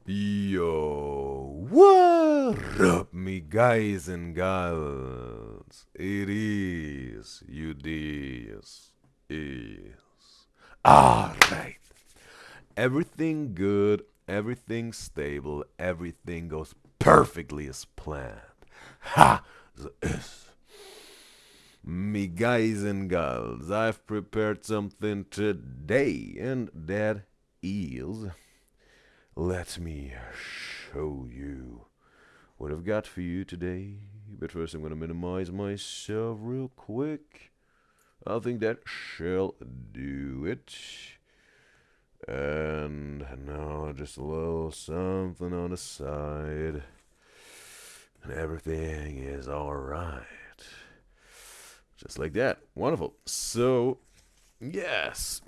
Yo, what up, me guys and gals? It is Udyzyz. Is alright. Everything good, everything stable, everything goes perfectly as planned. Ha! This. Me guys and gals, I've prepared something today, and that is. Let me show you what I've got for you today. But first, I'm going to minimize myself real quick. I think that shall do it. And now just a little something on the side. And everything is alright. Just like that. Wonderful. So, yes.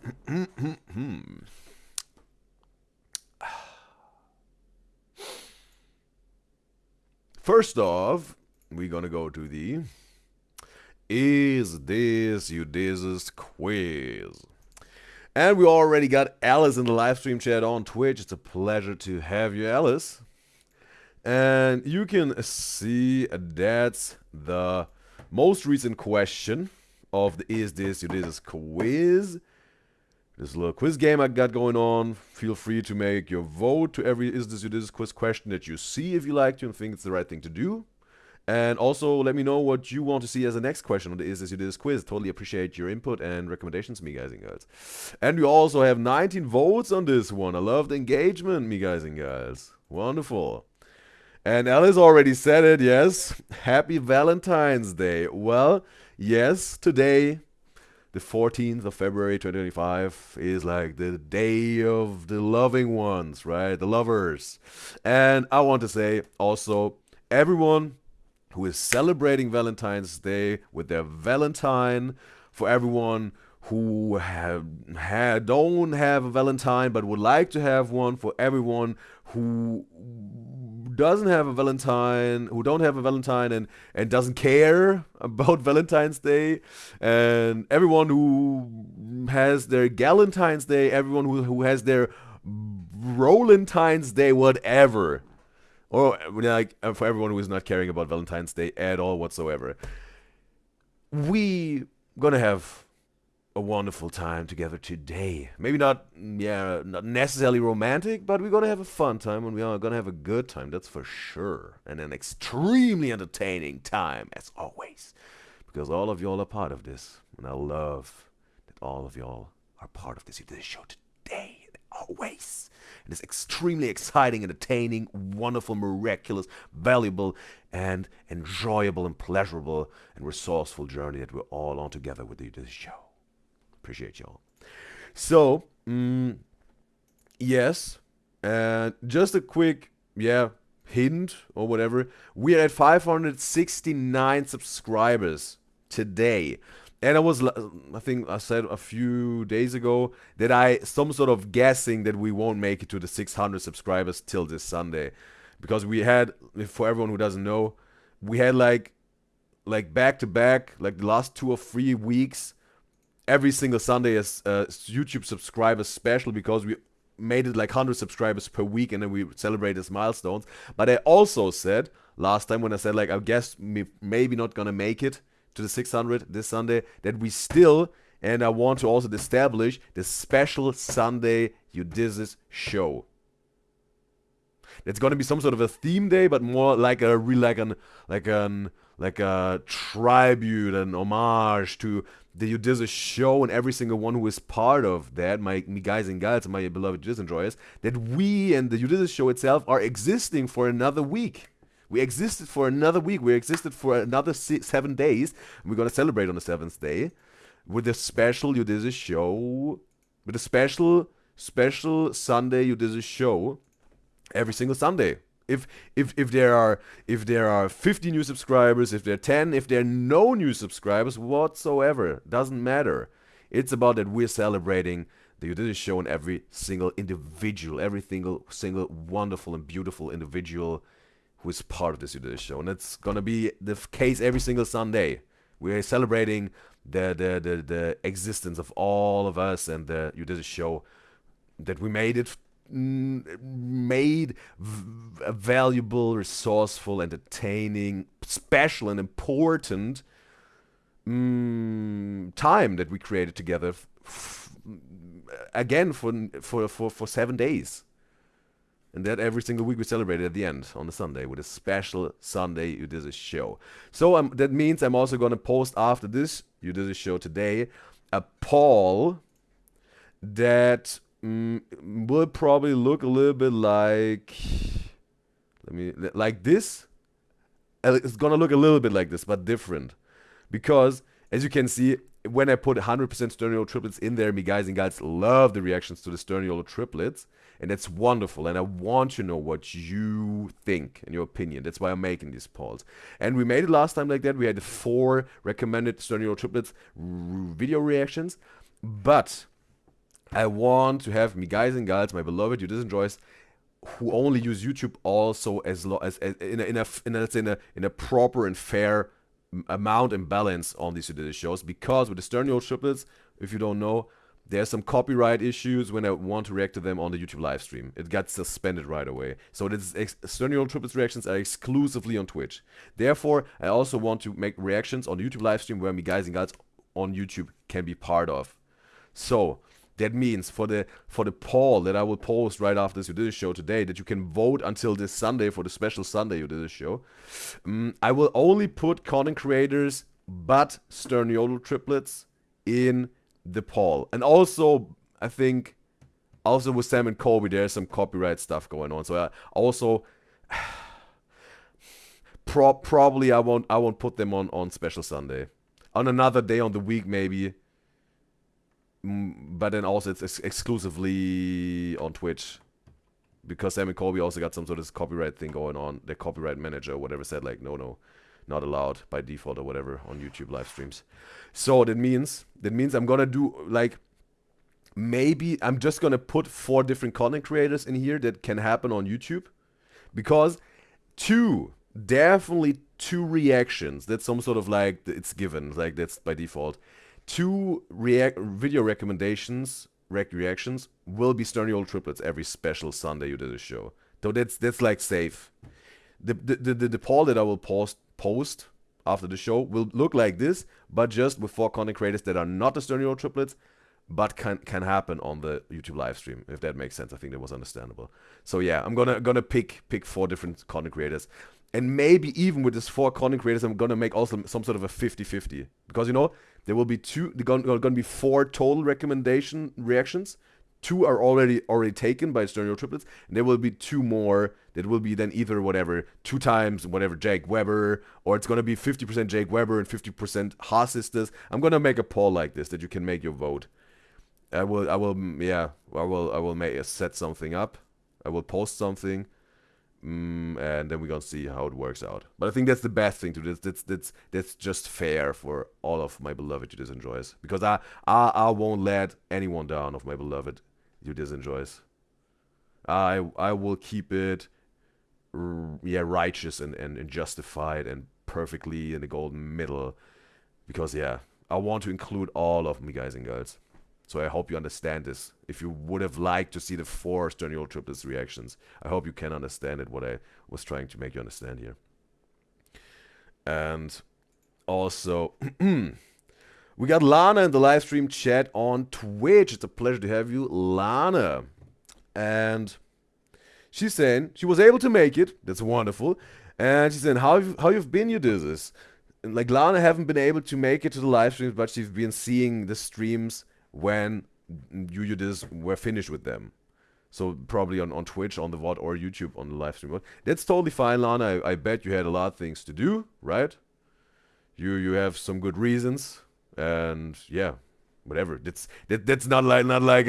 First off, we're gonna go to the Is This Udyzyz quiz. And we already got Alice in the live stream chat on Twitch. It's a pleasure to have you, Alice. And you can see that's the most recent question of the Is This Udyzyz quiz. This little quiz game I got going on. Feel free to make your vote to every Is This Udyzyz quiz question that you see if you like to and think it's the right thing to do. And also let me know what you want to see as the next question on the Is This Udyzyz quiz. Totally appreciate your input and recommendations, me guys and girls. And we also have 19 votes on this one. I love the engagement, me guys and girls. Wonderful. And Alice already said it, yes. Happy Valentine's Day. Well, yes, today, the 14th of February 2025 is like the day of the loving ones, right? The lovers. And I want to say also, everyone who is celebrating Valentine's Day with their Valentine, for everyone who don't have a Valentine but would like to have one, for everyone who doesn't have a Valentine, who don't have a Valentine and doesn't care about Valentine's Day, and everyone who has their Galentine's Day, everyone who has their Rolentine's Day, whatever. Or like for everyone who is not caring about Valentine's Day at all whatsoever. We gonna have a wonderful time together today. Maybe not necessarily romantic, but we're gonna have a fun time and we are gonna have a good time, that's for sure. And an extremely entertaining time, as always. Because all of y'all are part of this. And I love that all of y'all are part of this show today. Always. It is extremely exciting, entertaining, wonderful, miraculous, valuable, and enjoyable and pleasurable and resourceful journey that we're all on together with this show. Appreciate y'all. So, yes, and just a quick, hint or whatever. We are at 569 subscribers today. And I think I said a few days ago that some sort of guessing that we won't make it to the 600 subscribers till this Sunday. Because we had, for everyone who doesn't know, we had like back to back, like the last 2 or 3 weeks, every single Sunday is YouTube subscriber special because we made it like 100 subscribers per week and then we celebrate these milestones. But I also said last time when I said like I guess maybe not gonna make it to the 600 this Sunday, that we still, and I want to also establish the special Sunday Udyzyz show. It's gonna be some sort of a theme day, but more like a tribute and homage to the Udyzyz show and every single one who is part of that, me guys and gals, my beloved Udyzyz enjoyers, that we and the Udyzyz show itself are existing for another week. We existed for another week. We existed for another 7 days. And we're going to celebrate on the 7th day with a special Udyzyz show, with a special Sunday Udyzyz show every single Sunday. If there are 50 new subscribers, if there are 10, if there are no new subscribers whatsoever, doesn't matter. It's about that we're celebrating the Udyzyz show and every single individual, every single wonderful and beautiful individual who is part of this Udyzyz show. And it's gonna be the case every single Sunday. We're celebrating the existence of all of us and the Udyzyz show, that we made it made a valuable, resourceful, entertaining, special, and important time that we created together. Again, for 7 days. And that every single week we celebrated at the end on the Sunday with a special Sunday Udyzyz show. So that means I'm also going to post after this Udyzyz show today a poll that will probably look a little bit like this. It's going to look a little bit like this, but different. Because, as you can see, when I put 100% Sterniola triplets in there, me guys and gals love the reactions to the Sterniola triplets. And that's wonderful. And I want to know what you think and your opinion. That's why I'm making these polls. And we made it last time like that. We had the 4 recommended Sterniola triplets video reactions. But I want to have me guys and gals, my beloved Udyzyz enjoys, who only use YouTube also as in a proper and fair amount and balance on these Udyzyz shows, because with the Sterniola triplets, if you don't know, there's some copyright issues when I want to react to them on the YouTube live stream. It got suspended right away. So this Sterniola triplets reactions are exclusively on Twitch. Therefore, I also want to make reactions on the YouTube live stream where me guys and gals on YouTube can be part of. So that means for the poll that I will post right after this Udyzyz show today, that you can vote until this Sunday for the special Sunday Udyzyz show, I will only put content creators but Sterniola triplets in the poll. And also, I think, also with Sam and Colby, there's some copyright stuff going on. So I also probably I won't put them on special Sunday. On another day on the week maybe. But then also it's exclusively on Twitch, because Sam and Colby also got some sort of copyright thing going on. The copyright manager or whatever said like no, not allowed by default or whatever on YouTube live streams. So that means I'm gonna do like, maybe I'm just gonna put 4 different content creators in here that can happen on YouTube, because definitely 2 reactions, that's some sort of like, it's given, like that's by default. 2 video recommendations, reactions will be Sterniola triplets every special Sunday Udyzyz show. So that's like safe. The poll that I will post after the show will look like this, but just with 4 content creators that are not the Sterniola triplets, but can happen on the YouTube live stream, if that makes sense. I think that was understandable. So yeah, I'm gonna pick 4 different content creators. And maybe even with these 4 content creators, I'm gonna make also some sort of a 50-50. Because, you know, there will be gonna be 4 total recommendation reactions. 2 are already taken by Sterniola triplets, and there will be 2 more that will be then either whatever 2 times whatever Jake Weber, or it's gonna be 50% Jake Weber and 50% Haas sisters. I'm gonna make a poll like this that you can make your vote. I will set something up. I will post something. And then we're gonna see how it works out. But I think that's the best thing to do. That's just fair for all of my beloved Udyzyz enjoys, because I won't let anyone down of my beloved Udyzyz enjoys. I will keep it righteous and justified and perfectly in the golden middle, because I want to include all of me guys and girls. So I hope you understand this. If you would have liked to see the 4 Sterniola triplets reactions, I hope you can understand it, what I was trying to make you understand here. And also, we got Lana in the live stream chat on Twitch. It's a pleasure to have you, Lana. And she's saying she was able to make it. That's wonderful. And she's saying, how you've been, Udyzyz? And like, Lana haven't been able to make it to the live streams, but she's been seeing the streams when Udyzyz were finished with them. So probably on Twitch, on the VOD, or YouTube on the live stream. That's totally fine, Lana. I bet you had a lot of things to do, right? You have some good reasons, and yeah, whatever. That's not like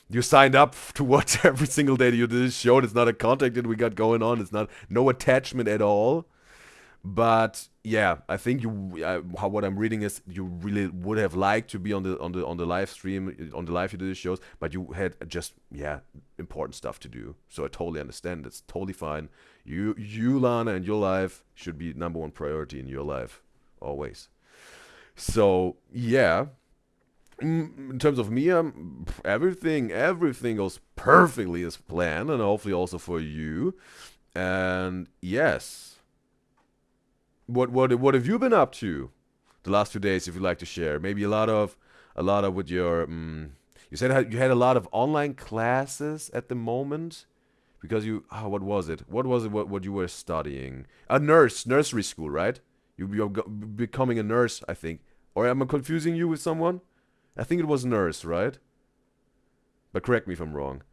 you signed up to watch every single day you did this show. It's not a contact that we got going on. It's not no attachment at all. But yeah, I think what I'm reading is you really would have liked to be on the live stream, on the live Udyzyz shows, but you had just important stuff to do. So I totally understand. It's totally fine. You Lana, and your life should be #1 priority in your life always. So yeah, In terms of me, everything goes perfectly as planned, and hopefully also for you. And yes, what have you been up to the last few days? If you'd like to share, maybe a lot of with your. You said you had a lot of online classes at the moment because you. Oh, what was it? What you were studying? A nursery school, right? You're becoming a nurse, I think. Or am I confusing you with someone? I think it was nurse, right? But correct me if I'm wrong.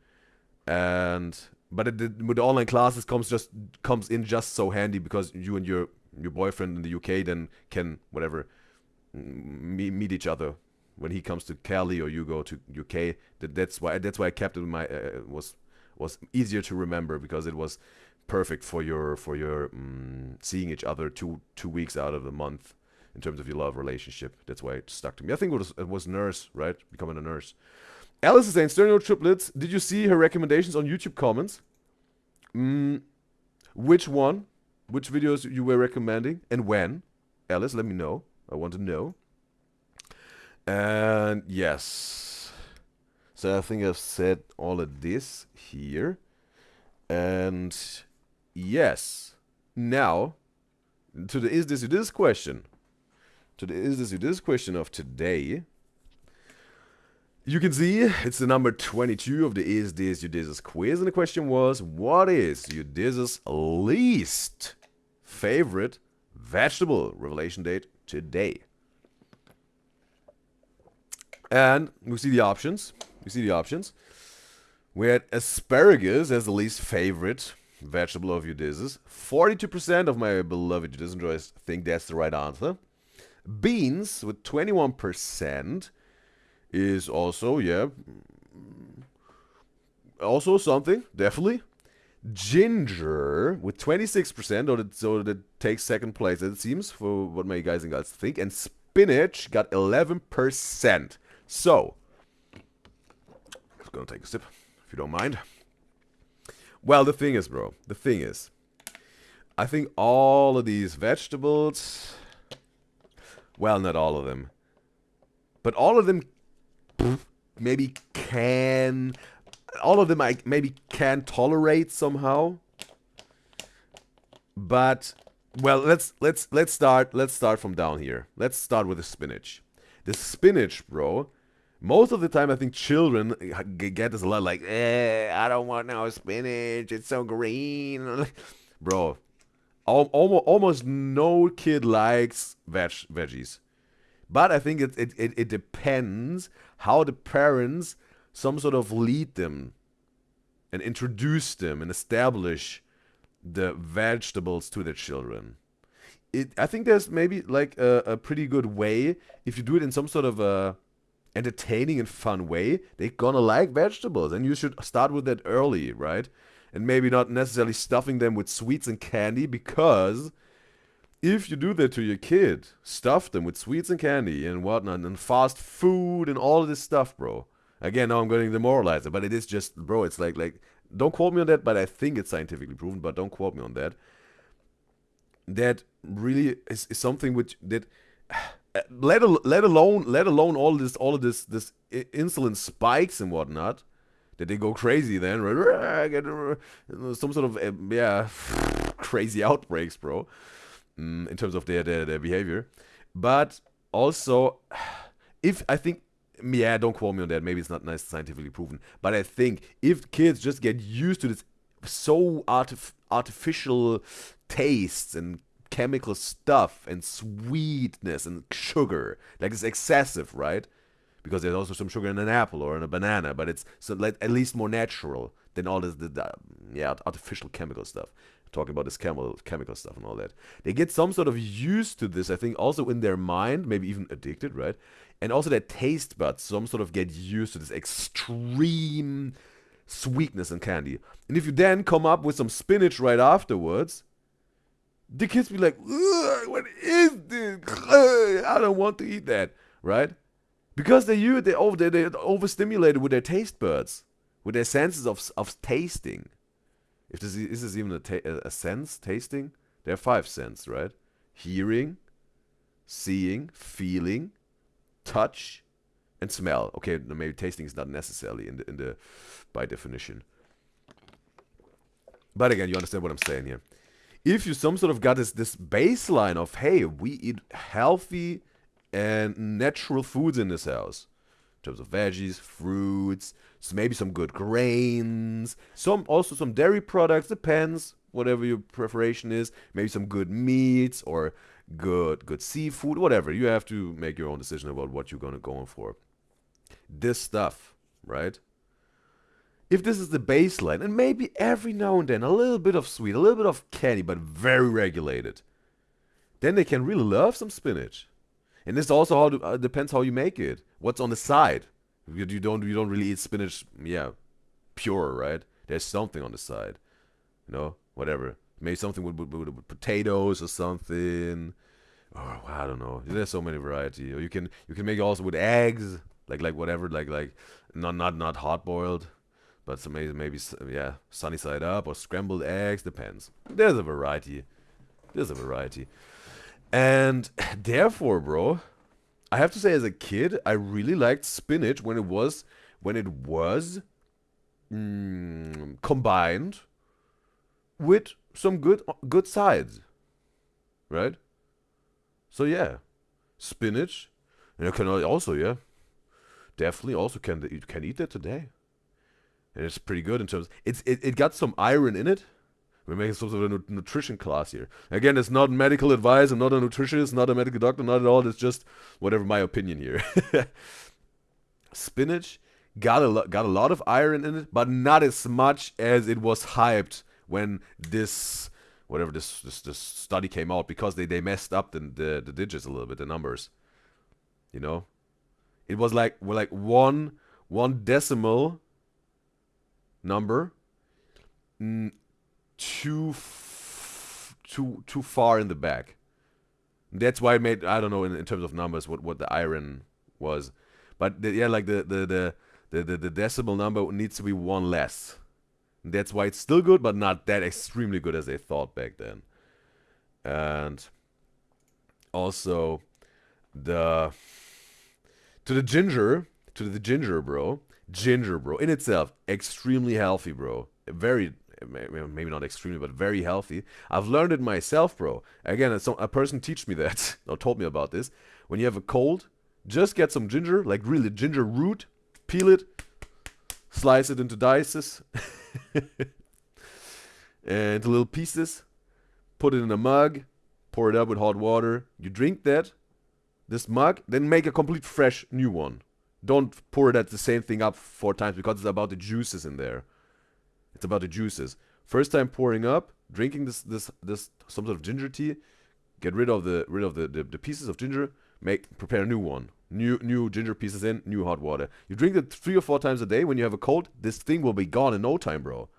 And but with the online classes comes in just so handy because you and your boyfriend in the UK then can whatever meet each other when he comes to Cali or you go to UK. That's why I kept it in my was easier to remember because it was perfect for your seeing each other 2 weeks out of the month in terms of your love relationship. That's why it stuck to me. I think it was nurse, right? Becoming a nurse. Alice is saying, stereo triplets. Did you see her recommendations on YouTube comments? Which one? Which videos you were recommending? And when? Alice, let me know. I want to know. And yes. So I think I've said all of this here. And yes. Now, to the is this you this question. To the is this you this question of today. You can see it's the number 22 of the Is This Udyzyz quiz, and the question was, what is Udyzyz's least favorite vegetable? Revelation date today. And we see the options. We had asparagus as the least favorite vegetable of Udyzyz. 42% of my beloved Udyzyz enjoyers think that's the right answer. Beans with 21%. Is also, also something, definitely. Ginger with 26%, so that takes second place, it seems, for what my guys and girls think. And spinach got 11%. So, I'm just gonna take a sip, if you don't mind. Well, the thing is, I think all of these vegetables, well, not all of them, but all of them maybe all of them I maybe can tolerate somehow. But well, let's start from down here. Let's start with the spinach. The spinach, bro. Most of the time, I think children get this a lot, like, I don't want no spinach. It's so green, bro. Almost no kid likes veggies. But I think it depends how the parents some sort of lead them and introduce them and establish the vegetables to their children. I think there's maybe like a pretty good way if you do it in some sort of a entertaining and fun way. They're gonna like vegetables, and you should start with that early, right? And maybe not necessarily stuffing them with sweets and candy, because if you do that to your kid, stuff them with sweets and candy and whatnot, and fast food and all of this stuff, bro. Again, now I'm going to demoralize it, but it is just, bro, it's like, don't quote me on that, but I think it's scientifically proven, but don't quote me on that. That really is something which, that, let alone all of this insulin spikes and whatnot, that they go crazy then, right? Get some sort of, crazy outbreaks, bro. In terms of their behavior. But also, if I think, don't quote me on that, maybe it's not nice scientifically proven, but I think if kids just get used to this so artificial tastes and chemical stuff and sweetness and sugar, like it's excessive, right? Because there's also some sugar in an apple or in a banana, but it's so like at least more natural than all this artificial chemical stuff. Talking about this chemical stuff and all that. They get some sort of used to this, I think, also in their mind, maybe even addicted, right? And also their taste buds, some sort of get used to this extreme sweetness and candy. And if you then come up with some spinach right afterwards, the kids be like, what is this? I don't want to eat that, right? Because they're overstimulated with their taste buds, with their senses of tasting. If this is even a sense, tasting, there are 5 senses, right? Hearing, seeing, feeling, touch, and smell. Okay, maybe tasting is not necessarily in the by definition. But again, you understand what I'm saying here. If you some sort of got this baseline of, hey, we eat healthy and natural foods in this house, in terms of veggies, fruits, so maybe some good grains, also some dairy products, depends, whatever your preparation is, maybe some good meats or good seafood, whatever. You have to make your own decision about what you're gonna go in for. This stuff, right? If this is the baseline, and maybe every now and then a little bit of sweet, a little bit of candy, but very regulated, then they can really love some spinach. And this also depends how you make it. What's on the side? You don't really eat spinach, yeah, pure, right? There's something on the side, whatever. Maybe something with potatoes or something. Or I don't know. There's so many variety. Or you can make it also with eggs, like whatever, like not hard boiled. But some maybe yeah, sunny side up or scrambled eggs, depends. There's a variety. And therefore, bro, I have to say as a kid, I really liked spinach when it was combined with some good sides. Right? So yeah, spinach, and you can also, yeah, definitely also you can eat that today. And it's pretty good in terms. It got some iron in it. We're making some sort of nutrition class here. Again, it's not medical advice. I'm not a nutritionist, not a medical doctor, not at all. It's just whatever my opinion here. Spinach got a lot of iron in it, but not as much as it was hyped when this study came out, because they messed up the digits a little bit, the numbers. It was like one decimal number too far in the back. That's why it made, I don't know in terms of numbers what the iron was, but the decimal number needs to be one less. That's why it's still good, but not that extremely good as they thought back then. And also to the ginger, bro. Ginger, bro, in itself, extremely healthy, bro. Very, maybe not extremely, but very healthy. I've learned it myself, bro. Again, a person teach me that, or told me about this. When you have a cold, just get some ginger, like really ginger root, peel it, slice it into dices, and into little pieces, put it in a mug, pour it up with hot water. You drink this mug, then make a complete fresh new one. Don't pour the same thing up 4 times, because it's about the juices in there. It's about the juices. First time pouring up, drinking this some sort of ginger tea, get rid of the pieces of ginger, prepare a new one. New ginger pieces in, new hot water. You drink it 3 or 4 times a day. When you have a cold, this thing will be gone in no time, bro.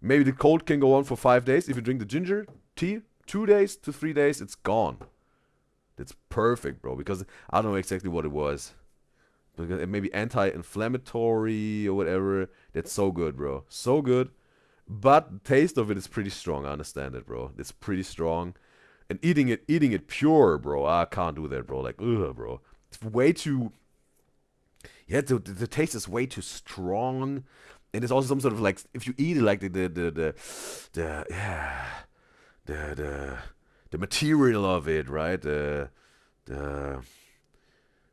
Maybe the cold can go on for 5 days. If you drink the ginger tea, 2 days to 3 days, it's gone. It's perfect, bro, because I don't know exactly what it was. Because it may be anti-inflammatory or whatever. That's so good, bro. So good. But the taste of it is pretty strong. I understand it, bro. It's pretty strong. And eating it pure, bro. I can't do that, bro. Like, ugh, bro. It's way too... Yeah, the taste is way too strong. And it's also some sort of like... If you eat it like the material of it, right?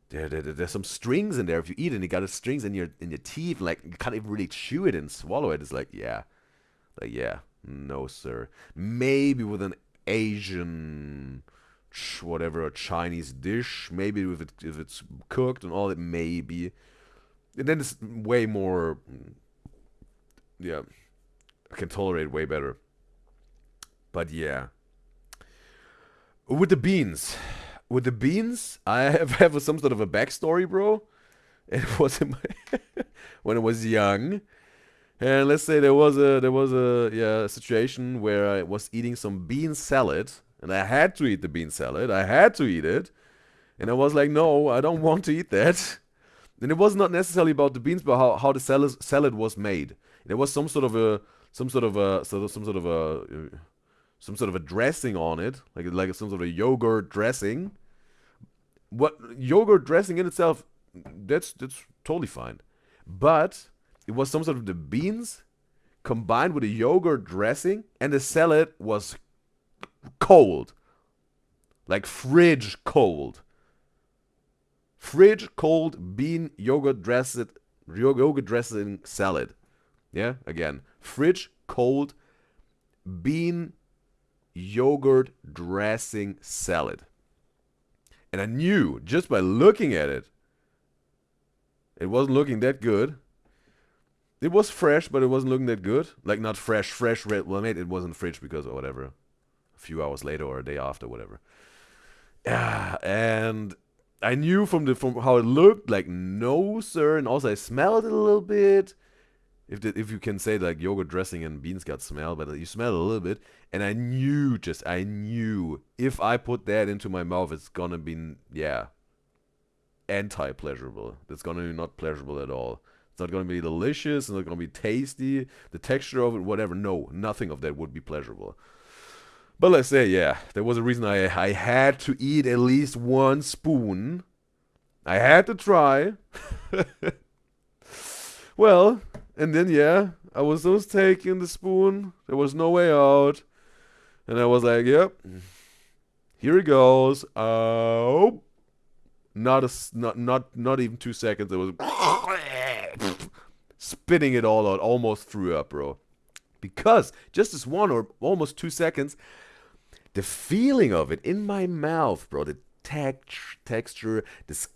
There's some strings in there. If you eat it and you got the strings in your teeth, like you can't even really chew it and swallow it. It's like yeah, no sir. Maybe with an Asian, whatever, a Chinese dish, maybe if it's cooked and all that, maybe. And then it's way more, yeah, I can tolerate it way better. But yeah, with the beans. I have some sort of a backstory, bro. It was when I was young, and let's say there was a situation where I was eating some bean salad, and I had to eat the bean salad. I had to eat it, and I was like, no, I don't want to eat that. And it was not necessarily about the beans, but how the salad was made. There was some sort of a dressing on it, like some sort of yogurt dressing. What yogurt dressing in itself that's totally fine. But it was some sort of the beans combined with a yogurt dressing, and the salad was cold, like fridge cold. Fridge cold bean yogurt dressing salad. Yeah, again, fridge cold bean yogurt dressing salad. And I knew just by looking at it, it wasn't looking that good. It was fresh, but it wasn't looking that good. Like not fresh red lemonade. It wasn't fresh because of whatever. A few hours later or a day after, whatever. Yeah, and I knew from how it looked, like no sir, and also I smelled it a little bit. If you can say like yogurt dressing and beans got smell, but you smell it a little bit, and I knew if I put that into my mouth, it's gonna be anti-pleasurable. It's gonna be not pleasurable at all. It's not gonna be delicious. It's not gonna be tasty. The texture of it, whatever. No, nothing of that would be pleasurable. But let's say, there was a reason I had to eat at least one spoon. I had to try. Well, and then I was taking the spoon. There was no way out, and I was like, "Yep, here it goes." Not even 2 seconds. It was spitting it all out. Almost threw up, bro. Because just this 1 or almost 2 seconds, the feeling of it in my mouth, bro, the texture, this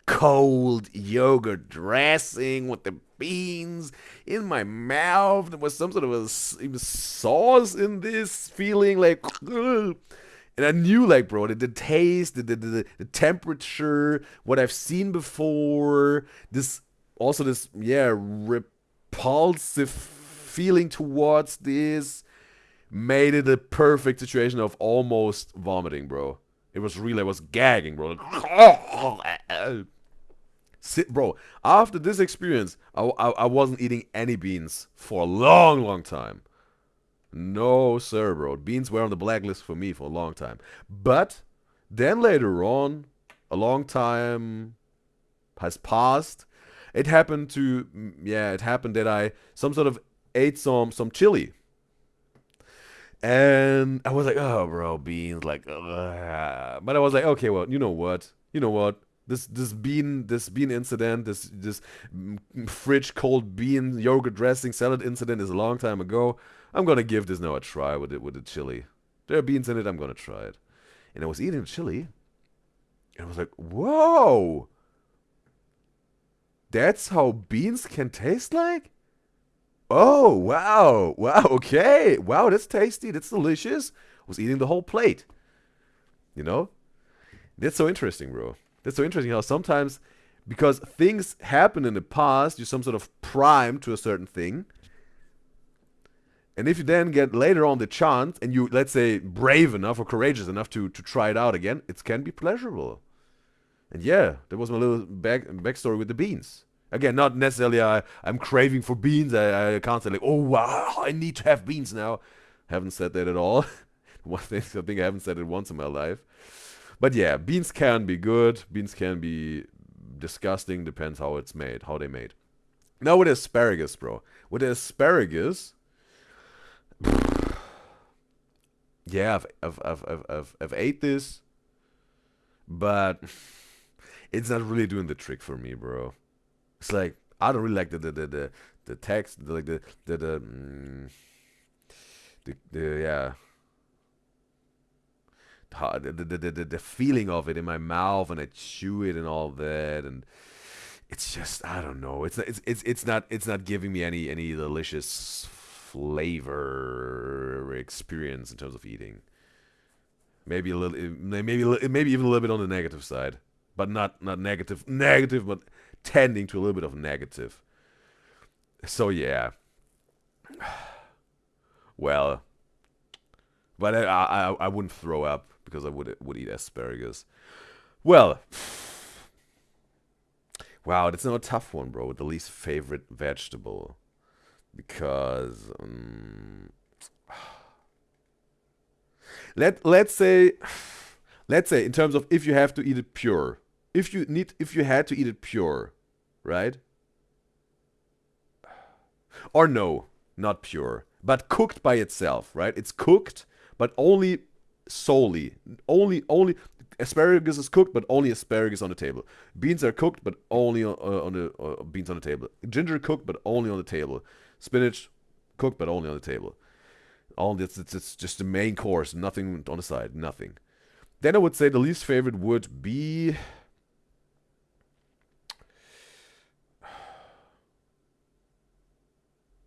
cold yogurt dressing with the beans in my mouth. There was some sort of a sauce in this feeling, like, ugh. And I knew, like, bro, the taste, the temperature, what I've seen before, this repulsive feeling towards this made it a perfect situation of almost vomiting, bro. It was really, I was gagging, bro. Bro, after this experience, I wasn't eating any beans for a long time. No, sir, bro. Beans were on the blacklist for me for a long time. But then later on, a long time has passed. It happened that I ate some chili. And I was like, oh, bro, beans, like, ugh. But I was like, okay, well, you know what? This bean incident, this fridge cold bean yogurt dressing salad incident is a long time ago. I'm gonna give this now a try with the chili. There are beans in it. I'm gonna try it. And I was eating the chili, and I was like, whoa, that's how beans can taste like. Oh, wow, okay, wow, that's tasty, that's delicious. I was eating the whole plate. You know, that's so interesting, bro. That's so interesting how sometimes, because things happen in the past, you're some sort of primed to a certain thing. And if you then get later on the chance, and you, let's say, brave enough or courageous enough to try it out again, it can be pleasurable. And that was my little backstory with the beans. Again, not necessarily I'm craving for beans. I can't say like, oh, wow, I need to have beans now. Haven't said that at all. I think I haven't said it once in my life. But yeah, beans can be good. Beans can be disgusting. Depends how it's made, how they made. Now with asparagus, bro. With asparagus, I've ate this, but it's not really doing the trick for me, bro. It's like I don't really like the text, like the feeling of it in my mouth, and I chew it and all that, and it's just, I don't know. It's not giving me any delicious flavor experience in terms of eating. Maybe maybe even a little bit on the negative side, but not negative, but tending to a little bit of negative. So well, but I wouldn't throw up because I would eat asparagus. Well, wow, that's not a tough one, bro. The least favorite vegetable, because let's say in terms of if you have to eat it pure, if you had to eat it pure, right? Or no, not pure, but cooked by itself, right? It's cooked, but only solely, only asparagus is cooked, but only asparagus on the table. Beans are cooked, but only on the beans on the table. Ginger cooked, but only on the table. Spinach cooked, but only on the table. All this, it's just the main course, nothing on the side, nothing. Then I would say the least favorite would be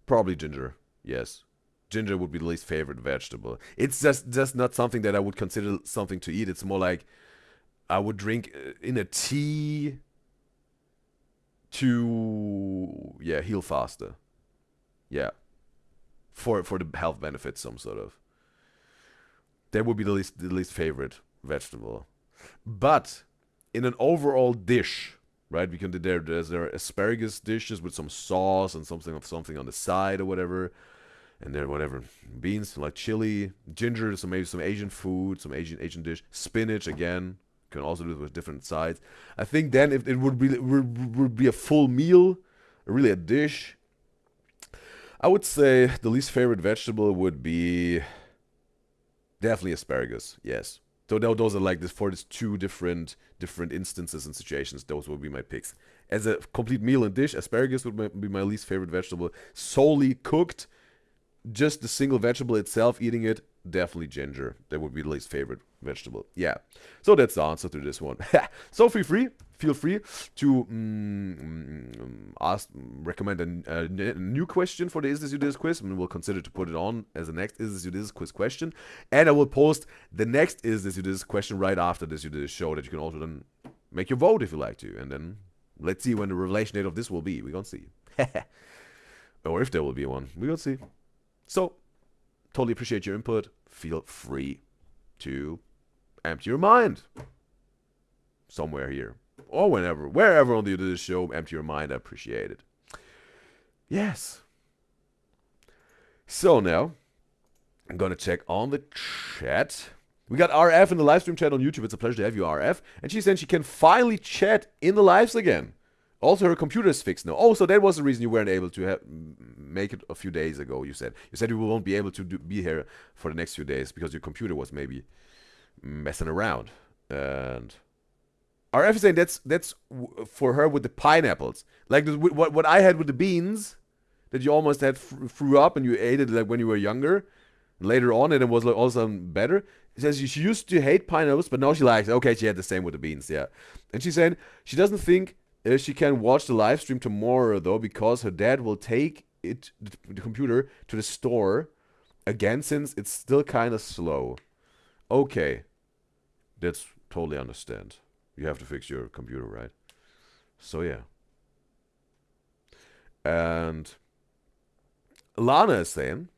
probably ginger. Yes. Ginger would be the least favorite vegetable. It's just not something that I would consider something to eat. It's more like I would drink in a tea to heal faster. Yeah. For the health benefits, some sort of. That would be the least favorite vegetable. But in an overall dish, right? We can do there are asparagus dishes with some sauce and something on the side or whatever. And then whatever beans like chili, ginger, maybe some Asian food, some Asian dish, spinach again. Can also do it with different sides. I think then if it would be a full meal, really a dish. I would say the least favorite vegetable would be definitely asparagus. Yes. So those are like this for these two different instances and situations. Those would be my picks. As a complete meal and dish, asparagus would be my least favorite vegetable. Solely cooked, just the single vegetable itself, eating it, definitely ginger. That would be the least favorite vegetable. Yeah. So that's the answer to this one. So feel free to recommend a new question for the Is This Udyzyz quiz, and we'll consider to put it on as the next Is This Udyzyz quiz question. And I will post the next Is This Udyzyz question right after this Udyzyz show, that you can also then make your vote if you like to. And then let's see when the revelation date of this will be. We're gonna see. Or if there will be one. We're gonna see. So, totally appreciate your input. Feel free to empty your mind somewhere here. Or wherever on the Udyzyz show, empty your mind. I appreciate it. Yes. So now, I'm going to check on the chat. We got RF in the live stream chat on YouTube. It's a pleasure to have you, RF. And she said she can finally chat in the lives again. Also, her computer is fixed now. Oh, so that was the reason you weren't able to make it a few days ago, you said. You said you won't be able to be here for the next few days because your computer was maybe messing around. And RF is saying that's for her with the pineapples. Like what I had with the beans, that you almost had threw up and you ate it like when you were younger. Later on, and it was like all of a sudden better. She says she used to hate pineapples, but now she likes it. Okay, she had the same with the beans, yeah. And she's saying she doesn't think she can watch the live stream tomorrow, though, because her dad will take the computer to the store again, since it's still kind of slow. Okay. That's totally understand. You have to fix your computer, right? So, yeah. And Lana is saying...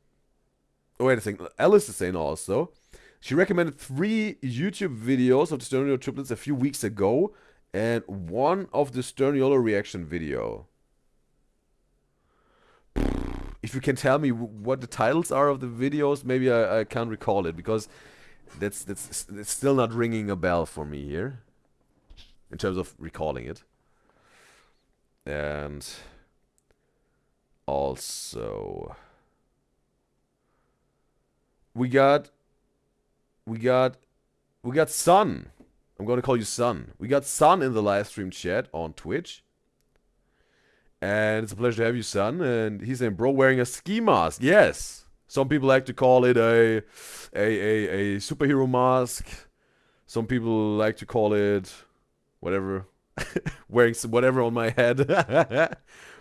Oh, wait a second. Alice is saying also... She recommended 3 YouTube videos of the Sterniola triplets a few weeks ago, and one of the Sterniola reaction video. If you can tell me what the titles are of the videos, maybe I can't recall it, because that's still not ringing a bell for me here in terms of recalling it. And also we got Sun. I'm going to call you Sun. We got Sun in the live stream chat on Twitch. And it's a pleasure to have you, Sun. And he's saying, bro, wearing a ski mask. Yes. Some people like to call it a superhero mask. Some people like to call it whatever. Wearing whatever on my head.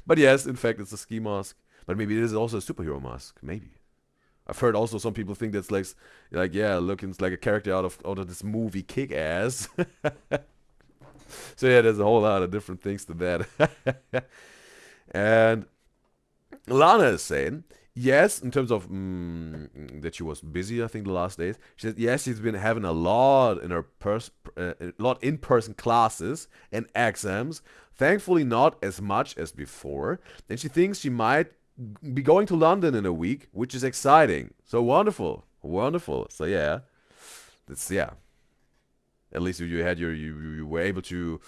But yes, in fact, it's a ski mask. But maybe it is also a superhero mask. Maybe. I've heard also some people think that's like yeah, looking like a character out of this movie Kick-Ass. So yeah, there's a whole lot of different things to that. And Lana is saying, yes, in terms of that she was busy, I think, the last days. She said, yes, she's been having a lot in her in-person classes and exams. Thankfully, not as much as before. And she thinks she might be going to London in a week, which is exciting. So wonderful, wonderful. So yeah, that's At least you had you were able to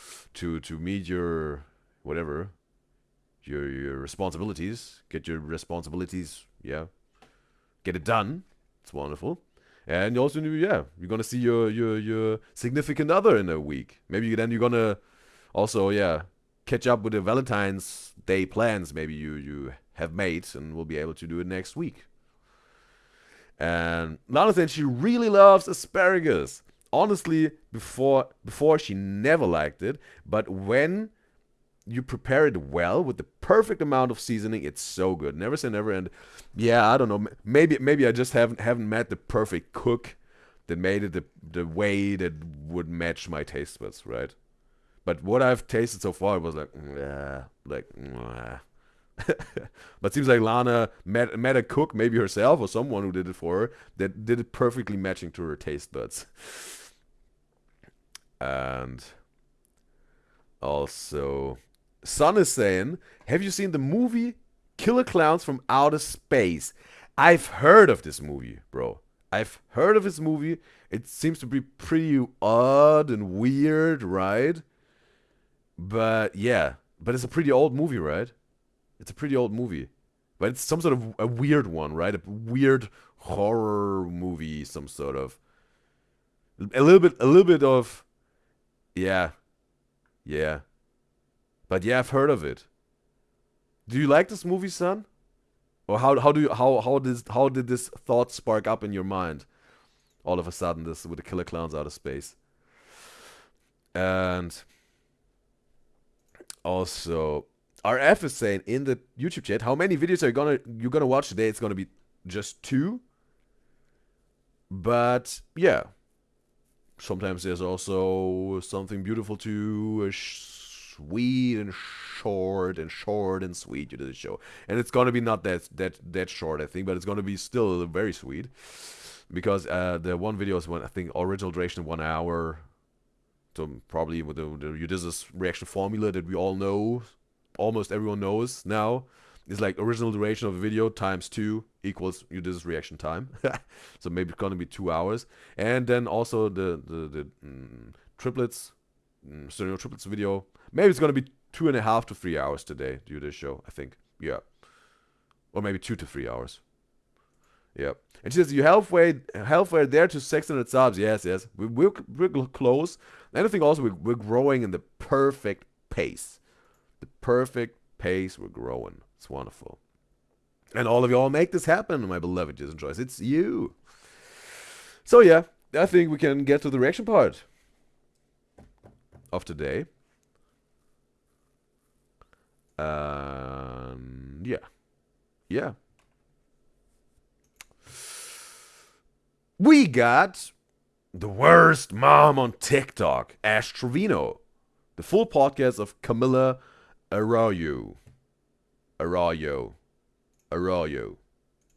meet your whatever your responsibilities, get your responsibilities, yeah, get it done. It's wonderful. And you also, yeah, you're gonna see your significant other in a week. Maybe then you're gonna also, yeah, catch up with the Valentine's Day plans. Maybe you have made, and will be able to do it next week. And Lana said she really loves asparagus. Honestly, before she never liked it, but when you prepare it well with the perfect amount of seasoning, it's so good. Never say never. And yeah, I don't know. Maybe I just haven't met the perfect cook that made it the way that would match my taste buds, right? But what I've tasted so far, it was like, but seems like Lana met a cook, maybe herself or someone who did it for her, that did it perfectly matching to her taste buds. And also, Son is saying, have you seen the movie Killer Clowns from Outer Space? I've heard of this movie, bro. I've heard of this movie. It seems to be pretty odd and weird, right? But yeah, but it's a pretty old movie, right? It's a pretty old movie. But it's some sort of a weird one, right? A weird horror movie, some sort of. A little bit of, yeah, yeah. But yeah, I've heard of it. Do you like this movie, son? Or how did this thought spark up in your mind? All of a sudden, this with the Killer Clowns Out of Space. And also, RF is saying in the YouTube chat, how many videos are you gonna watch today? It's gonna be just 2. But yeah, sometimes there's also something beautiful to sweet and short and sweet. You did the show, and it's gonna be not that short, I think, but it's gonna be still very sweet because the one video is I think original duration 1 hour. So probably with the Udyzyz reaction formula that we all know, almost everyone knows now, is like original duration of a video times 2 equals Udyzyz reaction time. So maybe it's gonna be 2 hours, and then also the triplets, stereo triplets video. Maybe it's gonna be 2.5 to 3 hours today. Do this show, I think. Yeah, or maybe 2 to 3 hours. Yeah. And she says, you halfway there to 600 subs. Yes. We're close. And I think also we're growing in the perfect pace. The perfect pace we're growing. It's wonderful. And all of y'all make this happen, my beloved Jason Joyce. It's you. So yeah, I think we can get to the reaction part of today. Yeah. Yeah. We got the worst mom on TikTok, Ash Trevino. The full podcast of Camila Arroyo. I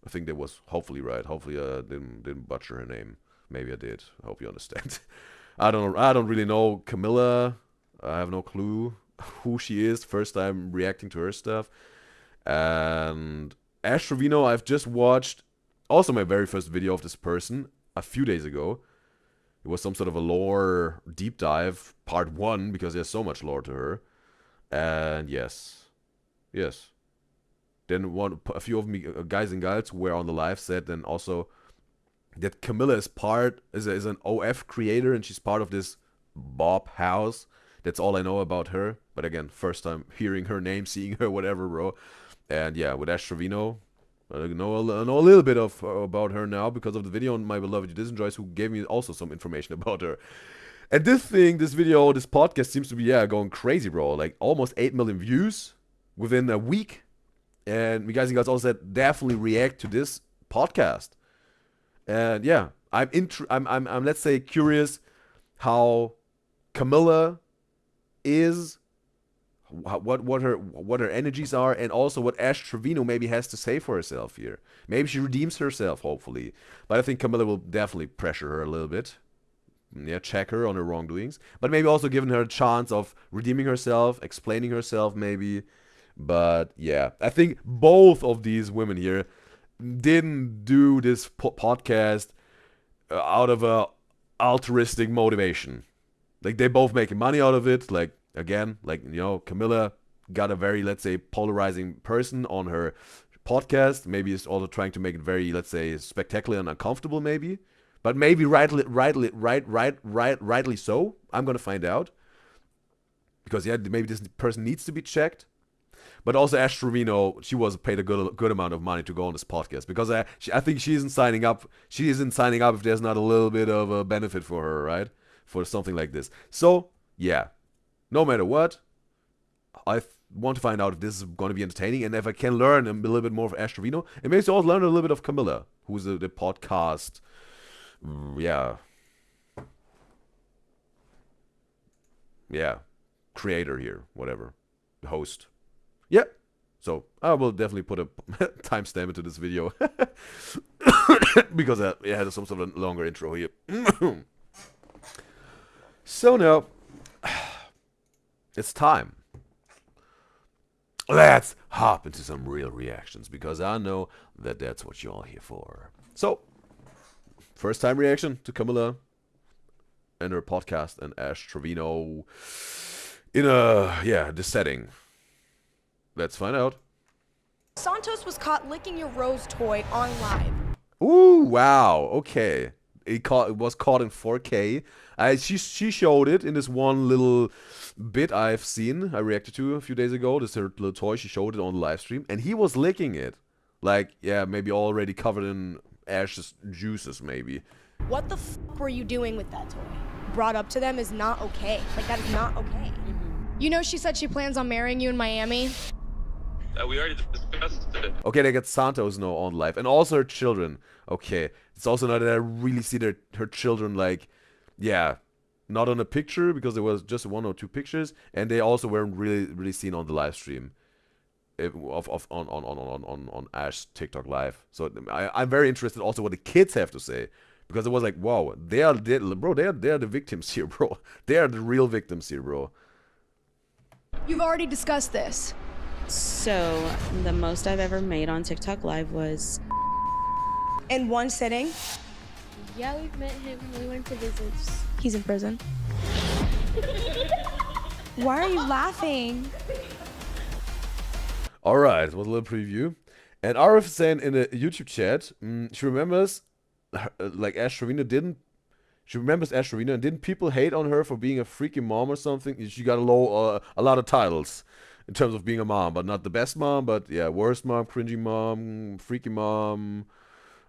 think that was hopefully right. Hopefully I didn't butcher her name. Maybe I did. I hope you understand. I don't really know Camila. I have no clue who she is. First time reacting to her stuff. And Ash Trevino, I've just watched also my very first video of this person a few days ago. It was some sort of a lore deep dive, part 1, because there's so much lore to her. And yes. Then a few of me guys and gals who were on the live said then also that Camilla is an OF creator, and she's part of this Bob house. That's all I know about her. But again, first time hearing her name, seeing her, whatever, bro. And yeah, with Ash Trevino, I know a little bit about her now because of the video on my beloved Udyzyz Joyce, who gave me also some information about her. And this video, this podcast seems to be going crazy, bro. Like almost 8 million views within a week. And you guys also said definitely react to this podcast. And yeah, I'm let's say curious how Camilla is, what her energies are, and also what Ash Trevino maybe has to say for herself here. Maybe she redeems herself, hopefully. But I think Camilla will definitely pressure her a little bit. Yeah, check her on her wrongdoings. But maybe also giving her a chance of redeeming herself, explaining herself maybe. But yeah, I think both of these women here didn't do this podcast out of a altruistic motivation. Like, they both making money out of it. Like, again, like, you know, Camilla got a very, let's say, polarizing person on her podcast. Maybe it's also trying to make it very, let's say, spectacular and uncomfortable, maybe. But maybe rightly so. I'm gonna find out. Because, yeah, maybe this person needs to be checked. But also Ash Trevino, she was paid a good amount of money to go on this podcast. Because I think she isn't signing up. She isn't signing up if there's not a little bit of a benefit for her, right? For something like this. So, yeah. No matter what, I want to find out if this is going to be entertaining. And if I can learn a little bit more of Ash Trevino. And maybe also learn a little bit of Camilla, who's the podcast. Yeah. Yeah. Creator here. Whatever. Host. Yeah. So I will definitely put a timestamp into this video. Because it had some sort of longer intro here. So now, it's time. Let's hop into some real reactions, because I know that that's what you're all here for. So, first time reaction to Camilla and her podcast and Ash Trevino in this setting. Let's find out. Santos was caught licking your Rose toy on live. Ooh, wow. Okay. It was caught in 4K. She showed it in this one little bit I've seen. I reacted to a few days ago. This her little toy. She showed it on the live stream, and he was licking it, like, yeah, maybe already covered in Ash's juices, maybe. What the f were you doing with that toy? Brought up to them is not okay. Like, that is not okay. You know, she said she plans on marrying you in Miami. We already discussed it. Okay, they get Santos now on live, and also her children. Okay, it's also not that I really see her children, like, yeah, not on a picture, because there was just 1 or 2 pictures, and they also weren't really seen on the live stream on Ash's TikTok live. So I'm very interested also what the kids have to say, because it was like, wow, they are the victims here, bro. They are the real victims here, bro. You've already discussed this. So, the most I've ever made on TikTok Live was... In one sitting. Yeah, we've met him. We went to visit. He's in prison. Why are you laughing? Alright, it was a little preview. And Arif saying in a YouTube chat, she remembers, like, Ash Trevino didn't. She remembers Ash Trevino, and didn't people hate on her for being a freaky mom or something? She got a lot of titles in terms of being a mom, but not the best mom, but yeah, worst mom, cringy mom, freaky mom,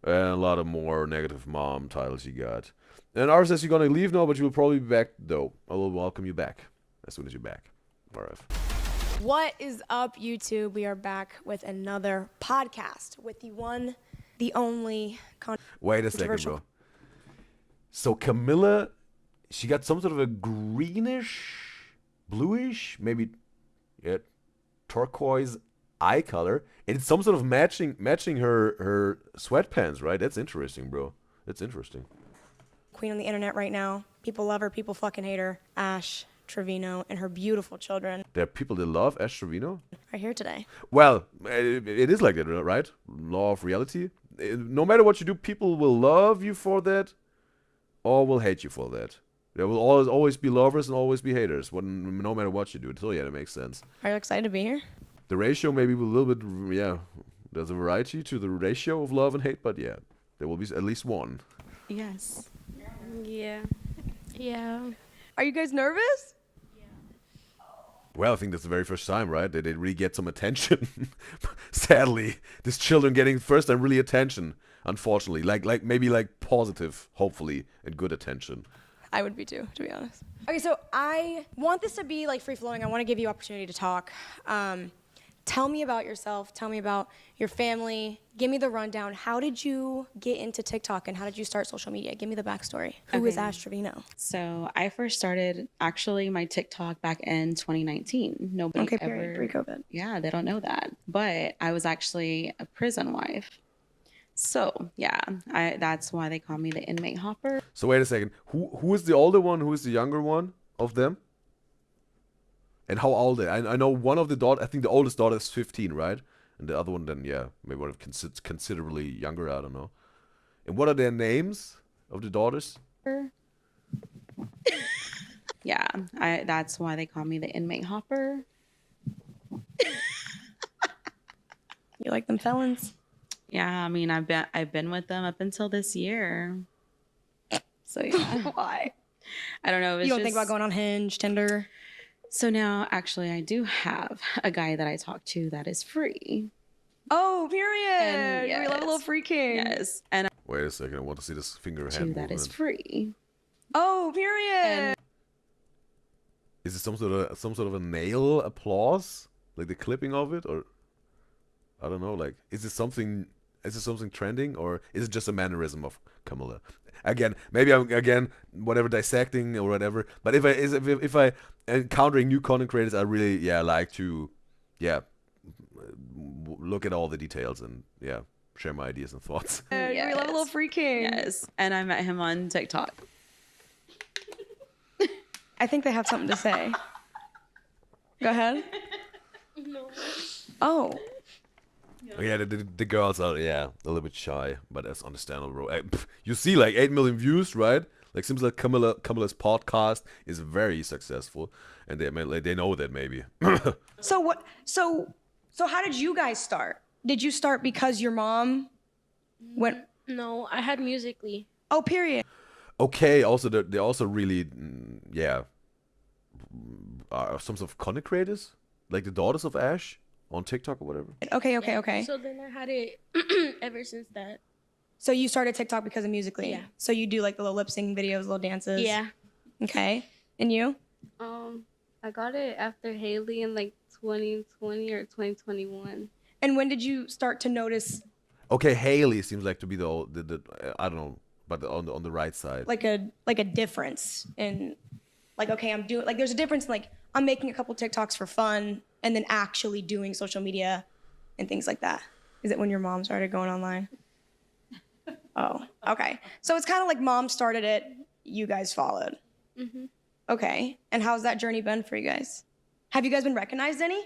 and a lot of more negative mom titles you got. And Arif says you're gonna leave now, but you will probably be back though. I will welcome you back as soon as you're back. Arif. What is up, YouTube? We are back with another podcast with the one, the only. Wait a second, bro. So Camilla, she got some sort of a greenish, bluish, maybe, yeah, turquoise eye color, and it's some sort of matching her sweatpants, right? That's interesting, bro. That's interesting. Queen on the internet right now. People love her. People fucking hate her. Ash Trevino and her beautiful children. There are people that love Ash Trevino. Are here today. Well, it is like that, right? Law of reality. No matter what you do, people will love you for that, or will hate you for that. There will always be lovers and always be haters, no matter what you do. So yeah, that makes sense. Are you excited to be here? The ratio maybe a little bit, yeah. There's a variety to the ratio of love and hate, but yeah, there will be at least one. Yes. Yeah. Yeah. Are you guys nervous? Well, I think that's the very first time, right? They really get some attention. Sadly, these children getting first time really attention. Unfortunately, like maybe like positive, hopefully, and good attention. I would be too, to be honest. Okay, so I want this to be like free flowing. I want to give you opportunity to talk. Tell me about yourself. Tell me about your family. Give me the rundown. How did you get into TikTok and how did you start social media? Give me the backstory. Who is Ash Trevino? So, I first started actually my TikTok back in 2019. Nobody ever... pre-COVID. Yeah, they don't know that. But I was actually a prison wife. So, yeah, that's why they call me the inmate hopper. So wait a second. Who is the older one? Who is the younger one of them? And how old are they? I know one of the daughters, I think the oldest daughter is 15, right? And the other one then, yeah, maybe would have considerably younger, I don't know. And what are their names of the daughters? yeah, that's why they call me the inmate hopper. You like them felons? Yeah, I mean, I've been with them up until this year. So yeah, Why? I don't know. You don't think about going on Hinge, Tinder? So now, actually, I do have a guy that I talk to that is free. Oh, period. And You love a little yes. freaking. Yes, and Wait a second, I want to see this finger hand two movement. that is free. Oh, period. Is it some sort of a nail applause, like the clipping of it, or I don't know, like is it something trending, or is it just a mannerism of Camilla? Again, maybe I'm whatever dissecting or whatever. But if I encountering new content creators, I really like to look at all the details and share my ideas and thoughts. You love a little freaking. Yes, and I met him on TikTok. I think they have something to say. Go ahead. No. Oh. Yeah, the girls are a little bit shy, but that's understandable, bro. You see, like 8 million views, right? Like seems like Camilla's podcast is very successful, and they know that maybe. So what? So how did you guys start? Did you start because your mom went? No, I had Musically. Oh, period. Okay. Also, they also really are some sort of content creators, like the daughters of Ash on TikTok or whatever. Okay. So then I had it ever since that. So you started TikTok because of Musically. Yeah. So you do like the little lip sync videos, little dances. Yeah. Okay. And you? I got it after Haley in like 2020 or 2021. And when did you start to notice Okay, Haley seems like to be the I don't know, but on the right side. like a difference in like, okay, I'm doing like there's a difference in like I'm making a couple TikToks for fun and then actually doing social media and things like that. Is it when your mom started going online? Oh, okay. So it's kind of like mom started it, you guys followed. Mhm. Okay. And how's that journey been for you guys? Have you guys been recognized any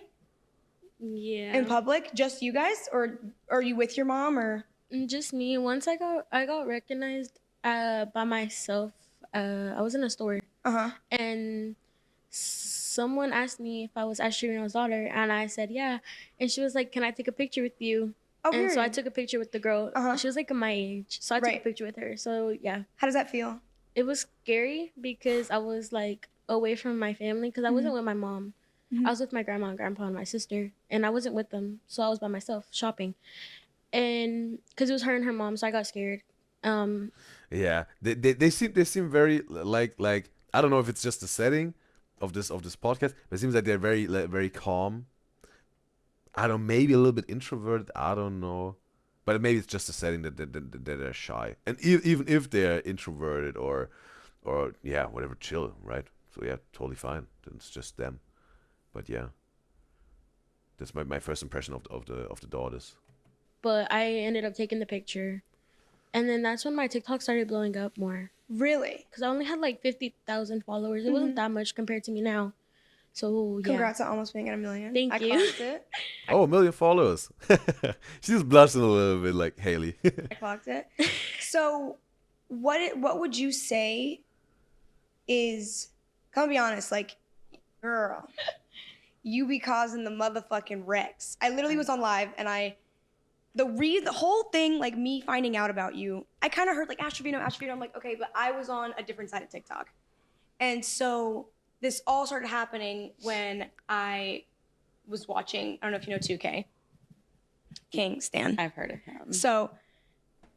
Yeah. in public? Just you guys, or are you with your mom, or? Just me. Once I got recognized by myself. I was in a store and someone asked me if I was Ashley Reno's daughter, and I said yeah. And she was like, "Can I take a picture with you?" Oh, and so I weird. took a picture with the girl. She was like my age, so I took a Right. picture with her. So yeah, How does that feel? it was scary because I was like away from my family because I wasn't with my mom. I was with my grandma and grandpa and my sister, and I wasn't with them, so I was by myself shopping. And because it was her and her mom, so I got scared. Yeah, they seem very like I don't know if it's just the setting of this podcast, but it seems like they're very calm. I don't know, maybe a little bit introverted. I don't know, but maybe it's just the setting that they're shy, and even if they're introverted or whatever, chill, right? So yeah, totally fine. Then it's just them. But yeah, that's my first impression of the daughters. But I ended up taking the picture, and then that's when my TikTok started blowing up more. Really? Because I only had like 50,000 followers. It wasn't that much compared to me now. So yeah. Congrats on almost being at 1 million. Thank I you. clocked it. Oh, 1 million followers. She's blushing a little bit like Haley. I clocked it. So, what would you say is? Come be honest, like, girl, you be causing the motherfucking wrecks. I literally was on live and the whole thing, like me finding out about you, I kind of heard like Astrovino. I'm like, okay, but I was on a different side of TikTok, and so this all started happening when I was watching. I don't know if you know 2K. King Stan. I've heard of him. So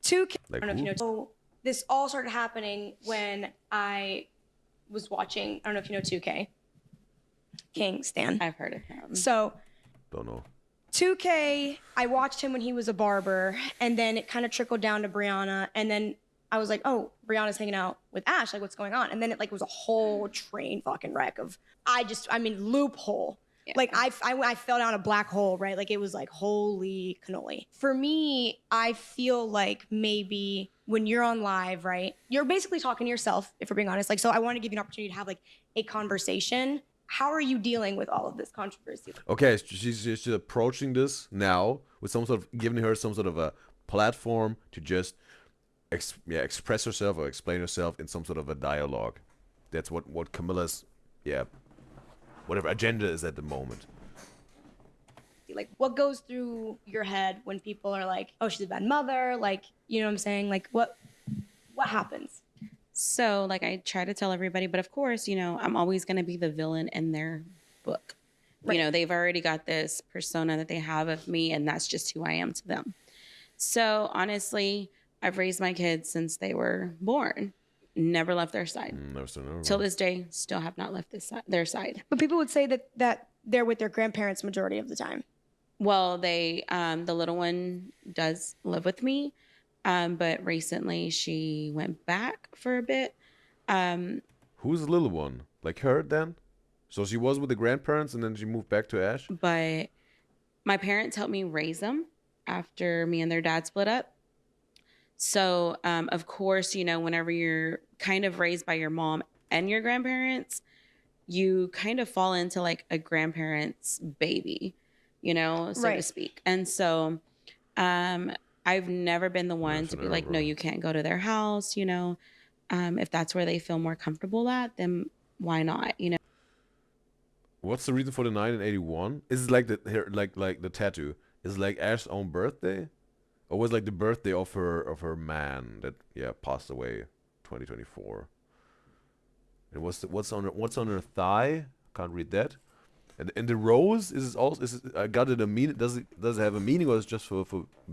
2K. Like I don't know if you who? know. So this all started happening when I was watching. I don't know if you know 2K. King Stan. I've heard of him. So Don't know. 2K, I watched him when he was a barber, and then it kind of trickled down to Brianna, and then I was like, oh, Brianna's hanging out with Ash, like what's going on? And then it like was a whole train fucking wreck of, loophole. Yeah. Like I fell down a black hole, right? Like it was like, holy cannoli. For me, I feel like maybe when you're on live, right? You're basically talking to yourself, if we're being honest. Like, so I want to give you an opportunity to have like a conversation. How are you dealing with all of this controversy? Okay, she's approaching this now with giving her some sort of a platform to just express herself or explain herself in some sort of a dialogue. That's what Camilla's yeah, whatever agenda is at the moment. Like, what goes through your head when people are like, "Oh, she's a bad mother," like, you know what I'm saying? Like, what happens? So, like, I try to tell everybody, but of course, you know, I'm always going to be the villain in their book. Right. You know, they've already got this persona that they have of me, and that's just who I am to them. So, honestly, I've raised my kids since they were born, never left their side. Never said never. Till this day, still have not left their side. But people would say that they're with their grandparents majority of the time. Well, the little one does live with me, but recently she went back for a bit. Who's the little one? Like her then? So she was with the grandparents and then she moved back to Ash? But my parents helped me raise them after me and their dad split up. So, of course, you know, whenever you're kind of raised by your mom and your grandparents, you kind of fall into like a grandparent's baby, you know, so to speak. And so, I've never been the one to be like, no, you can't go to their house, you know. If that's where they feel more comfortable at, then why not, you know? What's the reason for the 1981? Is it like the here, like the tattoo? Is it like Ash's own birthday? Or was it like the birthday of her man that passed away 2024? And what's on her thigh? Can't read that. And the rose is I got it a meaning. Does it have a meaning, or is it just for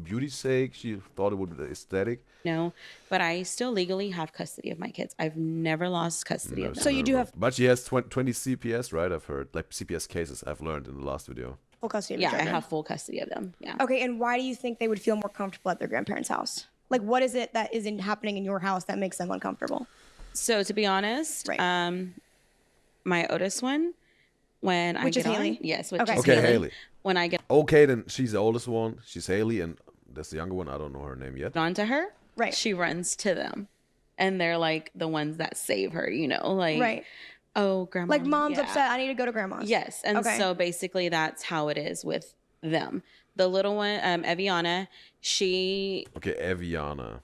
beauty's sake? She thought it would be aesthetic. No, but I still legally have custody of my kids. I've never lost custody of them. So you do have But she has 20 CPS, right? I've heard, like CPS cases. I've learned in the last video. full custody of Yeah, your I children. have full custody of them. Yeah. Okay, and why do you think they would feel more comfortable at their grandparents' house? Like, what is it that isn't happening in your house that makes them uncomfortable? So to be honest, my oldest one, when I Which get is Haley? on, yes, which Okay. is Okay, Haley. Haley. When I get Okay, then she's the oldest one. She's Haley, and that's the younger one. I don't know her name yet. on to her, Right. she runs to them, and they're like the ones that save her. You know, like Right. oh, grandma, Like, mom's yeah. upset. I need to go to grandma's. Yes, and Okay. so basically that's how it is with them. The little one, Eviana, she Okay, Eviana.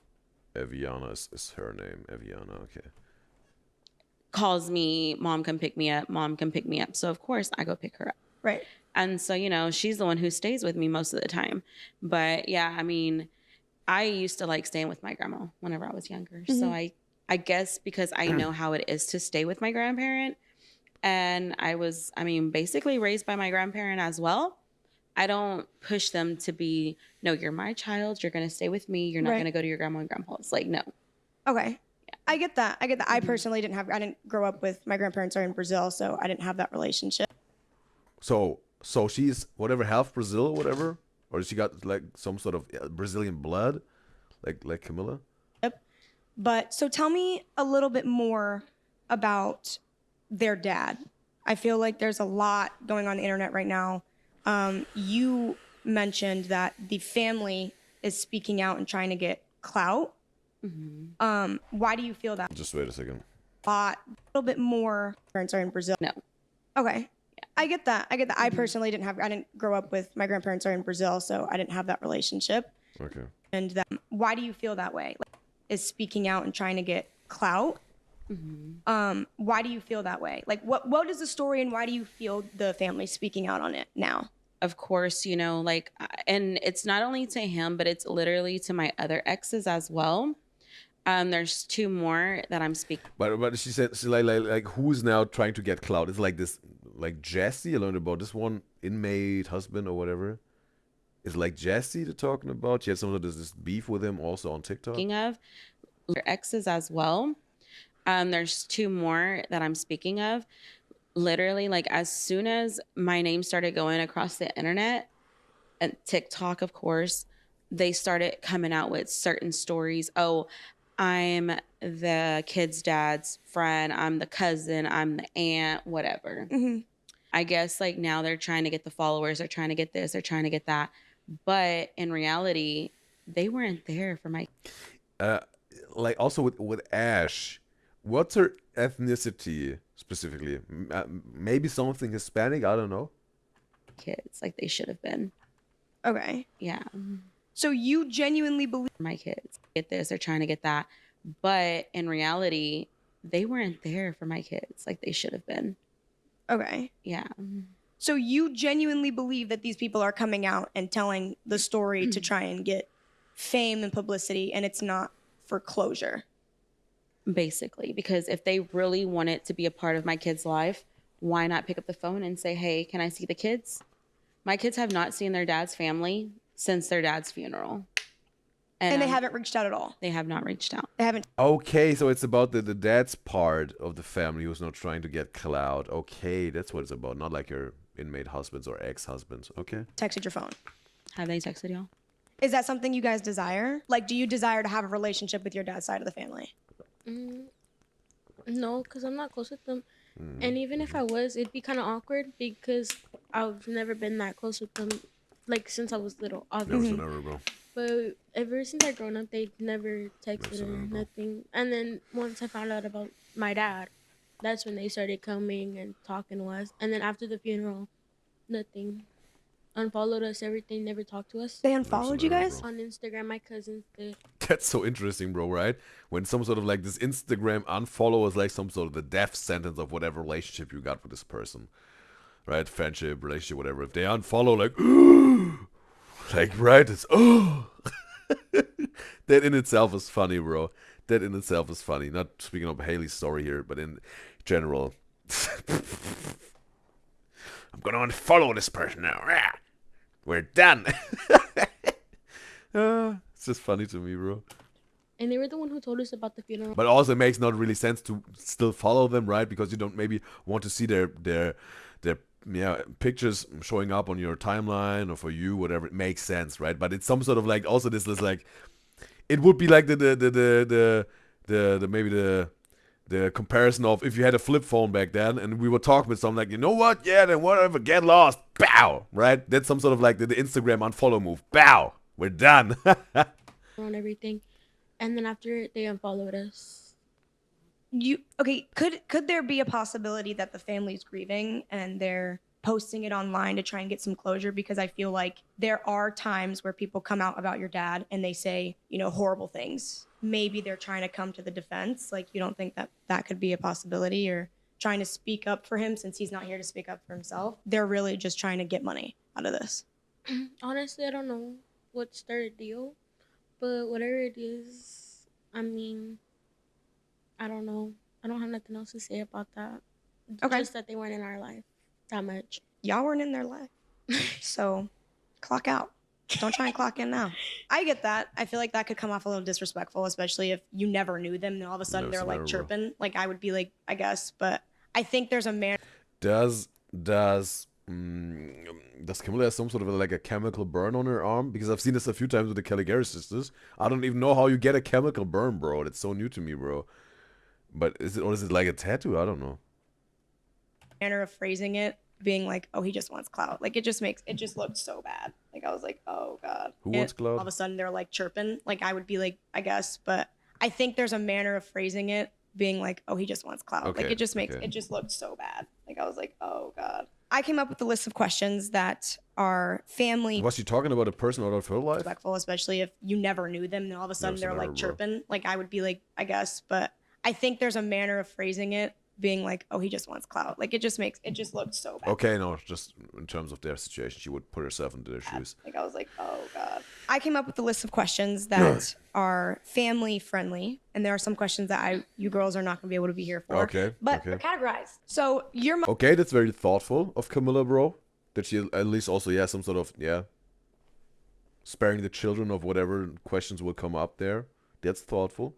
Eviana is her name. Eviana. Okay. calls me, mom, come pick me up. Mom, come pick me up. So of course I go pick her up. Right. And so, you know, she's the one who stays with me most of the time. But yeah, I mean, I used to like staying with my grandma whenever I was younger. So I guess because I know how it is to stay with my grandparent, and I was, I mean, basically raised by my grandparent as well. I don't push them to be, no, you're my child. You're going to stay with me. You're not Right. going to go to your grandma and grandpa's. Like, no. Okay. I get that. I personally I didn't grow up with, my grandparents are in Brazil, so I didn't have that relationship. So she's whatever, half Brazil or whatever, or she got like some sort of Brazilian blood, like Camilla. But so tell me a little bit more about their dad. I feel like there's a lot going on the internet right now. You mentioned that the family is speaking out and trying to get clout. Why do you feel that? Just wait a second. A little bit more. Parents are in Brazil. No. Okay. I get that. I personally I didn't grow up with, my grandparents are in Brazil, so I didn't have that relationship. Okay. And why do you feel that way? Like, is speaking out and trying to get clout. Why do you feel that way? Like, what is the story, and why do you feel the family speaking out on it now? Of course, you know, like, and it's not only to him, but it's literally to my other exes as well. There's two more that I'm speaking. But she said she's like who's now trying to get clout? It's like this, like Jesse. I learned about this one inmate husband or whatever. It's like Jesse they're talking about. She had some of this beef with him also on TikTok. Speaking of exes as well. There's two more that I'm speaking of. Literally, like, as soon as my name started going across the internet and TikTok, of course, they started coming out with certain stories. Oh, I'm the kid's dad's friend. I'm the cousin. I'm the aunt, whatever. I guess like now they're trying to get the followers. They're trying to get this. They're trying to get that. But in reality, they weren't there for my Like also with Ash, what's her ethnicity specifically? Maybe something Hispanic. I don't know. kids like they should have been. Okay. Yeah. So you genuinely believe My kids get this. They're trying to get that. But in reality, they weren't there for my kids like they should have been. Okay. Yeah. So you genuinely believe that these people are coming out and telling the story to try and get fame and publicity, and it's not for closure. Basically, because if they really want it to be a part of my kid's life, why not pick up the phone and say, hey, can I see the kids? My kids have not seen their dad's family since their dad's funeral. And they haven't reached out at all. They have not reached out. They haven't. Okay, so it's about the dad's part of the family who's not trying to get clout. Okay, that's what it's about. Not like your inmate husbands or ex-husbands. Okay. Texted your phone. Have they texted y'all? Is that something you guys desire? Like, do you desire to have a relationship with your dad's side of the family? No, because I'm not close with them. And even if I was, it'd be kind of awkward because I've never been that close with them, like, since I was little, obviously. Never, bro. But ever since I grown up, they never texted or nothing. And then once I found out about my dad, that's when they started coming and talking to us. And then after the funeral, nothing. Unfollowed us, everything, never talked to us. They unfollowed you guys? On Instagram, my cousins did. That's so interesting, bro, right? When some sort of like this Instagram unfollow is like some sort of the death sentence of whatever relationship you got with this person. Right? Friendship, relationship, whatever. If they unfollow, like, right? It's, that in itself is funny, bro. That in itself is funny. Not speaking of Haley's story here, but in general. I'm gonna unfollow this person now. We're done. It's just funny to me, bro. And they were the one who told us about the funeral. But also, it makes not really sense to still follow them, right? Because you don't maybe want to see their pictures showing up on your timeline or for you, whatever. It makes sense, right? But it's some sort of like also this is like it would be like the maybe the comparison of if you had a flip phone back then and we were talking with someone like, you know what? Yeah, then whatever, get lost. Bow, right? That's some sort of like the Instagram unfollow move. Bow, we're done. On everything. And then after they unfollowed us. Could there be a possibility that the family's grieving and they're posting it online to try and get some closure? Because I feel like there are times where people come out about your dad and they say, horrible things. Maybe they're trying to come to the defense. Like, you don't think that that could be a possibility, or trying to speak up for him since he's not here to speak up for himself? They're really just trying to get money out of this. Honestly, I don't know what's their deal, but whatever it is, I mean, I don't know. I don't have nothing else to say about that. Okay. Just that they weren't in our life that much. Y'all weren't in their life. So clock out. Don't try and clock in now. I get that. I feel like that could come off a little disrespectful, especially if you never knew them and all of a sudden they're like chirping. Like, I would be like, I guess, but I think there's a man. Does Camilla have some sort of like a chemical burn on her arm? Because I've seen this a few times with the Caligari sisters. I don't even know how you get a chemical burn, bro. That's so new to me, bro. But is it like a tattoo? I don't know. Manner of phrasing it being like, oh, he just wants clout. Like, it just looked so bad. Like, I was like, oh God. Who wants clout? All of a sudden they're like chirping. Like, I would be like, I guess, but I think there's a manner of phrasing it being like, oh, he just wants clout. Okay, like, it just looked so bad. Like, I was like, oh God. I came up with a list of questions that are family. Was she talking about a person out of her life? Respectful, especially if you never knew them and all of a sudden they're like chirping. Like, I would be like, I guess, but I think there's a manner of phrasing it being like, oh, he just wants clout. Like, it just looked so bad. Okay, no, just in terms of their situation, she would put herself into their shoes. Like, I was like, oh God. I came up with a list of questions that are family friendly, and there are some questions that you girls are not going to be able to be here for. Okay. But they're categorized. So your Okay, that's very thoughtful of Camilla, bro. That she at least also, some sort of, sparing the children of whatever questions will come up there. That's thoughtful.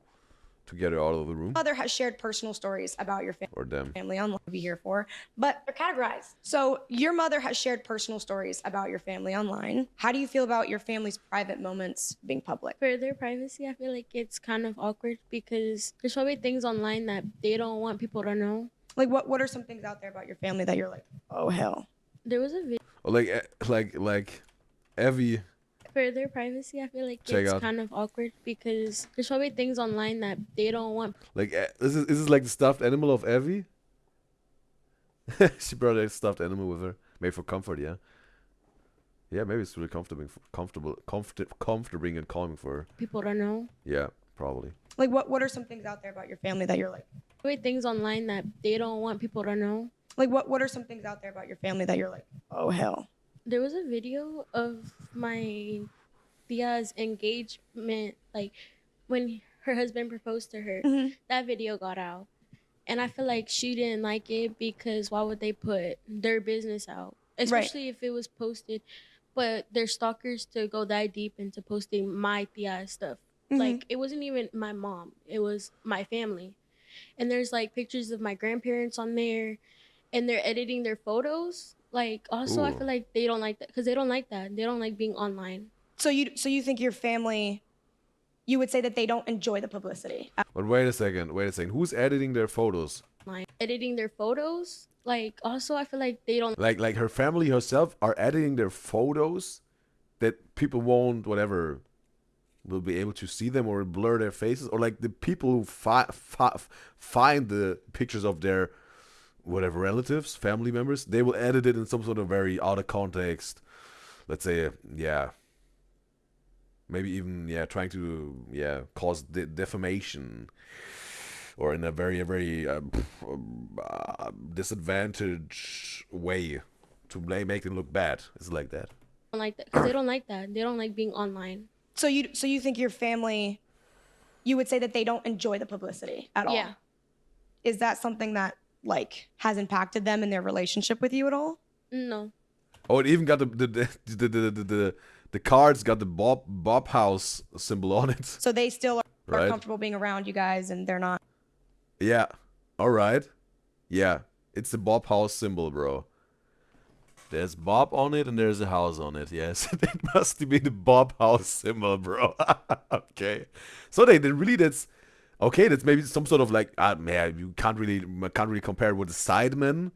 To get her out of the room. Mother has shared personal stories about your family online to be here for, but they're categorized. So your mother has shared personal stories about your family online. How do you feel about your family's private moments being public? For their privacy, I feel like it's kind of awkward because there's probably things online that they don't want people to know. Like, what are some things out there about your family that you're like, oh hell? There was a video. Like Evie. For their privacy, I feel like it's kind of awkward because there's probably things online that they don't want. Like, is this like the stuffed animal of Evie? She brought a stuffed animal with her, made for comfort, yeah. Yeah, maybe it's really comforting and calming for her. People don't know. Yeah, probably. Like, what are some things out there about your family that you're like? Probably things online that they don't want people to know. Like, what are some things out there about your family that you're like, oh, hell? There was a video of my tia's engagement, like when her husband proposed to her. That video got out. And I feel like she didn't like it because why would they put their business out? Especially if it was posted, but they're stalkers to go that deep into posting my tia stuff. Like, it wasn't even my mom. It was my family. And there's, like, pictures of my grandparents on there. And they're editing their photos. Like, also, I feel like they don't like that. Because they don't like that. They don't like being online. So you think your family, you would say that they don't enjoy the publicity? But wait a second. Who's editing their photos? Like, editing their photos. Like, also, I feel like they don't... Like her family herself are editing their photos that people won't, whatever, will be able to see them or blur their faces? Or like the people who find the pictures of their, whatever, relatives, family members, they will edit it in some sort of very out of context, let's say, maybe even, trying to, cause defamation, or in a very, very disadvantaged way to make them look bad. It's like that. Don't like that because they don't like that. They don't like being online. So you think your family, you would say that they don't enjoy the publicity at all? Yeah. Is that something that like has impacted them in their relationship with you at all? No. Oh, it even got the cards got the Bob House symbol on it. So they still are Right. comfortable being around you guys, and they're not. Yeah. All right. Yeah. It's the Bob House symbol, bro. There's Bob on it and there's a house on it. Yes. It must be the Bob House symbol, bro. Okay. So they really, that's okay. That's maybe some sort of like, man, you can't really compare it with the Sidemen.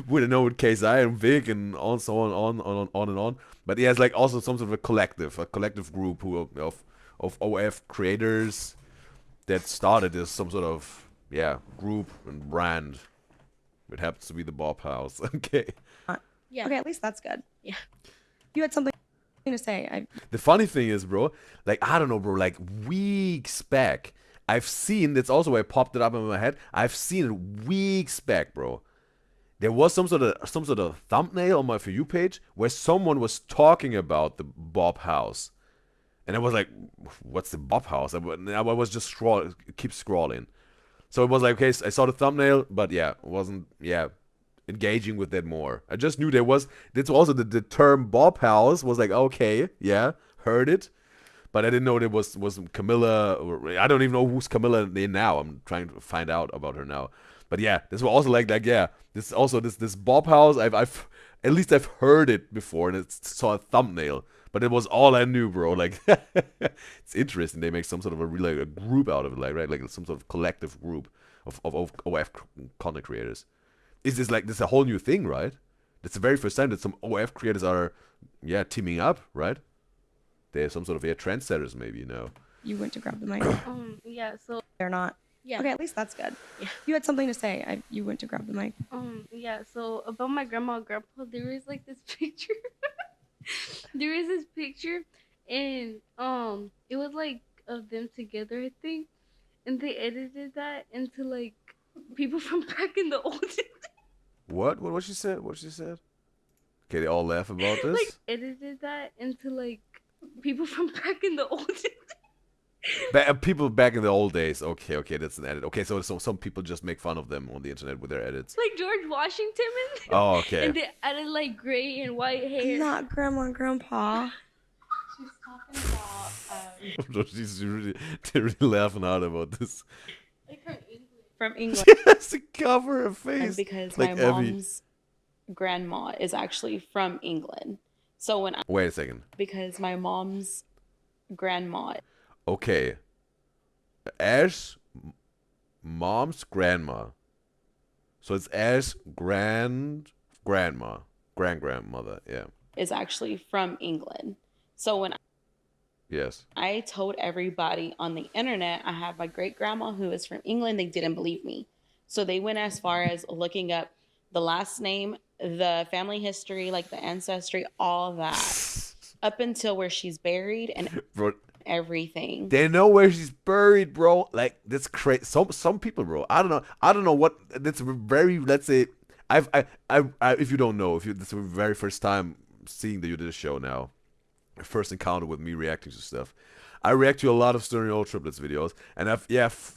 We don't know with KSI and Vic and on so on and on. But yeah, it's like also some sort of a collective group of OF creators that started as some sort of group and brand. It happens to be the Bob House. Okay. Yeah. Okay, at least that's good. Yeah. You had something to say. The funny thing is, bro, like, I don't know, bro, like weeks back, I've seen, that's also why I popped it up in my head. I've seen it weeks back, bro. There was some sort of thumbnail on my For You page where someone was talking about the Bob House. And I was like, what's the Bob House? I was just keep scrolling. So it was like, okay, I saw the thumbnail, but wasn't, engaging with that more. I just knew that's also the term Bob House was like, okay, heard it. But I didn't know it was Camilla, or I don't even know who's Camilla now. I'm trying to find out about her now. But this was also like this also this Bob House, I've at least I've heard it before, and I saw a thumbnail. But it was all I knew, bro. Like, it's interesting. They make some sort of a group out of it, like some sort of collective group of OF content creators. Is this like this a whole new thing, right? It's the very first time that some OF creators are, teaming up, right? They're some sort of trendsetters, maybe, You went to grab the mic. Yeah. So They're not. yeah. Okay, at least that's good. Yeah. You had something to say. You went to grab the mic. Yeah. So about my grandma and grandpa, there is like this picture. There is this picture, and it was like of them together, I think, and they edited that into like people from back in the old days. What she said? What she said? Okay, they all laugh about this. Like edited that into like people from back in the old days. People back in the old days. Okay, that's an edit. Okay, so some people just make fun of them on the internet with their edits. Like George Washington. Oh, okay. And they added like gray and white hair. Not grandma and grandpa. She's talking about They're really laughing hard about this. Like from England. from England. That's to cover her face. And because Like my mom's grandma is actually from England. So Wait a second. because my mom's grandma Okay. Ash's mom's grandma. So it's Ash's grandmother. Yeah. is actually from England. So when Yes. I told everybody on the internet I have my great grandma who is from England, they didn't believe me. So they went as far as looking up the last name, the family history, like the ancestry, all that, up until where she's buried and Bro, everything. they know where she's buried, bro. Like, that's crazy. Some people, bro. I don't know what. That's very, let's say, if you don't know, if you this is the very first time seeing the Udyzyz show now, first encounter with me reacting to stuff. I react to a lot of stereo triplets videos, and I've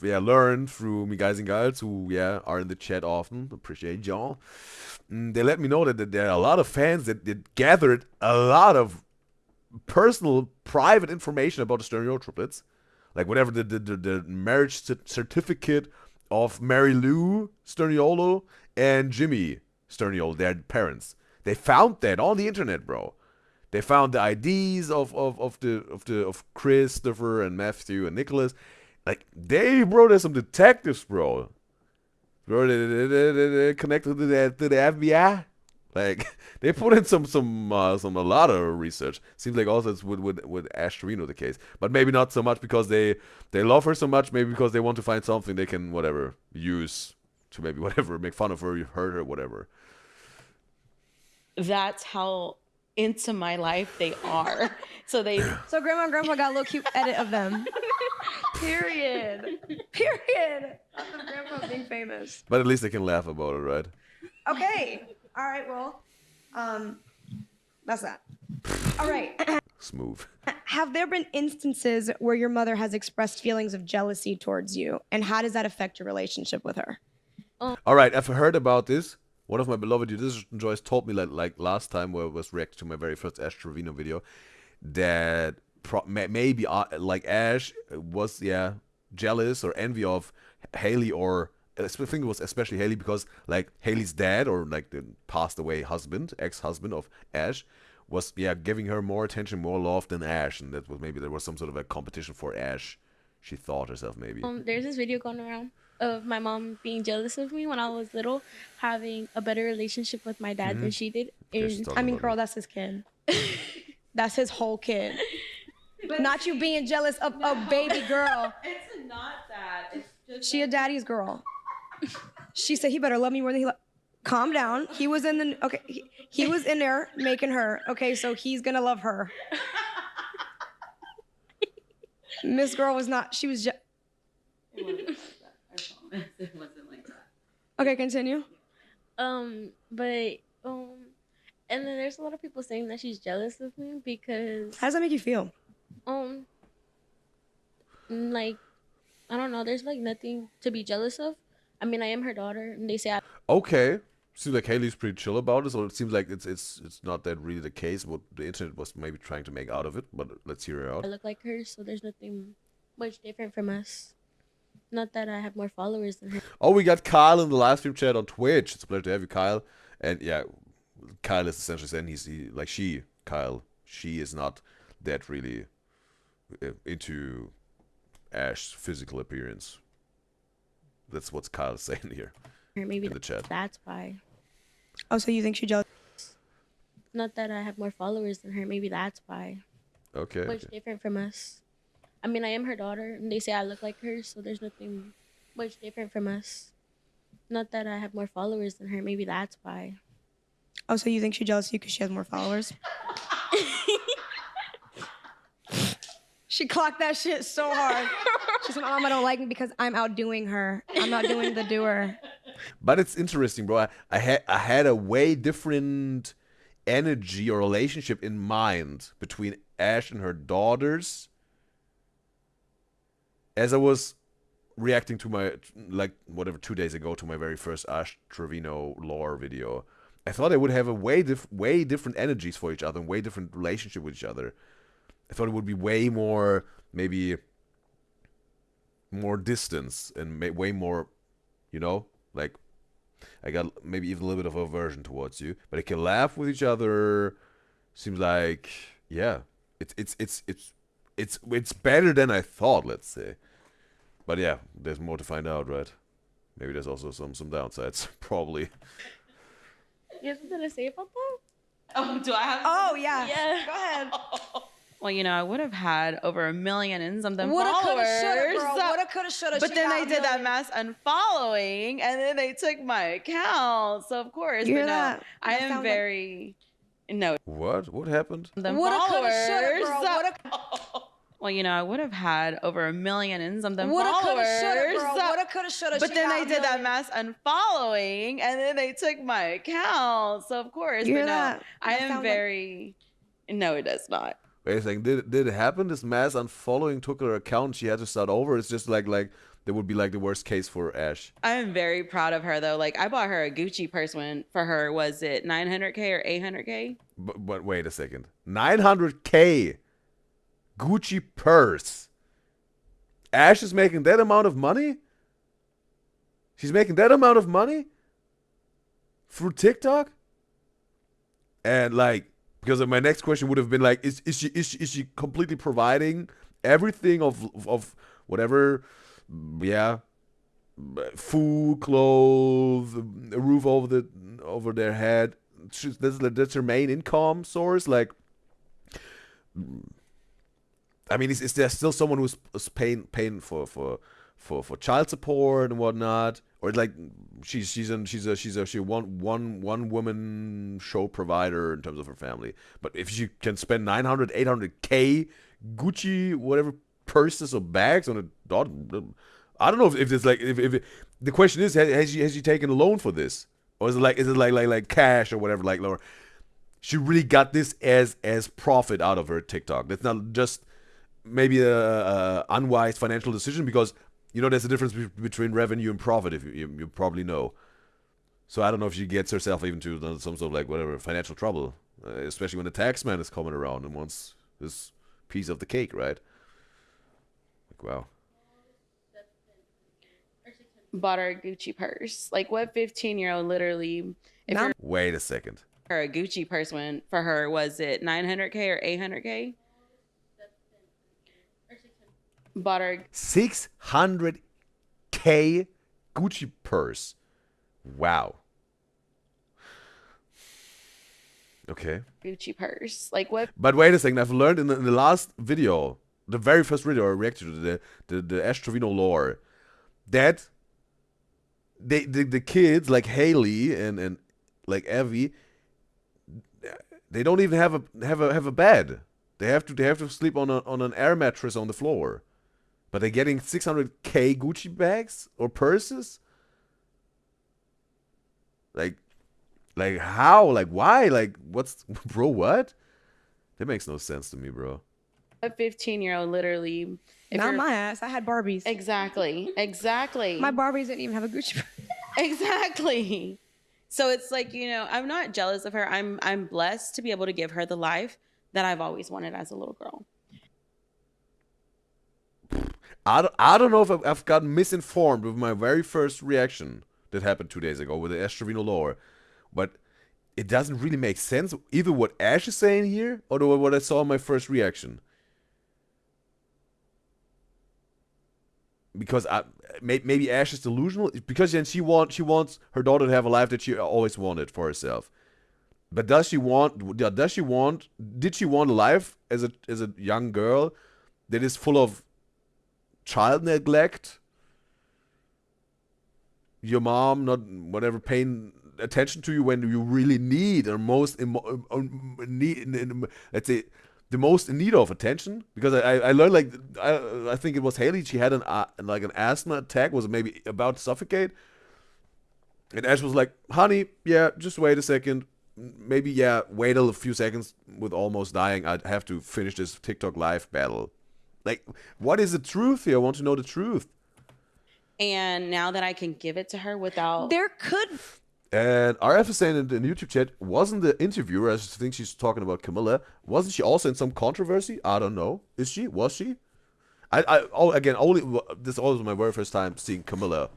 learned through me guys and girls who are in the chat often. Appreciate y'all. They let me know that there are a lot of fans that gathered a lot of personal, private information about the stereo triplets, like whatever the marriage certificate of Mary Lou Sterniolo and Jimmy Sterniolo, their parents. They found that on the internet, bro. They found the IDs of Christopher and Matthew and Nicholas. Like there's some detectives, bro. Bro, they connected to the FBI. Like they put in a lot of research. Seems like also it's with Ash Trevino the case, but maybe not so much because they love her so much. Maybe because they want to find something they can use to maybe make fun of her, hurt her, whatever. That's how into my life they are. So grandma and grandpa got a little cute edit of them. Period. Not the grandpa being famous. But at least they can laugh about it, right? Okay. All right. Well, that's that. All right. Smooth. Have there been instances where your mother has expressed feelings of jealousy towards you, and how does that affect your relationship with her? All right. I've heard about this. One of my beloved Udyzyz enjoyers told me like last time where I was reacting to my very first Ash Trevino video that maybe like Ash was jealous or envy of Haley, or I think it was especially Haley because like Haley's dad or like the passed away ex-husband of Ash was giving her more attention, more love than Ash, and that was maybe there was some sort of a competition for Ash. She thought herself maybe. There's this video going around of my mom being jealous of me when I was little, having a better relationship with my dad than she did. Girl, that's his kid. That's his whole kid. But not you being jealous of a baby girl. It's not that. It's just she a daddy's girl. She said he better love me more than he calm down. He was in the he was in there making her. Okay, so he's gonna love her. Miss Girl was not. She was. It wasn't like that. Okay, continue. And then there's a lot of people saying that she's jealous of me because. How does that make you feel? Like, I don't know. There's like nothing to be jealous of. I mean, I am her daughter, and they say. Okay. Seems like Haley's pretty chill about it, so it seems like it's not that really the case. What the internet was maybe trying to make out of it, but let's hear it out. I look like her, so there's nothing much different from us. Not that I have more followers than her. Oh, we got Kyle in the live stream chat on Twitch. It's a pleasure to have you, Kyle. And Kyle is essentially saying she is not that really into Ash's physical appearance. That's what Kyle's saying here. Or maybe in the chat. That's why. Oh, so you think she jealous? Not that I have more followers than her. Maybe that's why. Okay. Much different from us. I mean, I am her daughter, and they say I look like her, so there's nothing much different from us. Not that I have more followers than her. Maybe that's why. Oh, so you think she jealous of you because she has more followers? She clocked that shit so hard. She said, I don't like me because I'm outdoing her. I'm not doing the doer. But it's interesting, bro. I had a way different energy or relationship in mind between Ash and her daughters as I was reacting to my 2 days ago to my very first Ash Trevino lore video. I thought I would have a way different energies for each other and way different relationship with each other. I thought it would be way more, maybe more distance and way more, like I got maybe even a little bit of aversion towards you, but I can laugh with each other. Seems like it's better than I thought, let's say. But yeah, there's more to find out, right? Maybe there's also some downsides, probably. You have something to say about that? Oh, do I have? Oh yeah. Yeah. Go ahead. Well, I would have had over 1 million and something followers. Woulda, coulda, shoulda, girl. Woulda, coulda, shoulda. But then they did that mass unfollowing, and then they took my account. So of course, You hear but no, that? I That am sounds very no. What happened? The Woulda, coulda, shoulda, followers. girl. Woulda. well, you know, I would have had over 1 million and something Woulda, followers. coulda, shoulda, girl. Woulda, coulda, shoulda. But She then got they a did that million. mass unfollowing, and then they took my account. So of course, You but hear no, that? I That am sounds like- very. No, it does not. Wait a second. Did it happen? This mass unfollowing took her account. She had to start over. It's just like that would be like the worst case for Ash. I am very proud of her though. Like I bought her a Gucci purse when for her was it 900K or 800K? But wait a second. 900K Gucci purse. Ash is making that amount of money? She's making that amount of money through TikTok? And like, because my next question would have been like, is she completely providing everything of whatever, yeah, food, clothes, a roof over their head? That's her main income source. Like, I mean, is there still someone who's paying for child support and whatnot, or like she's a one woman show provider in terms of her family? But if she can spend 800K Gucci whatever purses or bags on a daughter, I don't know if it's like if the question is has she taken a loan for this, or is it like cash or whatever, like Laura? She really got this as profit out of her TikTok. That's not just maybe a unwise financial decision, because you know there's a difference between revenue and profit, if you probably know. So I don't know if she gets herself even to some sort of like whatever financial trouble, especially when the tax man is coming around and wants his piece of the cake, right? Like, wow. Bought her a Gucci purse. Like what 15-year-old literally if Now- you're Wait a second. her a Gucci purse when for her was it 900K or 800K? Bought her 600K Gucci purse. Wow. Okay. Gucci purse. Like what? But wait a second. I've learned in the last video, the very first video I reacted to, the Ash Trevino lore, that the kids like Haley and like Evie, they don't even have a bed. They have to sleep on an air mattress on the floor. But they're getting 600K Gucci bags or purses? Like how? Like why? Like what's bro, what? That makes no sense to me, bro. A 15-year-old literally if Not you're- my ass. I had Barbies. Exactly. My Barbies didn't even have a Gucci purse. Exactly. So it's like, you know, I'm not jealous of her. I'm blessed to be able to give her the life that I've always wanted as a little girl. I don't know if I've gotten misinformed with my very first reaction that happened 2 days ago with the Ash Trevino lore, but it doesn't really make sense either what Ash is saying here or what I saw in my first reaction. Because maybe Ash is delusional, because then she wants her daughter to have a life that she always wanted for herself. But did she want a life as a young girl that is full of child neglect, your mom not whatever paying attention to you when you really need or most let's say the most in need of attention? Because I learned, like, I think it was Haley, she had an asthma attack, was maybe about to suffocate, and Ash was like, honey, yeah, just wait a second, maybe, yeah, wait a few seconds with almost dying, I'd have to finish this TikTok live battle. Like, what is the truth here? I want to know the truth. And now that I can give it to her without There could. And RF is saying in the YouTube chat, wasn't the interviewer, I think she's talking about Camilla, wasn't she also in some controversy? I don't know. Is she? Was she? This was my very first time seeing Camilla,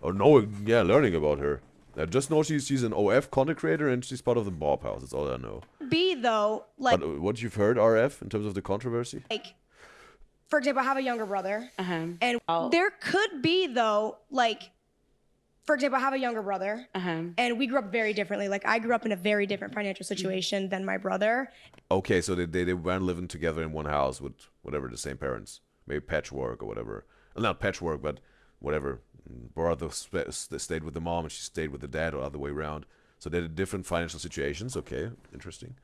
or learning about her. I just know she's an OF content creator and she's part of the Bob House. That's all I know. Be though, like, But what you've heard, RF, in terms of the controversy? for example, I have a younger brother, and Oh. there could be though, like, for example, I have a younger brother, and we grew up very differently. Like, I grew up in a very different financial situation than my brother. Okay, so they weren't living together in one house with whatever, the same parents. Maybe patchwork or whatever. Not patchwork, but whatever. Brother stayed with the mom and she stayed with the dad, or other way around. So they had different financial situations. Okay, interesting.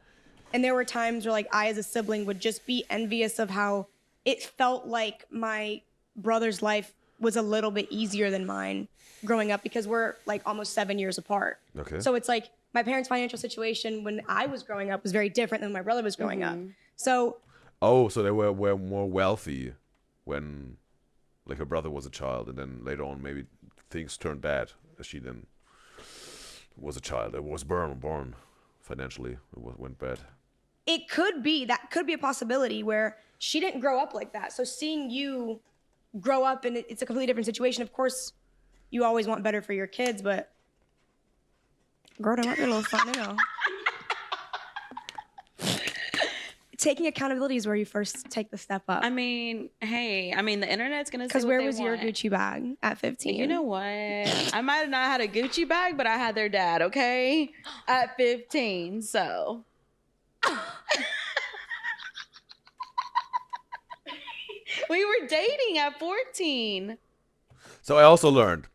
And there were times where, like, I as a sibling would just be envious of how it felt like my brother's life was a little bit easier than mine growing up because we're like almost 7 years apart. Okay. So it's like my parents' financial situation when I was growing up was very different than when my brother was growing up. So So they were more wealthy when, like, her brother was a child, and then later on maybe things turned bad as she then was a child. It was born financially. It went bad. it could be, that could be a possibility where she didn't grow up like that. So seeing you grow up and it's a completely different situation. Of course, you always want better for your kids, but girl, that might be a little fun, you know. Taking accountability is where you first take the step up. I mean, hey, the internet's gonna say Because what where they was your want. Gucci bag at 15? You know what? I might have not had a Gucci bag, but I had their dad, okay? At 15, so. We were dating at 14. So I also learned,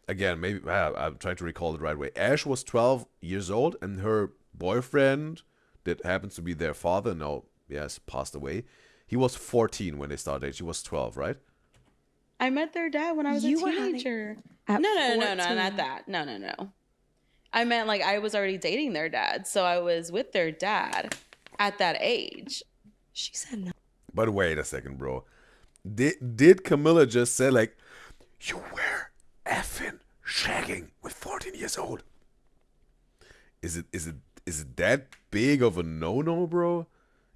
again, maybe I'm trying to recall it the right way. Ash was 12 years old, and her boyfriend, that happens to be their father, now, yes, passed away. He was 14 when they started dating. She was 12, right? I met their dad when I was You a were having- teenager. at No, 14. not that. No. I meant like I was already dating their dad, so I was with their dad at that age. She said no. But wait a second, bro. Did Camilla just say, like, you were effing shagging with 14 years old? Is it that big of a no-no, bro?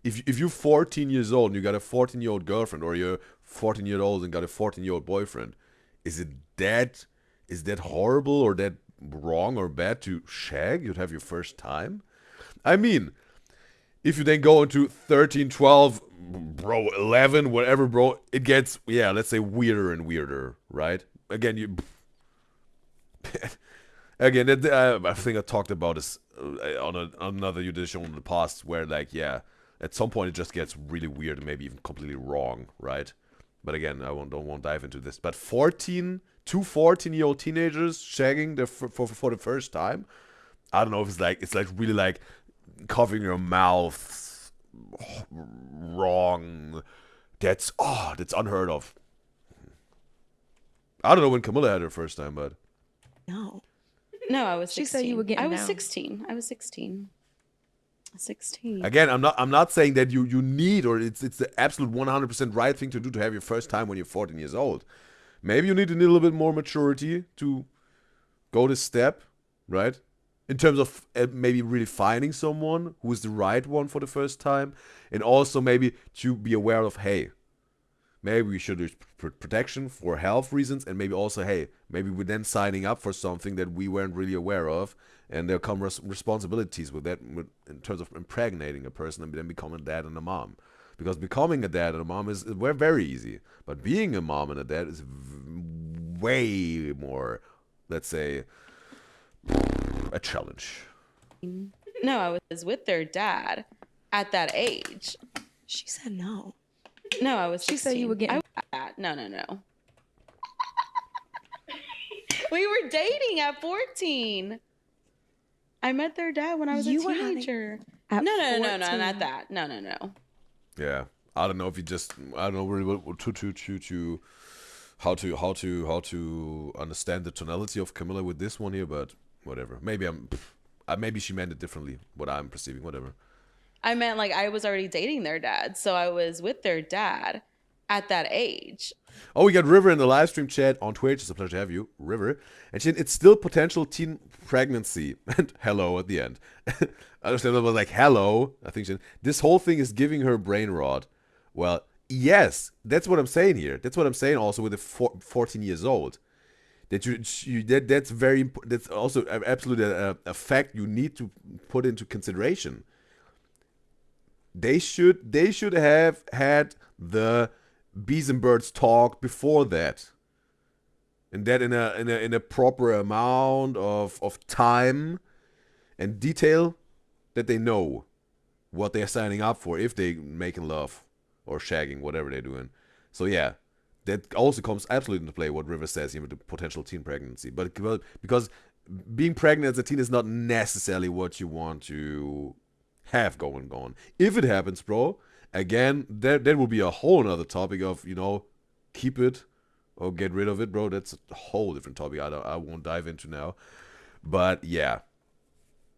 If you're 14 years old and you got a 14-year-old girlfriend, or you're 14-year-old and got a 14-year-old boyfriend, is that horrible or that wrong or bad to shag? You'd have your first time? I mean, if you then go into 13, 12, bro, 11, whatever, bro, it gets, yeah, let's say weirder and weirder, right? Again, again, I think I talked about this on another Udyzyz show in the past, where, like, yeah, at some point it just gets really weird and maybe even completely wrong, right? But again, I won't dive into this. But 2 14-year-old teenagers shagging for the first time, I don't know if it's like really like covering your mouth wrong. That's unheard of. I don't know when Camilla had her first time, but No. No, I was 16. She said you were getting I was down. 16. I was 16. 16. again, I'm not saying that you need, or it's the absolute 100% right thing to do to have your first time when you're 14 years old. Maybe you need a little bit more maturity to go this step, right? In terms of maybe really finding someone who is the right one for the first time, and also maybe to be aware of, hey, maybe we should do protection for health reasons, and maybe also, hey, maybe we're then signing up for something that we weren't really aware of, and there come responsibilities with that, in terms of impregnating a person and then becoming a dad and a mom. Because becoming a dad and a mom is very easy, but being a mom and a dad is way more, let's say, a challenge. No, I was with their dad at that age. She said no. No, I was 16. She said you were getting... No. We were dating at 14. I met their dad when I was You a were having- teenager. at No, 14. not that. No. Yeah, I don't know if you just, I don't know really what to how to understand the tonality of Camilla with this one here, but whatever. Maybe she meant it differently. What I'm perceiving, whatever. I meant like I was already dating their dad, so I was with their dad at that age. Oh, we got River in the live stream chat on Twitch. It's a pleasure to have you, River. And she, it's still potential teen pregnancy. And hello at the end. I understand it was like hello. I think this whole thing is giving her brain rot. Well, yes, that's what I'm saying here. That's what I'm saying also with the 14 years old. That that's also absolutely a fact you need to put into consideration. They should have had the bees and birds talk before that, and that in a proper amount of time and detail, that they know what they're signing up for if they making love or shagging, whatever they're doing. So yeah, that also comes absolutely into play what River says here with the potential teen pregnancy. But because being pregnant as a teen is not necessarily what you want to have going on. If it happens, bro, Again, that will be a whole nother topic of, keep it or get rid of it, bro. That's a whole different topic I won't dive into now. But yeah,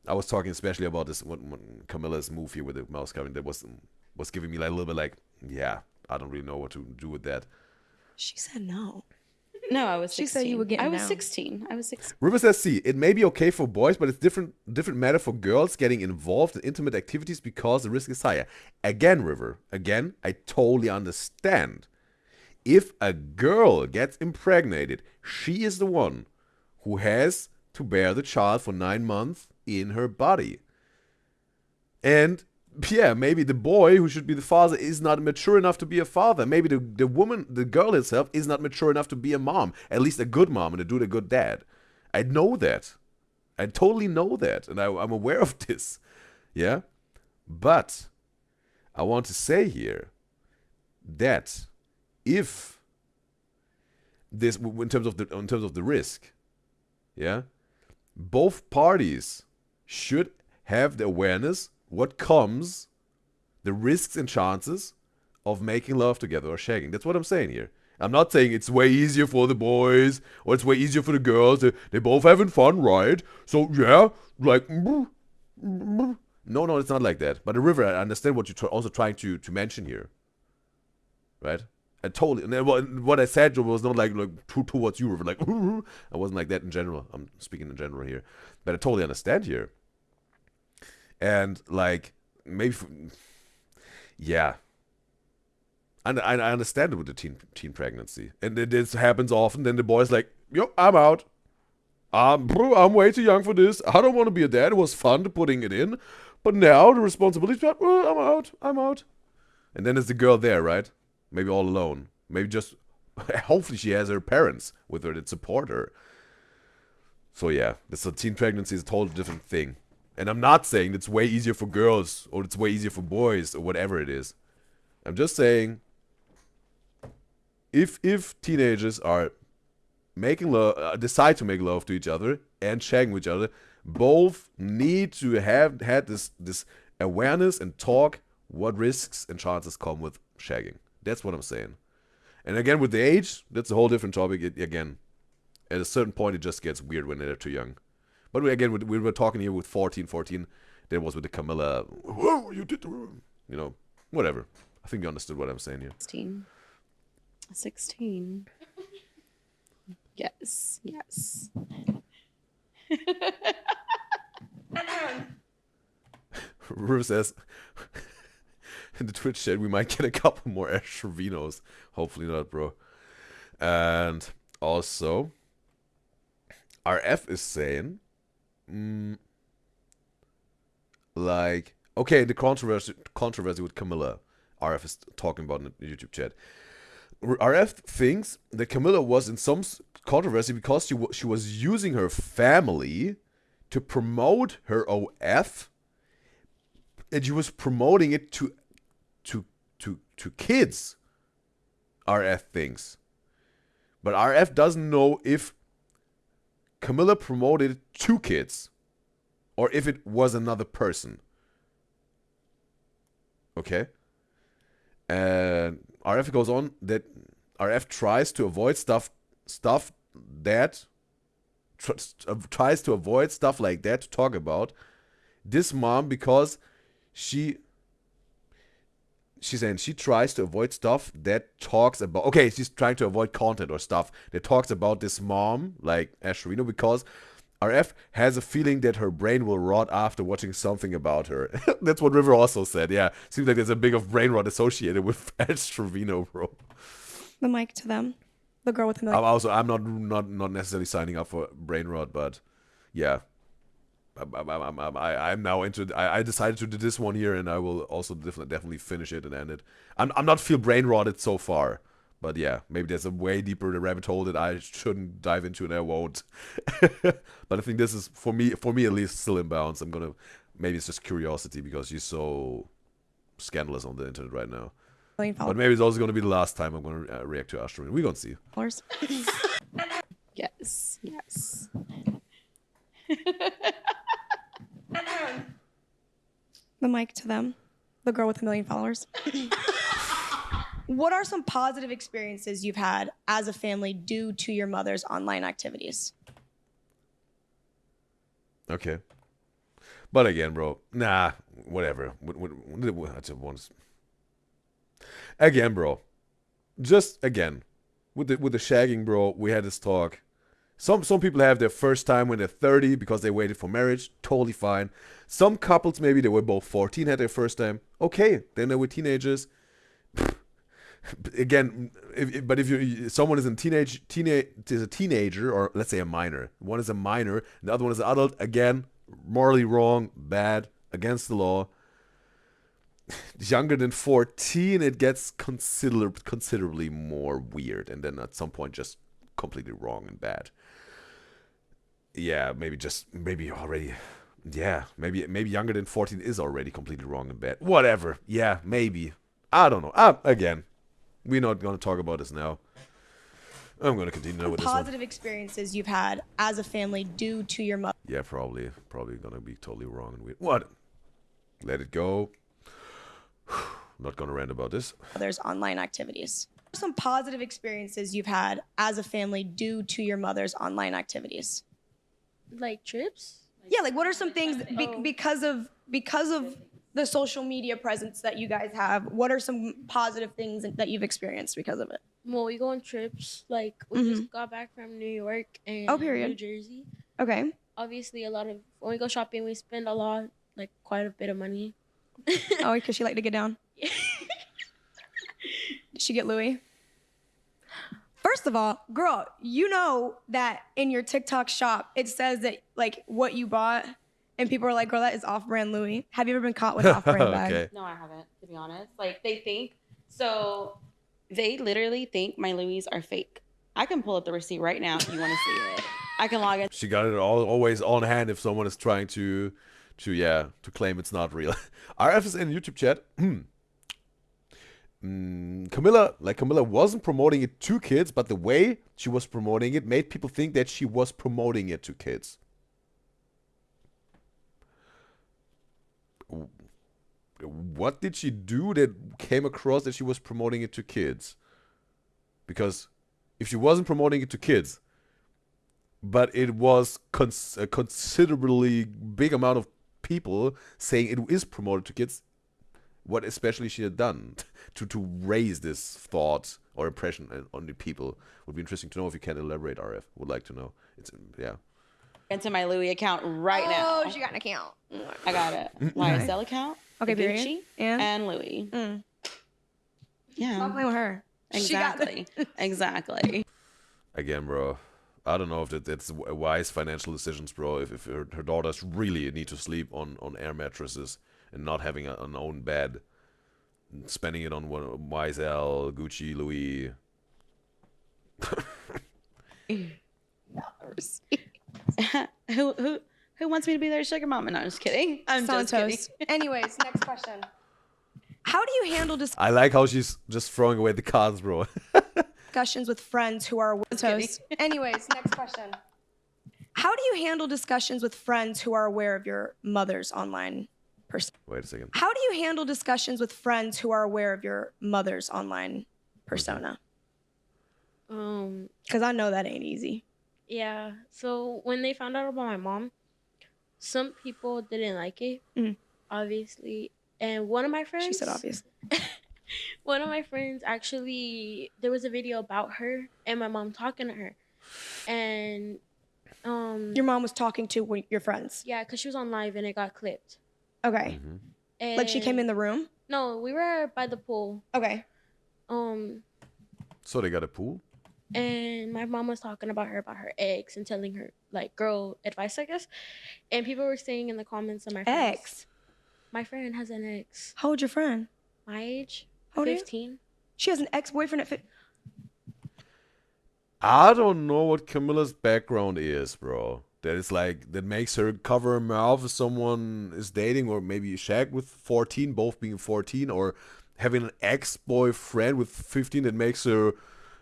I was talking especially about this when Camilla's move here with the mouse covering that was giving me like a little bit like, yeah, I don't really know what to do with that. She said no. No, I was 16. She said you were getting I was down. 16. I was 16. River says C. It may be okay for boys, but it's different matter for girls getting involved in intimate activities because the risk is higher. Again, River. Again, I totally understand. If a girl gets impregnated, she is the one who has to bear the child for 9 months in her body. And yeah, maybe the boy who should be the father is not mature enough to be a father. Maybe the woman, the girl herself, is not mature enough to be a mom. At least a good mom and to do a good dad. I know that. I totally know that. And I'm aware of this. Yeah? But I want to say here that if this, in terms of the risk, yeah, both parties should have the awareness what comes, the risks and chances of making love together or shagging. That's what I'm saying here. I'm not saying it's way easier for the boys or it's way easier for the girls. They're both having fun, right? So yeah, like, no, it's not like that. But the River, I understand what you're also trying to mention here, right? I totally. And what I said was not like towards you, River. Like, I wasn't like that in general. I'm speaking in general here, but I totally understand here. And like maybe, yeah, I understand it with the teen pregnancy, and this happens often. Then the boy's like, "Yo, I'm out. I'm way too young for this. I don't want to be a dad. It was fun to putting it in, but now the responsibility. I'm out." And then there's the girl there, right? Maybe all alone. Maybe just hopefully she has her parents with her that support her. So yeah, this teen pregnancy is a totally different thing. And I'm not saying it's way easier for girls or it's way easier for boys or whatever it is. I'm just saying if teenagers are making love, decide to make love to each other and shagging with each other, both need to have had this awareness and talk what risks and chances come with shagging. That's what I'm saying. And again, with the age, that's a whole different topic. Again, at a certain point, it just gets weird when they're too young. But again, we were talking here with 14. That was with the Camilla. Whoa, you did, whatever. I think you understood what I'm saying here. 16. Yes. River says in the Twitch chat we might get a couple more Ash Trevinos. Hopefully not, bro. And also, RF is saying, like, okay, the controversy with Camilla. RF is talking about in the YouTube chat. RF thinks that Camilla was in some controversy because she was using her family to promote her OF, and she was promoting it to kids. RF thinks, but RF doesn't know if Camilla promoted it to kids or if it was another person. Okay. And RF goes on that RF tries to avoid stuff that tries to avoid stuff like that to talk about this mom because she's saying she tries to avoid stuff that talks about, okay, she's trying to avoid content or stuff that talks about this mom like Asherino because RF has a feeling that her brain will rot after watching something about her. That's what River also said. Yeah, seems like there's a big of brain rot associated with Ash Trevino, bro. The mic to them. The girl with the million. I'm not necessarily signing up for brain rot, but yeah, I'm now into. I decided to do this one here, and I will also definitely finish it and end it. I'm not feel brain rotted so far. But yeah, maybe there's a way deeper rabbit hole that I shouldn't dive into and I won't. But I think this is, for me at least, still in bounds. Maybe it's just curiosity because she's so scandalous on the internet right now. But maybe it's also going to be the last time I'm going to react to Astrid. We're going to see. Yes. The mic to them. the girl with 1 million followers. What are some positive experiences you've had as a family due to your mother's online activities? Okay. But again, bro, nah, whatever. Again, bro, just again, with the shagging, bro, we had this talk. Some people have their first time when they're 30 because they waited for marriage. Totally fine. Some couples, maybe they were both 14, had their first time. Okay, then they were teenagers. Again, if someone is a teenager, or let's say a minor. One is a minor, and the other one is an adult. Again, morally wrong, bad, against the law. Younger than 14, it gets considerably more weird, and then at some point just completely wrong and bad. Yeah, maybe already. Yeah, maybe younger than 14 is already completely wrong and bad. Whatever. Yeah, maybe. I don't know. Again, we're not going to talk about this now. I'm going to continue with this one. Positive experiences you've had as a family due to your mother. Yeah, probably going to be totally wrong and weird. What? Let it go. Not going to rant about this. Mother's online activities. Some positive experiences you've had as a family due to your mother's online activities. Like trips? Yeah, like what are some things because of the social media presence that you guys have? What are some positive things that you've experienced because of it? Well, we go on trips. Like we just got back from New York and New Jersey. Okay. Obviously, when we go shopping, we spend a lot, like quite a bit of money. Oh, because she liked to get down. Did she get Louis? First of all, girl, you know that in your TikTok shop, it says that like what you bought, and people are like, girl, that is off-brand Louis. Have you ever been caught with an off-brand bag? Okay. No, I haven't, to be honest. Like, they literally think my Louis are fake. I can pull up the receipt right now if you want to see it. I can log in. She got it always on hand if someone is trying to claim it's not real. RF is in YouTube chat. Camilla wasn't promoting it to kids, but the way she was promoting it made people think that she was promoting it to kids. What did she do that came across that she was promoting it to kids? Because if she wasn't promoting it to kids, but it was a considerably big amount of people saying it is promoted to kids, what especially she had done to raise this thought or impression on the people would be interesting to know. If you can elaborate, RF, would like to know. It's into my Louis account right now. Oh, she got an account. I got it. YSL account. Okay, period. Gucci And Louis. Stop Yeah. playing with her. Exactly. Exactly. again, bro. I don't know if that's wise financial decisions, bro. If her daughters really need to sleep on air mattresses and not having an own bed, spending it on YSL, Gucci, Louis. Who wants me to be their sugar mama? No, I'm just kidding. I'm just kidding. Anyways, next question. How do you handle I like how she's just throwing away the cards, bro. discussions with friends who are toast? Anyways, next question. How do you handle discussions with friends who are aware of your mother's online persona? Wait a second. How do you handle discussions with friends who are aware of your mother's online persona? Because I know that ain't easy. Yeah. So when they found out about my mom, some people didn't like it, obviously. And one of my friends... She said obvious. One of my friends actually... There was a video about her and my mom talking to her. And... Your mom was talking to your friends? Yeah, because she was on live and it got clipped. Okay. And like she came in the room? No, we were by the pool. Okay. So they got a pool? And my mom was talking about her ex and telling her like girl advice, I guess. And people were saying in the comments of my friends, Ex? My friend has an ex. How old's your friend? My age? How old are you? 15. She has an ex-boyfriend at 15. I don't know what Camilla's background is, bro. That is like, that makes her cover her mouth if someone is dating, or maybe shag with 14, both being 14, or having an ex-boyfriend with 15 that makes her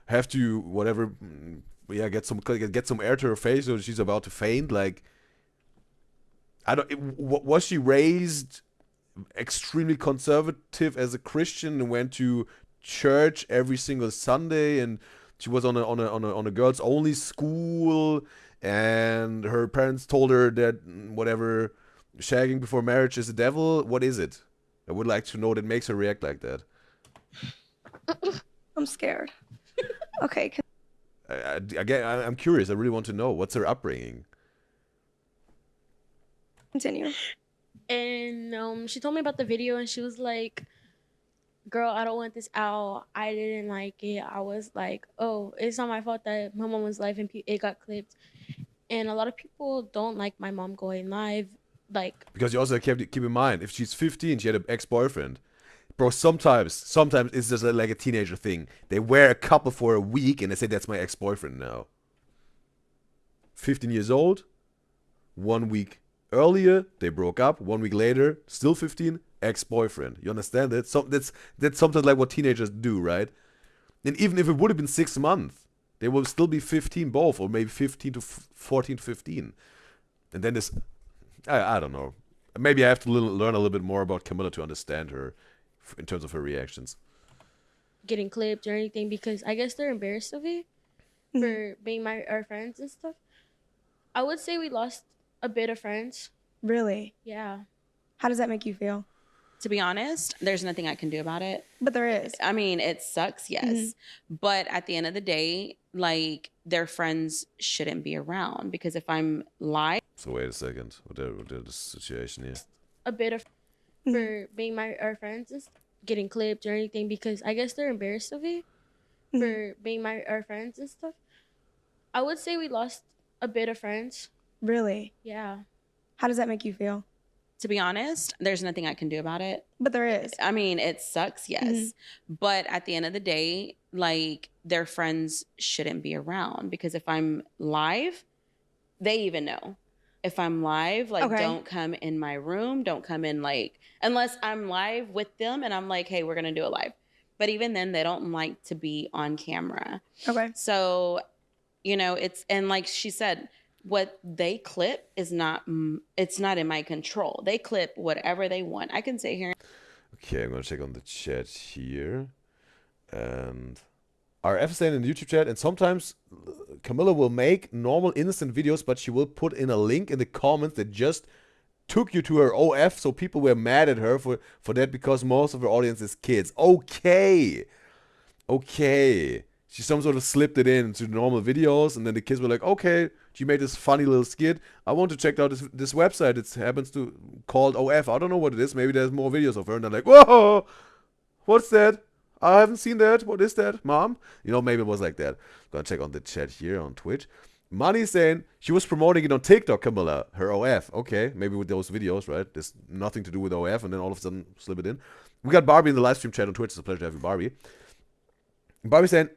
have to, whatever, yeah, get some air to her face, or she's about to faint. Like, I don't, was she raised extremely conservative as a Christian and went to church every single Sunday, and she was on a girls only school, and her parents told her that whatever, shagging before marriage is the devil. What is it? I would like to know that makes her react like that. I'm scared. Okay. Again, I'm curious. I really want to know what's her upbringing. Continue. And she told me about the video, and she was like, girl, I don't want this out. I didn't like it. I was like, oh, it's not my fault that my mom was live and it got clipped. And a lot of people don't like my mom going live. Like, because you also have to keep in mind, if she's 15, she had an ex-boyfriend. Bro, sometimes it's just like a teenager thing. They wear a couple for a week and they say, that's my ex-boyfriend now. 15 years old, 1 week earlier, they broke up. 1 week later, still 15, ex-boyfriend. You understand that? That's sometimes like what teenagers do, right? And even if it would have been 6 months, they will still be 15 both, or maybe 15 to 14 to 15. And then this, I don't know. Maybe I have to learn a little bit more about Camilla to understand her in terms of her reactions. Getting clipped or anything, because I guess they're embarrassed of it for being our friends and stuff. I would say we lost a bit of friends. Really? Yeah. How does that make you feel? To be honest, there's nothing I can do about it. But there is. I mean, it sucks, yes. But at the end of the day, like, their friends shouldn't be around, because if I'm live. So wait a second. What the situation here? A bit of for being our friends and stuff. Getting clipped or anything, because I guess they're embarrassed of it for being our friends and stuff. I would say we lost a bit of friends. Really? Yeah. How does that make you feel? To be honest, there's nothing I can do about it. But there is. I mean, it sucks, yes. But at the end of the day, like, their friends shouldn't be around, because if I'm live, they even know. If I'm live, like, don't come in my room. Don't come in, like, unless I'm live with them and I'm like, hey, we're going to do a live. But even then, they don't like to be on camera. Okay. So, it's, and like she said, what they clip is not, it's not in my control. They clip whatever they want. I can sit here. Okay, I'm going to check on the chat here. And RF saying in the YouTube chat, and sometimes Camilla will make normal innocent videos, but she will put in a link in the comments that just took you to her OF, so people were mad at her for that, because most of her audience is kids. Okay. She some sort of slipped it in to normal videos, and then the kids were like, okay, she made this funny little skit. I want to check out this website. It happens to called OF. I don't know what it is. Maybe there's more videos of her, and they're like, whoa, what's that? I haven't seen that. What is that, mom? Maybe it was like that. Gonna check on the chat here on Twitch. Money saying she was promoting it on TikTok, Camilla, her OF. Okay, maybe with those videos, right? There's nothing to do with OF, and then all of a sudden slip it in. We got Barbie in the live stream chat on Twitch. It's a pleasure to have you, Barbie. Barbie saying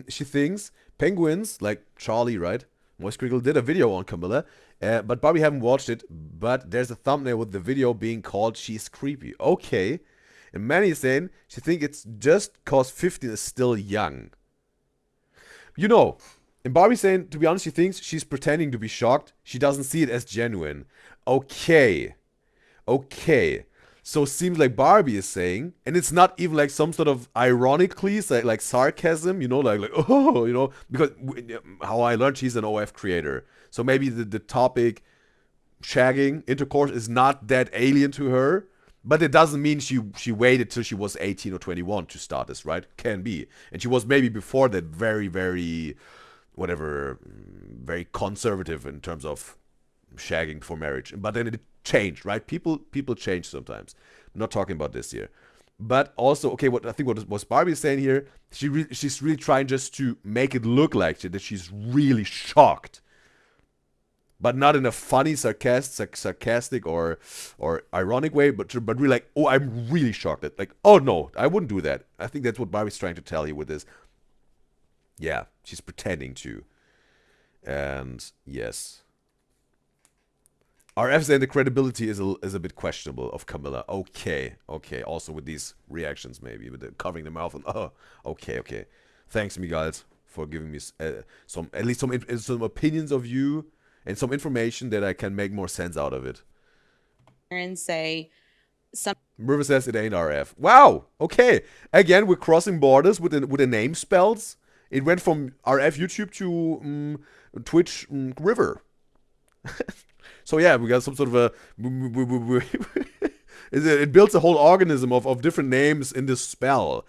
she thinks penguins, like Charlie, right? Moist Crinkle did a video on Camilla, but Barbie haven't watched it. But there's a thumbnail with the video being called "She's Creepy." Okay. And Manny is saying she thinks it's just cause 15 is still young. And Barbie's saying, to be honest, she thinks she's pretending to be shocked. She doesn't see it as genuine. Okay. So it seems like Barbie is saying, and it's not even like some sort of ironically, like sarcasm, like oh, because how I learned she's an OF creator. So maybe the topic shagging, intercourse is not that alien to her. But it doesn't mean she waited till she was 18 or 21 to start this, right? Can be. And she was maybe before that very, very, very conservative in terms of shagging before marriage. But then it changed, right? People change sometimes. I'm not talking about this here. But also, okay, what Barbie is saying here, she's really trying just to make it look like that she's really shocked. But not in a funny, sarcastic or ironic way, but really like, oh, I'm really shocked. Like, oh no, I wouldn't do that. I think that's what Barbie's trying to tell you with this. Yeah, she's pretending to. And yes. RF saying the credibility is a bit questionable of Camilla. Okay. Also with these reactions, maybe with the covering the mouth and okay. Thanks, Miguel, for giving me some opinions of you and some information that I can make more sense out of it. And say, River says it ain't RF. Wow. Okay. Again, we're crossing borders with the name spells. It went from RF YouTube to Twitch River. So yeah, we got some sort of a. It builds a whole organism of different names in this spell.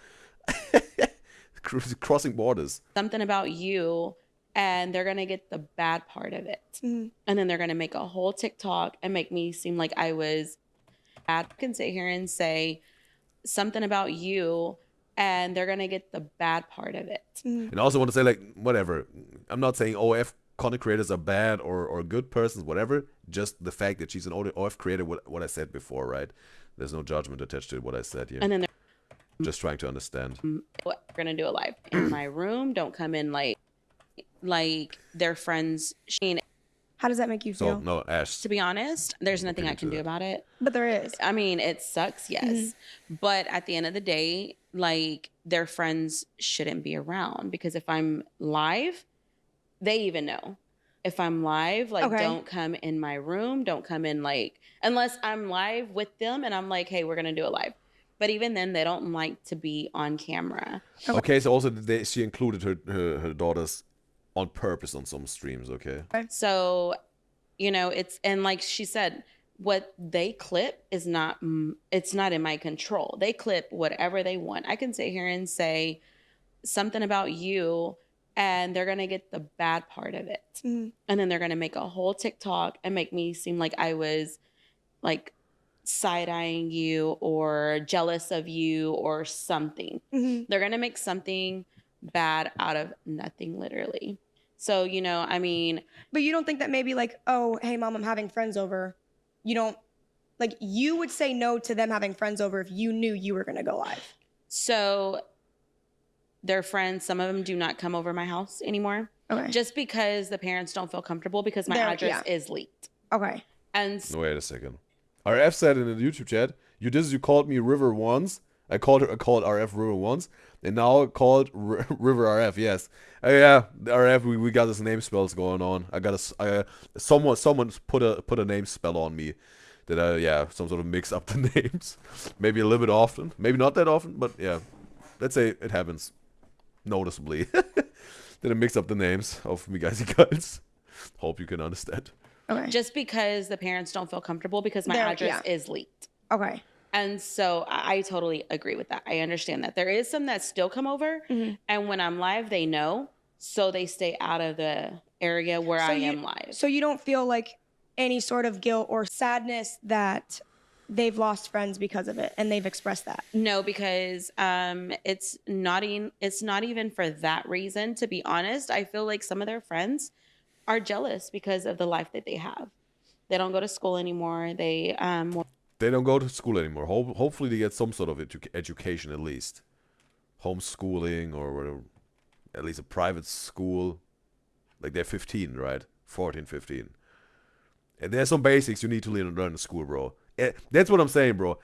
Crossing borders. Something about you, and they're gonna get the bad part of it, and then they're gonna make a whole TikTok and make me seem like I was. I can sit here and say something about you, and they're gonna get the bad part of it. And I also want to say, like, whatever. I'm not saying OF content creators are bad or good persons, whatever. Just the fact that she's an OF creator, what I said before, right? There's no judgment attached to what I said here. And then just trying to understand. We're gonna do a live in my room. Don't come in like their friends. How does that make you feel? So no, Ash. To be honest, there's nothing I can do about it. But there is. I mean, it sucks, yes. But at the end of the day, like, their friends shouldn't be around, because if I'm live, they even know. If I'm live, like, don't come in my room. Don't come in, like, unless I'm live with them and I'm like, hey, we're going to do a live. But even then, they don't like to be on camera. Okay, so also she included her daughters on purpose on some streams, okay? So, you know, and like she said, what they clip is it's not in my control. They clip whatever they want. I can sit here and say something about you, and they're going to get the bad part of it. And then they're going to make a whole TikTok and make me seem like I was like side-eyeing you or jealous of you or something. They're going to make something bad out of nothing, literally. So, you know, I mean. But you don't think that maybe like, oh, hey, mom, I'm having friends over. You don't, like, you would say no to them having friends over if you knew you were going to go live. So their friends, some of them do not come over my house anymore. Okay. Just because the parents don't feel comfortable, because my address is leaked. Okay. And wait a second. RF said in the YouTube chat, you called me River once. I called RF River once, and now called River RF. Yes, yeah, RF. We got this name spells going on. I got someone put a name spell on me. That some sort of mix up the names. Maybe a little bit often, maybe not that often, but yeah, let's say it happens noticeably. That I mix up the names of me guys and girls. Hope you can understand. Okay. Just because the parents don't feel comfortable, because my address is leaked. Okay. And so I totally agree with that. I understand that. There is some that still come over, and when I'm live, they know, so they stay out of the area where I am live. So you don't feel like any sort of guilt or sadness that they've lost friends because of it, and they've expressed that? No, because it's not even for that reason, to be honest. I feel like some of their friends are jealous because of the life that they have. They don't go to school anymore. They don't go to school anymore. Hopefully they get some sort of education, at least homeschooling, or at least a private school. Like, they're 15, right? 14, 15. And there's some basics you need to learn in school, bro. That's what I'm saying, bro.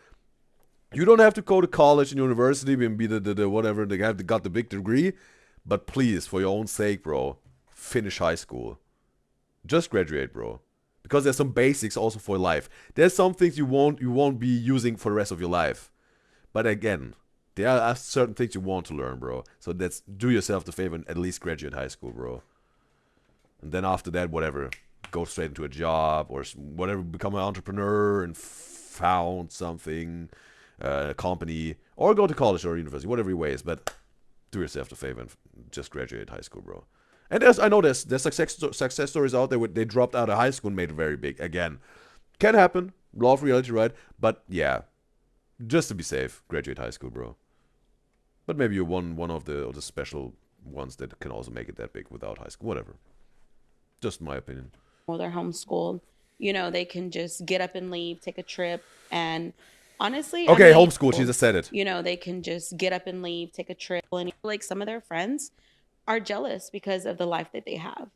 You don't have to go to college and university and be the whatever, they got the big degree. But please, for your own sake, bro, finish high school. Just graduate, bro. Because there's some basics also for life. There's some things you won't be using for the rest of your life. But again, there are certain things you want to learn, bro. So do yourself the favor and at least graduate high school, bro. And then after that, whatever, go straight into a job or whatever, become an entrepreneur and found something, a company, or go to college or university, whatever your way is. But do yourself the favor and just graduate high school, bro. And I know there's success stories out there where they dropped out of high school and made it very big. Again, can happen. Law of reality, right? But yeah, just to be safe, graduate high school, bro. But maybe you're one of the special ones that can also make it that big without high school. Whatever. Just my opinion. Well, they're homeschooled. You know, they can just get up and leave, take a trip, and honestly, okay, homeschool. She just said it. You know, they can just get up and leave, take a trip, and like some of their friends are jealous because of the life that they have.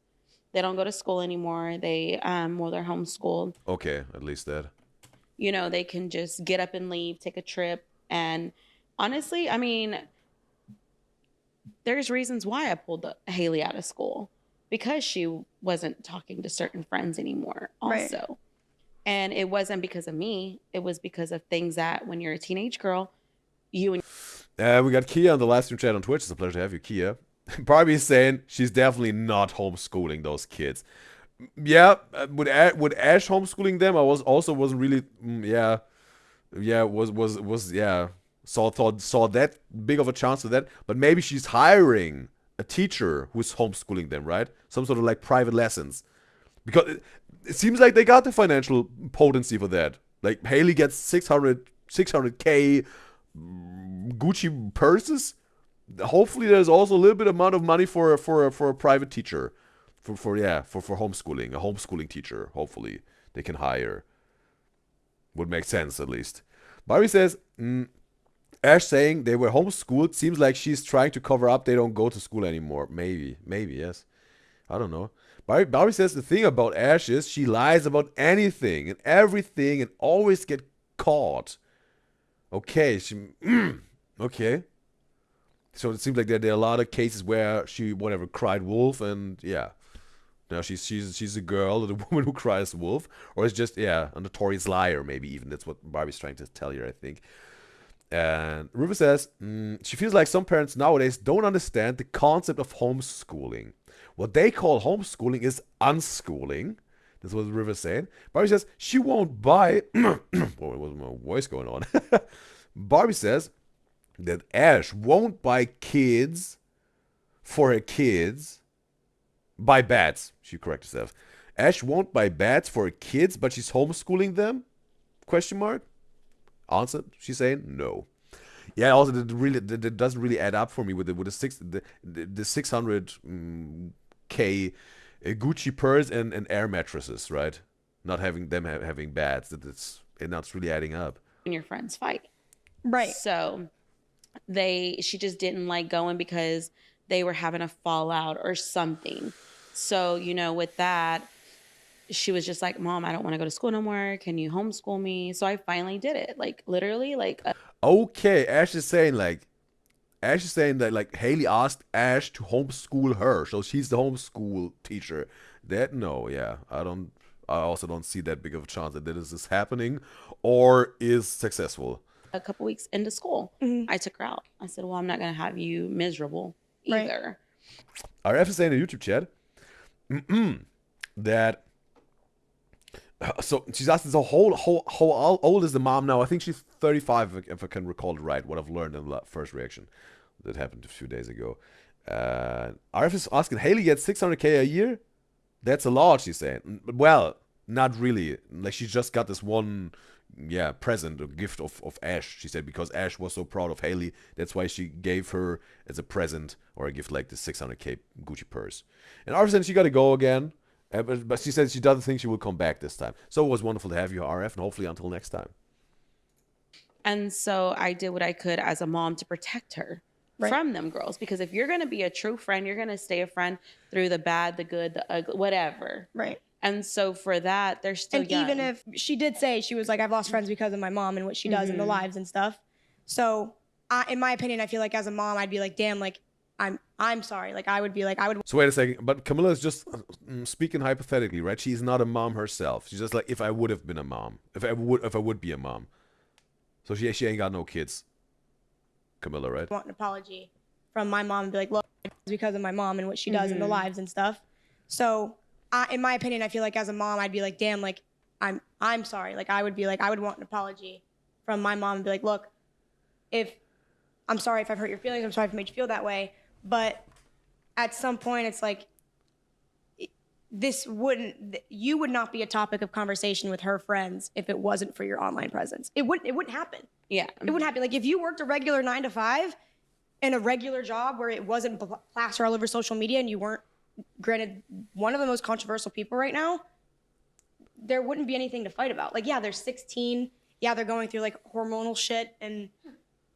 They don't go to school anymore. They're homeschooled. Okay, at least that. You know, they can just get up and leave, take a trip. And honestly, I mean, there's reasons why I pulled Haley out of school, because she wasn't talking to certain friends anymore also. Right. And it wasn't because of me. It was because of things that when you're a teenage girl, you and We got Kia on the live stream chat on Twitch. It's a pleasure to have you, Kia. Barbie is saying she's definitely not homeschooling those kids. Yeah, would Ash homeschooling them? I wasn't really saw that big of a chance to that. But maybe she's hiring a teacher who's homeschooling them, right? Some sort of like private lessons, because it seems like they got the financial potency for that. Like Haley gets 600K Gucci purses. Hopefully, there's also a little bit amount of money for a private teacher, for homeschooling, a homeschooling teacher. Hopefully, they can hire. Would make sense at least. Barbie says, Ash saying they were homeschooled seems like she's trying to cover up they don't go to school anymore. Maybe yes. I don't know. Barbie says the thing about Ash is she lies about anything and everything and always get caught. Okay, okay. So it seems like there are a lot of cases where she cried wolf, and yeah, now she's a girl, the woman who cries wolf, or it's just a notorious liar, maybe even. That's what Barbie's trying to tell you, I think. And River says she feels like some parents nowadays don't understand the concept of homeschooling. What they call homeschooling is unschooling. That's what River's saying. Barbie says she won't buy. What was my voice going on? Barbie says that Ash won't buy kids for her kids. Buy bats. She corrected herself. Ash won't buy bats for her kids, but she's homeschooling them? Question mark. Answer. She's saying no. Yeah. Also, that doesn't really add up for me with the 600K Gucci purse and air mattresses, right? Not having them having bats. That's really adding up. and your friends fight. Right. So she just didn't like going because they were having a fallout or something. So, with that, she was just like, Mom, I don't want to go to school no more. Can you homeschool me? So I finally did it. Like, literally, okay, Ash is saying that like Haley asked Ash to homeschool her, so she's the homeschool teacher. I also don't see that big of a chance that this is happening or is successful. a couple weeks into school, I took her out. I said, well, I'm not going to have you miserable either. Our F is saying in the YouTube chat that so she's asking, so how old is the mom now? I think she's 35, if I can recall it right, what I've learned in the first reaction that happened a few days ago. RF is asking, Haley gets 600K a year? That's a lot, she's saying. Well, not really. Like, she just got this one present, a gift of Ash, she said, because Ash was so proud of Haley. That's why she gave her as a present or a gift like the 600K Gucci purse. And RF said she got to go again. But she said she doesn't think she will come back this time. So it was wonderful to have you, RF, and hopefully until next time. And so I did what I could as a mom to protect her from them girls. Because if you're going to be a true friend, you're going to stay a friend through the bad, the good, the ugly, whatever. Right. And so for that, they're still young. Even if she did say, she was like, I've lost friends because of my mom and what she does in the lives and stuff. So in my opinion, I feel like as a mom, I'd be like, damn, like, I'm sorry. Like, I would be like, I would. So wait a second. But Camilla is just speaking hypothetically, right? She's not a mom herself. She's just like, if I would have been a mom, if I would be a mom. So she ain't got no kids. Camilla, right? Want an apology from my mom and be like, look, it's because of my mom and what she does in the lives and stuff. So in my opinion, I feel like as a mom, I'd be like, damn, like, I'm sorry. Like, I would be like, I would want an apology from my mom and be like, look, I'm sorry if I've hurt your feelings. I'm sorry if I made you feel that way. But at some point, it's like, you would not be a topic of conversation with her friends if it wasn't for your online presence. It wouldn't happen. Yeah. It wouldn't happen. Like, if you worked a regular 9 to 5 in a regular job where it wasn't plastered all over social media and you weren't, granted, one of the most controversial people right now, there wouldn't be anything to fight about. Like, yeah, they're 16. Yeah, they're going through, like, hormonal shit and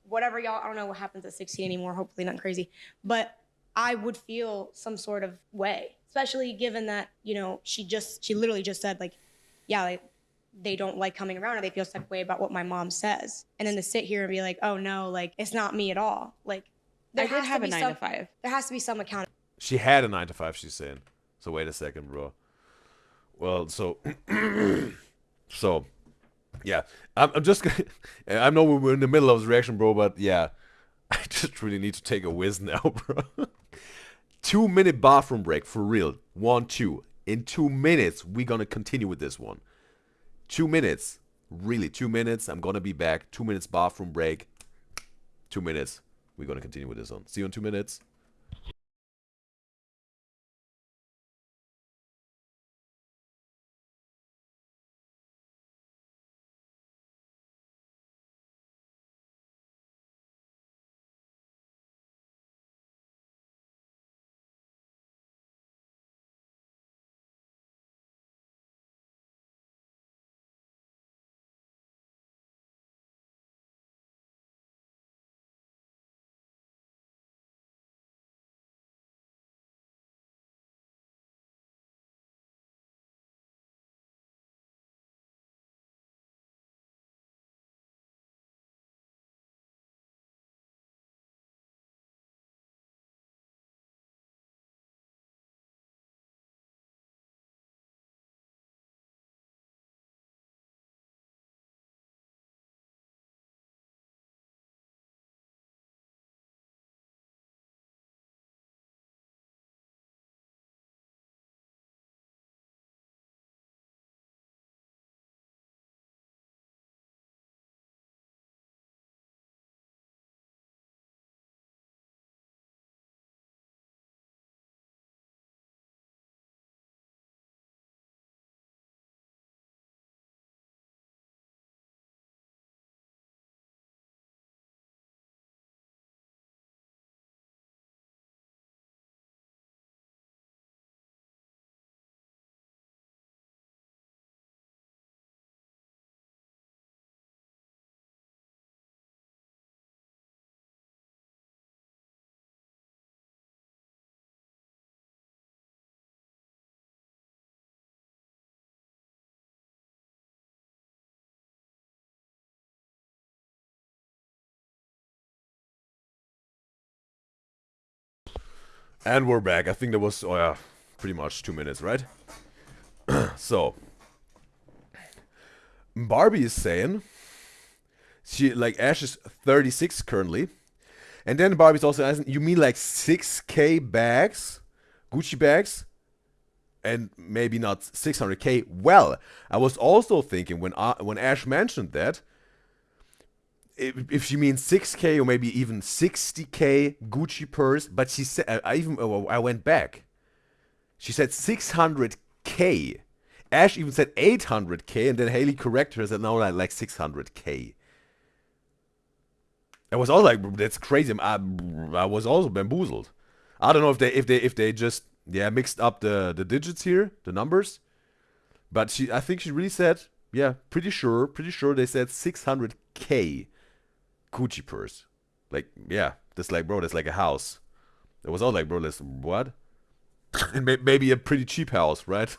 whatever, y'all. I don't know what happens at 16 anymore. Hopefully nothing crazy. But I would feel some sort of way, especially given that, she literally just said, like, yeah, like, they don't like coming around or they feel some way about what my mom says. And then to sit here and be like, oh no, like, it's not me at all. Like, I did have a 9 to 5. There has to be some account. She had a 9 to 5, she's saying. So wait a second, bro. Well, so So, yeah, I'm just. I know we're in the middle of this reaction, bro, but yeah, I just really need to take a whiz now, bro. 2 minute bathroom break for real. 1, 2. In 2 minutes, we're gonna continue with this one. 2 minutes, really 2 minutes. I'm gonna be back. 2 minutes bathroom break. 2 minutes. We're gonna continue with this one. See you in 2 minutes. And we're back. I think that was, oh yeah, pretty much 2 minutes, right? So, Barbie is saying, Ash is 36 currently. And then Barbie's also asking, you mean like 6K bags? Gucci bags? And maybe not 600K? Well, I was also thinking when Ash mentioned that, if she means 6K or maybe even 60K Gucci purse, but she said, I went back. She said 600K. Ash even said 800K, and then Haley corrected her and said, no, like 600K. I was all like, that's crazy. I was also bamboozled. I don't know if they just mixed up the digits here, the numbers. But I think she really said, pretty sure they said 600K Gucci purse. Like, that's like, bro, that's like a house. It was all like, bro, that's what? And maybe a pretty cheap house, right?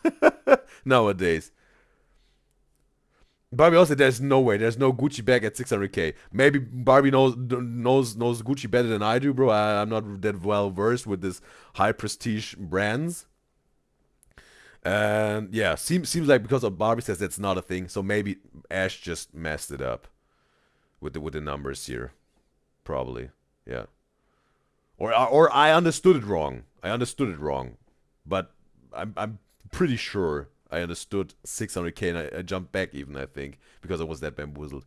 Nowadays. Barbie also, there's no way, there's no Gucci bag at 600K. Maybe Barbie knows Gucci better than I do, bro. I'm not that well versed with this high prestige brands. And yeah, seems like because of Barbie says that's not a thing, so maybe Ash just messed it up with the numbers here, probably, yeah. Or I understood it wrong. But I'm pretty sure I understood 600K and I jumped back even, I think, because I was that bamboozled.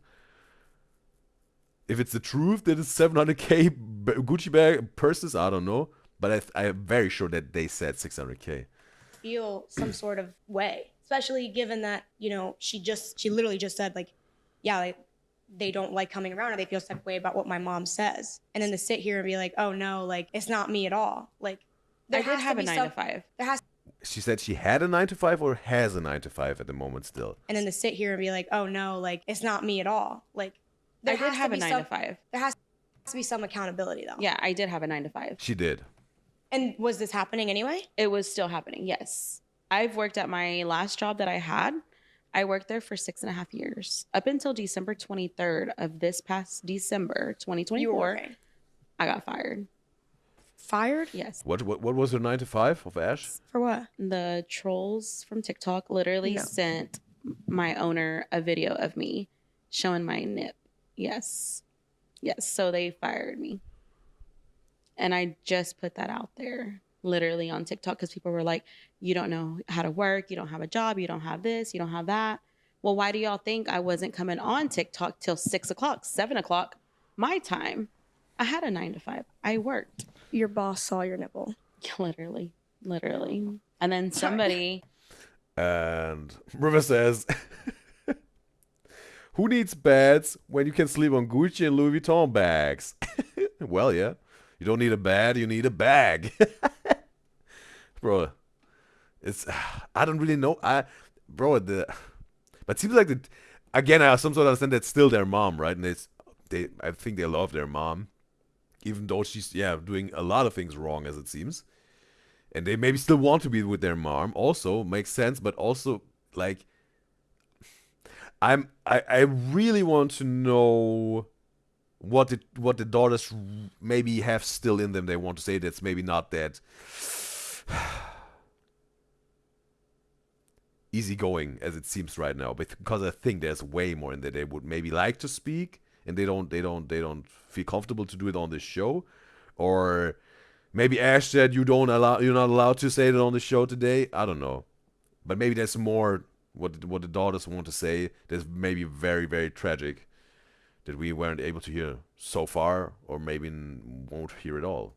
If it's the truth that it's 700K Gucci bag purses, I don't know. But I am very sure that they said 600K. Feel some sort of way, especially given that, she literally just said, like, yeah, like, they don't like coming around or they feel some way about what my mom says. And then to sit here and be like, oh no, like, it's not me at all. Like, I did have a 9 to 5. She said she had a 9 to 5 or has a 9 to 5 at the moment still. And then to sit here and be like, oh no, like, it's not me at all. Like, I did have a 9 to 5. There has to be some accountability though. Yeah, I did have a 9 to 5. She did. And was this happening anyway? It was still happening, yes. I've worked at my last job that I had. I worked there for 6.5 years. Up until December 23rd of this past December 2024, you were working. I got fired. Fired? Yes. What was her 9 to 5 of Ash? For what? The trolls from TikTok literally sent my owner a video of me showing my nip. Yes. Yes. So they fired me. And I just put that out there literally on TikTok because people were like, you don't know how to work. You don't have a job. You don't have this. You don't have that. Well, why do y'all think I wasn't coming on TikTok till 6 o'clock, 7 o'clock my time? I had a 9 to 5. I worked. Your boss saw your nipple. Literally. And then somebody. And River says, who needs beds when you can sleep on Gucci and Louis Vuitton bags? Well, yeah. You don't need a bed, you need a bag. Bro, I don't really know. But it seems like again, I have some sort of understand that's still their mom, right? And I think they love their mom, even though she's doing a lot of things wrong, as it seems. And they maybe still want to be with their mom. Also makes sense, but also like, I really want to know what the daughters maybe have still in them. They want to say that's maybe not that easygoing as it seems right now, because I think there's way more in that they would maybe like to speak and they don't feel comfortable to do it on this show. Or maybe Ash said you're not allowed to say it on the show today. I don't know, but maybe there's more what the daughters want to say that's maybe very, very tragic that we weren't able to hear so far, or maybe won't hear at all.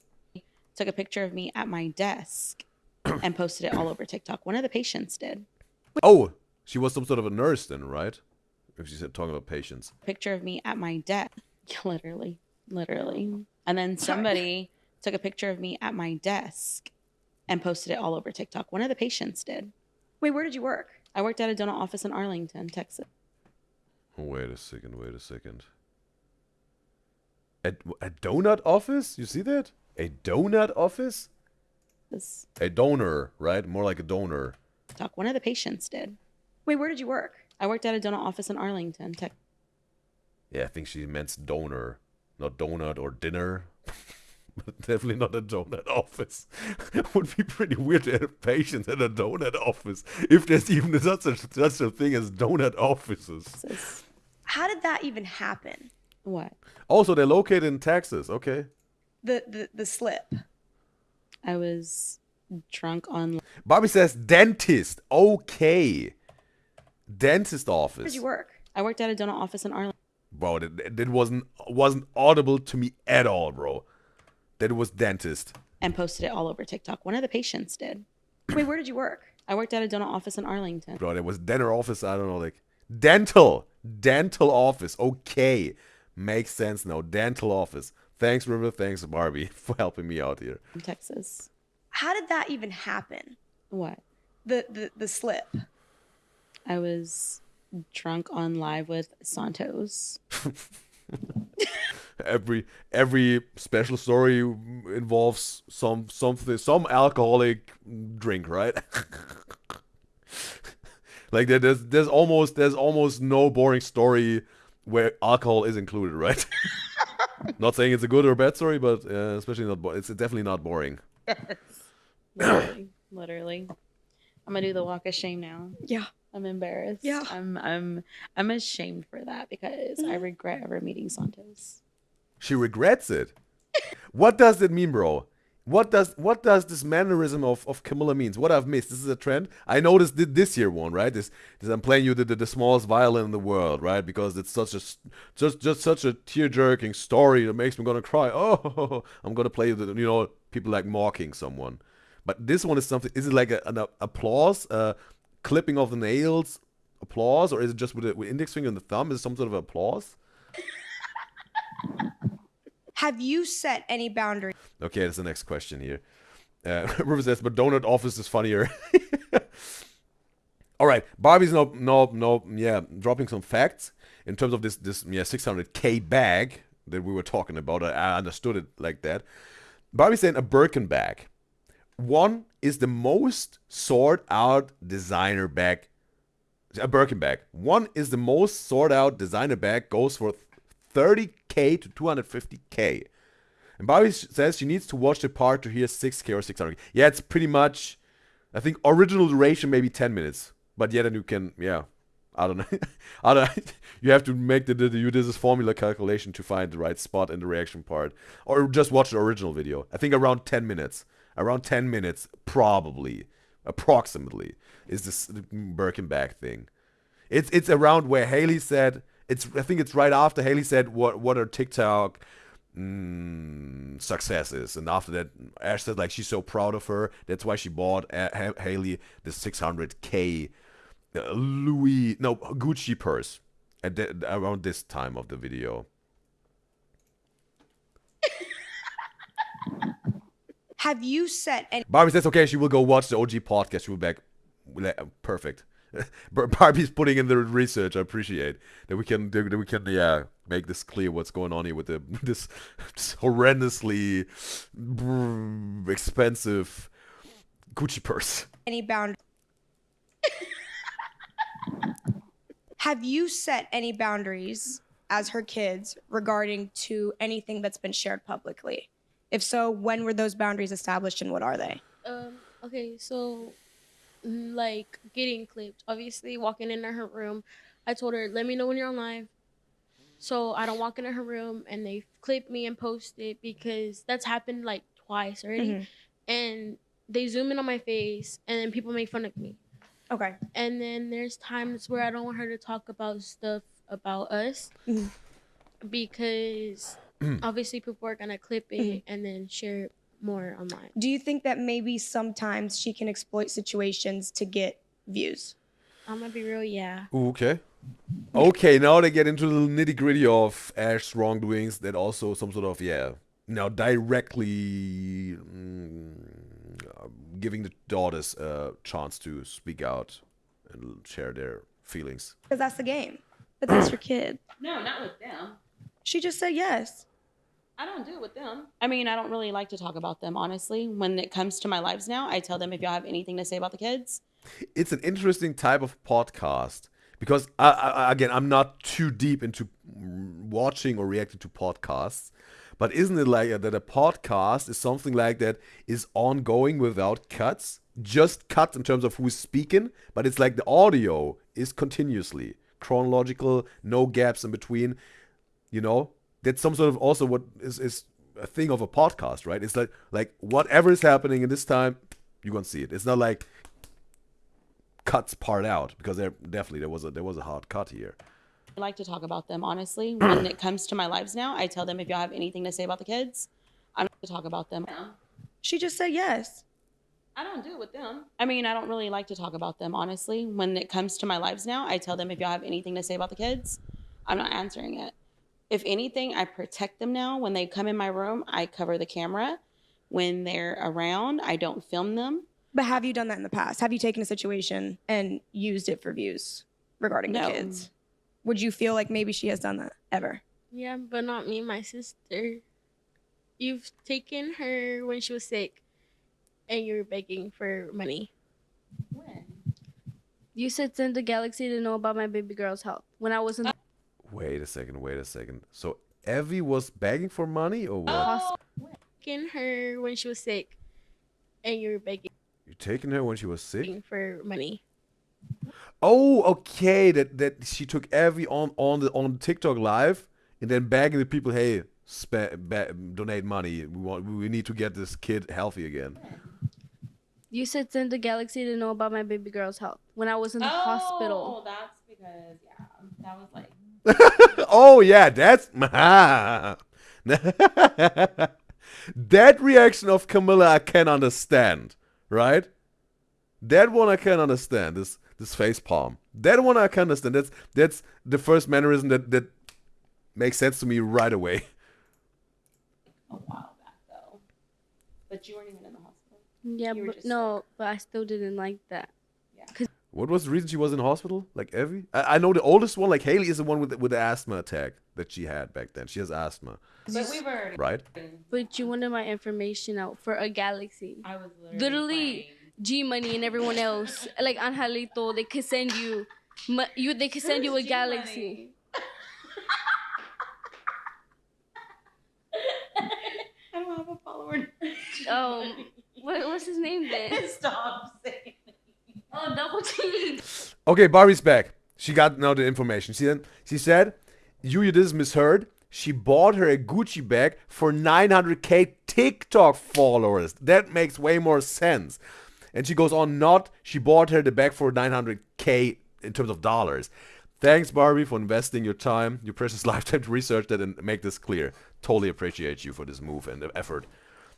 Took a picture of me at my desk and posted it all over TikTok. One of the patients did. Oh, she was some sort of a nurse then, right? If she's talking about patients. Picture of me at my desk. Literally. And then somebody took a picture of me at my desk and posted it all over TikTok. One of the patients did. Wait, where did you work? I worked at a donut office in Arlington, Texas. Wait a second. A donut office? You see that? A donut office? A donor, right? More like a donor. One of the patients did. Wait, where did you work? I worked at a donut office in Arlington, Texas. Yeah, I think she meant donor, not donut or dinner. Definitely not a donut office. It would be pretty weird to have patients at a donut office, if there's even such a thing as donut offices. How did that even happen? What? Also, they're located in Texas. Okay. The slip. I was drunk on. Bobby says dentist. Okay. Dentist office. Where did you work? I worked at a donut office in Arlington. Bro, that wasn't audible to me at all, bro. That it was dentist. And posted it all over TikTok. One of the patients did. Wait, where did you work? I worked at a donut office in Arlington. Bro, there was dental office. I don't know, like dental office. Okay, makes sense now. Dental office. Thanks, River. Thanks, Barbie, for helping me out here. In Texas. How did that even happen? What? The slip. I was drunk on live with Santos. Every special story involves some alcoholic drink, right? Like there's almost no boring story where alcohol is included, right? Not saying it's a good or bad story, but especially not. It's definitely not boring. Literally. I'm gonna do the walk of shame now. Yeah. I'm embarrassed. Yeah. I'm ashamed for that because I regret ever meeting Santos. She regrets it. What does that mean, bro? What does this mannerism of Camilla means? What I've missed? This is a trend. I noticed this year one, right? This I'm playing you the smallest violin in the world, right? Because it's such a just such a tear-jerking story that makes me gonna cry. Oh, I'm gonna play the people like mocking someone. But this one is something. Is it like an applause? Clipping of the nails, applause, or is it just with index finger and the thumb? Is it some sort of applause? Have you set any boundaries? Okay, that's the next question here. River says, but donut office is funnier. All right, Barbie's dropping some facts in terms of this 600K bag that we were talking about. I understood it like that. Barbie's saying a Birkin bag. One is the most sought out designer bag. A Birkin bag. One is the most sought out designer bag, goes for $30K to $250K. And Bobby says she needs to watch the part to hear 6K or 600K. Yeah, it's pretty much, I think original duration maybe 10 minutes. But yeah, then you can, I don't know. I don't. You have to make the Udyzyz formula calculation to find the right spot in the reaction part, or just watch the original video. I think around 10 minutes. Around 10 minutes, probably, approximately, is this Birkenback thing. It's around where Haley said. I think it's right after Haley said what her TikTok success is, and after that, Ash said like she's so proud of her. That's why she bought Haley the 600K Gucci purse at around this time of the video. Have you set any? Barbie says okay, she will go watch the OG podcast. She will be back. Perfect. Barbie's putting in the research. I appreciate that we can make this clear what's going on here with this horrendously expensive Gucci purse. Any boundaries? Have you set any boundaries as her kids regarding to anything that's been shared publicly? If so, when were those boundaries established and what are they? Okay, so like getting clipped, obviously walking into her room, I told her, let me know when you're on live. So I don't walk into her room and they clip me and post it, because that's happened like twice already. And they zoom in on my face and then people make fun of me. Okay. And then there's times where I don't want her to talk about stuff about us because obviously people are gonna clip it and then share it more online. Do you think that maybe sometimes she can exploit situations to get views? I'm gonna be real, yeah. Ooh, okay. Okay, now they get into the nitty gritty of Ash's wrongdoings. That also some sort of directly giving the daughters a chance to speak out and share their feelings. Because that's the game. But that's your kid. No, not with them. She just said yes. I don't do it with them. I mean, I don't really like to talk about them, honestly. When it comes to my lives now, I tell them if y'all have anything to say about the kids. It's an interesting type of podcast because, again, I'm not too deep into watching or reacting to podcasts. But isn't it like that a podcast is something like that is ongoing without cuts? Just cut in terms of who's speaking, but it's like the audio is continuously chronological, no gaps in between. You know, that's some sort of also what is a thing of a podcast, right? It's like whatever is happening in this time, you're gonna see it. It's not like cuts part out, because there was a hard cut here. I like to talk about them, honestly. When it comes to my lives now, I tell them if y'all have anything to say about the kids, I'm going to talk about them. She just said yes. I don't do it with them. I mean, I don't really like to talk about them, honestly. When it comes to my lives now, I tell them if y'all have anything to say about the kids, I'm not answering it. If anything, I protect them now. When they come in my room, I cover the camera. When they're around, I don't film them. But have you done that in the past? Have you taken a situation and used it for views regarding the kids? Would you feel like maybe she has done that ever? Yeah, but not me, my sister. You've taken her when she was sick and you were begging for money. When? You said send the galaxy to know about my baby girl's health. When I was in Wait a second. So Evie was begging for money or what? hospital. Taking her when she was sick and you were begging You taking her when she was sick? for money. Oh, okay. That she took Evie on the TikTok live and then begging the people, hey, donate money. We need to get this kid healthy again. You said send the galaxy to know about my baby girl's health. When I was in the hospital. Oh, that's because, that was like... Oh yeah, that's that reaction of Camilla I can understand, right? That one I can understand. This face palm. That one I can understand. That's the first mannerism that makes sense to me right away. A while back though, but you weren't even in the hospital. Yeah, You were but just no, but I still didn't like that. What was the reason she was in hospital? Like Evie? I know the oldest one, like Haley, is the one with the asthma attack that she had back then. She has asthma, But we were right? But you wanted my information out for a galaxy. I was Literally, G Money and everyone else, like Angelito, they could send you, they could send you a galaxy. I don't have a follower. What's his name then? Stop saying. Oh, Double T. Okay, Barbie's back. She got now the information. She said, Udyzyz misheard. She bought her a Gucci bag for 900k TikTok followers. That makes way more sense. And she goes on, she bought her the bag for 900k in terms of dollars. Thanks, Barbie, for investing your time, your precious lifetime to research that and make this clear. Totally appreciate you for this move and the effort.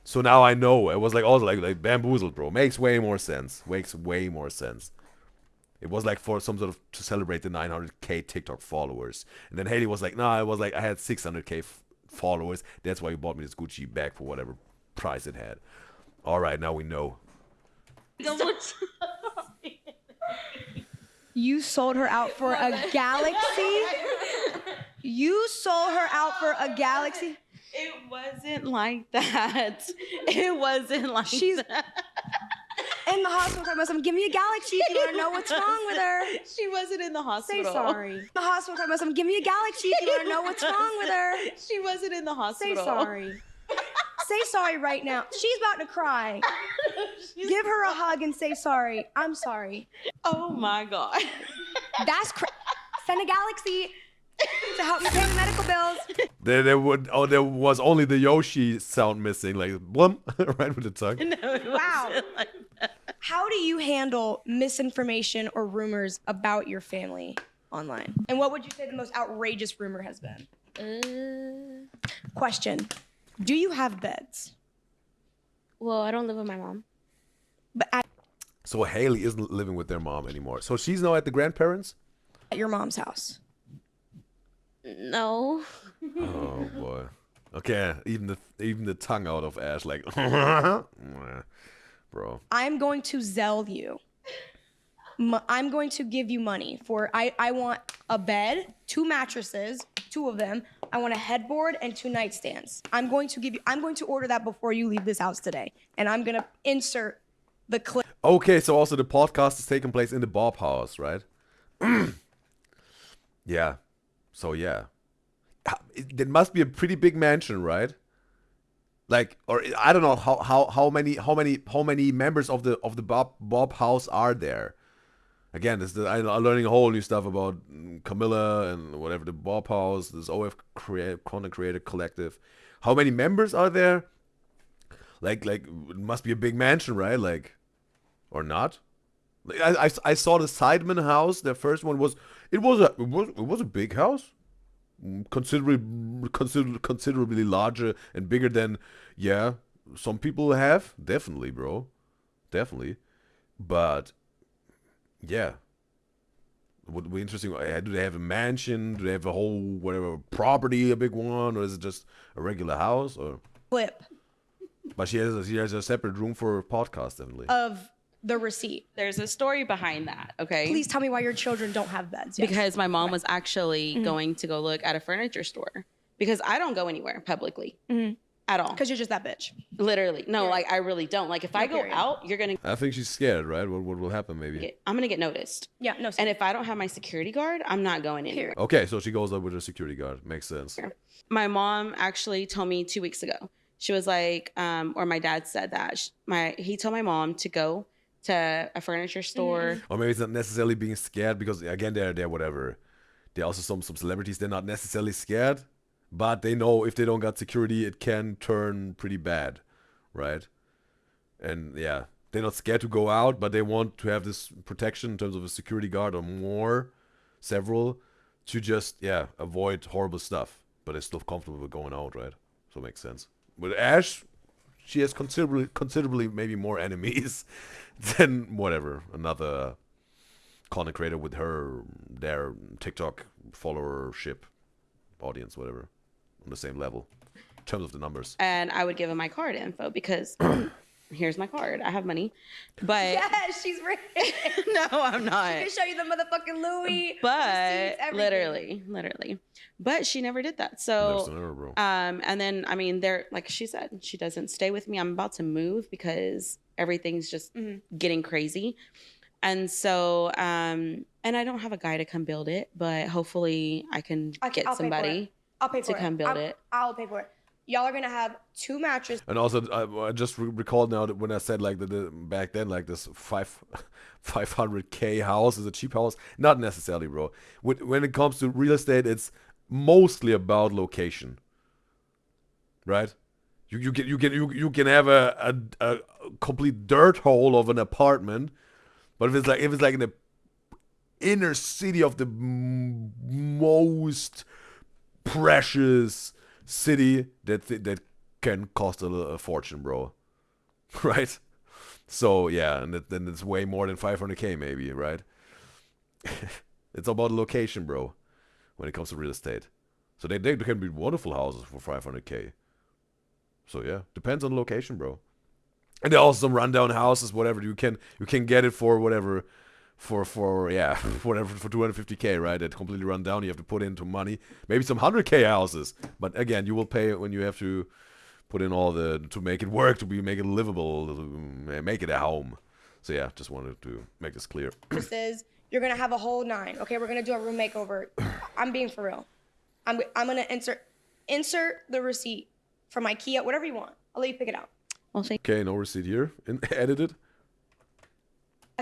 So now I know. It was like also like bamboozled, bro. Makes way more sense. Makes way more sense. It was like for some sort of to celebrate the 900k TikTok followers. And then Haley was like, nah, it was like I had 600k followers. That's why you bought me this Gucci bag for whatever price it had. All right, now we know. You sold her out for a galaxy? You sold her out for a galaxy? It wasn't like that. It wasn't like that. In the hospital talking about something. Give me a galaxy if you want to know what's wrong with her. She wasn't in the hospital. Say sorry. The hospital talking about something. Give me a galaxy if you want to know what's wrong with her. She wasn't in the hospital. Say sorry. Say sorry right now. She's about to cry. Give her a hug and say sorry. I'm sorry. Oh my God. That's send a galaxy to help me pay the medical bills. There was only the Yoshi sound missing, like blum, right with the tongue. No, it wasn't like that. How do you handle misinformation or rumors about your family online? And what would you say the most outrageous rumor has been? Question. Do you have beds? Well, I don't live with my mom. But So Haley isn't living with their mom anymore. So she's now at the grandparents'? at your mom's house. No. Oh boy. Okay, even the tongue out of Ash, like, bro. I'm going to Zelle you. I'm going to give you money for, I want a bed, 2 mattresses, 2 of them. I want a headboard and 2 nightstands. I'm going to order that before you leave this house today. And I'm going to insert the clip. Okay, so also the podcast is taking place in the Bob house, right? Yeah. So yeah. It must be a pretty big mansion, right? Like, or I don't know how many members of the Bob house are there. Again, I'm learning a whole new stuff about Camilla and whatever, the Bob House, this OF Content Creator Collective. How many members are there? Like it must be a big mansion, right? Like, or not? Like, I saw the Sideman house. The first one was it was a big house, considerably larger and bigger than some people have. Definitely, bro, definitely, but. Yeah. It would be interesting. Do they have a mansion? Do they have a whole, whatever, property, a big one? Or is it just a regular house? Or Clip But she has a separate room for a podcast, definitely. of the receipt. There's a story behind that, okay? Please tell me why your children don't have beds. Yes. Because my mom was actually going to go look at a furniture store. Because I don't go anywhere publicly. At all. Because you're just that bitch. Literally. No, like I really don't. Like if I go period. out, you're going to... I think she's scared, right? What will happen, maybe? I'm going to get noticed. Yeah, no. And if I don't have my security guard, I'm not going anywhere. Okay, so she goes up with her security guard. Makes sense. My mom actually told me 2 weeks ago. She was like, or my dad said that. He told my mom to go to a furniture store. Or maybe it's not necessarily being scared because, again, they're whatever. They're also some celebrities. They're not necessarily scared. But they know if they don't got security, it can turn pretty bad, right? And yeah, they're not scared to go out, but they want to have this protection in terms of a security guard or more, several, to just, avoid horrible stuff. But they're still comfortable with going out, right? So it makes sense. With Ash, she has considerably maybe more enemies than whatever, another content creator with their TikTok followership audience, whatever. On the same level in terms of the numbers. And I would give him my card info because here's my card. I have money. But Yes, she's rich. no, I'm not. I can show you the motherfucking Louis. But receipts, literally. But she never did that. So Never, bro. and then I mean they're like she said, she doesn't stay with me. I'm about to move because everything's just getting crazy. And so and I don't have a guy to come build it, but hopefully I can get I'll pay for somebody. I'll pay for to come build it. I'll pay for it. Y'all are gonna have 2 mattresses. And also, I just recalled now that when I said like the back then, like this 500K house is a cheap house. Not necessarily, bro. When it comes to real estate, it's mostly about location, right? You can have a complete dirt hole of an apartment, but if it's like in the inner city of the most precious city, that can cost a fortune, bro. Right? So yeah, and then it's way more than 500K maybe, right? It's about location, bro, when it comes to real estate. So they can be wonderful houses for 500K. So yeah, depends on the location, bro. And there are also some rundown houses, whatever. You can get it for whatever, for whatever, for 250K, right? That completely run down. You have to put into money. Maybe some 100K houses, but again, you will pay when you have to put in all to make it work, make it livable, to make it a home. So yeah, just wanted to make this clear. You're gonna have a whole 9. Okay, we're gonna do a room makeover. I'm being for real. I'm gonna insert the receipt from IKEA, whatever you want. I'll let you pick it out. Well, thank Okay, no receipt here. Edited.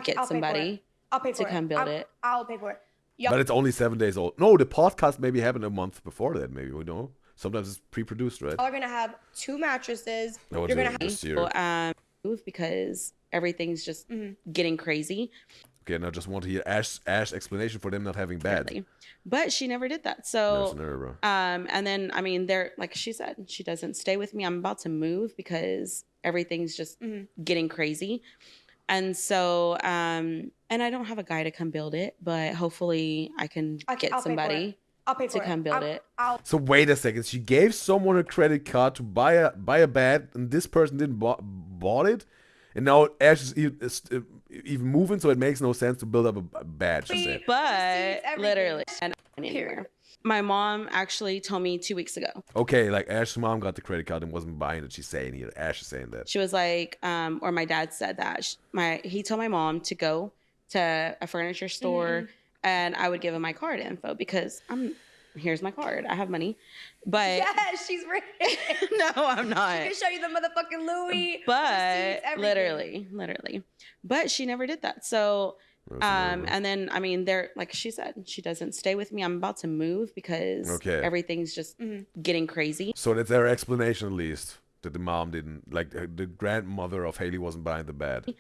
Get somebody I'll pay for to come build it. I'll pay for it. But it's only 7 days old. No, the podcast maybe happened a month before that. Maybe we know. Sometimes it's pre-produced, right? Y'all are gonna have 2 mattresses. No, You're gonna have this year. Move because everything's just getting crazy. Okay, now just want to hear Ash explanation for them not having bed. But she never did that. So Never, bro. and then I mean, they're like she said, she doesn't stay with me. I'm about to move because everything's just getting crazy. And so and I don't have a guy to come build it, but hopefully I can get somebody I'll pay for to come build it. So wait a second. She gave someone a credit card to buy a bed, and this person didn't bought it, and now Ash is even moving, so it makes no sense to build up a bed. She said. But literally, and anywhere. My mom actually told me 2 weeks ago. Okay, like Ash's mom got the credit card and wasn't buying it. She's saying here. Ash is saying that. She was like, or my dad said that he told my mom to go to a furniture store, and I would give him my card info because here's my card. I have money, but yes, she's rich. no, I'm not. I can show you the motherfucking Louis. But receipts, literally, but she never did that. So. And then I mean, they're like she said, she doesn't stay with me. I'm about to move because everything's just getting crazy. So that's their explanation, at least, that the mom didn't, like the grandmother of Haley wasn't buying the bed.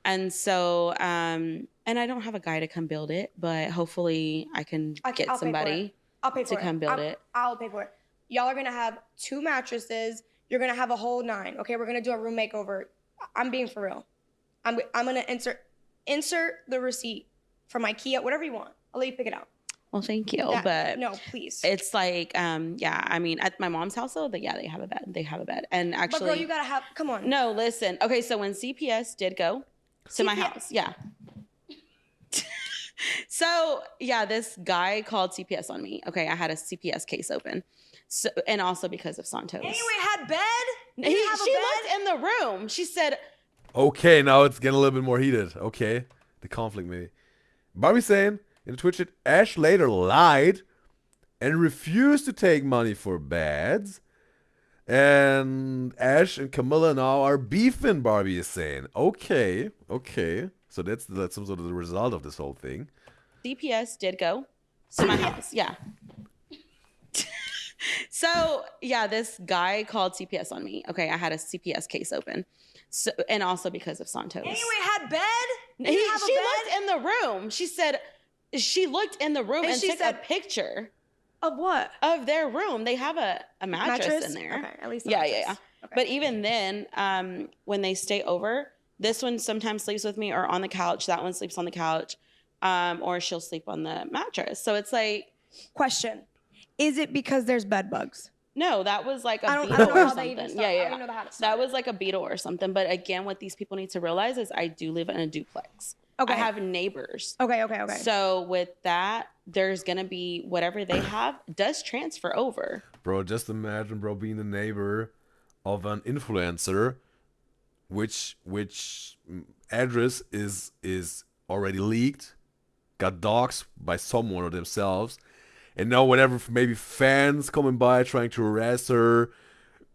And so and I don't have a guy to come build it, but hopefully I can get somebody to come build it. I'll pay for it. Y'all are gonna have 2 mattresses. You're gonna have a whole 9. Okay, we're gonna do a room makeover. I'm being for real. I'm gonna insert the receipt from IKEA, whatever you want. I'll let you pick it out. Well, thank you, but no, please. It's like, yeah. I mean, at my mom's house, though, they have a bed. They have a bed, and actually, but girl, you gotta have. Come on. No, listen. Okay, so when CPS did go to my house, yeah. So yeah, this guy called CPS on me. Okay, I had a CPS case open, so and also because of Santos. Anyway, had bed. She looked in the room. She said. Okay, now it's getting a little bit more heated. Okay, the conflict maybe. Barbie saying in the Twitch chat, Ash later lied and refused to take money for beds. And Ash and Camilla now are beefing, Barbie is saying. Okay. So that's some sort of the result of this whole thing. CPS did go to my house, yeah. So, yeah, this guy called CPS on me. Okay, I had a CPS case open. So, and also because of Santos. Anyway, had bed. She looked in the room. She said she looked in the room and took a picture of what? Of their room. They have a mattress in there. Okay, at least yeah. Okay. But even then, when they stay over, this one sometimes sleeps with me or on the couch. That one sleeps on the couch, or she'll sleep on the mattress. So it's like, question: is it because there's bed bugs? No, that was like a beetle I don't know or how they even something. start. Yeah. I don't know how to start. That was like a beetle or something. But again, what these people need to realize is I do live in a duplex. Okay. I have neighbors. Okay. So with that, there's gonna be whatever they have does transfer over. Bro, just imagine, bro, being the neighbor of an influencer, which address is already leaked, got doxxed by someone or themselves. And now whenever maybe fans coming by trying to harass her,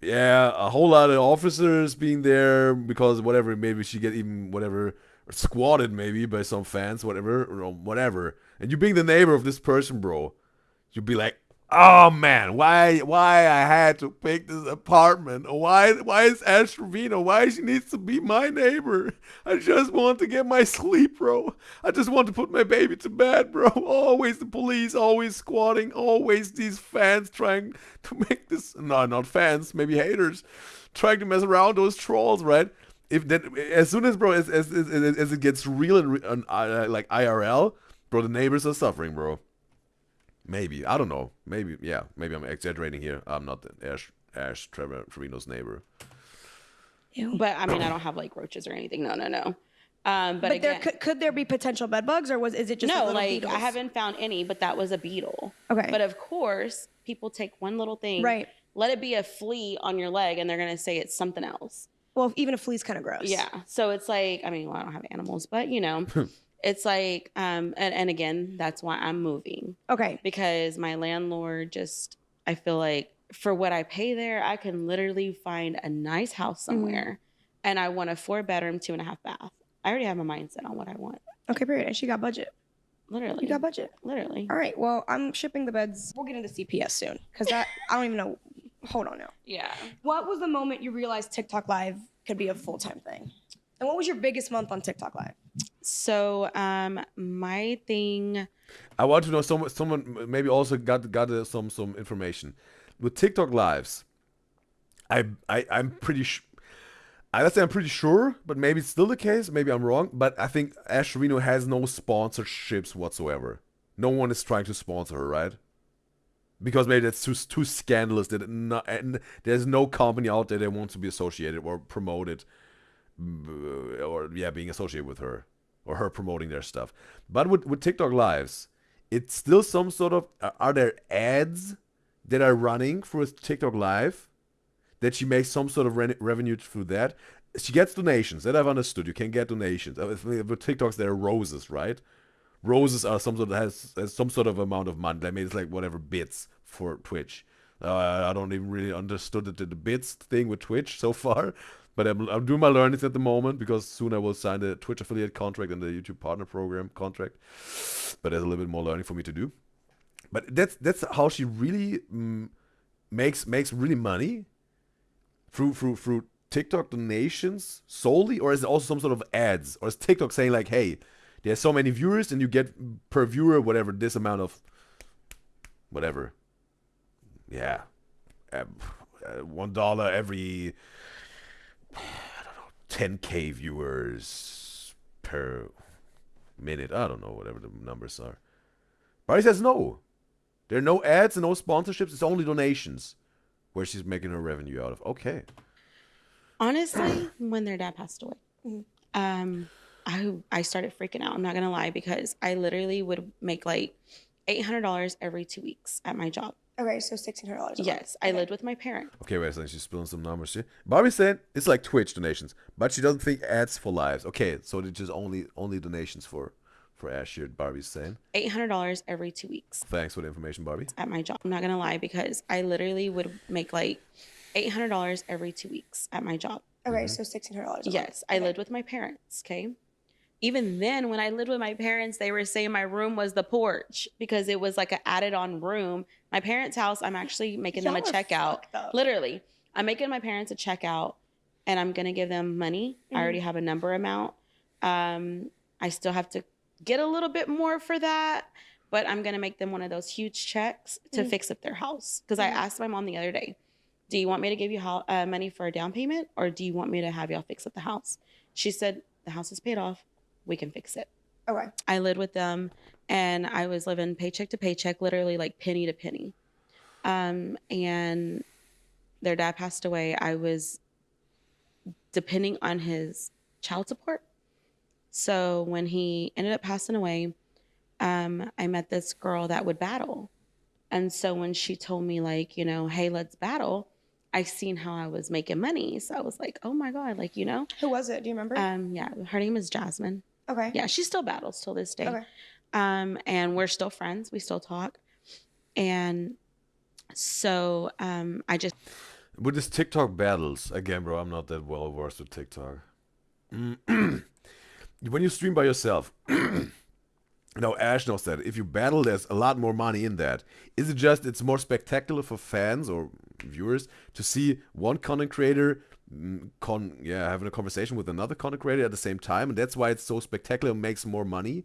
yeah, a whole lot of officers being there because whatever, maybe she get even whatever squatted maybe by some fans, whatever, or whatever. And you being the neighbor of this person, bro, you'd be like, oh man, why I had to pick this apartment? Or why is Ash Trevino? Why she needs to be my neighbor? I just want to get my sleep, bro. I just want to put my baby to bed, bro. Always the police, always squatting, always these fans trying to make this, no, not fans, maybe haters, trying to mess around those trolls, right? If that, as soon as, bro, as it gets real and like IRL, bro, the neighbors are suffering, bro. Maybe, I don't know. Maybe, yeah. Maybe I'm exaggerating here. I'm not Ash Trevino's neighbor. Ew. But I mean, I don't have like roaches or anything. No. But again, there could there be potential bed bugs, or is it just no? little Like beetles? I haven't found any, but that was a beetle. Okay. But of course, people take one little thing, Right. let it be a flea on your leg, and they're gonna say it's something else. Well, even a flea's kind of gross. Yeah. So it's like, I mean, well, I don't have animals, but you know, it's like, and again, that's why I'm moving. Okay. Because my landlord just, I feel like for what I pay there, I can literally find a nice house somewhere, and I want a 4-bedroom, 2.5 bath. I already have my mindset on what I want. Okay, period. And she got budget. Literally. You got budget. Literally. All right. Well, I'm shipping the beds. We'll get into CPS soon because that I don't even know. Hold on now. Yeah. What was the moment you realized TikTok Live could be a full-time thing? And what was your biggest month on TikTok Live? So, my thing. I want to know someone maybe also got some information with TikTok lives. I'm pretty let's say I'm pretty sure, but maybe it's still the case. Maybe I'm wrong, but I think Ash Trevino has no sponsorships whatsoever. No one is trying to sponsor her, right? Because maybe that's too scandalous that and there's no company out there that wants to be associated or promoted, or being associated with her or her promoting their stuff. But with TikTok lives, it's still some sort of, are there ads that are running for a TikTok live that she makes some sort of revenue through that? She gets donations, that I've understood. You can get donations with TikToks. There are roses, right? Roses are some sort of has some sort of amount of money. I mean, it's like whatever bits for Twitch. I don't even really understood the bits thing with Twitch so far, but I'm doing my learnings at the moment because soon I will sign the Twitch affiliate contract and the YouTube partner program contract. But there's a little bit more learning for me to do. But that's how she really makes really money through TikTok donations solely, or is it also some sort of ads, or is TikTok saying like, hey, there's so many viewers and you get per viewer whatever this amount of whatever, yeah, $1 every, I don't know, 10K viewers per minute. I don't know, whatever the numbers are. Barry says no. There are no ads and no sponsorships. It's only donations where she's making her revenue out of. Okay. Honestly, when their dad passed away, I started freaking out. I'm not gonna lie, because I literally would make like $800 every 2 weeks at my job. Okay, so $1,600. Yes, I lived with my parents. Okay, wait a second. She's spilling some numbers here. Barbie said it's like Twitch donations, but she doesn't think ads for lives. Okay, so it's just only donations for Ash here. Barbie's saying $800 every 2 weeks. Thanks for the information, Barbie. At my job. I'm not gonna lie, because I literally would make like $800 every 2 weeks at my job. Okay, so $1,600. Yes, I lived with my parents. Okay. Even then, when I lived with my parents, they were saying my room was the porch because it was like an added on room. My parents' house, I'm actually making them a checkout. Literally, I'm making my parents a checkout, and I'm going to give them money. I already have a number amount. I still have to get a little bit more for that, but I'm going to make them one of those huge checks to fix up their house. Because I asked my mom the other day, do you want me to give you money for a down payment, or do you want me to have y'all fix up the house? She said, the house is paid off. We can fix it. Okay. I lived with them, and I was living paycheck to paycheck, literally like penny to penny. And their dad passed away. I was depending on his child support. So when he ended up passing away, I met this girl that would battle. And so when she told me, like, you know, hey, let's battle, I seen how I was making money. So I was like, oh my God, like, you know. Who was it? Do you remember? Yeah, her name is Jasmine. Okay. Yeah, she still battles till this day. Okay. And we're still friends. We still talk. And so I just... With this TikTok battles, again, bro, I'm not that well versed with TikTok. When you stream by yourself, now Ash knows that if you battle, there's a lot more money in that. Is it just it's more spectacular for fans or viewers to see one content creator having a conversation with another content creator at the same time, and that's why it's so spectacular and makes more money?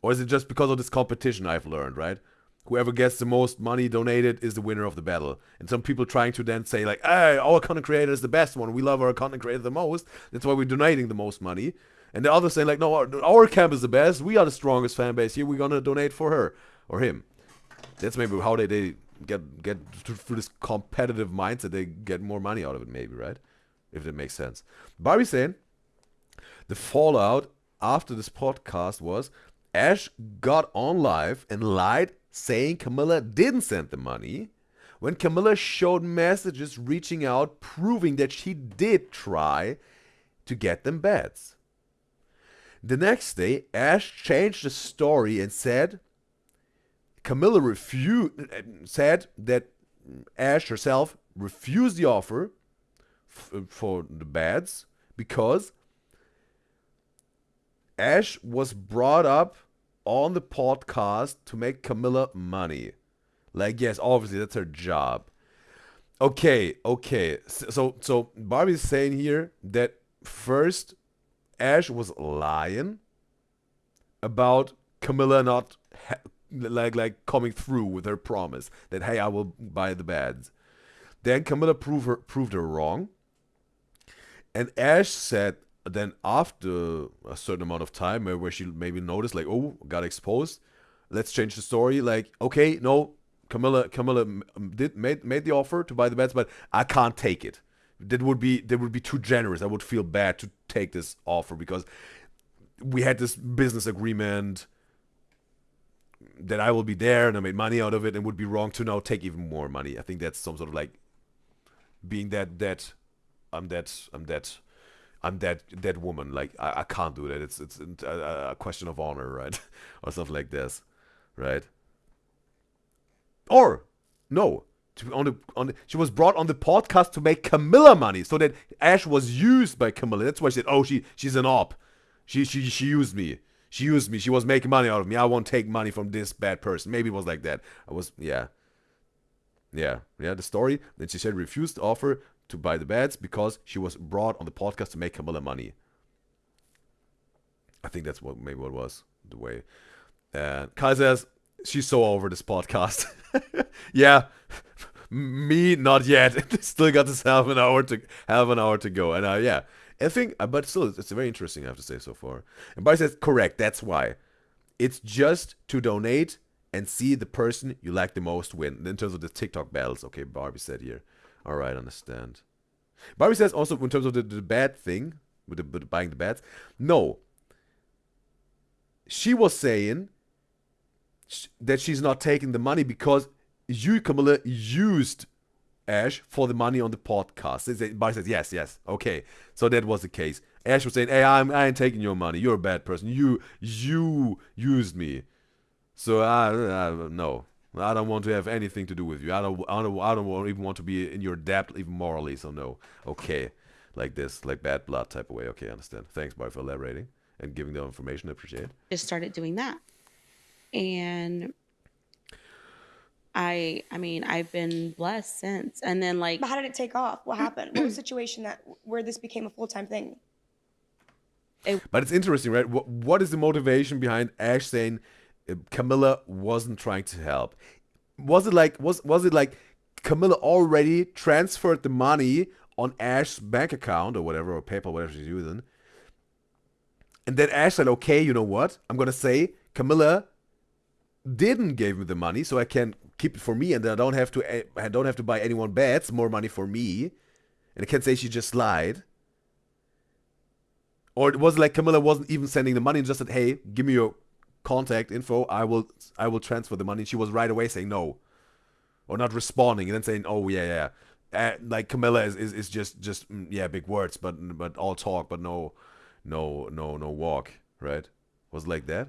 Or is it just because of this competition I've learned, right? Whoever gets the most money donated is the winner of the battle. And some people trying to then say like, hey, our content creator is the best one. We love our content creator the most. That's why we're donating the most money. And the others say like, no, our camp is the best. We are the strongest fan base here. We're going to donate for her or him. That's maybe how they get through this competitive mindset. They get more money out of it maybe, right? If that makes sense. Barbie's saying the fallout after this podcast was Ash got on live and lied, saying Camilla didn't send the money, when Camilla showed messages reaching out proving that she did try to get them bets. The next day, Ash changed the story and said Camilla said that Ash herself refused the offer for the bets because Ash was brought up on the podcast to make Camilla money. Like, yes, obviously that's her job. Okay. So Barbie's saying here that first Ash was lying about Camilla not like coming through with her promise that, hey, I will buy the beds. Then Camilla proved her wrong. And Ash said then after a certain amount of time where she maybe noticed like, oh, got exposed, let's change the story. Like, okay, no, Camilla made the offer to buy the beds, but I can't take it. That would be too generous. I would feel bad to take this offer because we had this business agreement that I will be there and I made money out of it, and would be wrong to now take even more money. I think that's some sort of like being that woman. Like I can't do that. It's a question of honor, right? Or something like this, right? Or no, she was brought on the podcast to make Camilla money, so that Ash was used by Camilla. That's why she said, "Oh, she's an op. She used me. She used me. She was making money out of me. I won't take money from this bad person." Maybe it was like that. The story. Then she said refused to offer to buy the beds because she was brought on the podcast to make Camilla money. I think that's what it was the way. And Kai says she's so over this podcast. Yeah, me not yet. Still got this half an hour to go. And I think, but still, it's very interesting. I have to say so far. And Barry says correct. That's why it's just to donate and see the person you like the most win in terms of the TikTok battles. Okay, Barbie said here. All right, understand. Barbie says also in terms of the bad thing with the buying the bets. No, she was saying that she's not taking the money because you, Camilla, used Ash for the money on the podcast. Barbie says yes, okay. So that was the case. Ash was saying, "Hey, I ain't taking your money. You're a bad person. You used me. So no." I don't want to have anything to do with you. I don't even want to be in your debt, even morally. So no. Okay, like this, like bad blood type of way. Okay, I understand. Thanks, Barry, for elaborating and giving the information. I appreciate it. Just started doing that, and I've been blessed since. And then like, But how did it take off? What happened? What was the situation where this became a full-time thing? But it's interesting, right? What is the motivation behind Ash saying Camilla wasn't trying to help? Was it like Camilla already transferred the money on Ash's bank account or whatever, or PayPal, whatever she's using, and then Ash said, "Okay, you know what? I'm gonna say Camilla didn't give me the money, so I can keep it for me, and then I don't have to buy anyone bets, more money for me, and I can say she just lied." Or it was like Camilla wasn't even sending the money and just said, "Hey, give me your contact info, I will transfer the money." She was right away saying no, or not responding, and then saying, "Oh yeah." Like Camilla is just big words, but all talk, but no walk, right? Was it like that?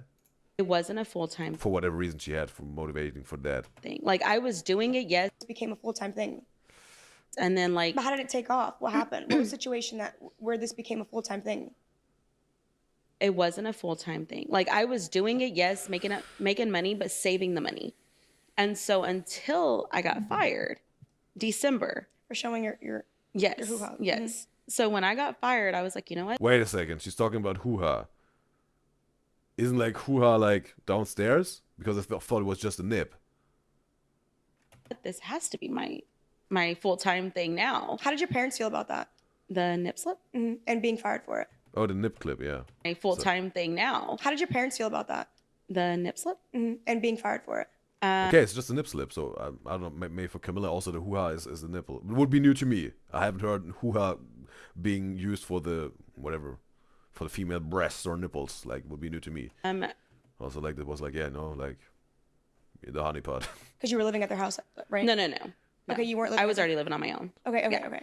it wasn't a full-time For whatever reason she had for motivating for that. thing. Like I was doing it, yes. It became a full-time thing. And then like, But how did it take off? What happened? What was the situation where this became a full-time thing? it wasn't a full-time thing. Like I was doing it, yes, making money, but saving the money. And so until I got fired, December. For showing your Yes. hoo-ha. Yes. So when I got fired, I was like, you know what? Wait a second. She's talking about hoo-ha. Isn't like hoo-ha like downstairs? Because I thought it was just a nip. This has to be my full-time thing now. How did your parents feel about that? The nip slip? And being fired for it? Oh, the nip clip, yeah. My full-time thing now. How did your parents feel about that? The nip slip? And being fired for it? Okay, it's just a nip slip, so I don't know, maybe for Camilla also the hoo-ha is the nipple. It would be new to me. I haven't heard hoo-ha being used for the, whatever, for the female breasts or nipples, like, would be new to me. Also, like, it was like, yeah, no, like, the honeypot. Because you were living at their house, right? No. Okay, you weren't living I was already living on my own. Okay.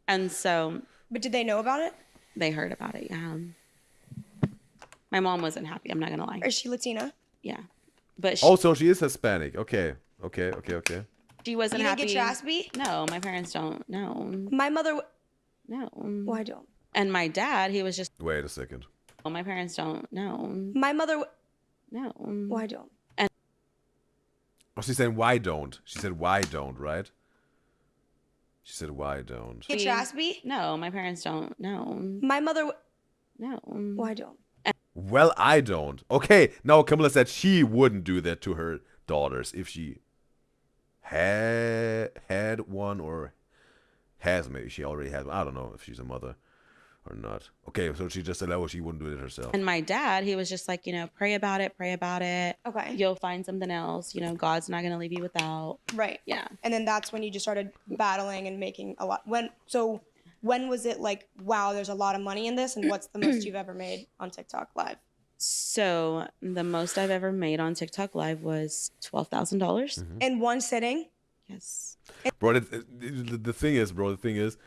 And so But did they know about it? they heard about it, yeah. My mom wasn't happy, I'm not gonna lie. Or is she Latina? Yeah. But Oh, so she is Hispanic. Okay. she wasn't You didn't happy. get your ass beat? No, my parents don't. No. My mother... No. Well, I don't. And my dad, he was just, Wait a second. oh, my parents don't. No. My mother... No. Well, I don't. Oh, she's saying why don't. She said why don't, right? She said why don't. Get your ass beat? No, my parents don't. No. My mother... No. Well, I don't. Well, I don't. Okay, no, Camilla said she wouldn't do that to her daughters if she had one or has, maybe she already had one. I don't know if she's a mother or not. Okay, so she just said, oh, she wouldn't do it herself. And my dad, he was just like, pray about it. Okay. You'll find something else. God's not going to leave you without. Right. Yeah. And then that's when you just started battling and making a lot. When was it like, wow, there's a lot of money in this, and what's the most you've ever made on TikTok Live? So the most I've ever made on TikTok Live was $12,000. In one sitting? Yes. Bro, the thing is,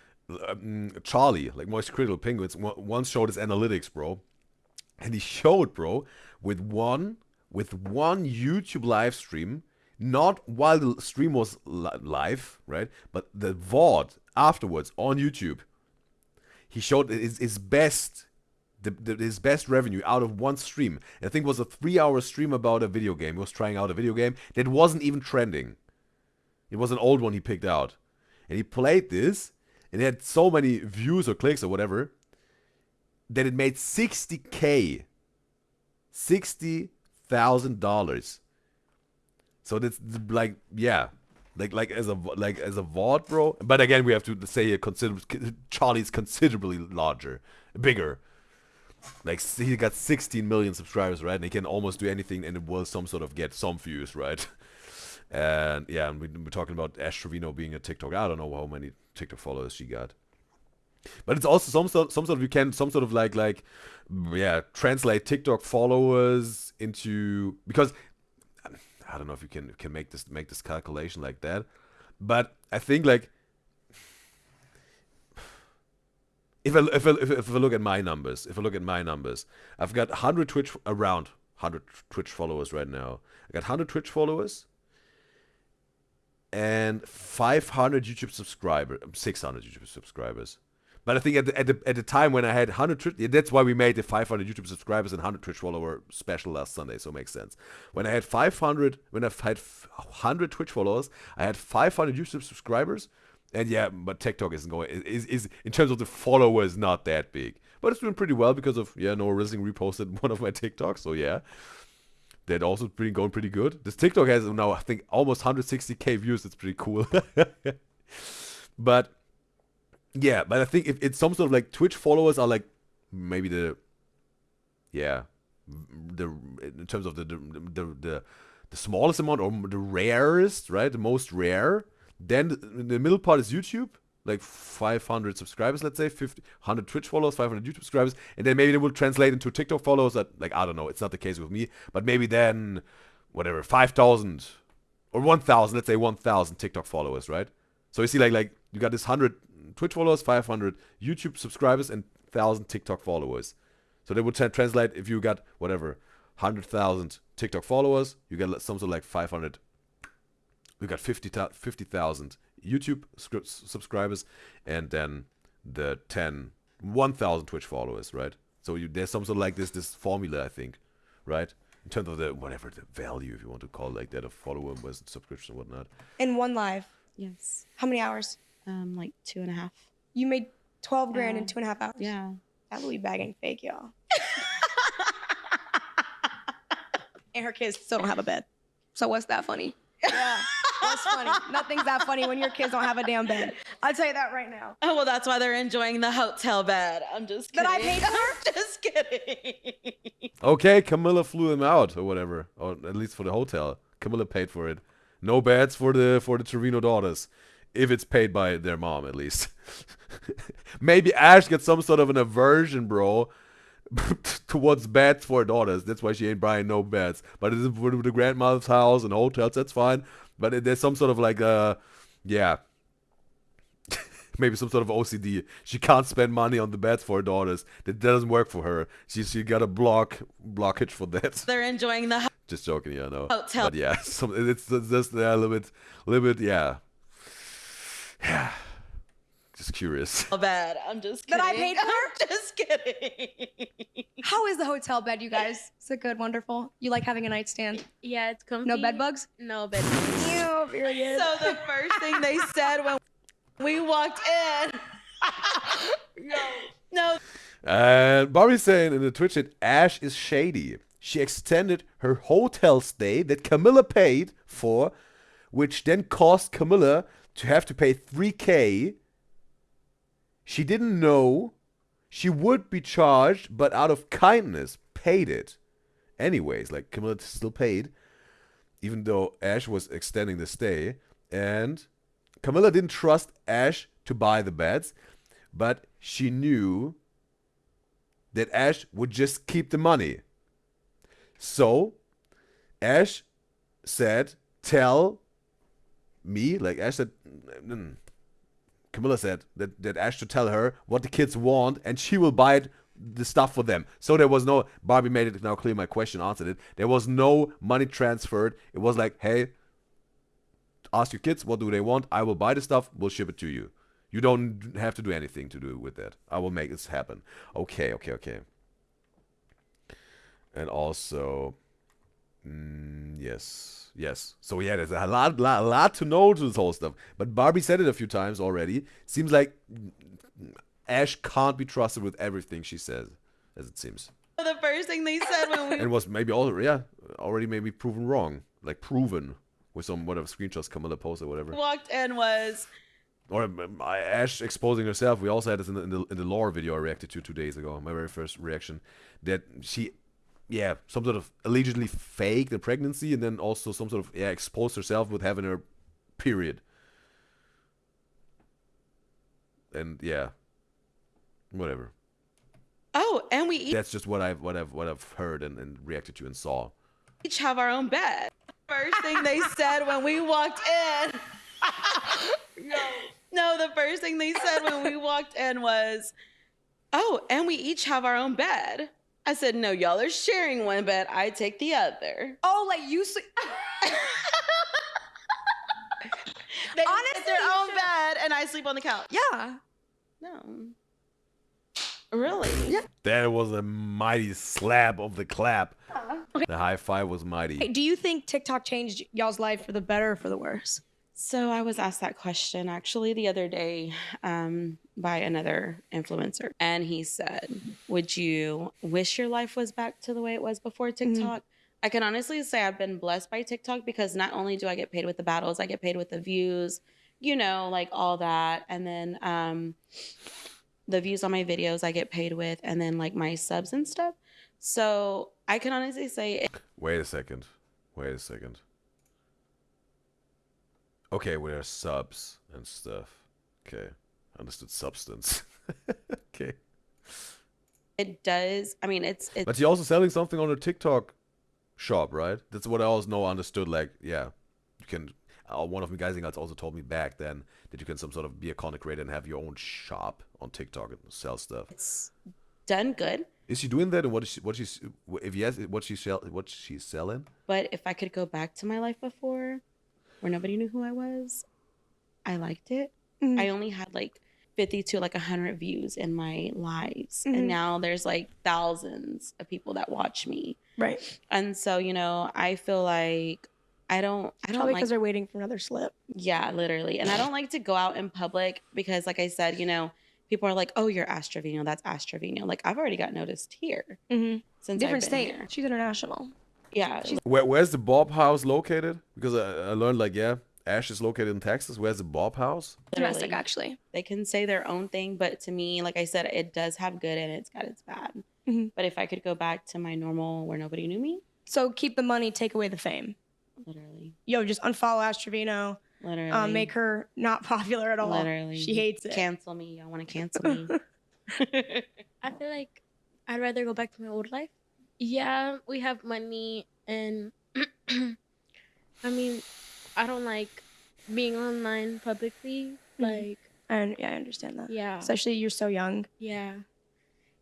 Charlie, like Moist Critical Penguins, once showed his analytics, bro. And he showed, bro, with one YouTube live stream, not while the stream was live, right? But the VOD afterwards on YouTube, he showed his best, his best revenue out of one stream. And I think it was a 3-hour stream about a video game. He was trying out a video game that wasn't even trending. It was an old one he picked out. And he played this, and it had so many views or clicks or whatever, that it made $60,000. $60,000. So that's like, yeah, like as a VOD, bro. But again, we have to say Charlie's considerably bigger. Like he got 16 million subscribers, right? And he can almost do anything, and it will some sort of get some views, right? And yeah, and we're talking about Ash Trevino being a TikTok. I don't know how many TikTok followers she got. But it's also some sort of like translate TikTok followers into, because I don't know if you can make this calculation like that, but I think like if I look at my numbers, I've got around 100 Twitch followers right now. I got 100 Twitch followers and 500 YouTube subscribers, 600 YouTube subscribers. But I think at the time when I had 100 Twitch, that's why we made the 500 YouTube subscribers and 100 Twitch follower special last Sunday, so it makes sense. When I had 100 Twitch followers, I had 500 YouTube subscribers, and yeah, but TikTok is in terms of the followers not that big, but it's doing pretty well because of Noah Rising reposted one of my TikToks, so yeah, that also going pretty good. This TikTok has now I think almost 160k views. It's pretty cool, but. Yeah, but I think if it's some sort of like Twitch followers are like maybe in terms of the smallest amount or the rarest, right? The most rare. Then the middle part is YouTube, like 500 subscribers, let's say 100 Twitch followers, 500 YouTube subscribers, and then maybe they will translate into TikTok followers. That like I don't know, it's not the case with me, but maybe then whatever 5,000 or 1,000, let's say 1,000 TikTok followers, right? So you see like you got this 100 Twitch followers, 500 YouTube subscribers, and 1,000 TikTok followers. So they would translate if you got whatever 100,000 TikTok followers, you get some sort of like 500. We got 50,000 YouTube subscribers, and then the 1,000 Twitch followers, right? So there's some sort of like this formula, I think, right? In terms of the whatever the value, if you want to call it like that, of follower was subscription and whatnot. In one live. Yes. How many hours? Like 2.5. You made 12 grand in 2.5 hours. Yeah. That Louis bag ain't fake, y'all. And her kids still don't have a bed. So what's that funny? Yeah, what's funny? Nothing's that funny when your kids don't have a damn bed. I'll tell you that right now. Oh, well, that's why they're enjoying the hotel bed. I'm just kidding. That I paid for? I'm just kidding. Okay, Camilla flew him out or whatever, or at least for the hotel. Camilla paid for it. No beds for the Trevino daughters, if it's paid by their mom at least. Maybe Ash gets some sort of an aversion, bro, towards beds for her daughters. That's why she ain't buying no beds. But it's for the grandmother's house and hotels. That's fine. But there's some sort of like yeah. Maybe some sort of OCD. She can't spend money on the beds for her daughters. That doesn't work for her. She got a blockage for that. They're enjoying the Just joking, yeah, no. hotel. But yeah, it's just a little bit, yeah. Yeah. Just curious. bed. I'm just kidding. That I paid for? I'm just kidding. How is the hotel bed, you guys? Is it good, wonderful? You like having a nightstand? Yeah, it's comfy. No bed bugs? No bed bugs. Ew, period. So the first thing they said when we walked in. No. And Barbie's saying in the Twitch that Ash is shady. She extended her hotel stay that Camilla paid for, which then cost Camilla to have to pay $3,000. She didn't know she would be charged, but out of kindness, paid it. Anyways, like Camilla still paid, even though Ash was extending the stay. And Camilla didn't trust Ash to buy the beds, but she knew that Ash would just keep the money. So Ash said, tell me, like Ash said, Camilla said that Ash should tell her what the kids want and she will buy the stuff for them. So there was no, Barbie made it now clear, my question answered it. There was no money transferred. It was like, hey, ask your kids, what do they want? I will buy the stuff, we'll ship it to you. You don't have to do anything to do with that. I will make this happen. Okay. And also, yes. So yeah, there's a lot to know to this whole stuff. But Barbie said it a few times already. Seems like Ash can't be trusted with everything she says, as it seems. The first thing they said when we And was maybe already maybe proven wrong, like proven with some whatever screenshots Camilla posted or whatever. walked in was, Or Ash exposing herself. We also had this in the lore video I reacted to 2 days ago. My very first reaction, that she, some sort of allegedly faked the pregnancy, and then also some sort of exposed herself with having her period. And whatever. oh, and we That's just what I've heard and reacted to and saw. each have our own bed. First thing they said when we walked in. No, the first thing they said when we walked in was, oh, and we each have our own bed. I said, no, y'all are sharing one bed. I take the other. Oh, like you sleep. They Honestly, get their you own should- bed, and I sleep on the couch. Yeah. No. Really? Yeah. That was a mighty slap of the clap. The high five was mighty. Hey, do you think TikTok changed y'all's life for the better or for the worse? So I was asked that question actually the other day by another influencer. And he said, would you wish your life was back to the way it was before TikTok? I can honestly say I've been blessed by TikTok because not only do I get paid with the battles, I get paid with the views, like all that. And then the views on my videos I get paid with, and then like my subs and stuff. So I can honestly say Wait a second. Okay, well, there's subs and stuff. Okay, understood substance. Okay. it does. I mean, it's But you're also selling something on a TikTok shop, right? That's what I always understood. Like, you can. One of the guys also told me back then that you can some sort of be a content creator and have your own shop on TikTok and sell stuff. it's done good. Is she doing that? And what she's if yes, what she's selling? But if I could go back to my life before, where nobody knew who I was, I liked it. Mhm. I only had like 50 to like 100 views in my lives. Mhm. And now there's like thousands of people that watch me. Right. And so, you know, I feel like I don't Probably like, because they're waiting for another slip. yeah, literally. And I don't like to go out in public because, like I said, you know, people are like, oh, you're Astravino. That's Astravino. Like, I've already got noticed here Mm-hmm. since Different I've been state. here. She's international. Yeah. Where's the Bob house located? Because I learned like, yeah, Ash is located in Texas. Where's the Bob house? Domestic, Literally. actually. They can say their own thing, but to me, like I said, it does have good and it's got its bad. Mhm. But if I could go back to my normal where nobody knew me, So keep the money, take away the fame. literally, Yo, just unfollow Astravino. literally, Make her not popular at all. literally, She hates it. Cancel me. Y'all want to cancel me? I feel like I'd rather go back to my old life. Yeah, we have money, and I mean, I don't like being online publicly. Like, And yeah, I understand that. yeah, Especially you're so young. yeah.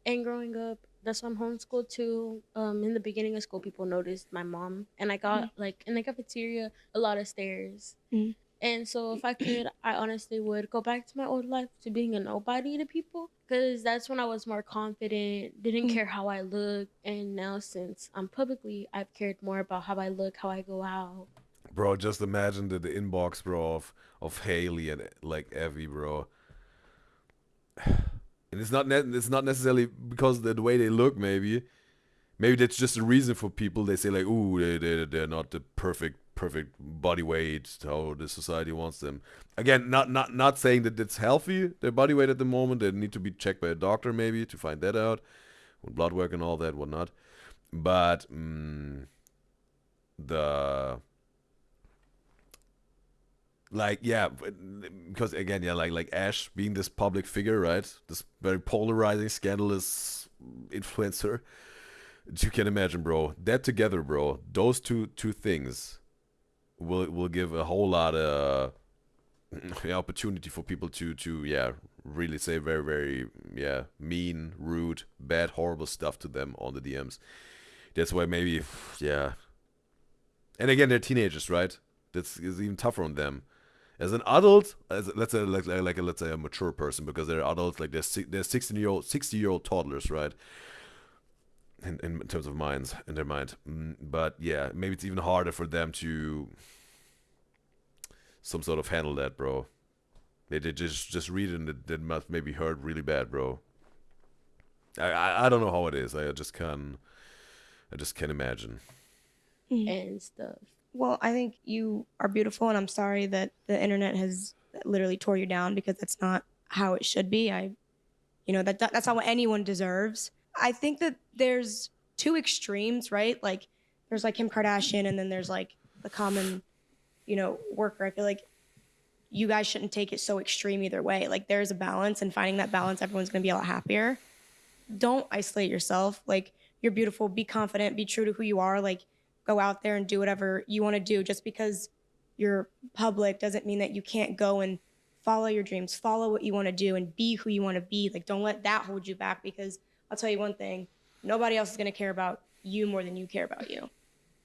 And growing up, that's why I'm homeschooled too. In the beginning of school, people noticed my mom, and I got like in the cafeteria a lot of stares. Mhm. And so, if I could, I honestly would go back to my old life, to being a nobody to people, because that's when I was more confident, didn't care how I looked. And now, since I'm publicly, I've cared more about how I look, how I go out. Bro, just imagine the inbox, bro, of Haley and like Evie, bro. And it's not necessarily because the way they look, maybe that's just a reason for people. They say like, ooh, they're not the perfect body weight how the society wants them. Again, not saying that it's healthy, their body weight at the moment. They need to be checked by a doctor maybe to find that out, with blood work and all that, whatnot. But the like, yeah, because again, yeah, like Ash being this public figure, right? This very polarizing, scandalous influencer. You can imagine, bro. That together, bro. Those two things will give a whole lot of opportunity for people to yeah, really say very, very, yeah, mean, rude, bad, horrible stuff to them on the DMs. That's why maybe, yeah. And again, they're teenagers, right? That's is even tougher on them. As an adult, let's say let's say a mature person, because they're adults, like they're 60-year-old toddlers, right? In terms of minds, in their mind. But yeah, maybe it's even harder for them to some sort of handle that, bro. They just read it and it must maybe hurt really bad, bro. I don't know how it is. I just can't imagine. And stuff. Well, I think you are beautiful, and I'm sorry that the internet has literally tore you down, because that's not how it should be. That's not what anyone deserves. I think that there's two extremes, right? Like, there's like Kim Kardashian, and then there's like the common, worker. I feel like you guys shouldn't take it so extreme either way. Like, there's a balance, and finding that balance, everyone's gonna be a lot happier. Don't isolate yourself. Like, you're beautiful. Be confident. Be true to who you are. Like, go out there and do whatever you want to do. Just because you're public doesn't mean that you can't go and follow your dreams, follow what you want to do, and be who you want to be. Like, don't let that hold you back, because I'll tell you one thing, nobody else is going to care about you more than you care about you.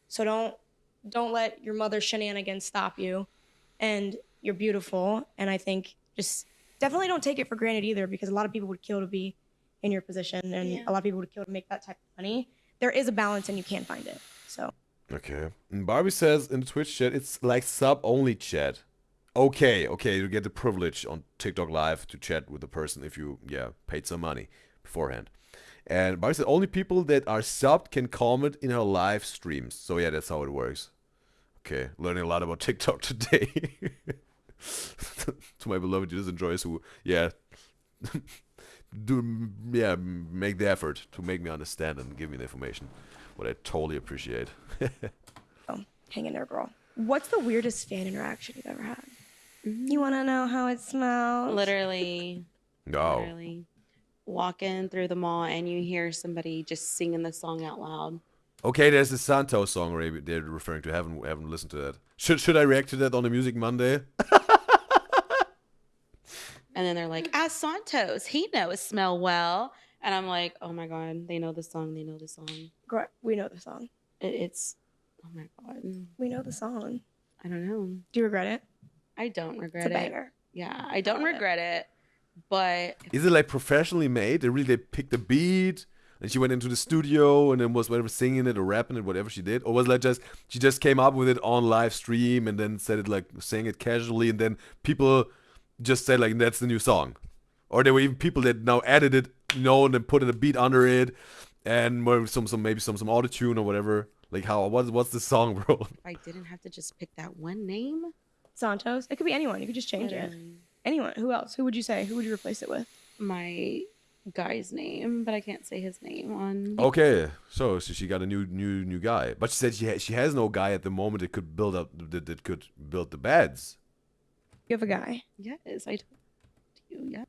So don't let your mother's shenanigans stop you. And you're beautiful. And I think just definitely don't take it for granted either, because a lot of people would kill to be in your position, and a lot of people would kill to make that type of money. There is a balance, and you can find it. So. Okay. And Barbie says in the Twitch chat, it's like sub-only chat. Okay, you get the privilege on TikTok Live to chat with the person if you, paid some money beforehand. And Barbie said only people that are subbed can comment in her live streams. So yeah, that's how it works. Okay, learning a lot about TikTok today. To my beloved Udyzyz enjoyers who, make the effort to make me understand and give me the information. What I totally appreciate. Hang in there, girl. What's the weirdest fan interaction you've ever had? You want to know how it smells? Literally. No. Literally. Walking through the mall and you hear somebody just singing the song out loud. Okay, there's the Santos song they're referring to. Haven't listened to that. Should I react to that on the Music Monday? And then they're like, as Santos, he knows smell well. And I'm like, oh my God, they know the song. They know the song. We know the song. It's, oh my God. We know the song. I don't know. Do you regret it? I don't It's regret a it. banger. Yeah, I don't regret it. But Is it like professionally made? They picked a beat and she went into the studio and then was whatever singing it or rapping it, whatever she did, or was that just she just came up with it on live stream and then said it like sang it casually and then people just said like that's the new song, or there were even people that now added it, and then put in a beat under it and more some maybe some auto tune or whatever. Like how what's the song, bro? I didn't have to just pick that one name. Santos. It could be anyone. You could just change it. Anyone. Who else? Who would you say? Who would you replace it with? My guy's name, but I can't say his name on. Okay, so she got a new guy, but she said she has no guy at the moment that could build up that could build the beds. You have a guy. Yes, I told you. Yes.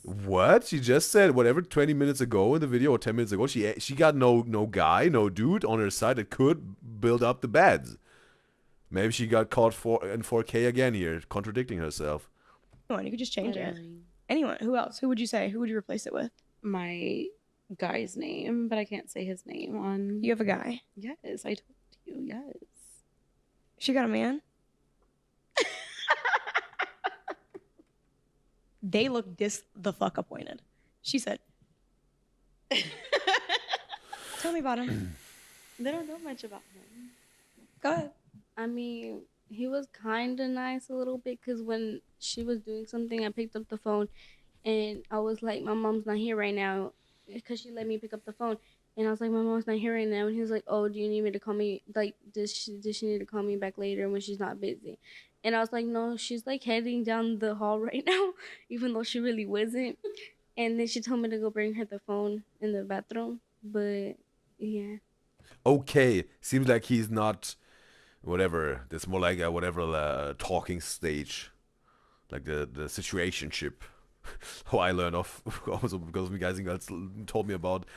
What? She just said whatever 20 minutes ago in the video or 10 minutes ago. She got no guy, no dude on her side that could build up the beds. Maybe she got caught in 4K again here, contradicting herself. Anyone. You could just change it. Anyone. Who else? Who would you say? Who would you replace it with? My guy's name, but I can't say his name on. You have a guy. Yes, I told you. Yes. She got a man. They look the fuck appointed. She said. Tell me about him. They don't know much about him. Go ahead. I mean, he was kind of nice a little bit because when she was doing something, I picked up the phone and I was like, my mom's not here right now because she let me pick up the phone. And I was like, my mom's not here right now. And he was like, oh, do you need me to call me? Like, does she need to call me back later when she's not busy? And I was like, no, she's like heading down the hall right now, even though she really wasn't. And then she told me to go bring her the phone in the bathroom. But yeah. Okay, seems like he's not whatever. That's more like a whatever talking stage, like the situationship. How I learned of also because you guys told me about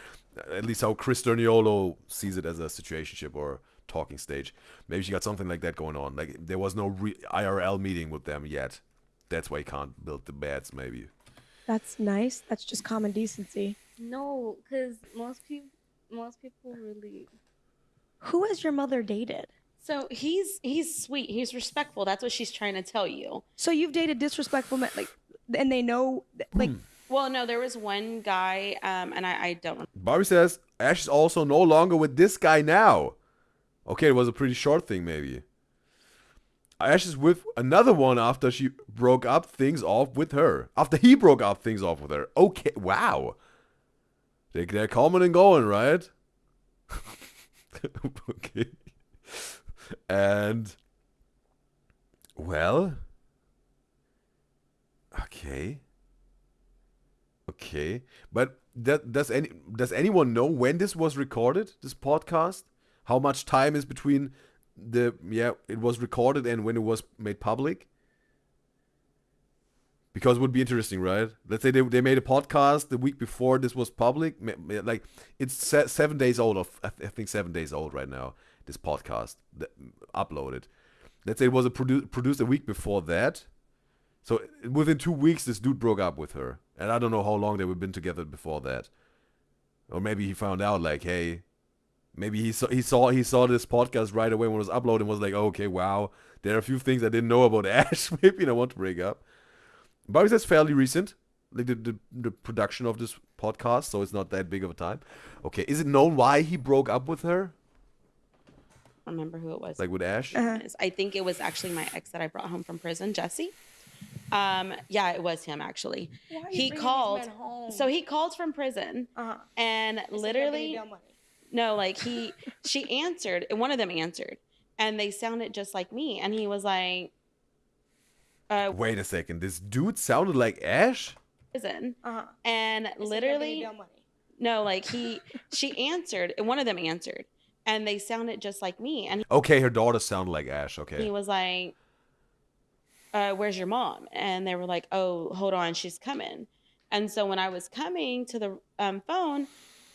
at least how Chris Derniolo sees it as a situationship or talking stage. Maybe she got something like that going on. Like there was no IRL meeting with them yet. That's why he can't build the beds. Maybe. That's nice. That's just common decency. No, because most people really. Who has your mother dated? So he's sweet. He's respectful. That's what she's trying to tell you. So you've dated disrespectful men, like, and they know, like. Well, no, there was one guy, and I don't. Barbie says Ash is also no longer with this guy now. Okay, it was a pretty short thing, maybe. Ash is with another one after she broke up things off with her. After he broke up things off with her. Okay, wow. They're coming and going, right? Okay. And, well, okay. Okay, but does anyone know when this was recorded, this podcast? How much time is between it was recorded and when it was made public? Because it would be interesting, right? Let's say they made a podcast the week before this was public. Like, it's 7 days old, I think 7 days old right now, this podcast uploaded. Let's say it was produced a week before that. So within 2 weeks, this dude broke up with her. And I don't know how long they were been together before that. Or maybe he found out, like, hey, maybe he saw this podcast right away when it was uploaded and was like, oh, okay, wow, there are a few things I didn't know about Ash. Maybe I want to break up. But that's fairly recent, like the production of this podcast, so it's not that big of a time. Okay, is it known why he broke up with her? I don't remember who it was. Like with Ash? I think it was actually my ex that I brought home from prison, Jesse. Yeah, it was him actually. He called. So he called from prison, and literally, no, like she answered, and one of them answered, and they sounded just like me, and he was like, "Wait a second, this dude sounded like Ash." Prison, and literally, no, like she answered, and one of them answered, and they sounded just like me, and okay, her daughter sounded like Ash. Okay, he was like, where's your mom? And they were like, oh, hold on, she's coming. And so when I was coming to the phone,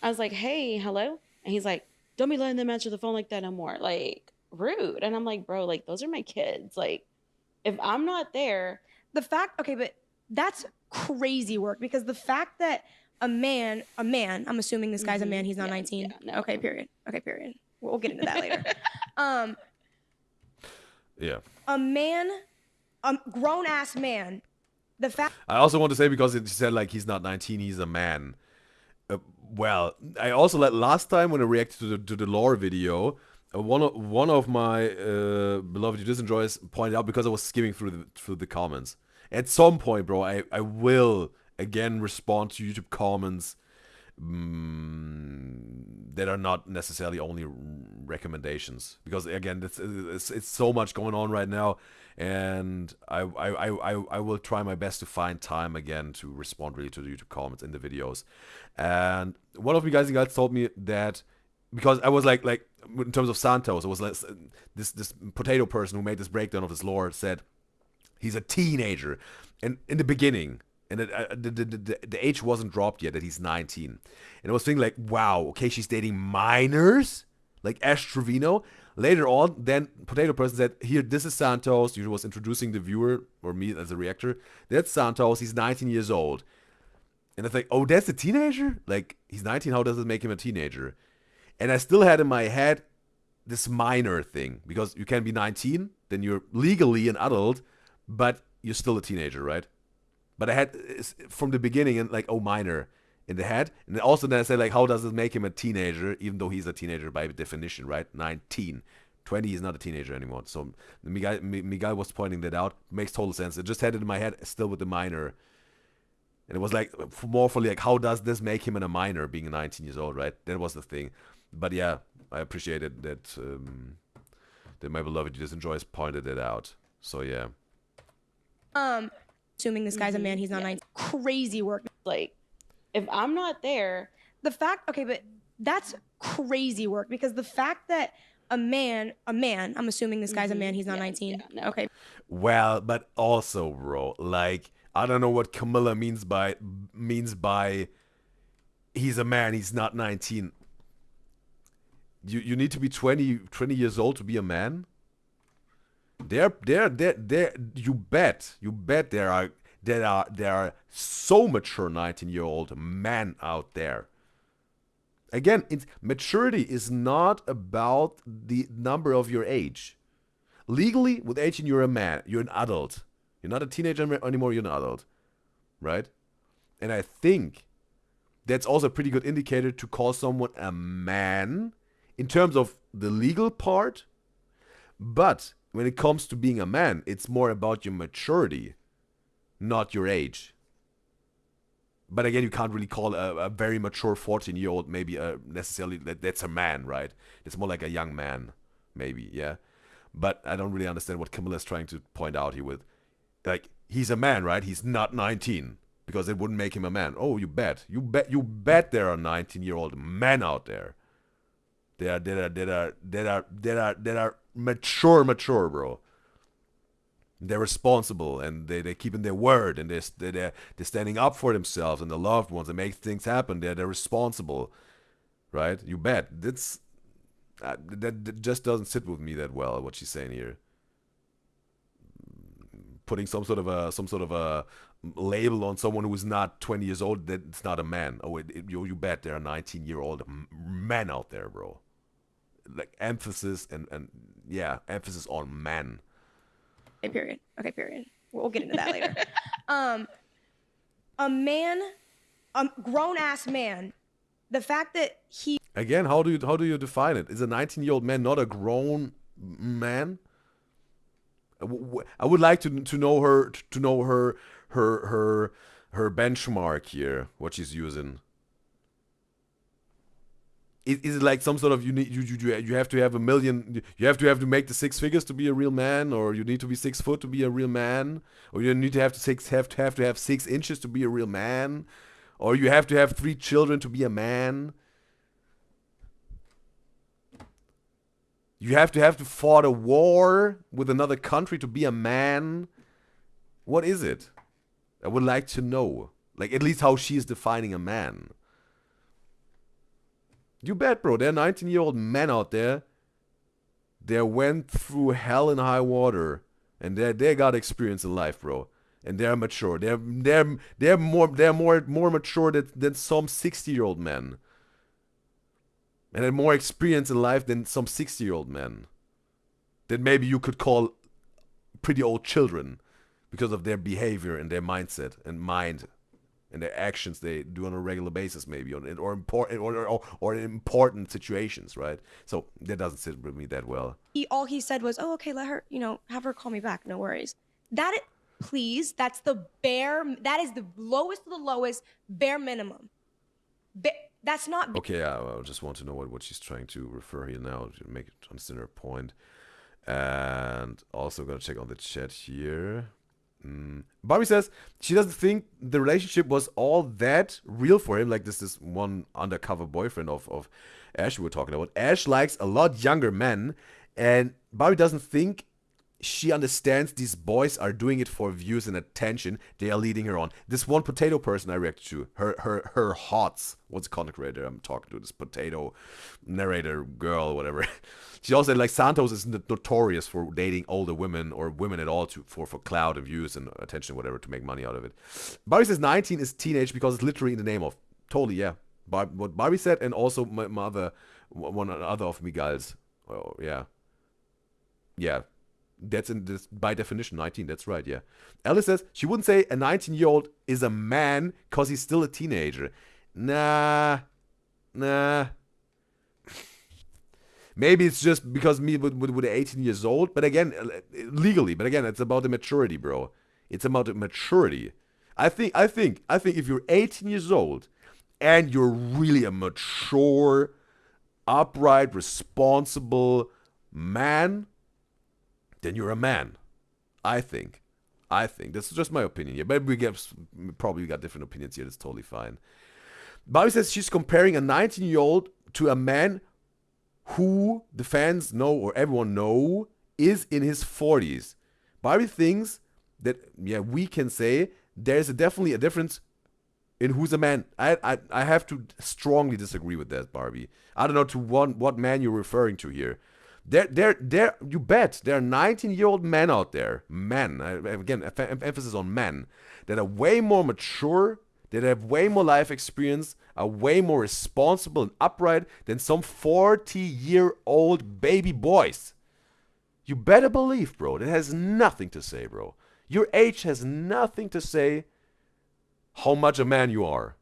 I was like, hey, hello? And he's like, don't be letting them answer the phone like that no more. Like, rude. And I'm like, bro, like, those are my kids. Like, if I'm not there. Okay, but that's crazy work, because the fact that a man, I'm assuming this guy's a man, he's not 19. Yeah, no. Okay, period. We'll get into that later. Yeah. A man grown ass man. The fact. I also want to say, because it said like he's not 19, he's a man. Well, I also last time when I reacted to the lore video, one of my beloved Udyzyz enjoyers pointed out, because I was skimming through the comments. At some point, bro, I will again respond to YouTube comments that are not necessarily only recommendations, because again, it's so much going on right now, and I will try my best to find time again to respond really to the YouTube comments in the videos. And one of you guys told me that, because I was like in terms of Santos, it was like this potato person who made this breakdown of his lore said he's a teenager, and in the beginning. And the age wasn't dropped yet, that he's 19. And I was thinking like, wow, okay, she's dating minors? Like Ash Trevino? Later on, then Potato Person said, here, this is Santos. He was introducing the viewer, or me as a reactor. That's Santos. He's 19 years old. And I think, oh, that's a teenager? Like, he's 19. How does it make him a teenager? And I still had in my head this minor thing. Because you can be 19, then you're legally an adult, but you're still a teenager, right? But I had from the beginning and like, oh, minor in the head. And then also then I said like, how does it make him a teenager, even though he's a teenager by definition, right? 19. 20 is not a teenager anymore. So Miguel was pointing that out. Makes total sense. I just had it in my head still with the minor. And it was like, more for like, how does this make him a minor being 19 years old, right? That was the thing. But yeah, I appreciated that that my beloved Udyzyz enjoys pointed it out. So yeah. Assuming this guy's a man, he's not 19. Crazy work. Like, if I'm not there, The fact, okay, but that's crazy work, because the fact that a man, I'm assuming this guy's a man, he's not 19. yeah, no. Okay. Well, but also, bro, like, I don't know what Camilla means by he's a man, he's not 19. You need to be 20 years old to be a man? You bet there are so mature 19-year-old men out there. Again, maturity is not about the number of your age. Legally, with 18, you're a man. You're an adult. You're not a teenager anymore. You're an adult, right? And I think that's also a pretty good indicator to call someone a man in terms of the legal part. But when it comes to being a man, it's more about your maturity, not your age. But again, you can't really call a very mature 14-year-old maybe necessarily that's a man, right? It's more like a young man, maybe, yeah. But I don't really understand what Camilla's trying to point out here with, like, he's a man, right? He's not 19, because it wouldn't make him a man. Oh, you bet there are 19-year-old men out there. That are mature, bro. They're responsible, and they're keeping their word, and they're standing up for themselves and the loved ones and make things happen. They're responsible, right? You bet. That just doesn't sit with me that well. What she's saying here, putting some sort of a label on someone who is not 20 years old, that it's not a man. Oh, you bet there are 19-year-old men out there, bro. Like emphasis and emphasis on men. Okay, period. We'll get into that later. A man, a grown-ass man, the fact that he... Again, how do you define it? Is a 19-year-old man not a grown man? I would like to know her benchmark here, what she's using. Is it like some sort of you have to have you have to make the 6 figures to be a real man, or you need to be 6 foot to be a real man, or you need to have 6 inches to be a real man, or you have to have 3 children to be a man? You have to fought a war with another country to be a man? What is it? I would like to know, like, at least how she is defining a man. You bet, bro. There are 19-year-old men out there. They went through hell and high water, and they got experience in life, bro. And they're mature. They're more mature than some 60-year-old men, and had more experience in life than some 60-year-old men that maybe you could call pretty old children. because of their behavior and their mindset and mind and their actions they do on a regular basis, maybe, or in important situations, right? So that doesn't sit with me that well. All he said was, "Oh, okay, let her, have her call me back. No worries." Please, that's that is the lowest of the lowest, bare minimum. That's not. Okay, I just want to know what she's trying to refer here now to make it understand her point. And also gonna check on the chat here. Barbie says she doesn't think the relationship was all that real for him. Like this one undercover boyfriend of Ash we were talking about. Ash likes a lot younger men, and Barbie doesn't think she understands these boys are doing it for views and attention they are leading her on. This one potato person I reacted to, her hots, what's content creator I'm talking to, this potato narrator girl, whatever. She also said, like, Santos is notorious for dating older women or women at all for clout and views and attention, whatever, to make money out of it. Barbie says 19 is teenage because it's literally in the name of. Totally, yeah. What Barbie said, and also one other of me guys. Oh, yeah. Yeah. That's in this by definition 19. That's right. Yeah. Alice says she wouldn't say a 19-year-old is a man because he's still a teenager. Nah. Maybe it's just because me with 18 years old. But again, legally. But again, it's about the maturity, bro. It's about the maturity. I think if you're 18 years old and you're really a mature, upright, responsible man, then you're a man. I think. That's just my opinion here. But we probably got different opinions here. That's totally fine. Bobby says she's comparing a 19-year-old to a man who the fans know or everyone know is in his 40s. Bobby thinks that, yeah, we can say there's definitely a difference in who's a man. I have to strongly disagree with that, Barbie. I don't know to what man you're referring to here. You bet there are 19-year-old men out there, again, emphasis on men, that are way more mature, that have way more life experience, are way more responsible and upright than some 40-year-old baby boys. You better believe, bro, that has nothing to say, bro. Your age has nothing to say how much a man you are.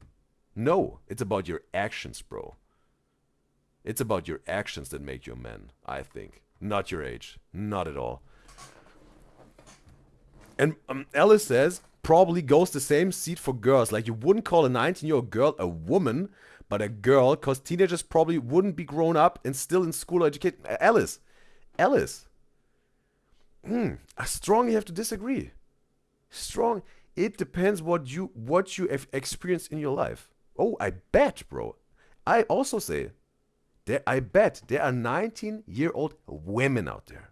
No, it's about your actions, bro. It's about your actions that make you a man, I think. Not your age. Not at all. And Alice says, probably goes the same seat for girls. Like, you wouldn't call a 19-year-old girl a woman, but a girl, because teenagers probably wouldn't be grown up and still in school or educated. Alice. I strongly have to disagree. It depends what you have experienced in your life. Oh, I bet, bro. I also say, I bet there are 19-year-old women out there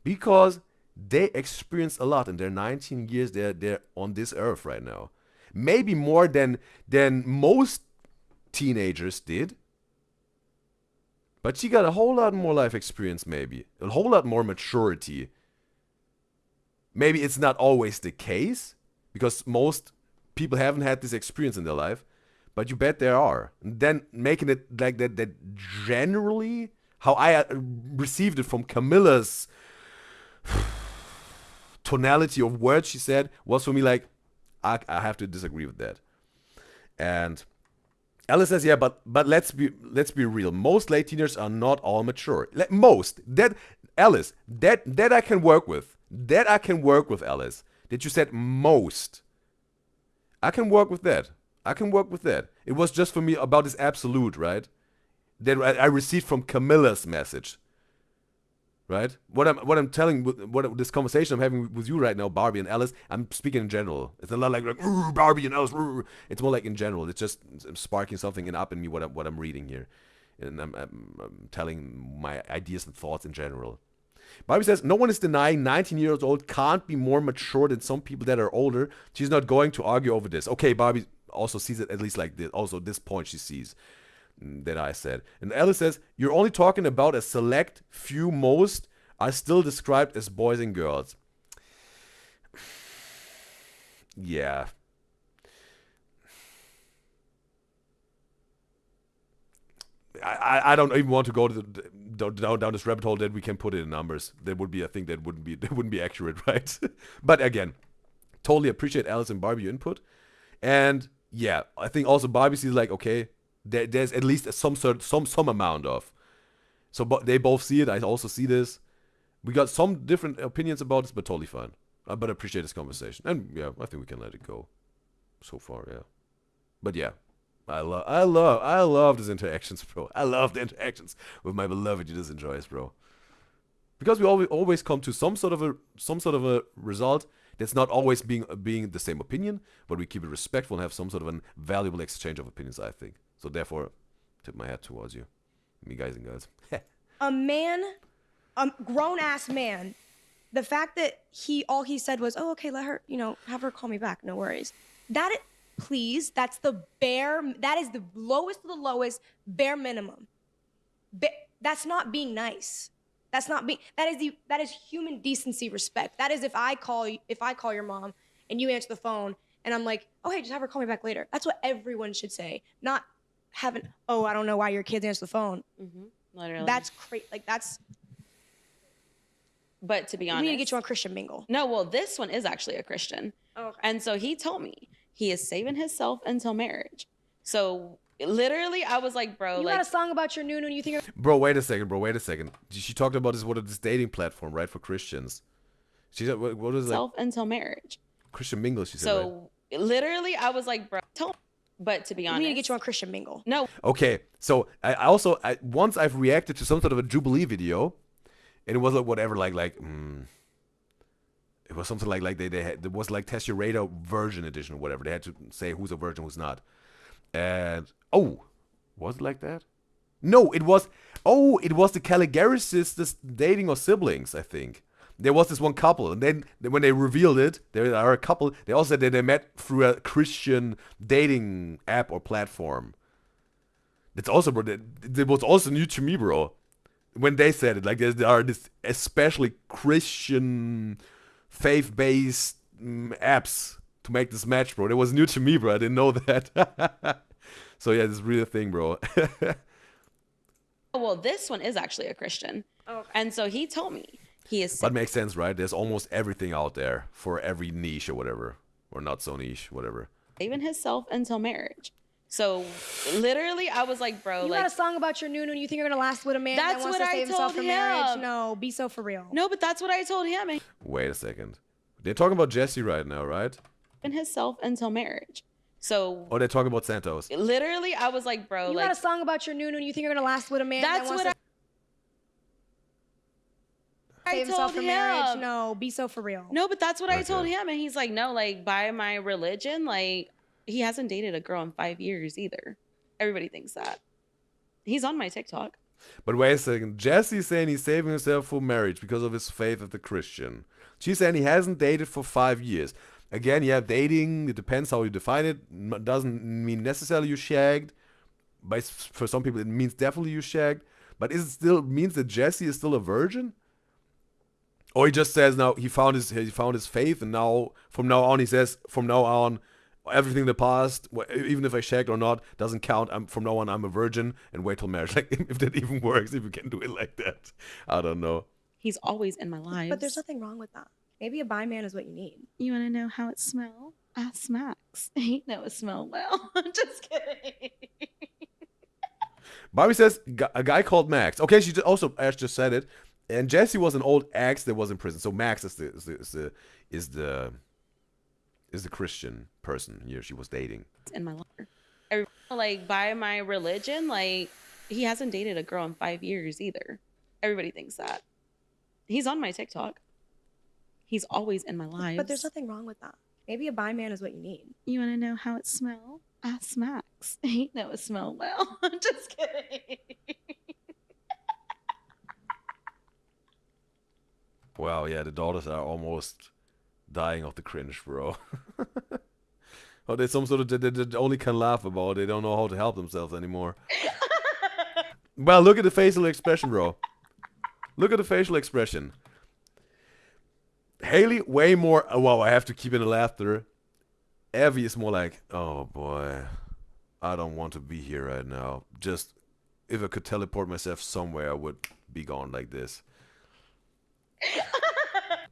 because they experience a lot in their 19 years they're on this earth right now. Maybe more than most teenagers did. But she got a whole lot more life experience, maybe. A whole lot more maturity. Maybe it's not always the case because most people haven't had this experience in their life. But you bet there are. And then making it like that generally, how I received it from Camilla's tonality of words she said, was for me like, I have to disagree with that. And Alice says, yeah, but let's be real. Most late teenagers are not all mature. Most. Alice, that I can work with. That I can work with, Alice. That you said most. I can work with that. It was just for me about this absolute, right? That I received from Camilla's message, right? What this conversation I'm having with you right now, Barbie and Alice, I'm speaking in general. It's not like Barbie and Alice. It's more like in general. It's just sparking something up in me what I'm reading here, and I'm telling my ideas and thoughts in general. Barbie says, no one is denying 19 years old can't be more mature than some people that are older. She's not going to argue over this. Okay, Barbie also sees it at least like this. Also, this point she sees that I said. And Alice says, you're only talking about a select few. Most are still described as boys and girls. Yeah. I don't even want to go to down this rabbit hole that we can put it in numbers. That would be, I think that wouldn't be accurate, right? But again, totally appreciate Alice and Barbie input. And yeah, I think also Barbie sees like, okay, there's at least some amount of. So they both see it. I also see this. We got some different opinions about this, but totally fine. But I appreciate this conversation. And yeah, I think we can let it go. So far, yeah. But yeah, I love these interactions, bro. I love the interactions with my beloved Udyzyz and Joyce, bro. Because we always come to some sort of a result that's not always being the same opinion, but we keep it respectful and have some sort of a valuable exchange of opinions, I think. So therefore, tip my hat towards you, me guys and girls. A man, a grown-ass man, the fact that all he said was, oh, okay, let her, have her call me back, no worries. Please, that is the lowest of the lowest, bare minimum. That's not being nice. That is human decency, respect. That is if I call your mom and you answer the phone and I'm like, oh, hey, just have her call me back later. That's what everyone should say. Not having, oh, I don't know why your kids answer the phone. Mm-hmm. Literally. That's crazy. Like, that's... But to be honest... We need to get you on Christian Mingle. No, well, this one is actually a Christian. Oh, okay. And so he told me he is saving himself until marriage. So literally, I was like, bro, you got a song about your noon and you think... Bro, wait a second. She talked about this dating platform, right, for Christians. She said, what was it? Self until marriage. Christian Mingle, she said, so right? Literally, I was like, bro, but to be honest... We need to get you on Christian Mingle. No. Okay, so once I've reacted to some sort of a Jubilee video, and it was like whatever, it was something like they had, there was like Test Your Radar version edition or whatever. They had to say who's a virgin, who's not. And, was it like that? No, it was the Caligari sisters dating or siblings, I think. There was this one couple, and then when they revealed it, they are a couple. They also said that they met through a Christian dating app or platform. That's also, bro. That was also new to me, bro. When they said it, like there are this especially Christian faith-based apps to make this match, bro. It was new to me, bro. I didn't know that. So yeah, this is really a thing, bro. Well, this one is actually a Christian. Okay. And so he told me he is... That makes sense, right? There's almost everything out there for every niche or whatever. Or not so niche, whatever. Saving himself until marriage. So literally, I was like, bro, you got a song about your noon and you think you're gonna last with a man that wants to save himself for marriage? No, be so for real. No, but that's what I told him. Wait a second. They're talking about Jesse right now, right? Saving himself until marriage. So... Oh, they're talking about Santos. Literally, I was like, bro, you got a song about your noon and you think you're gonna last with a man that wants to save himself for marriage? No, be so for real. No, but that's what I told him. And he's like, no, like, by my religion, like... He hasn't dated a girl in 5 years either. Everybody thinks that. He's on my TikTok. But wait a second. Jesse's saying he's saving himself for marriage because of his faith as a Christian. She's saying he hasn't dated for 5 years. Again, yeah, dating, it depends how you define it. Doesn't mean necessarily you shagged. But for some people, it means definitely you shagged. But is it still means that Jesse is still a virgin? Or he just says now he found his faith, and now from now on he says from now on everything in the past, even if I shagged or not, doesn't count. From now on I'm a virgin and wait till marriage. Like if that even works, if you can do it like that, I don't know. He's always in my life. But there's nothing wrong with that. Maybe a bi man is what you need. You want to know how it smells? Ask Max. He knows it smells well. Just kidding. Bobby says a guy called Max. Okay, she also Ash just said it, and Jesse was an old ex that was in prison. So Max is the Christian person here she was dating. In my life, like by my religion, like he hasn't dated a girl in 5 years either. Everybody thinks that. He's on my TikTok. He's always in my life. But there's nothing wrong with that. Maybe a bi man is what you need. You want to know how it smells? Ask Max. He knows it smells well. Just kidding. Wow, yeah, the daughters are almost dying of the cringe, bro. Oh, there's some sort of they only can laugh about. They don't know how to help themselves anymore. Well, look at the facial expression, bro. Look at the facial expression. Haley, way more. Oh, wow, I have to keep in the laughter. Evie is more like, oh boy, I don't want to be here right now. Just if I could teleport myself somewhere, I would be gone like this.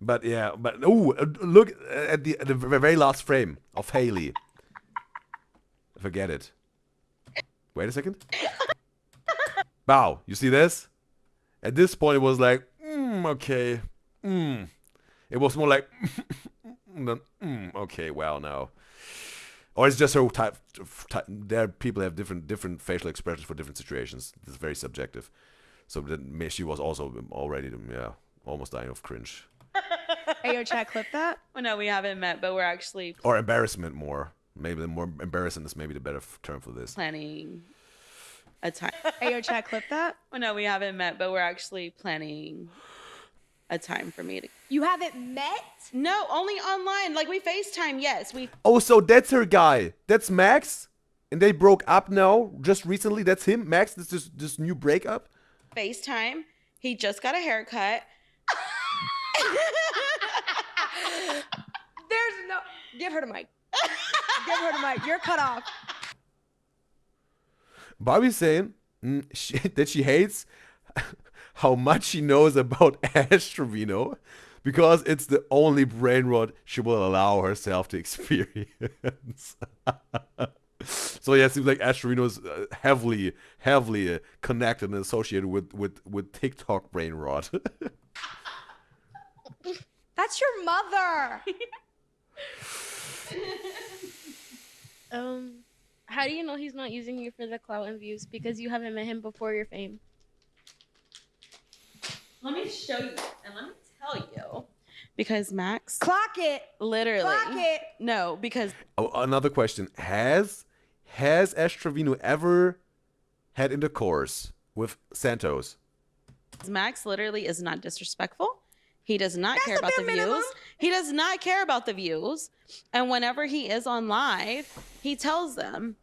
But yeah, but look at the very last frame of Haley. Forget it. Wait a second. Wow, you see this? At this point, it was like, okay. It was more like, okay, well, now. Or it's just so type. There, people have different facial expressions for different situations. It's very subjective. So then she was also already, almost dying of cringe. Hey, yo, chat, clip that. Well, no, we haven't met, but we're actually Or embarrassment more. Maybe the more embarrassing is maybe the better term for this. planning a time. Hey, yo, chat, clip that. Well, no, we haven't met, but we're actually planning a time for me to. You haven't met? No, only online. Like we FaceTime. Yes, we. Oh, so that's her guy. That's Max? And they broke up now, just recently? That's him? Max, this new breakup? FaceTime. He just got a haircut. There's no. Give her the mic. Give her the mic. You're cut off. Bobby's saying that she hates how much she knows about Ash Trevino because it's the only brain rot she will allow herself to experience. So yeah, it seems like Ash Trevino is heavily connected and associated with TikTok brain rot. That's your mother. How do you know he's not using you for the clout and views? Because you haven't met him before your fame. Let me show you and let me tell you. Because Max. Clock it. Literally. Clock it. No, because. Oh, another question. Has Ash Trevino ever had intercourse with Santos? Max literally is not disrespectful. He does not That's care the about the bare minimum. views. He does not care about the views. And whenever he is on live, he tells them,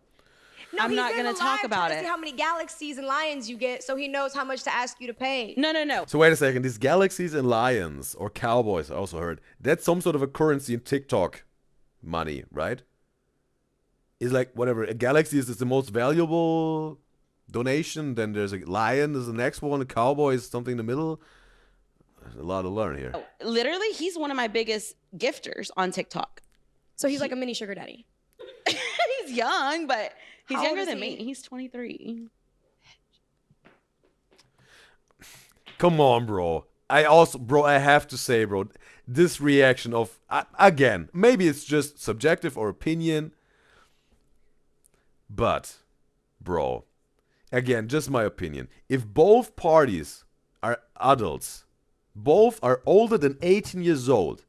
No, I'm he's not in going the to talk live about trying to it. see how many galaxies and lions you get, so he knows how much to ask you to pay. No. So wait a second. These galaxies and lions or cowboys, I also heard, that's some sort of a currency in TikTok money, right? Is like whatever. A galaxy is the most valuable donation. Then there's a lion is the next one. A cowboy is something in the middle. There's a lot to learn here. Oh, literally, he's one of my biggest gifters on TikTok. So he's like a mini sugar daddy. He's young, but he's How old younger is than he? me. He's 23. Come on, bro. I have to say, bro, this reaction of, again, maybe it's just subjective or opinion, but, bro, again, just my opinion. If both parties are adults, both are older than 18 years old,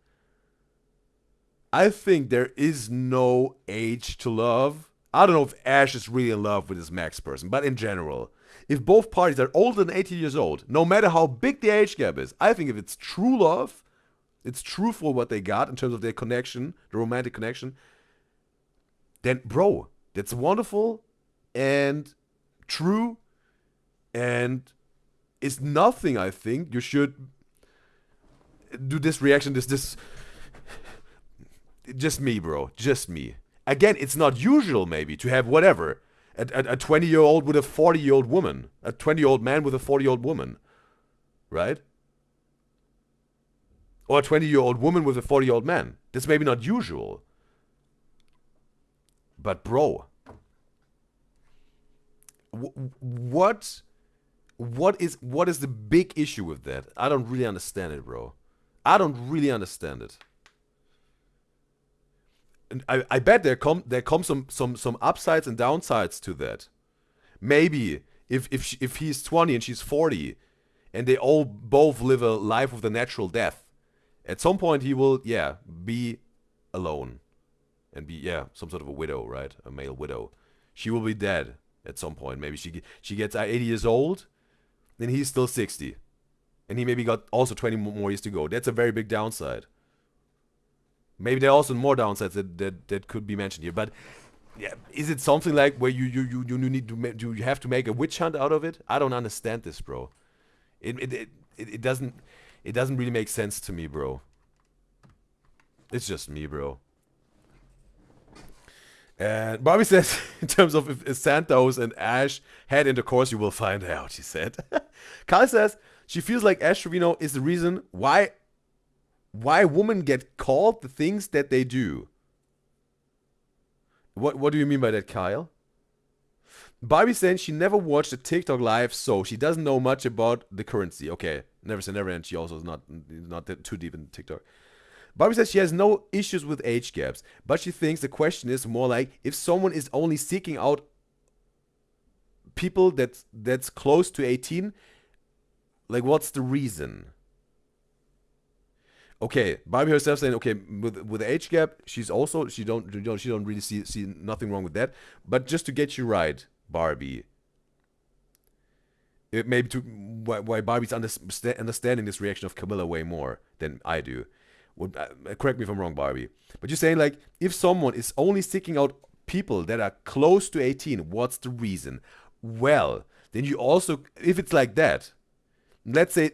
I think there is no age to love. I don't know if Ash is really in love with this Max person, but in general, if both parties are older than 18 years old, no matter how big the age gap is, I think if it's true love, it's true for what they got in terms of their connection, the romantic connection, then, bro, that's wonderful and true, and it's nothing, I think. You should do this reaction, this just me, bro, just me. Again, it's not usual maybe to have whatever, a 20-year-old with a 40-year-old woman, a 20-year-old man with a 40-year-old woman, right? Or a 20-year-old woman with a 40-year-old man. That's maybe not usual. But bro, what is the big issue with that? I don't really understand it, bro. I don't really understand it. And I bet there come some upsides and downsides to that. Maybe if he's 20 and she's 40, and they all both live a life with a natural death, at some point he will be alone, and be some sort of a widow, right? A male widow. She will be dead at some point. Maybe she gets 80 years old, then he's still 60, and he maybe got also 20 more years to go. That's a very big downside. Maybe there are also more downsides that could be mentioned here, but is it something like where you need to do you have to make a witch hunt out of it? I don't understand this, bro. It doesn't really make sense to me, bro. It's just me, bro. And Bobby says, in terms of if Santos and Ash had intercourse, you will find out, she said. Kyle says, she feels like Ash Trevino is the reason why why women get called the things that they do. What do you mean by that, Kyle? Barbie saying she never watched a TikTok live, so she doesn't know much about the currency. Okay, never say never, and she also is not that too deep in TikTok. Barbie says she has no issues with age gaps, but she thinks the question is more like if someone is only seeking out people that's close to 18, like what's the reason? Okay, Barbie herself saying, okay, with the age gap, she don't really see nothing wrong with that. But just to get you right, Barbie, it maybe to why Barbie's understanding this reaction of Camilla way more than I do. Correct me if I'm wrong, Barbie. But you're saying like if someone is only seeking out people that are close to 18, what's the reason? Well, then you also, if it's like that, let's say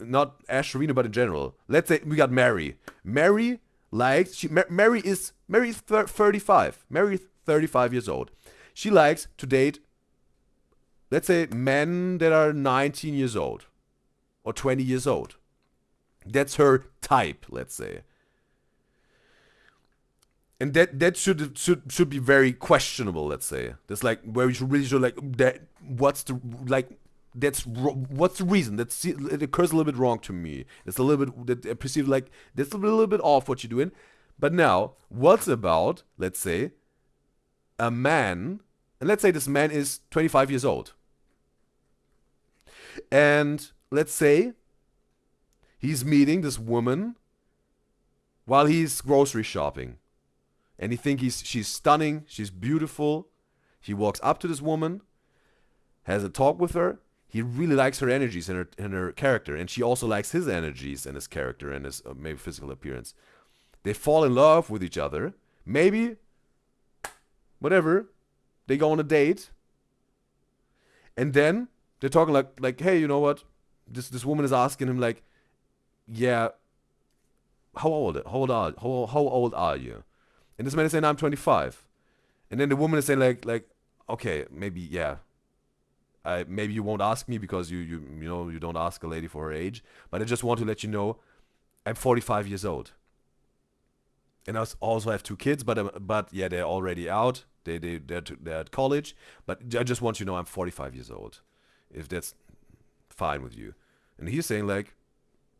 not Ash Serena, but in general. Let's say we got Mary. Mary likes Mary is 35. Mary is 35 years old. She likes to date, let's say, men that are 19 years old or 20 years old. That's her type, let's say. And that should be very questionable, let's say. That's like where you should really show like that. What's the reason? It occurs a little bit wrong to me. It's a little bit that I perceive like that's a little bit off what you're doing. But now, what's about, let's say, a man, and let's say this man is 25 years old, and let's say he's meeting this woman while he's grocery shopping, and he thinks she's stunning, she's beautiful. He walks up to this woman, has a talk with her. He really likes her energies and her character, and she also likes his energies and his character and his maybe physical appearance. They fall in love with each other. Maybe, whatever, they go on a date, and then they're talking like, hey, you know what? This woman is asking him like, yeah, how old are you? And this man is saying, I'm 25, and then the woman is saying like, okay, maybe yeah. Maybe you won't ask me because you know you don't ask a lady for her age, but I just want to let you know I'm 45 years old, and I also have 2 kids, but yeah, they're already out. They're at college, but I just want you to know I'm 45 years old, if that's fine with you. And he's saying like,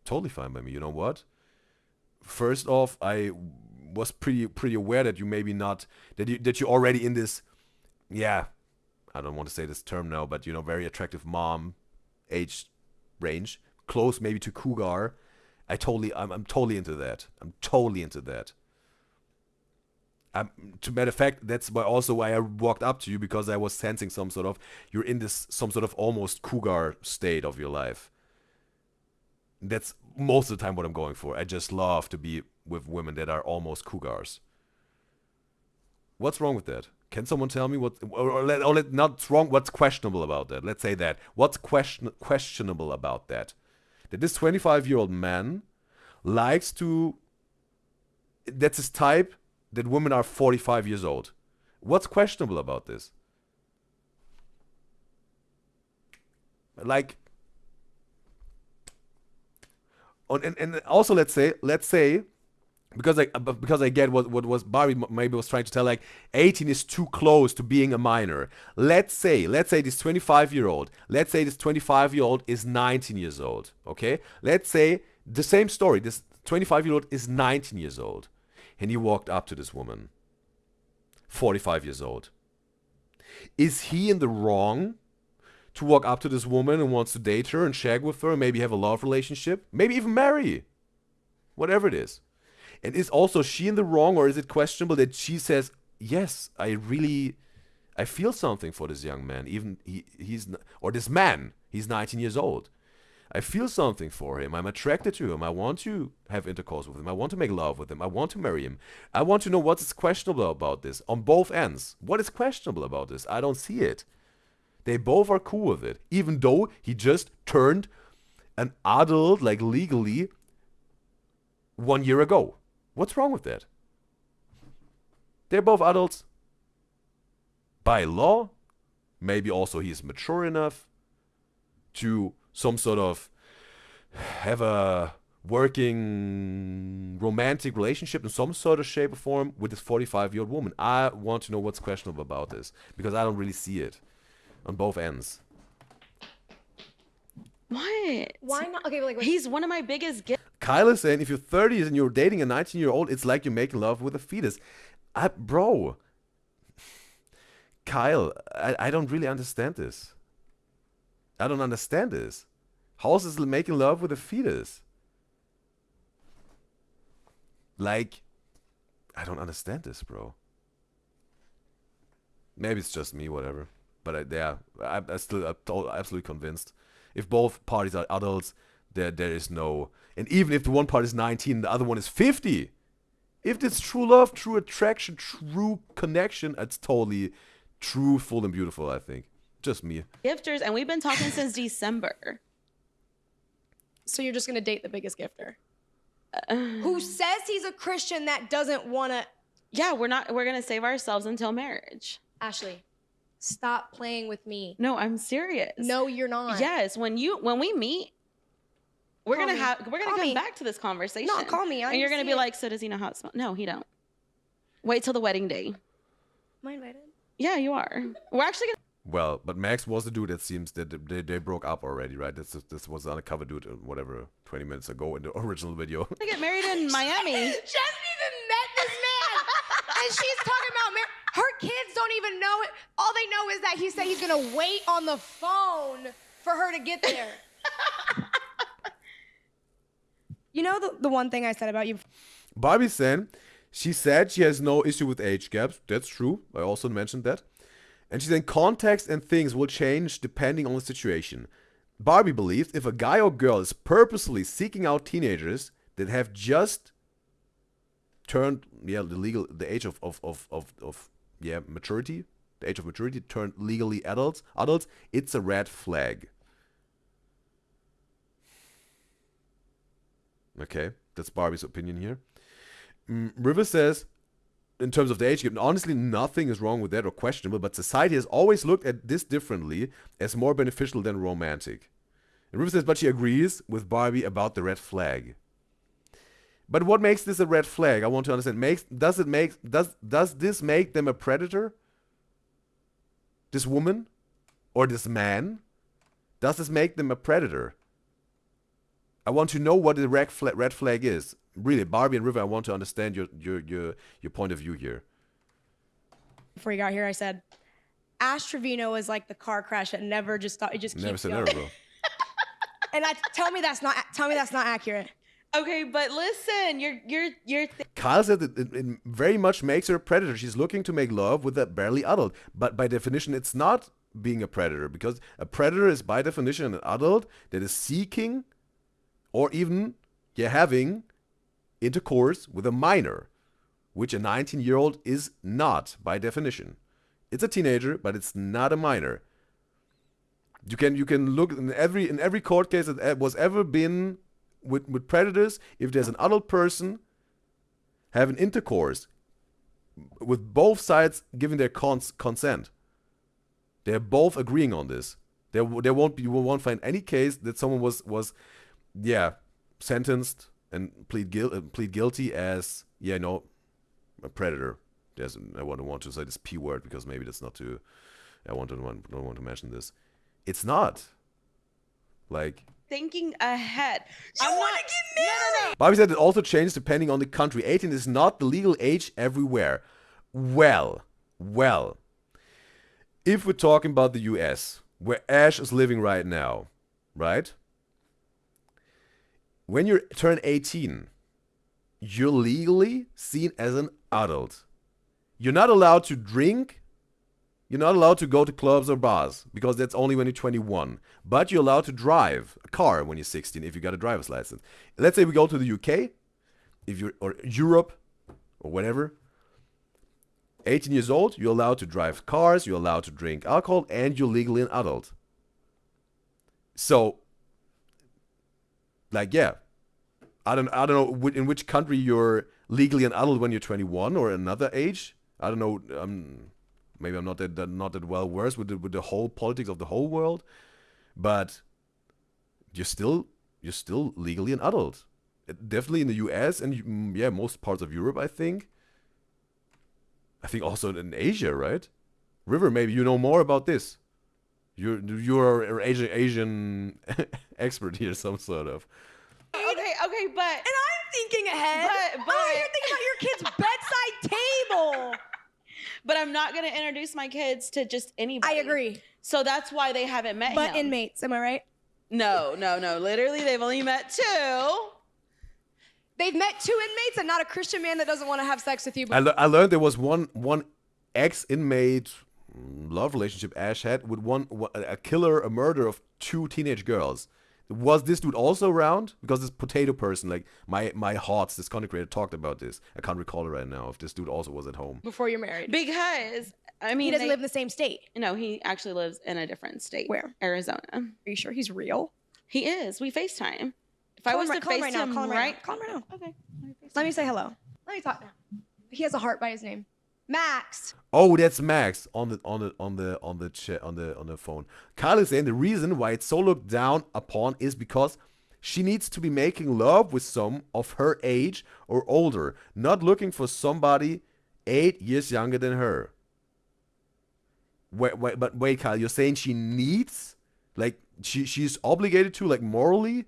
totally fine by me. You know what? First off, I was pretty aware that you maybe not that you're already in this, yeah. I don't want to say this term now, but you know, very attractive mom age range, close maybe to cougar. I'm totally into that. I'm totally into that. To matter of fact, that's why I walked up to you, because I was sensing you're in this some sort of almost cougar state of your life. That's most of the time what I'm going for. I just love to be with women that are almost cougars. What's wrong with that? Can someone tell me not wrong, what's questionable about that? Let's say that. What's questionable about that? That this 25-year-old man likes to, that's his type, that women are 45 years old. What's questionable about this? Like, and also let's say, because I get what was Barbie maybe was trying to tell, like 18 is too close to being a minor. Let's say this 25-year-old is 19 years old. Okay, let's say the same story. This 25-year-old is 19 years old, and he walked up to this woman, 45 years old. Is he in the wrong to walk up to this woman and wants to date her and shag with her and maybe have a love relationship, maybe even marry, whatever it is? And is also she in the wrong, or is it questionable that she says, yes, I feel something for this young man, even or this man, he's 19 years old. I feel something for him. I'm attracted to him. I want to have intercourse with him. I want to make love with him. I want to marry him. I want to know what is questionable about this on both ends. What is questionable about this? I don't see it. They both are cool with it, even though he just turned an adult, like legally, 1 year ago. What's wrong with that? They're both adults. By law, maybe also he's mature enough to some sort of have a working romantic relationship in some sort of shape or form with this 45-year-old woman. I want to know what's questionable about this, because I don't really see it on both ends. What? Why not? Okay, like He's one of my biggest gifts. Kyle is saying, if you're 30s and you're dating a 19-year-old, it's like you're making love with a fetus. Bro, Kyle, I don't really understand this. I don't understand this. How is this making love with a fetus? Like, I don't understand this, bro. Maybe it's just me, whatever. But I'm absolutely convinced. If both parties are adults, there is no... And even if the one part is 19 and the other one is 50, if it's true love, true attraction, true connection, it's totally truthful and beautiful, I think. Just me. Gifters, and we've been talking since December. So you're just gonna date the biggest gifter? Who says he's a Christian that doesn't wanna... Yeah, we're gonna save ourselves until marriage. Ashley, stop playing with me. No, I'm serious. No, you're not. Yes, when we meet, we're Call gonna me. Call come me. back to this conversation. No, call me. And you're gonna be like, so does he know how it smells? No, he don't. Wait till the wedding day. Am I invited? Yeah, you are. We're actually gonna... Well, but Max was the dude that seems that they broke up already, right? This was the undercover dude, whatever, 20 minutes ago in the original video. They get married in Miami. She hasn't even met this man, and she's talking about her kids don't even know it. All they know is that he said he's gonna wait on the phone for her to get there. You know the one thing I said about you? Barbie said she has no issue with age gaps. That's true. I also mentioned that. And she said context and things will change depending on the situation. Barbie believes if a guy or girl is purposely seeking out teenagers that have just turned the age of maturity, the age of maturity, turned legally adults, it's a red flag. Okay, that's Barbie's opinion here. River says, in terms of the age gap, honestly, nothing is wrong with that or questionable, but society has always looked at this differently as more beneficial than romantic. And River says, but she agrees with Barbie about the red flag. But what makes this a red flag? I want to understand. Does this make them a predator? This woman? Or this man? Does this make them a predator? I want to know what the red flag is. Really, Barbie and River, I want to understand your point of view here. Before you got here, I said, Ash Trevino is like the car crash that never just thought it just keeps Never said going. never, bro. And tell me that's not accurate. Okay, but listen, you're Kyle said that it very much makes her a predator. She's looking to make love with a barely adult. But by definition, it's not being a predator, because a predator is by definition an adult that is seeking or even having intercourse with a minor, which a 19-year-old is not by definition. It's a teenager, but it's not a minor. You can look in every court case that was ever been with predators. If there's an adult person having intercourse with both sides giving their consent, they're both agreeing on this. You won't find any case that someone was sentenced and plead guilty as a predator. I don't want to say this P word because maybe that's not too. I don't want to mention this. It's not like thinking ahead. You want to get married? No. Bobby said it also changes depending on the country. 18 is not the legal age everywhere. Well, if we're talking about the US, where Ash is living right now, right? When you turn 18, you're legally seen as an adult. You're not allowed to drink. You're not allowed to go to clubs or bars because that's only when you're 21. But you're allowed to drive a car when you're 16 if you got a driver's license. Let's say we go to the UK, or Europe, or whatever. 18 years old, you're allowed to drive cars, you're allowed to drink alcohol, and you're legally an adult. So, I don't know in which country you're legally an adult when you're 21 or another age. I don't know. Maybe I'm not that well versed with the whole politics of the whole world, but you're still legally an adult. definitely in the U.S. and yeah, most parts of Europe. I think also in Asia, right? River, maybe you know more about this. You're an Asian expert here, some sort of. Okay, but And I'm thinking ahead. But oh, you're thinking about your kid's bedside table. But I'm not gonna introduce my kids to just anybody. I agree. So that's why they haven't met But him. inmates, am I right? No. Literally, they've only met 2. They've met 2 inmates and not a Christian man that doesn't want to have sex with you. I learned there was one ex-inmate love relationship Ash had with a killer, a murder of 2 teenage girls. Was this dude also around? Because this potato person, like my hearts, this content creator talked about this. I can't recall it right now. If this dude also was at home Before you're married. Because I mean, He doesn't live in the same state. No, he actually lives in a different state. Where? Arizona. Are you sure he's real? He is. We FaceTime. If I Call was him to call him FaceTime right now. Call him right right, now. Call him right now. Okay. Let me say hello. Let me talk now. He has a heart by his name. Max. Oh, that's Max on the phone. Kyle is saying the reason why it's so looked down upon is because she needs to be making love with some of her age or older, not looking for somebody 8 years younger than her. But wait, Kyle, you're saying she needs, like, she's obligated to, like, morally,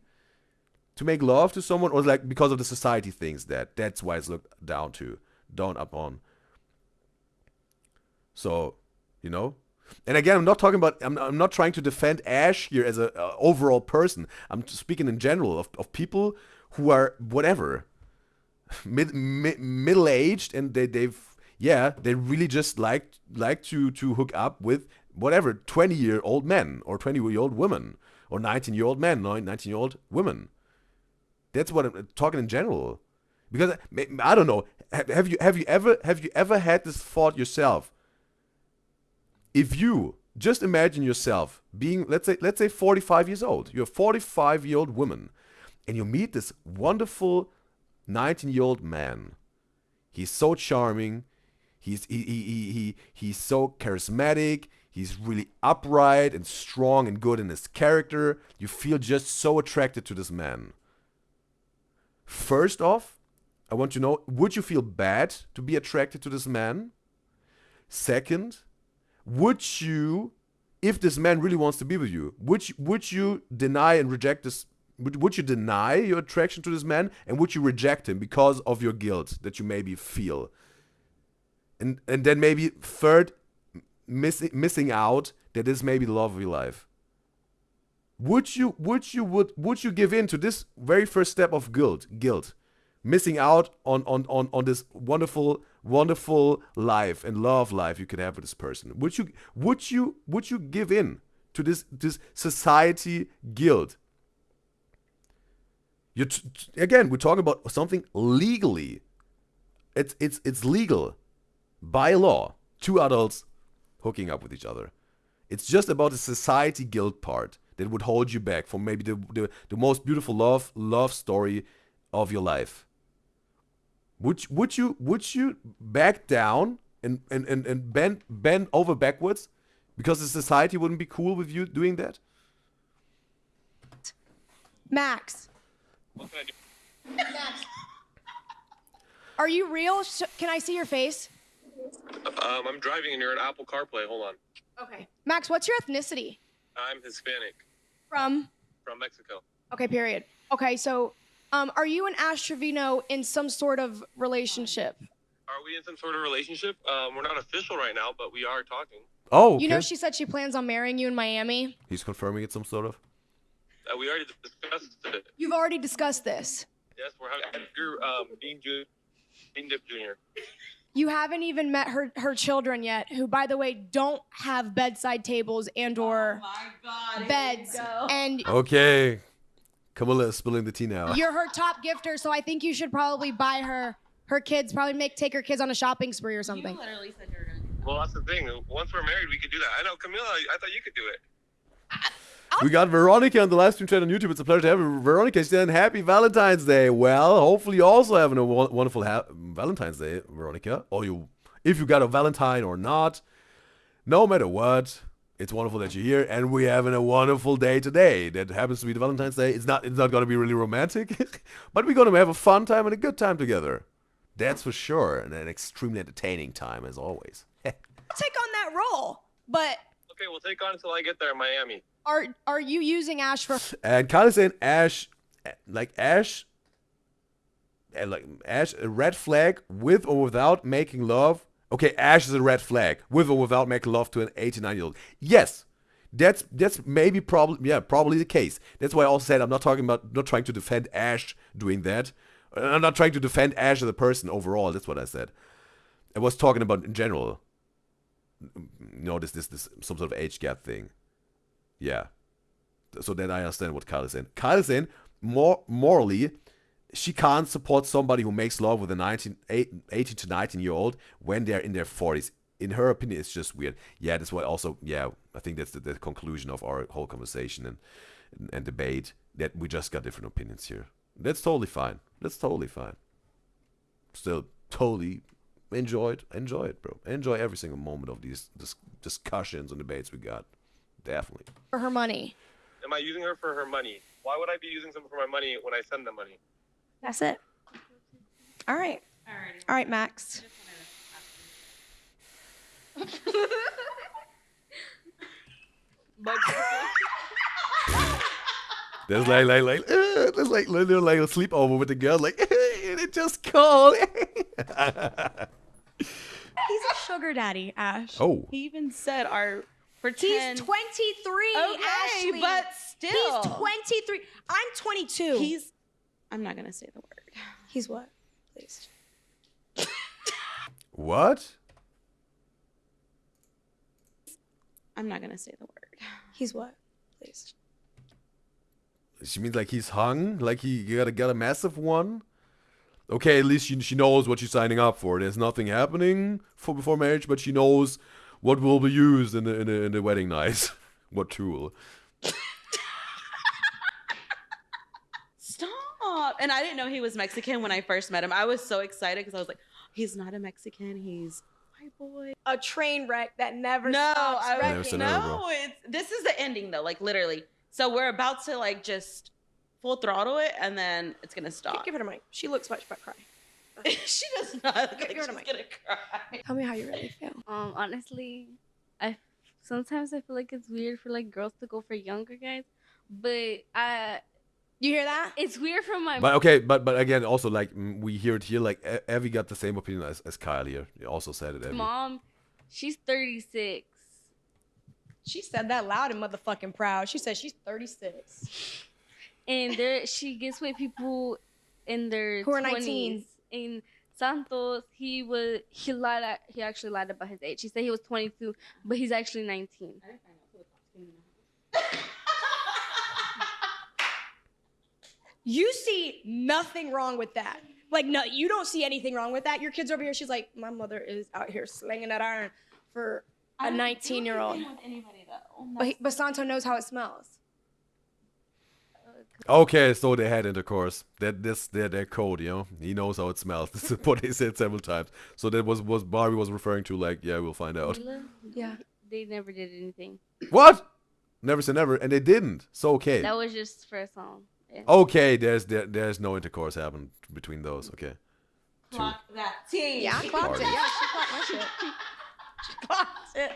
to make love to someone, or like because of the society things that's why it's looked down upon. So, you know, and again, I'm not talking about. I'm not trying to defend Ash here as a overall person. I'm speaking in general of people who are whatever, middle aged, and they really just like to hook up with whatever 20-year-old men or 20-year-old women or 19-year-old men, 19-year-old women. That's what I'm talking in general. Because I don't know. Have you ever had this thought yourself? If you just imagine yourself being, let's say 45 years old. You're a 45-year-old woman, and you meet this wonderful 19-year-old man. He's so charming. He's so charismatic. He's really upright and strong and good in his character. You feel just so attracted to this man. First off, I want to know, would you feel bad to be attracted to this man? Second, would you, if this man really wants to be with you, would you deny and reject this? Would you deny your attraction to this man, and would you reject him because of your guilt that you maybe feel? And then maybe third, missing out that this may be the love of your life. Would you give in to this very first step of guilt, missing out on this wonderful life and love life you could have with this person? Would you give in to this society guilt? Again, we're talking about something legally. It's legal by law. 2 adults hooking up with each other. It's just about the society guilt part that would hold you back from maybe the most beautiful love story of your life. Would you back down and bend over backwards because the society wouldn't be cool with you doing that? Max. What can I do? Max. Are you real? Can I see your face? I'm driving and you're in Apple CarPlay. Hold on. Okay. Max, what's your ethnicity? I'm Hispanic From Mexico. Okay, period. Okay, so are you and Ash Trevino in some sort of relationship? Are we in some sort of relationship? We're not official right now, but we are talking. Oh, okay. You know she said she plans on marrying you in Miami? He's confirming it some sort of. We already discussed it. You've already discussed this. Yes, we're having Edgar Dean Dip Jr. You haven't even met her children yet, who, by the way, don't have bedside tables and or beds. And Okay. Camilla spilling the tea now. you're her top gifter, so I think you should probably buy her kids, take her kids on a shopping spree or something. You literally said you were gonna do Well, that's the thing. Once we're married, we could do that. I know, Camilla, I thought you could do it. We got Veronica on the live stream chat on YouTube. It's a pleasure to have her. Veronica, she's saying happy Valentine's Day. Well, hopefully you're also having a wonderful Valentine's Day, Veronica. Or if you got a Valentine or not, no matter what, It's wonderful that you're here, and we're having a wonderful day today. That happens to be the Valentine's Day. It's not going to be really romantic, but we're going to have a fun time and a good time together. That's for sure, and an extremely entertaining time as always. Take on that role, but Okay, we'll take on until I get there in Miami. are you using Ash for? And kind of saying Ash, Ash, a red flag with or without making love. Okay, Ash is a red flag with or without making love to an 89-year-old. Yes, that's maybe probably the case. That's why I also said I'm not trying to defend Ash doing that. I'm not trying to defend Ash as a person overall. That's what I said. I was talking about in general. This some sort of age gap thing. Yeah. So then I understand what Kyle is saying. Kyle is saying morally, she can't support somebody who makes love with a 18 to 19-year-old when they're in their 40s. In her opinion, it's just weird. Yeah, that's why also, I think that's the conclusion of our whole conversation and debate, that we just got different opinions here. That's totally fine. Still totally enjoy it, bro. Enjoy every single moment of these discussions and debates we got. Definitely. For her money. Am I using her for her money? Why would I be using someone for my money when I send them money? That's it. All right. All right, Max. There's like little a sleepover with the girl, like it just called. He's a sugar daddy, Ash. Oh. He even said our He's 23, Okay, Ashley. but still. He's 23. I'm 22. I'm not gonna say the word. He's what? Please. What? I'm not gonna say the word. He's what? Please. She means like he's hung, like he got a massive one. Okay, at least she knows what she's signing up for. There's nothing happening before marriage, but she knows what will be used in the wedding night. What tool? Stop! And I didn't know he was Mexican when I first met him. I was so excited because I was like, he's not a Mexican. He's a white boy. A train wreck that never No, stops I wrecking. Never said never, bro. this is the ending though, like literally. So we're about to like just full throttle it, and then it's gonna stop. Give her the mic. She looks much but cry. She does not look like Give her she's the mic. gonna cry. Tell me how you really feel. Honestly, sometimes I feel like it's weird for like girls to go for younger guys, but You hear that? it's weird from my But okay, but again, also like we hear it here, like Evie got the same opinion as Kyle here. He also said it. Evie. mom. She's 36. She said that loud and motherfucking proud. She said she's 36. And she gets with people in their Who are 20s. 19. In Santos, he actually lied about his age. He said he was 22, but he's actually 19. You see nothing wrong with that. Like, no, you don't see anything wrong with that. Your kid's over here. She's like, my mother is out here slinging that iron for a 19-year-old. Anybody though. But Santo knows how it smells. Okay, so they had intercourse. Their code, you know. He knows how it smells. This is what they said several times. So that was Barbie was referring to, like, yeah, we'll find out. Yeah. They never did anything. What? Never say never, and they didn't. So okay. That was just for a song. Yeah. Okay, there's no intercourse happened between those. Okay. Clock that team. Yeah, I clocked it. Yeah, she clocked my shit. She clocked it.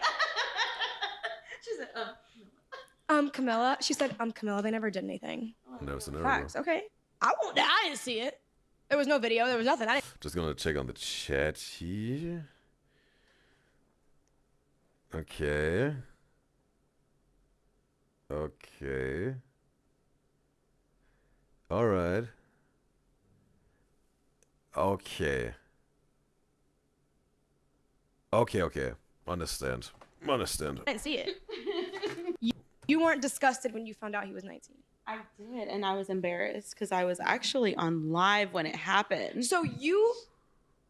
She said, Camilla. She said, Camilla. They never did anything. Never say never. Facts. Okay. I didn't see it. There was no video. There was nothing. I didn't. Just gonna check on the chat here. Okay. Okay. All right. Okay. Okay. Understand. I didn't see it. You weren't disgusted when you found out he was 19. I did, and I was embarrassed because I was actually on live when it happened. So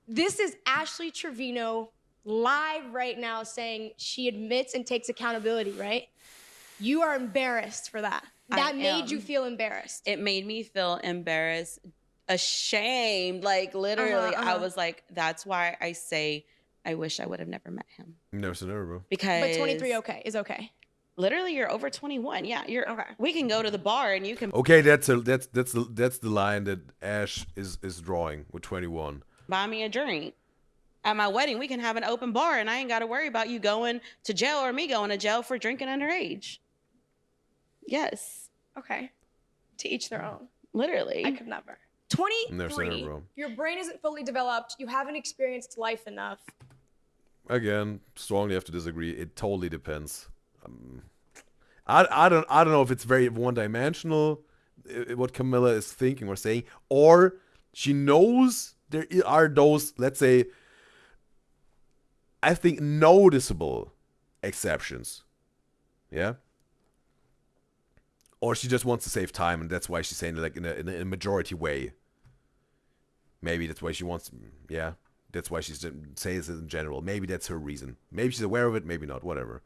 this is Ashley Trevino live right now saying she admits and takes accountability, right? You are embarrassed for that. That made you feel embarrassed. It made me feel embarrassed, ashamed. Like literally, I was like, that's why I say I wish I would have never met him. Never say never, bro. Because But 23 is okay. Literally, you're over 21. Yeah, you're Okay. We can go to the bar and you can Okay, that's the line that Ash is drawing with 21. buy me a drink. At my wedding, we can have an open bar and I ain't got to worry about you going to jail or me going to jail for drinking underage. Yes. Okay. To each their own. Literally. I could never. Never seen her, 23. bro. Your brain isn't fully developed. You haven't experienced life enough. Again, strongly have to disagree. It totally depends. I don't know if it's very one-dimensional, what Camilla is thinking or saying, or she knows there are those, let's say, I think noticeable exceptions. Yeah. Or she just wants to save time, and that's why she's saying it like in a majority way. Maybe that's why she wants. Yeah. That's why she's says it in general. Maybe that's her reason. Maybe she's aware of it. Maybe not. Whatever.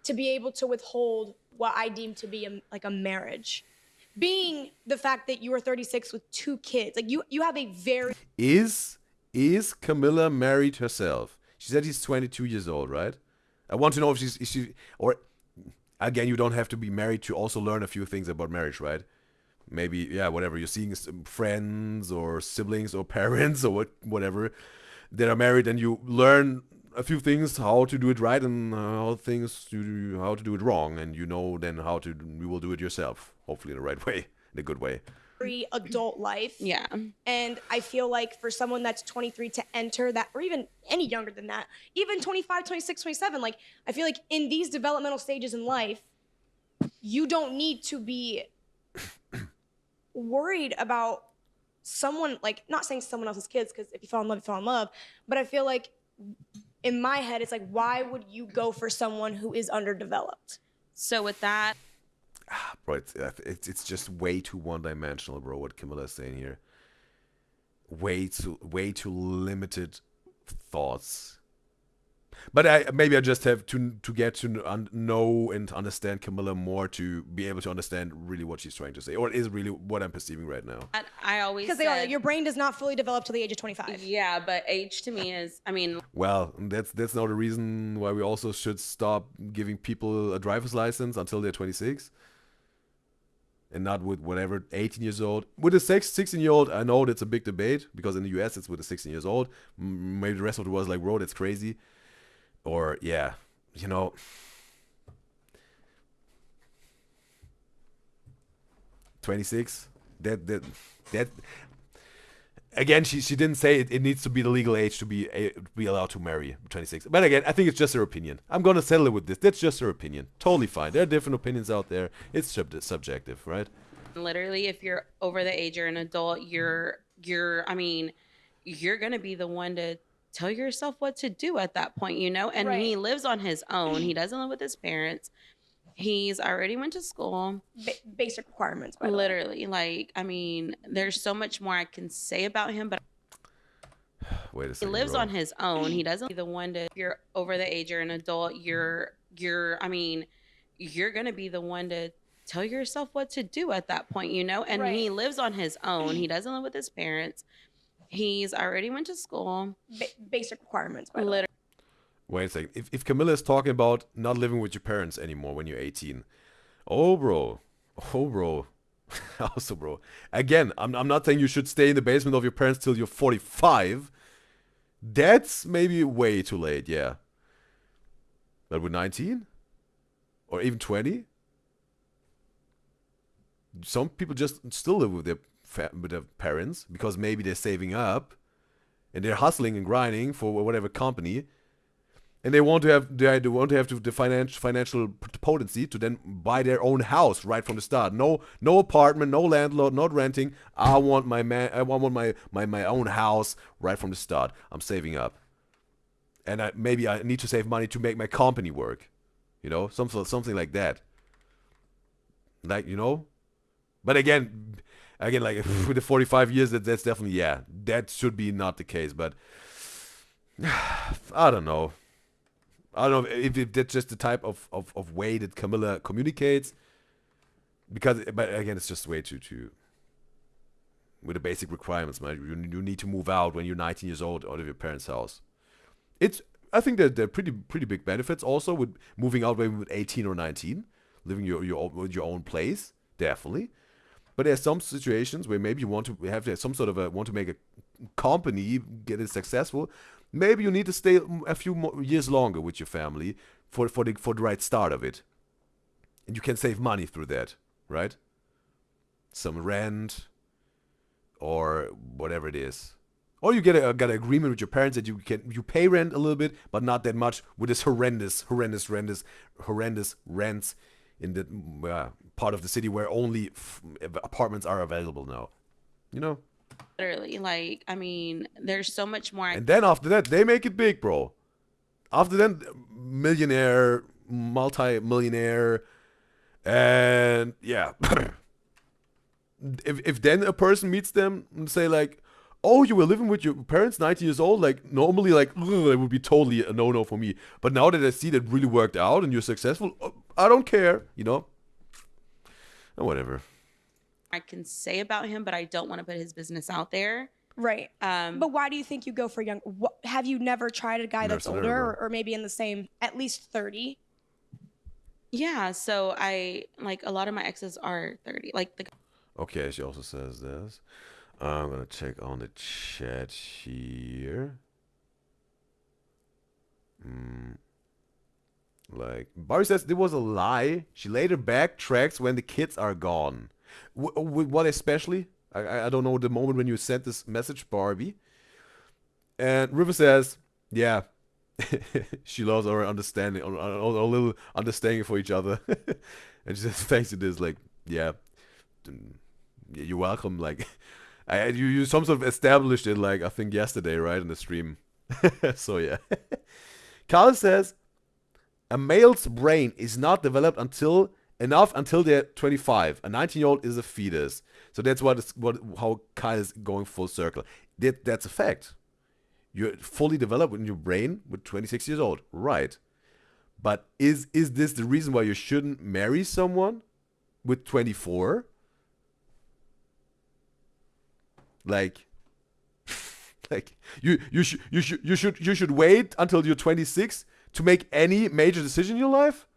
To be able to withhold what I deem to be like a marriage, being the fact that you are 36 with 2 kids, like you have a very Is Camilla married herself? She said she's 22 years old, right? I want to know if she or again, you don't have to be married to also learn a few things about marriage, right? Maybe, yeah, whatever. You're seeing friends or siblings or parents or whatever that are married, and you learn a few things, how to do it right and how to do it wrong, and you know then you will do it yourself, hopefully in the right way, in a good way. adult life. Yeah. And I feel like for someone that's 23 to enter that, or even any younger than that, even 25, 26, 27, like I feel like in these developmental stages in life, you don't need to be worried about someone, like not saying someone else's kids, because if you fall in love, you fall in love. But I feel like in my head, it's like, why would you go for someone who is underdeveloped? So with that, Bro, it's just way too one-dimensional, bro, what Camilla is saying here. Way too limited thoughts. But maybe I just have to get to know and understand Camilla more to be able to understand really what she's trying to say, or is really what I'm perceiving right now. I always Because said, your brain does not fully develop till the age of 25. yeah, but age to me is, I mean, Well, that's not a reason why we also should stop giving people a driver's license until they're 26. And not with whatever, 18 years old. With a 16-year-old, I know that's a big debate, because in the US it's with a 16 years old. Maybe the rest of the world is like, bro, that's crazy. Or, yeah, you know. 26? That again, she didn't say it needs to be the legal age to be allowed to marry 26. But again, I think it's just her opinion. I'm going to settle it with this. That's just her opinion. Totally fine. There are different opinions out there. It's subjective, right? literally, if you're over the age, you're an adult, you're going to be the one to tell yourself what to do at that point, you know? And Right. he lives on his own. He doesn't live with his parents. He's already went to school. Basic requirements, by the way. Literally, like, I mean, there's so much more I can say about him, but Wait a he second. lives bro. on his own. He doesn't be the one to, if you're over the age, you're an adult, you're going to be the one to tell yourself what to do at that point, you know? And Right. he lives on his own. He doesn't live with his parents. He's already went to school. Basic requirements, by the way. Literally. Wait a second. If Camilla is talking about not living with your parents anymore when you're 18, oh bro, also bro. Again, I'm not saying you should stay in the basement of your parents till you're 45. That's maybe way too late, yeah. But with 19 or even 20, some people just still live with their parents because maybe they're saving up and they're hustling and grinding for whatever company. And they want to have the financial potency to then buy their own house right from the start. No apartment, no landlord, not renting. I want my own house right from the start. I'm saving up, and maybe I need to save money to make my company work. You know, something like that. Like, you know, but again, like with the 45 years, that's definitely, yeah, that should be not the case. But I don't know. I don't know if that's just the type of way that Camilla communicates. But again, it's just way too with the basic requirements, man. You need to move out when you're 19 years old out of your parents' house. I think that there are pretty big benefits also with moving out when you're 18 or 19. living with your own place, definitely. But there's some situations where maybe you want to have some sort of want to make a company, get it successful. Maybe you need to stay a few more years longer with your family for the right start of it, and you can save money through that, right? Some rent or whatever it is. Or you get an agreement with your parents that you pay rent a little bit, but not that much, with this horrendous rents in the part of the city where only apartments are available now. You know? Literally, like, I mean, there's so much more. And then after that, they make it big, bro. After then, millionaire, multi-millionaire, and yeah. if then a person meets them and say like, oh, you were living with your parents, 19 years old, like normally like, it would be totally a no-no for me. But now that I see that really worked out and you're successful, I don't care, you know? Whatever. I can say about him, but I don't want to put his business out there. Right. But why do you think you go for young? Have you never tried a guy that's older or maybe in the same, at least 30? Yeah, so I, like, a lot of my exes are 30. Like, Okay, she also says this. I'm going to check on the chat here. Like, Barbie says there was a lie. She later backtracks when the kids are gone. What especially? I don't know the moment when you sent this message, Barbie. And River says, yeah, she loves our understanding, our little understanding for each other. And she says, thanks to this, like, yeah, you're welcome. Like, you some sort of established it, like, I think yesterday, right, in the stream. So, yeah. Carl says, a male's brain is not developed until they're 25. A 19-year-old is a fetus. So that's how Kyle is going full circle. That's a fact. You're fully developed in your brain with 26 years old, right? But is this the reason why you shouldn't marry someone with 24? Like you should wait until you're 26 to make any major decision in your life?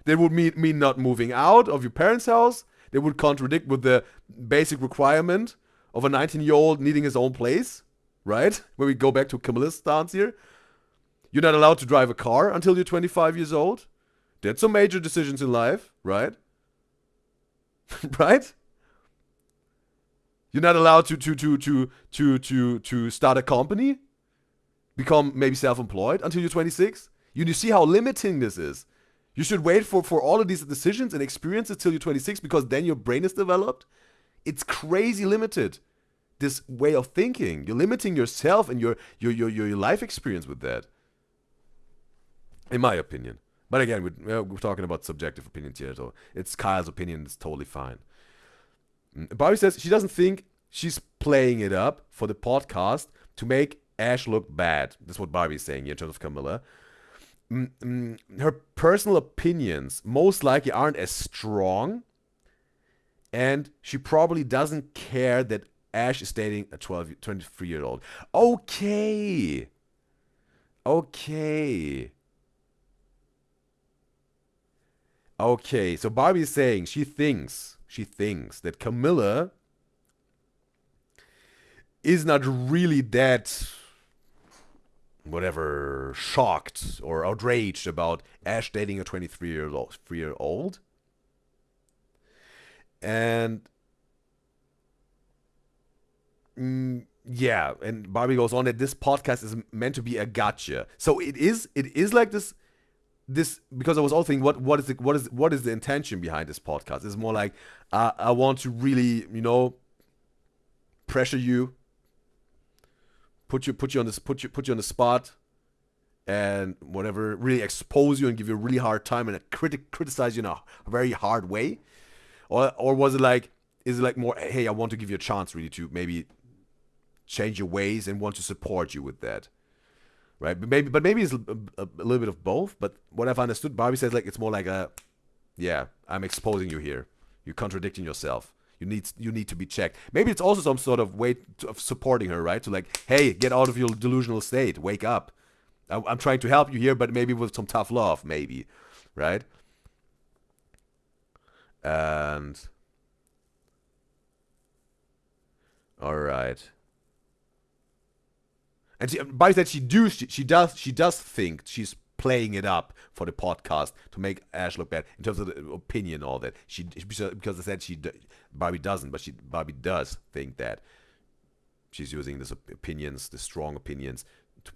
That would mean not moving out of your parents' house. That would contradict with the basic requirement of a 19-year-old needing his own place, right? Where we go back to Camilla's stance here. You're not allowed to drive a car until you're 25 years old. That's some major decisions in life, right? Right? You're not allowed to start a company, become maybe self-employed until you're 26. You see how limiting this is. You should wait for all of these decisions and experiences till you're 26 because then your brain is developed. It's crazy limited, this way of thinking. You're limiting yourself and your life experience with that, in my opinion. But again, we're talking about subjective opinions here, so it's Kyle's opinion. It's totally fine. Barbie says she doesn't think she's playing it up for the podcast to make Ash look bad. That's what Barbie's saying here in terms of Camilla. Her personal opinions most likely aren't as strong, and she probably doesn't care that Ash is dating a 23-year-old. Okay, so Barbie is saying she thinks that Camilla is not really that whatever shocked or outraged about Ash dating a 23-year-old. And yeah, and Barbie goes on that this podcast is meant to be a gotcha. So it is like this because I was also thinking what is the intention behind this podcast? It's more like I want to really, pressure you, put you on the spot, and whatever, really expose you and give you a really hard time and criticize you in a very hard way, or was it like, is it like more, hey, I want to give you a chance really to maybe change your ways and want to support you with that, right? But maybe it's a little bit of both. But what I've understood, Barbie says like it's more like I'm exposing you here. You're contradicting yourself. You need to be checked. Maybe it's also some sort of way of supporting her, right? To like, hey, get out of your delusional state. Wake up. I'm trying to help you here, but maybe with some tough love, maybe, right? And all right. And Barbie said she does think she's playing it up for the podcast to make Ash look bad in terms of the opinion, all that. Because I said Barbie doesn't, but Barbie does think that she's using this opinions, the strong opinions, to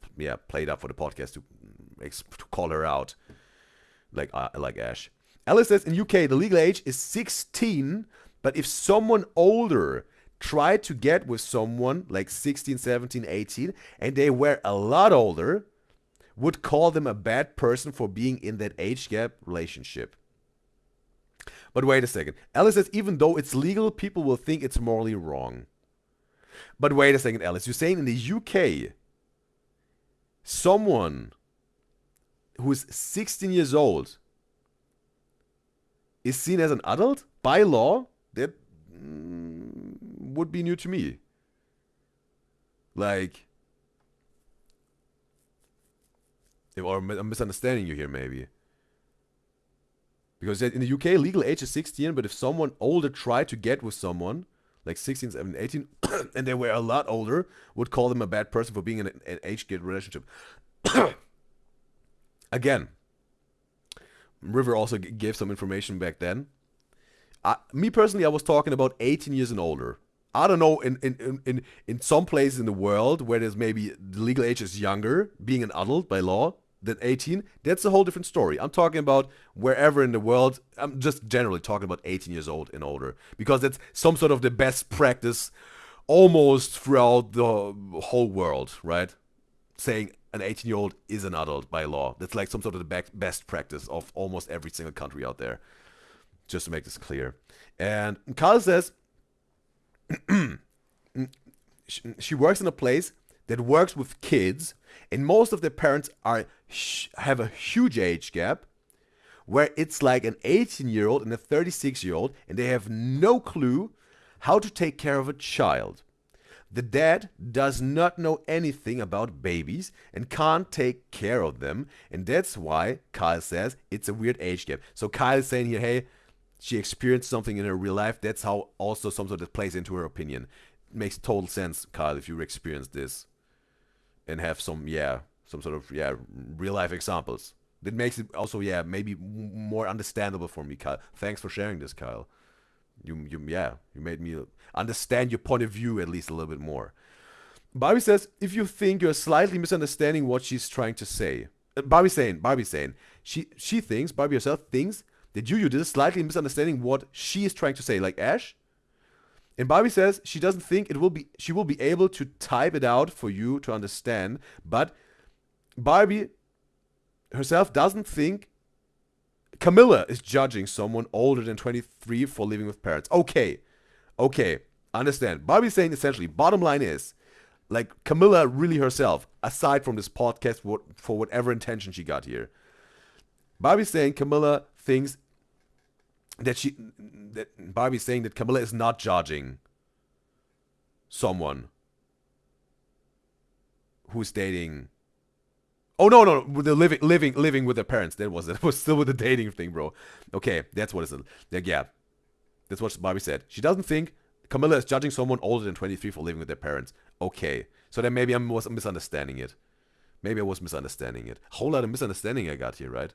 play it up for the podcast to call her out, like Ash. Alice says in UK the legal age is 16, but if someone older try to get with someone like 16, 17, 18, and they were a lot older, would call them a bad person for being in that age gap relationship. But wait a second. Alice says, even though it's legal, people will think it's morally wrong. But wait a second, Alice. You're saying in the UK, someone who's 16 years old is seen as an adult by law? That would be new to me. Like, or I'm misunderstanding you here, maybe. Because in the UK, legal age is 16, but if someone older tried to get with someone, like 16, 17, 18, and they were a lot older, would call them a bad person for being in an age-gap relationship. Again, River also gave some information back then. Me personally, I was talking about 18 years and older. I don't know, in some places in the world where there's maybe the legal age is younger, being an adult by law, than 18, that's a whole different story. I'm talking about wherever in the world, I'm just generally talking about 18 years old and older. Because that's some sort of the best practice almost throughout the whole world, right? Saying an 18-year-old is an adult by law. That's like some sort of the best practice of almost every single country out there. Just to make this clear. And Carl says, she works in a place that works with kids, and most of their parents have a huge age gap, where it's like an 18-year-old and a 36-year-old, and they have no clue how to take care of a child. The dad does not know anything about babies and can't take care of them, and that's why Kyle says it's a weird age gap. So Kyle is saying here, hey, she experienced something in her real life. That's how also some sort of plays into her opinion. It makes total sense, Kyle, if you experience this and have some sort of real life examples. That makes it also maybe more understandable for me, Kyle. Thanks for sharing this, Kyle. You made me understand your point of view at least a little bit more. Barbie says, if you think you're slightly misunderstanding what she's trying to say. Barbie's saying, Barbie herself thinks that you did slightly misunderstanding what she is trying to say, like Ash. And Barbie says she doesn't think she will be able to type it out for you to understand, but Barbie herself doesn't think Camilla is judging someone older than 23 for living with parents. Okay, understand. Barbie's saying essentially, bottom line is, like Camilla really herself, aside from this podcast for whatever intention she got here, Barbie's saying Camilla thinks Barbie's saying that Camilla is not judging someone who's dating. Oh no, with the living with their parents. That was still with the dating thing, bro. Okay, that's what it is. Yeah, that's what Barbie said. She doesn't think Camilla is judging someone older than 23 for living with their parents. Okay, so then maybe I was misunderstanding it. Whole lot of misunderstanding I got here, right?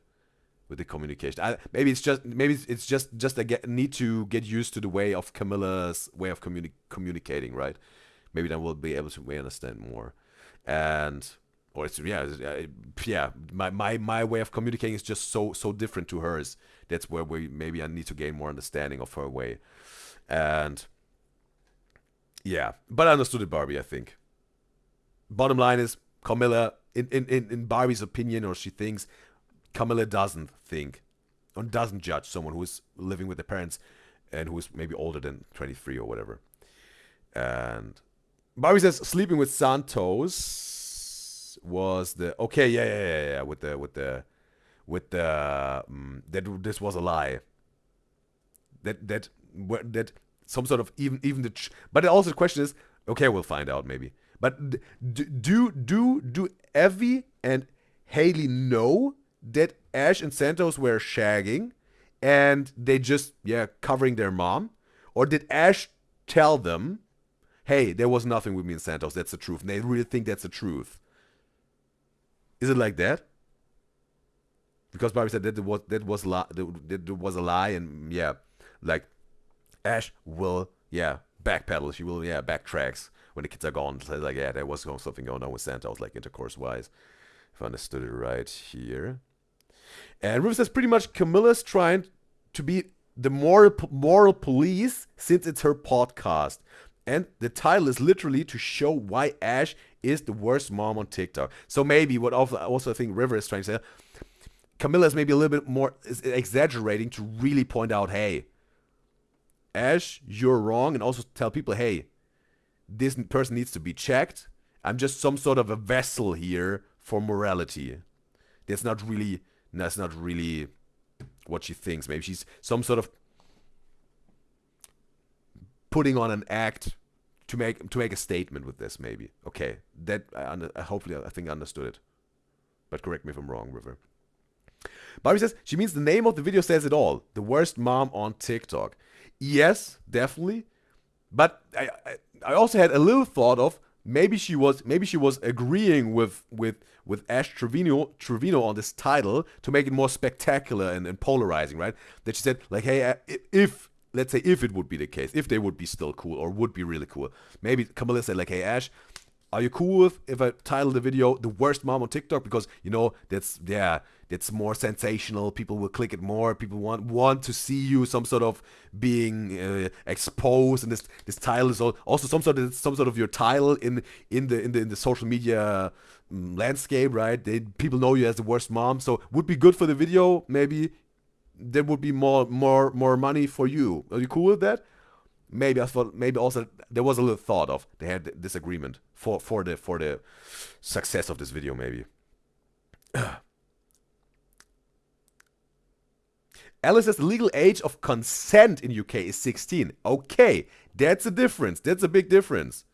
With the communication. Maybe it's just I need to get used to the way of Camilla's way of communicating, right? Maybe then we'll be able to understand more. And or it's my way of communicating is just so different to hers. That's where maybe I need to gain more understanding of her way. And yeah, but I understood it, Barbie, I think. Bottom line is Camilla in Barbie's opinion, or she thinks Camilla doesn't think or doesn't judge someone who's living with their parents and who's maybe older than 23 or whatever. And Barbie says sleeping with Santos was the that this was a lie. That some sort of even the but also the question is, okay, we'll find out maybe. But do Evie and Haley know that Ash and Santos were shagging? and they just covering their mom? Or did Ash tell them, hey, there was nothing with me and Santos, that's the truth, and they really think that's the truth? Is it like that? Because Barbie said that was a lie, and like Ash will backpedal. She will backtracks when the kids are gone. So like there was something going on with Santos, like intercourse wise, if I understood it right here. And River says pretty much Camilla's trying to be the moral police since it's her podcast, and the title is literally to show why Ash is the worst mom on TikTok. So maybe what also I think River is trying to say, Camilla is maybe a little bit more exaggerating to really point out, hey, Ash, you're wrong, and also tell people, hey, this person needs to be checked. I'm just some sort of a vessel here for morality. That's not really what she thinks. Maybe she's some sort of putting on an act to make a statement with this. Maybe okay. That hopefully I think I understood it. But correct me if I'm wrong, River. Barbie says she means the name of the video says it all. The worst mom on TikTok. Yes, definitely. But I also had a little thought of maybe she was agreeing with Ash Trevino on this title to make it more spectacular and polarizing, right? That she said like, hey, if let's say if it would be the case, if they would be still cool or would be really cool, maybe Camilla said like, hey Ash, are you cool with if I title the video "The Worst Mom on TikTok"? Because that's more sensational. People will click it more. People want to see you some sort of being exposed, and this title is also some sort of your title in the social media landscape, right? People know you as the worst mom, so would be good for the video. Maybe there would be more money for you. Are you cool with that? Maybe I thought also there was a little thought of they had this agreement for the success of this video maybe. Alice says the legal age of consent in UK is 16. Okay, that's a difference. That's a big difference.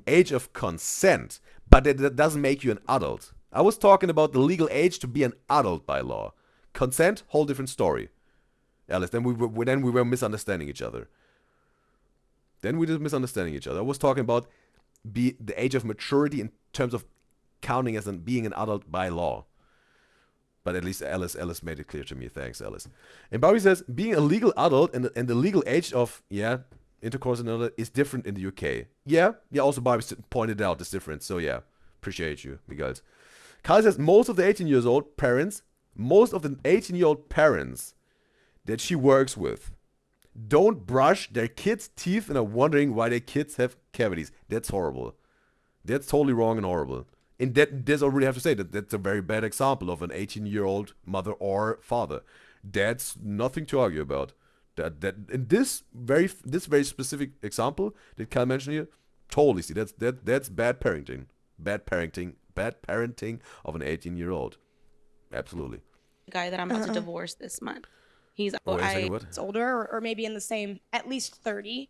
Age of consent, but that doesn't make you an adult. I was talking about the legal age to be an adult by law. Consent, whole different story. Alice, then we were misunderstanding each other. I was talking about the age of maturity in terms of counting as being an adult by law. But at least Alice made it clear to me. Thanks, Alice. And Bobby says being a legal adult and the legal age of intercourse and other is different in the UK. Yeah. Also Bobby pointed out this difference. So yeah, appreciate you, guys. Kyle says most of the 18-year-old parents that she works with don't brush their kids' teeth and are wondering why their kids have cavities. That's horrible. That's totally wrong and horrible. And that's all I really have to say. That's a very bad example of an 18-year-old mother or father. That's nothing to argue about. That in this very specific example that Kyle mentioned here, totally see that's bad parenting. Bad parenting of an 18-year-old. Absolutely. The guy that I'm about to divorce this month. He's It's older or maybe in the same, at least 30.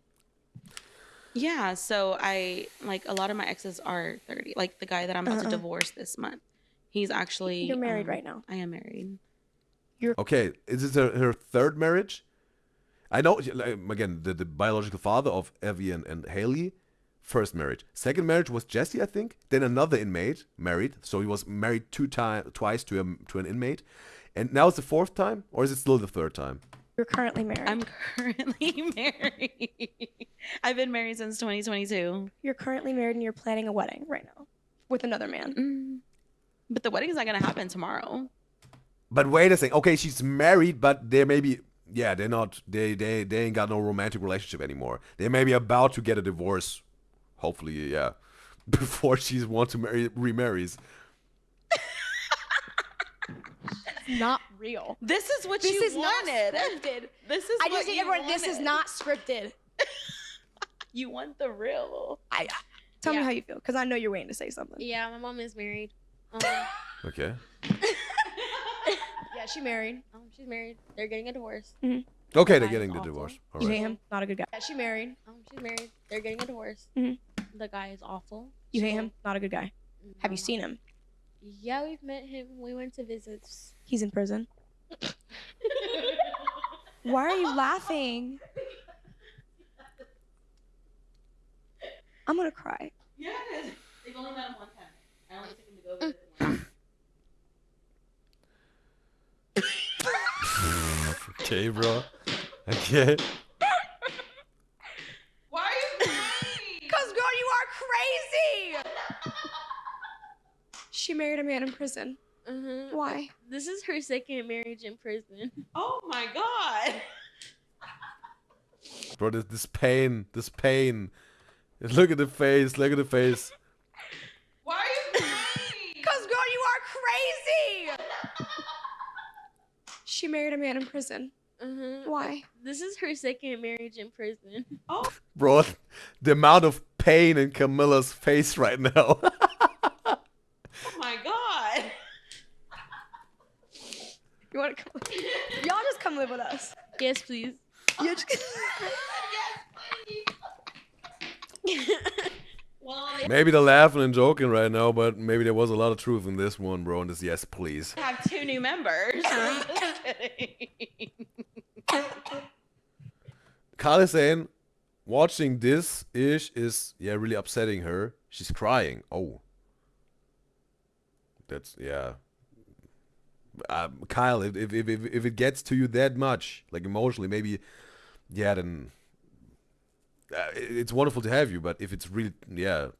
Yeah, so I like a lot of my exes are 30. Like the guy that I'm about to divorce this month. He's actually You're married right now. I am married. Okay, is this her third marriage? I know again the biological father of Evie and Haley, first marriage. Second marriage was Jesse, I think. Then another inmate married. So he was married twice to an inmate. And now it's the fourth time? Or is it still the third time? You're currently married. I'm currently married. I've been married since 2022. You're currently married and you're planning a wedding right now with another man. But the wedding is not going to happen tomorrow. But wait a second. Okay, she's married, but they maybe they're not. They ain't got no romantic relationship anymore. They may be about to get a divorce. Hopefully, before she wants to remarries. Not real. This is what you wanted. Not scripted. This is I what just need you everyone. wanted. This is not scripted. You want the real. Tell me how you feel, because I know you're waiting to say something. Yeah, my mom is married. Okay. Yeah, she's married. She's married. They're getting a divorce. Mm-hmm. Okay, The they're guy getting is the awful. divorce. All You right. hate him? Not a good guy. Yeah, she's married. She's married. They're getting a divorce. Mm-hmm. The guy is awful. You hate him? Not a good guy. Have you seen him? Yeah, we've met him. We went to visits. He's in prison. Why are you laughing? I'm gonna cry. Yes. They've only met him one time. I only took him to go visit him once. Okay, bro. Okay. Why are you crying? Cause girl, you are crazy. She married a man in prison. Mm-hmm. Why? This is her second marriage in prison. Oh my god. Bro, this pain. Look at the face. Why are you crying? Cause girl, you are crazy. She married a man in prison. Mm-hmm. Why? This is her second marriage in prison. Bro, the amount of pain in Camilla's face right now. Oh my god. You wanna come? Y'all just come live with us. Yes, please. You just... Well, they Maybe they're laughing and joking right now, but maybe there was a lot of truth in this one, bro. And this, yes, please. have 2 new members. Just kidding. Kyle is saying, watching this ish is really upsetting her. She's crying. Oh, that's Kyle, if it gets to you that much, like emotionally, maybe, then it's wonderful to have you. But if it's really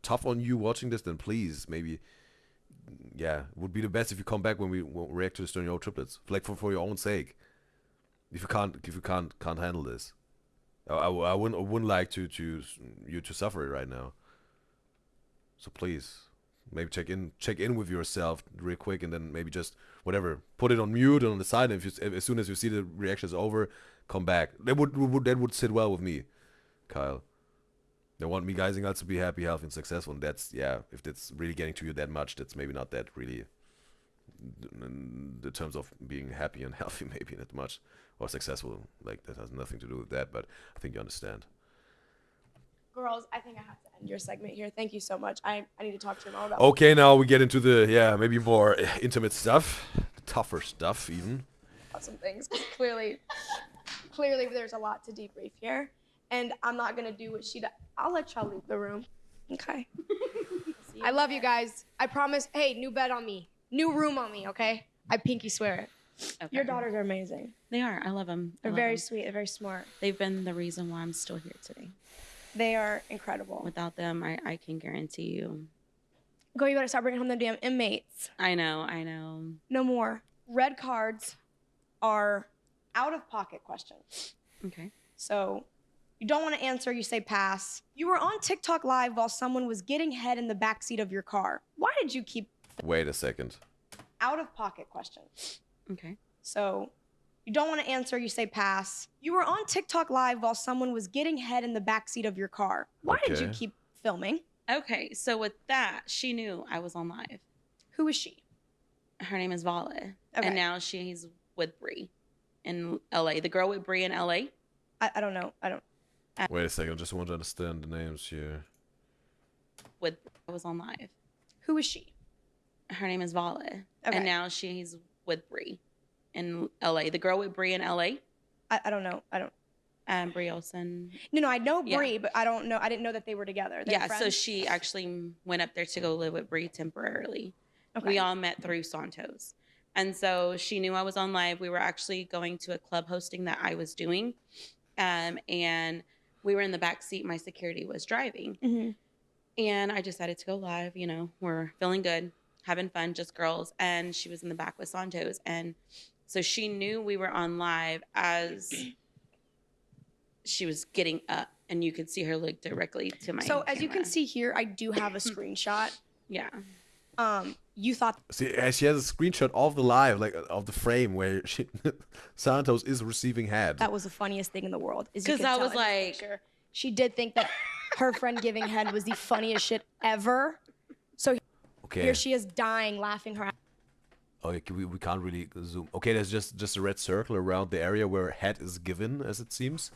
tough on you watching this, then please, maybe it would be the best if you come back when we react to the Sternio triplets, like for your own sake. If you can't handle this, I wouldn't like you to suffer it right now. So please, maybe check in with yourself real quick, and then maybe just whatever, put it on mute and on the side. And as soon as you see the reaction is over, come back. That would sit well with me, Kyle. They want me guys and girls to be happy, healthy, and successful. And that's if that's really getting to you that much, that's maybe not that really in the terms of being happy and healthy, maybe not much, or successful. Like, that has nothing to do with that. But I think you understand. Girls, I think I have to end your segment here. Thank you so much. I need to talk to your mom about Okay, now we get into the maybe more intimate stuff, tougher stuff even. some things. 'Cause clearly there's a lot to debrief here. And I'm not going to do what she does. I'll let y'all leave the room. Okay. I love you guys. I promise. Hey, new bed on me. New room on me, okay? I pinky swear it. Okay. Your daughters are amazing. They are. I love them. They're very sweet. They're very smart. They've been the reason why I'm still here today. They are incredible. Without them, I can guarantee you. Go, you better start bringing home the damn inmates. I know. No more. Red cards are out-of-pocket questions. Okay. So you don't want to answer, you say pass. You were on TikTok Live while someone was getting head in the backseat of your car. Why did you keep Wait a second. out-of-pocket questions? Okay. So you don't want to answer, you say pass. You were on TikTok Live while someone was getting head in the backseat of your car. Why did you Okay. keep filming? Okay. So with that, she knew I was on live. Who is she? Her name is Vala. Okay. And now she's with Bree in LA. The girl with Bree in LA. I don't know. I don't. Wait a second. I just want to understand the names here. I was on live. Who is she? Her name is Vala. Okay. And now she's with Bree in LA. The girl with Bree in LA. I don't know. I don't. Bree Olsen. No, I know Yeah. Bree, but I don't know. I didn't know that they were together. They're Yeah, so friends? she actually went up there to go live with Bree temporarily. Okay. We all met through Santos. And so she knew I was on live. We were actually going to a club hosting that I was doing. And we were in the back seat. My security was driving. Mm-hmm. And I decided to go live. You know, we're feeling good, having fun, just girls. And she was in the back with Santos. And so she knew we were on live as she was getting up. And you could see her look directly to my So as you can camera. see here, I do have a screenshot. Yeah. You thought See, she has a screenshot of the live, like of the frame where Santos is receiving head. that was the funniest thing in the world. is you 'Cause could I tell was in this like- picture. She did think that her friend giving head was the funniest shit ever. So Okay. here she is dying, laughing her. Oh, we can't really zoom. Okay, there's just a red circle around the area where head is given, as it seems.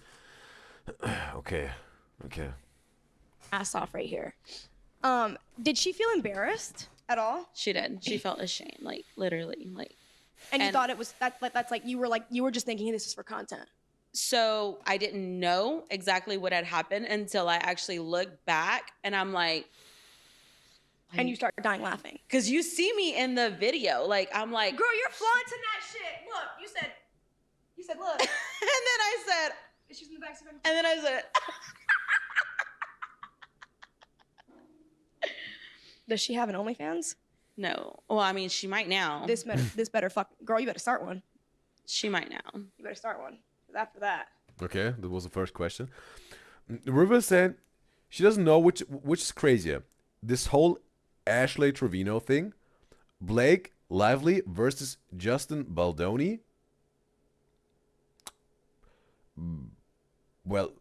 Okay. Ass off right here. Did she feel embarrassed at all? She did. She felt ashamed, like literally, like And you And- thought it was that's like you were just thinking, hey, this is for content. So I didn't know exactly what had happened until I actually looked back, and I'm like, And you start dying laughing. because you see me in the video, like I'm like, Girl, you're flaunting that shit. Look, you said, look. and then I said, She's in the back. and then I said, Does she have an OnlyFans? no. Well, I mean, she might now. This better fuck. Girl, you better start one. She might now. You better start one. 'Cause after that. Okay, that was the first question. River said she doesn't know which is crazier. This whole Ashley Trevino thing, Blake Lively versus Justin Baldoni. Well,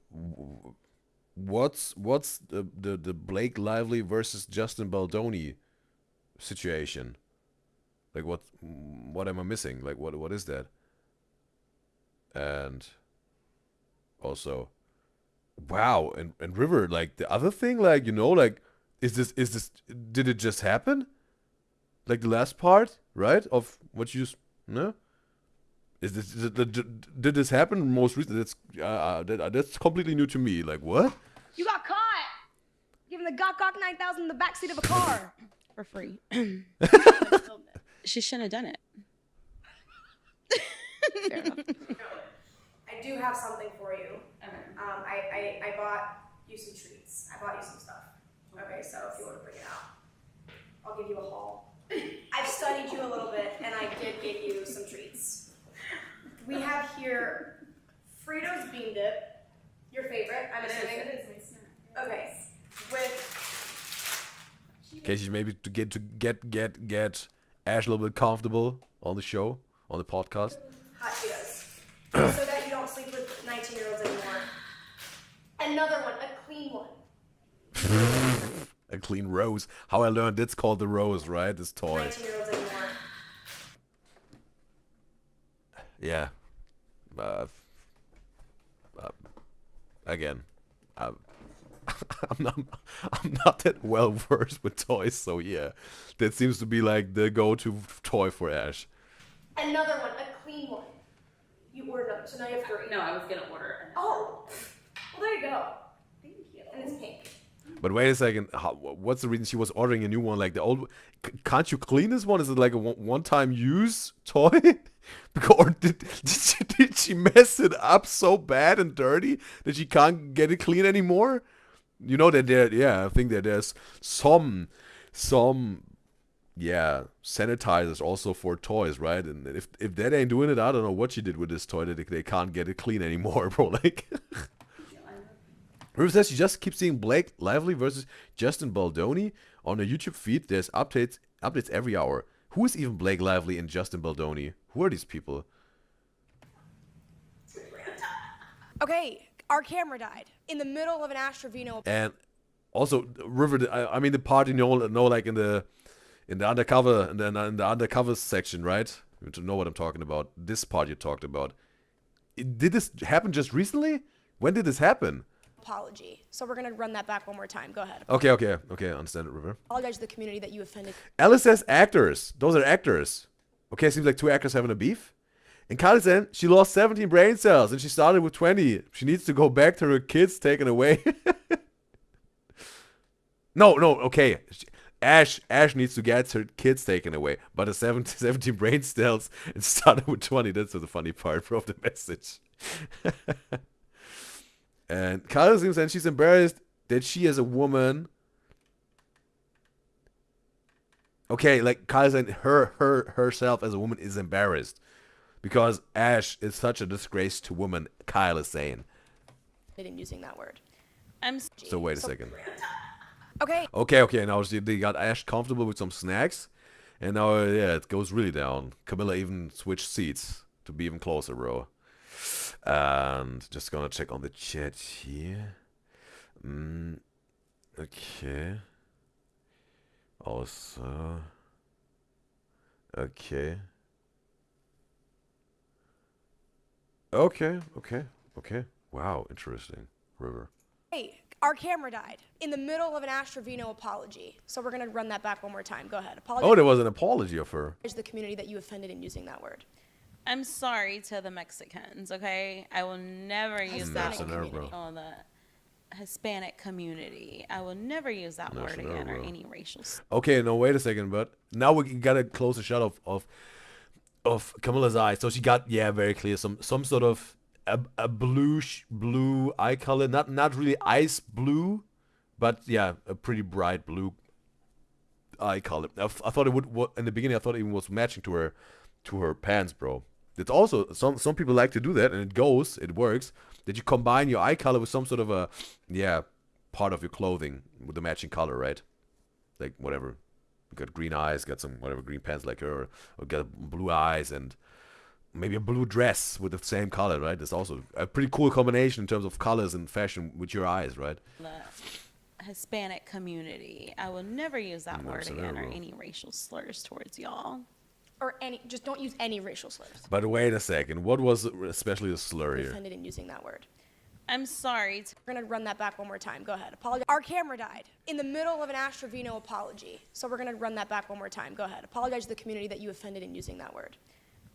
what's the Blake Lively versus Justin Baldoni situation? Like what am I missing? Like what is that? And also, wow, and River, like the other thing, like, you know, like is this did it just happen? Like the last part, right? Of what you just no? Did this happen most recently? That's completely new to me. Like what? You got caught. Giving the Gok 9000 in the backseat of a car. For free. She shouldn't have done it. Fair enough. I do have something for you. Okay. I bought you some treats. I bought you some stuff. Okay, so if you want to bring it out, I'll give you a haul. I've studied you a little bit, and I did get you some treats. We have here Fritos Bean Dip, your favorite, I'm assuming. Okay, with. Okay, she's maybe to get Ash a little bit comfortable on the show, on the podcast. Hot Cheetos. So that you don't sleep with 19-year-olds anymore. Another one, a clean one. A clean rose. How I learned it's called the rose, right? This toy. 19-year-olds anymore. Yeah. Again, I'm not that well versed with toys, so yeah, that seems to be like the go-to toy for Ash. Another one, a clean one. You ordered them, so now you have 3. No, I was gonna order. Oh, well there you go. Thank you. And it's pink. But wait a second, what's the reason she was ordering a new one? Like the old, can't you clean this one? Is it like a one-time use toy? Or did she mess it up so bad and dirty that she can't get it clean anymore? You know that I think that there's some sanitizers also for toys, right? And if that ain't doing it, I don't know what she did with this toy that they can't get it clean anymore, bro. Like, River says she just keeps seeing Blake Lively versus Justin Baldoni on her YouTube feed. There's updates every hour. Who is even Blake Lively and Justin Baldoni? Who are these people? Okay, our camera died in the middle of an Ash Trevino. And also, River, I mean the part you know like in the undercover in the undercover section, right? You know what I'm talking about. This part you talked about. Did this happen just recently? When did this happen? Apology. So we're gonna run that back one more time. Go ahead. Okay. I understand it, River. Apologize to the community that you offended. Alice says actors. Those are actors. Okay, seems like 2 actors having a beef. And Kylie said she lost 17 brain cells and she started with 20. She needs to go back to her kids taken away. No, okay. Ash needs to get her kids taken away. But the 17 brain cells and started with 20. That's the funny part, bro, of the message. And Kylie seems and she's embarrassed that she as a woman. Okay, like Kylie said, herself as a woman is embarrassed because Ash is such a disgrace to women. Kyle is saying. In using that word. So wait a second. Okay. Okay. Now they got Ash comfortable with some snacks, and now it goes really down. Camilla even switched seats to be even closer, bro. And just gonna check on the chat here. Okay. Also. Okay. Wow, interesting. River. Hey, our camera died in the middle of an Ash Trevino apology. So we're gonna run that back one more time. Go ahead. Apologize Oh, there was an apology of her. to the community that you offended in using that word. I'm sorry to the Mexicans, okay? I will never use that Mercenary, bro. on the Hispanic community. I will never use that word Mercenary, again or bro. any racial. Okay, no, wait a second, but now we got a closer shot of Camilla's eyes. So she got very clear some sort of a blue eye color, not really ice blue, but yeah, a pretty bright blue eye color. I thought it would in the beginning. I thought it even was matching to her pants, bro. It's also some people like to do that, and it works. That you combine your eye color with some sort of a part of your clothing with the matching color, right? Like whatever. You got green eyes, got some whatever green pants like her, or got blue eyes and maybe a blue dress with the same color, right? It's also a pretty cool combination in terms of colors and fashion with your eyes, right? The Hispanic community. I will never use that word again or any racial slurs towards y'all. Or just don't use any racial slurs. But wait a second, what was especially the slur here? Offended in using that word. I'm sorry. We're gonna run that back one more time. Go ahead. Apologize. Our camera died in the middle of an Astrovino apology. So we're gonna run that back one more time. Go ahead. Apologize to the community that you offended in using that word.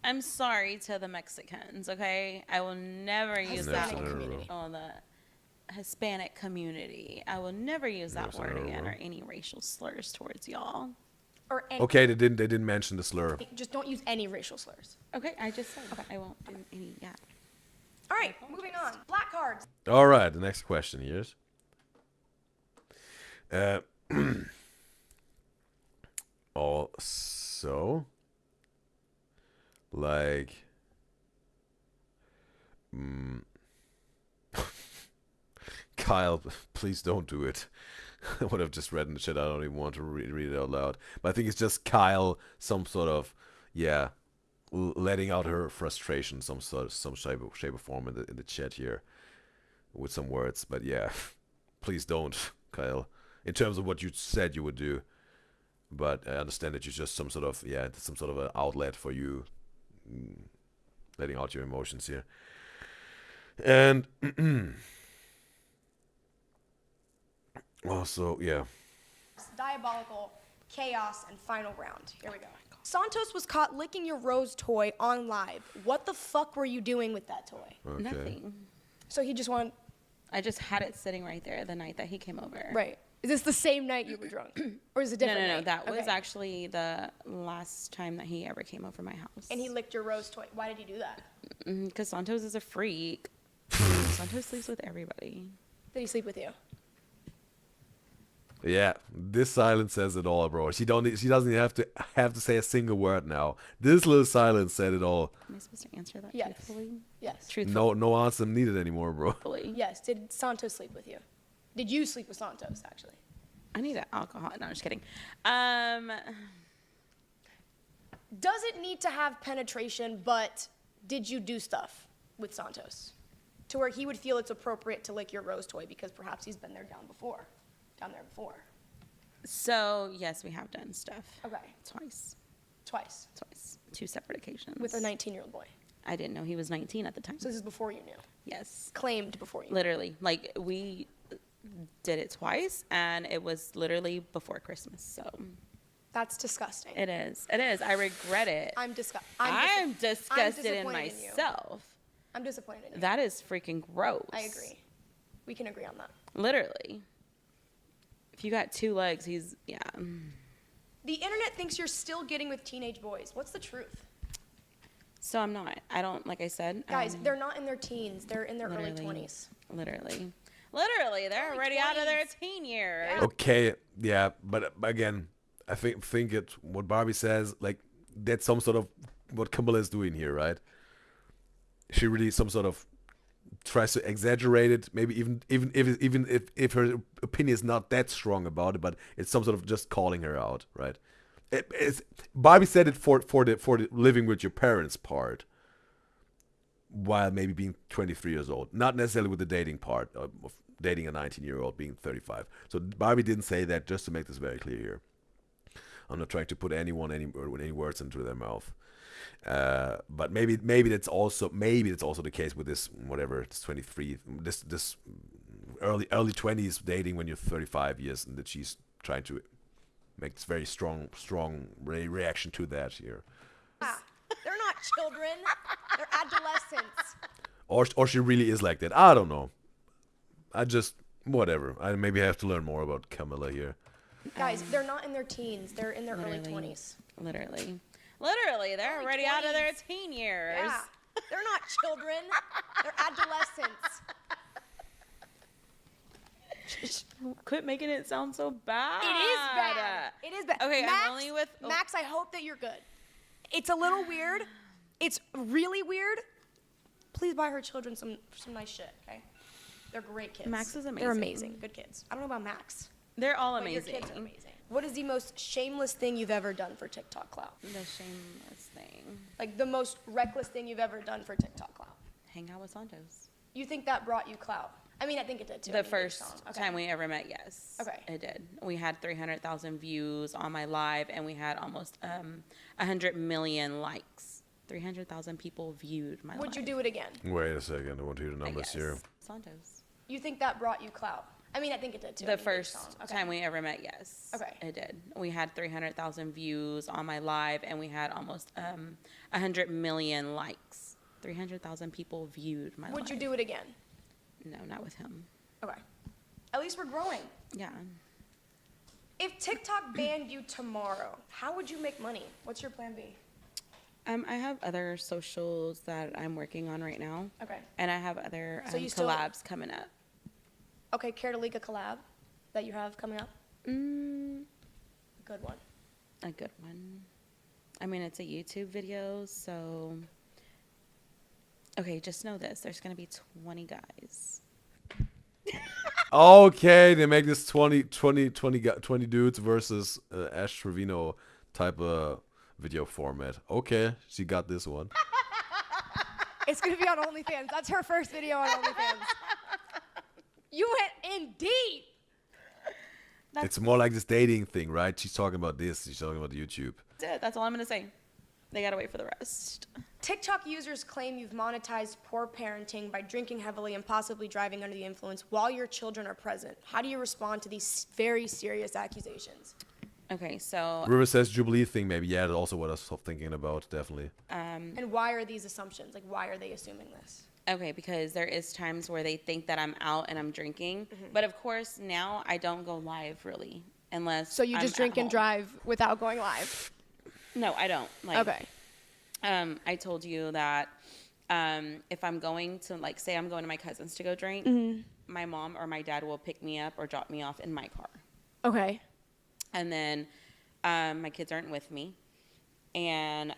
I'm sorry to the Mexicans, okay? I will never use that Hispanic word community. on the Hispanic community. I will never use that word again or any racial slurs towards y'all. Or any, Okay, they didn't mention the slur. just don't use any racial slurs. Okay, I just said I won't do any. Yeah. All right, moving on. Black cards. All right, the next question here is. Also, like, Kyle, please don't do it. What I've just read in the chat, I don't even want to read it out loud. But I think it's just Kyle, some sort of, letting out her frustration, some shape or form in the chat here, with some words. But yeah, please don't, Kyle. In terms of what you said you would do, but I understand that you're just some sort of an outlet for you, letting out your emotions here. And also, yeah. Diabolical, chaos, and final round. Here we go. Santos was caught licking your Rose toy on live. What the fuck were you doing with that toy? Okay. Nothing. So he just wanted. I just had it sitting right there the night that he came over. Right. Is this the same night you were drunk? Or is it a different No. night? That was Okay. actually the last time that he ever came over my house. And he licked your Rose toy. Why did he do that? Because Santos is a freak. Santos sleeps with everybody. Did he sleep with you? Yeah, this silence says it all, bro. She doesn't have to say a single word now. This little silence said it all. Am I supposed to answer that Yes. truthfully? Yes. Truthfully. No answer needed anymore, bro. Yes. Did Santos sleep with you? Did you sleep with Santos, actually? I need alcohol. No, I'm just kidding. Does it need to have penetration, but did you do stuff with Santos? To where he would feel it's appropriate to lick your Rose toy because perhaps he's been there down there before. So, yes, we have done stuff. Okay. Twice. Twice. 2 separate occasions. With a 19-year-old boy. I didn't know he was 19 at the time. So this is before you knew. Yes. Claimed before you knew. Literally. Like, we did it twice, and it was literally before Christmas. So, That's disgusting. it is. It is. I regret it. I'm disgusted. I'm disgusted in disappointed in you. I'm myself. disappointed in you. That is freaking gross. I agree. We can agree on that. Literally. If you got 2 legs, yeah. The internet thinks you're still getting with teenage boys. What's the truth? So I'm not. I don't, like I said. Guys, they're not in their teens. They're in their early literally. 20s. Literally, they're Early already out of their 20s. teen years. Yeah. Okay, yeah, but again, I think it's what Barbie says. Like that's some sort of what Camilla is doing here, right? She really some sort of tries to exaggerate it. Maybe even if her opinion is not that strong about it, but it's some sort of just calling her out, right? Barbie said it for the living with your parents part, while maybe being 23 years old, not necessarily with the dating part of dating a 19-year-old being 35. So Barbie didn't say that, just to make this very clear here. I'm not trying to put any words into their mouth. But maybe that's also the case with this this 23 this early 20s dating when you're 35 years, and that she's trying to make this very strong reaction to that here. They're not children. They're adolescents. Or she really is like that. I don't know. Whatever. I maybe have to learn more about Camilla here. Guys, they're not in their teens. They're in their early Literally. 20s. Literally, they're Early already out of their 20s. teen years. Yeah. They're not children. They're adolescents. Quit making it sound so bad. It is bad. It is bad. Okay, Max, I'm only with Max, I hope that you're good. It's a little weird. It's really weird. Please buy her children some nice shit, okay? They're great kids. Max is They're amazing. amazing. Good kids. I don't know about Max. They're all But your amazing. kids are amazing. What is the most shameless thing you've ever done for TikTok clout? The shameless thing. Like the most reckless thing you've ever done for TikTok clout? Hang out with Santos. You think that brought you clout? I mean, I think it did too. I The mean, first based on- okay. time we ever met, yes. Okay. It did. We had 300,000 views on my live, and we had almost 100 million likes. 300,000 people viewed my live. Would you do it again? Wait a second. I want to hear the numbers here. Santos. You think that brought you clout? I mean, I think it did too. I The mean, first based on- okay. time we ever met, yes. Okay. It did. We had 300,000 views on my live, and we had almost 100 million likes. 300,000 people viewed my live. Would you do it again? No, not with him. Okay. At least we're growing. Yeah. If TikTok banned you tomorrow, how would you make money? What's your plan B? I have other socials that I'm working on right now. Okay. And I have other So you still- collabs coming up. Okay, care to leak a collab that you have coming up? Mm, A good one. a good one. I mean, it's a YouTube video, so. Okay, just know this. There's going to be 20 guys. Okay, they make this 20 dudes versus Ash Trevino type of video format. Okay, she got this one. It's gonna be on OnlyFans. That's her first video on OnlyFans. You went in deep. It's more like this dating thing, right? She's talking about this. She's talking about YouTube. That's it. That's all I'm going to say. They got to wait for the rest. TikTok users claim you've monetized poor parenting by drinking heavily and possibly driving under the influence while your children are present. How do you respond to these very serious accusations? Okay, so. River says Jubilee thing, maybe. Yeah, that's also what I was thinking about, definitely. And why are these assumptions? Like, why are they assuming this? Okay, because there is times where they think that I'm out and I'm drinking. But of course, now I don't go live really, unless. So you I'm just at drink and home. drive without going live? No, I don't. Like, Okay. I told you that if I'm going to, like, say I'm going to my cousin's to go drink, my mom or my dad will pick me up or drop me off in my car. Okay. And then my kids aren't with me. And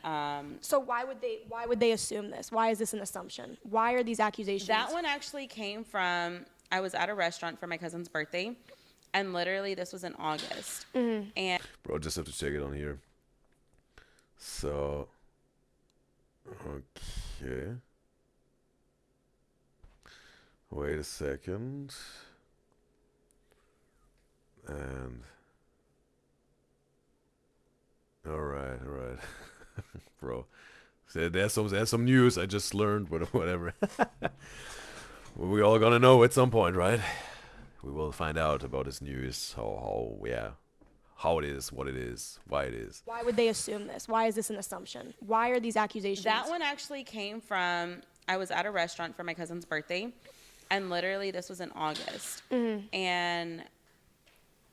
So why would they assume this? Why is this an assumption? Why are these accusations? that one actually came from, I was at a restaurant for my cousin's birthday. And literally, this was in August. And Bro, just have to check it on here. So, okay. Wait a second. And all right. Bro. So there's some news I just learned, but whatever. We all gonna know at some point, right? We will find out about this news, how it is, what it is, why it is. Why would they assume this? Why is this an assumption? Why are these accusations? that one actually came from, I was at a restaurant for my cousin's birthday. And literally, this was in August. And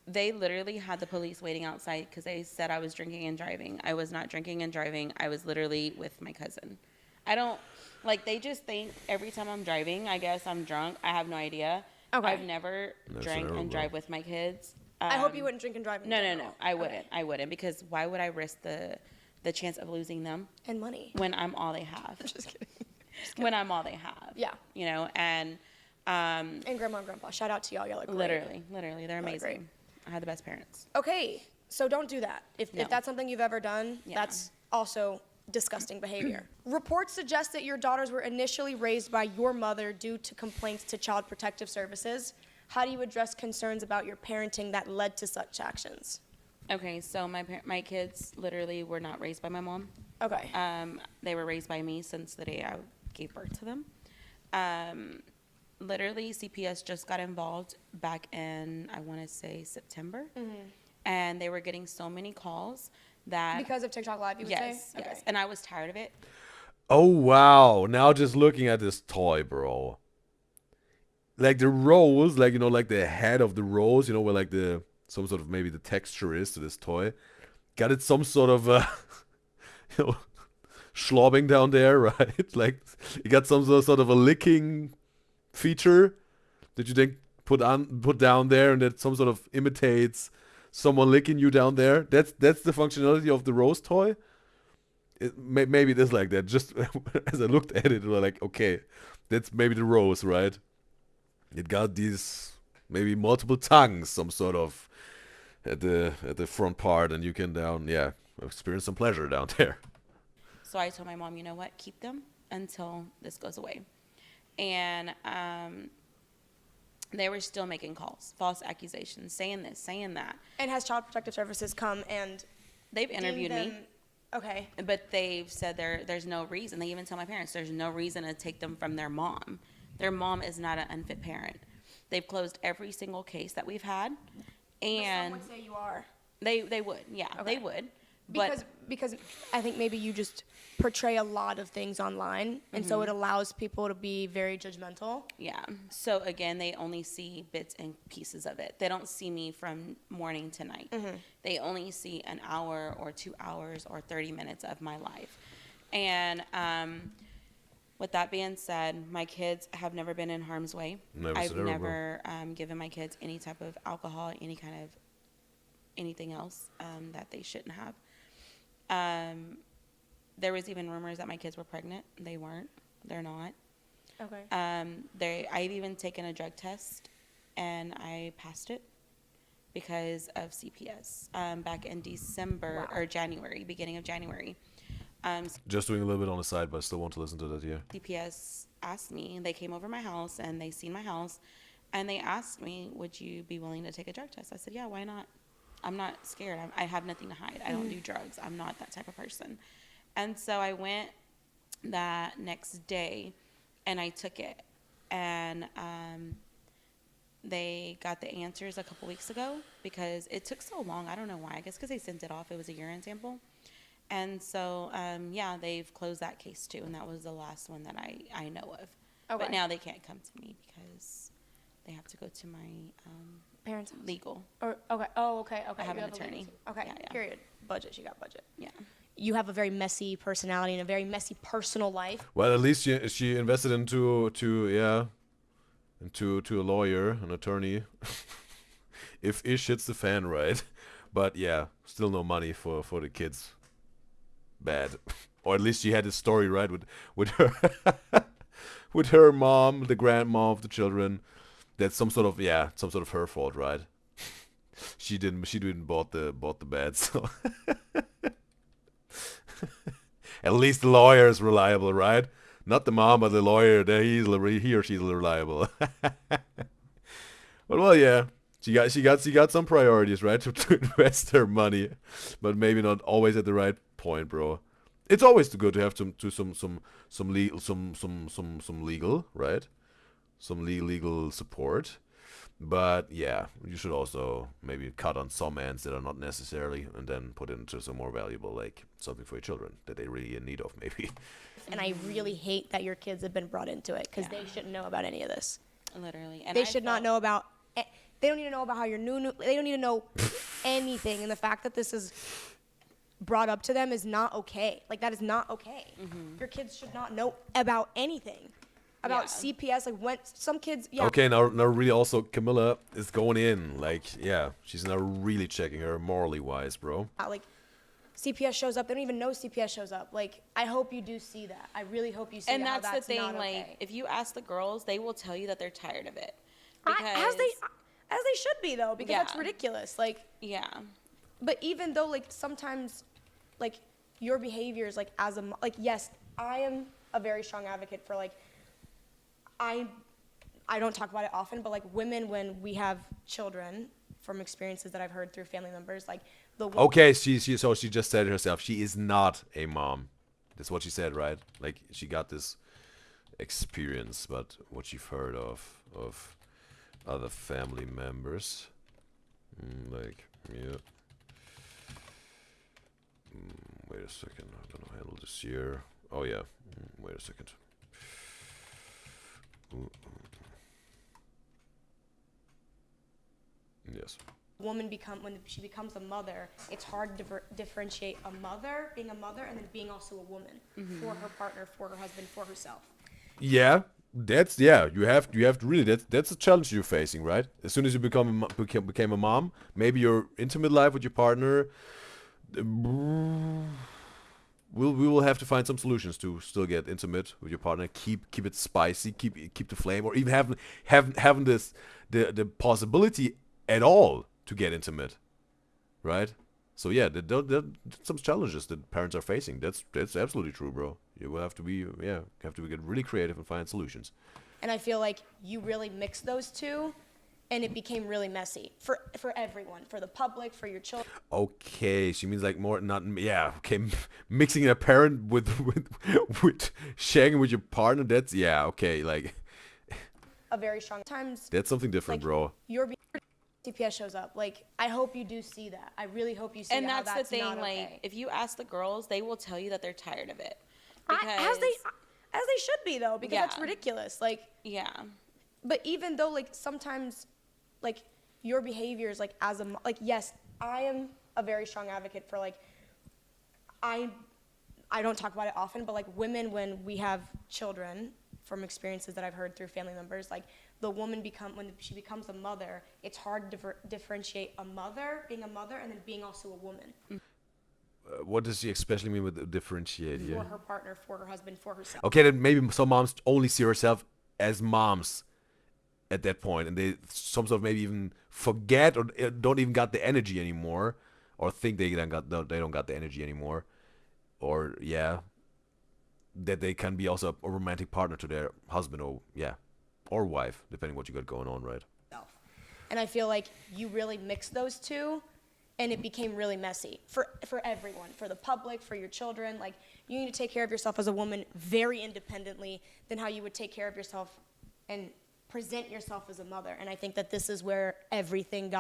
they literally had the police waiting outside because they said I was drinking and driving. I was not drinking and driving. I was literally with my cousin. I don't, like, they just think every time I'm driving, I guess I'm drunk. I have no idea. Okay. I've never drank and drive with my kids. I hope you wouldn't drink and drive. In No. general. I wouldn't. Okay. I wouldn't, because why would I risk the chance of losing them And money. when I'm all they have? Just kidding. When I'm all they have. Yeah. You know, and And grandma and grandpa. Shout out to y'all. Y'all are great. literally, they're Really great. amazing. I had the best parents. Okay, so don't do that. If No. that's something you've ever done, Yeah. that's also disgusting behavior. Reports suggest that your daughters were initially raised by your mother due to complaints to Child Protective Services. How do you address concerns about your parenting that led to such actions? Okay, so my kids literally were not raised by my mom. Okay. They were raised by me since the day I gave birth to them. Literally, CPS just got involved back in, I want to say, September. And they were getting so many calls that... Because of TikTok Live, you would yes, say? yes. Okay. And I was tired of it. Oh wow! Now just looking at this toy, bro. Like the rose, like like the head of the rose, where like the some sort of maybe the texture is to this toy. Got it some sort of you know, schlobbing down there, right? Like you got some sort of a licking feature that you then put down there, and that some sort of imitates someone licking you down there. That's the functionality of the rose toy. Maybe it is like that. Just as I looked at it, I was like, okay, that's maybe the rose, right? It got these maybe multiple tongues, some sort of at the front part, and you can experience some pleasure down there. So I told my mom, you know what, keep them until this goes away. And they were still making calls, false accusations, saying this, saying that. And has Child Protective Services come and they've interviewed me? Okay. But they've said there's no reason. They even tell my parents there's no reason to take them from their mom. Their mom is not an unfit parent. They've closed every single case that we've had. And some would say you are. They would, yeah, Okay. they would. Because I think maybe you just portray a lot of things online, and so it allows people to be very judgmental. Yeah. So again, they only see bits and pieces of it. They don't see me from morning to night. They only see an hour or 2 hours or 30 minutes of my life. And with that being said, my kids have never been in harm's way. I've never given my kids any type of alcohol, any kind of anything else that they shouldn't have. There was even rumors that my kids were pregnant. They weren't. They're not. Okay. I've even taken a drug test, and I passed it because of CPS back in December or January, beginning of January. Just doing a little bit on the side, but I still want to listen to that here. CPS asked me, they came over my house, and they seen my house, and they asked me, would you be willing to take a drug test? I said, yeah, why not? I'm not scared. I have nothing to hide. I don't do drugs. I'm not that type of person. And so I went that next day, and I took it. And they got the answers a couple weeks ago because it took so long. I don't know why. I guess because they sent it off. It was a urine sample. And so, they've closed that case too. And that was the last one that I know of. Okay. But now they can't come to me because they have to go to my Parents' legal. Or okay. Oh, okay. Okay. I have You an a legal attorney. team. Okay. Yeah, yeah. Period. Budget. She got budget. Yeah. You have a very messy personality and a very messy personal life. Well, at least she invested into a lawyer, an attorney. If ish hits the fan, right? But yeah, still no money for the kids. Bad. Or at least she had this story right with her with her mom, the grandma of the children. That's some sort of her fault, right? She didn't bought the bed, so at least the lawyer is reliable, right? Not the mom, but the lawyer. He or she's reliable. But well, yeah, she got some priorities, right? To invest her money, but maybe not always at the right point, bro. It's always good to have some legal, right? Some legal support. But yeah, you should also maybe cut on some ends that are not necessary, and then put into some more valuable, like something for your children that they really in need of, maybe. And I really hate that your kids have been brought into it because they shouldn't know about any of this. Literally. And They should not know about. They don't need to know about how you're new. They don't need to know anything. And the fact that this is brought up to them is not okay. Like, that is not okay. Your kids should not know about anything. About CPS, like when some kids, Okay, now really also Camilla is going in, like, yeah, she's now really checking her morally wise, bro. Like, CPS shows up. They don't even know CPS shows up. Like, I hope you do see that. I really hope you see And how that's the thing, not like, okay. if you ask the girls, they will tell you that they're tired of it. As they should be, though, because that's Yeah. ridiculous. Like, Yeah. but even though, like, sometimes, like, your behaviors, like, as a, like, yes, I am a very strong advocate for, like, I don't talk about it often, but, like, women, when we have children, from experiences that I've heard through family members, like, Okay, she just said it herself. She is not a mom. That's what she said, right? Like, she got this experience, but what you've heard of other family members, like, yeah. Wait a second, I'm gonna handle this here. Oh yeah. Wait a second. Yes. When she becomes a mother, it's hard to differentiate a mother, being a mother, and then being also a woman for her partner, for her husband, for herself. Yeah, that's you have to really that's a challenge you're facing, right? As soon as you became a mom, maybe your intimate life with your partner, we will have to find some solutions to still get intimate with your partner, keep it spicy, keep the flame, or even having this the possibility at all to get intimate, right? So yeah, there some challenges that parents are facing. That's absolutely true, bro. You will have to get really creative and find solutions. And I feel like you really mixed those two, and it became really messy for everyone, for the public, for your children. Okay, she means like more not okay, mixing a parent with sharing with your partner. That's okay, like A very strong times. that's something different, like, bro. Your CPS shows up. Like, I hope you do see that. I really hope you see And that. that's the thing, like, if you ask the girls, they will tell you that they're tired of it. As they should be, though, because that's Yeah. ridiculous. Like, Yeah. but even though, like, sometimes, like, your behaviors, like, yes, I am a very strong advocate for, like, I don't talk about it often, but, like, women, when we have children, from experiences that I've heard through family members, like, the woman when she becomes a mother, it's hard to differentiate a mother, being a mother, and then being also a woman. What does she especially mean with differentiate here? For her partner, for her husband, for herself. Okay, then maybe some moms only see herself as moms at that point, and they some sort of maybe even forget or don't even got the energy anymore, or think they don't got the energy anymore, or that they can be also a romantic partner to their husband or wife, depending what you got going on, right? And I feel like you really mixed those two, and it became really messy for everyone, for the public, for your children. Like, you need to take care of yourself as a woman very independently than how you would take care of yourself and present yourself as a mother. And I think that this is where everything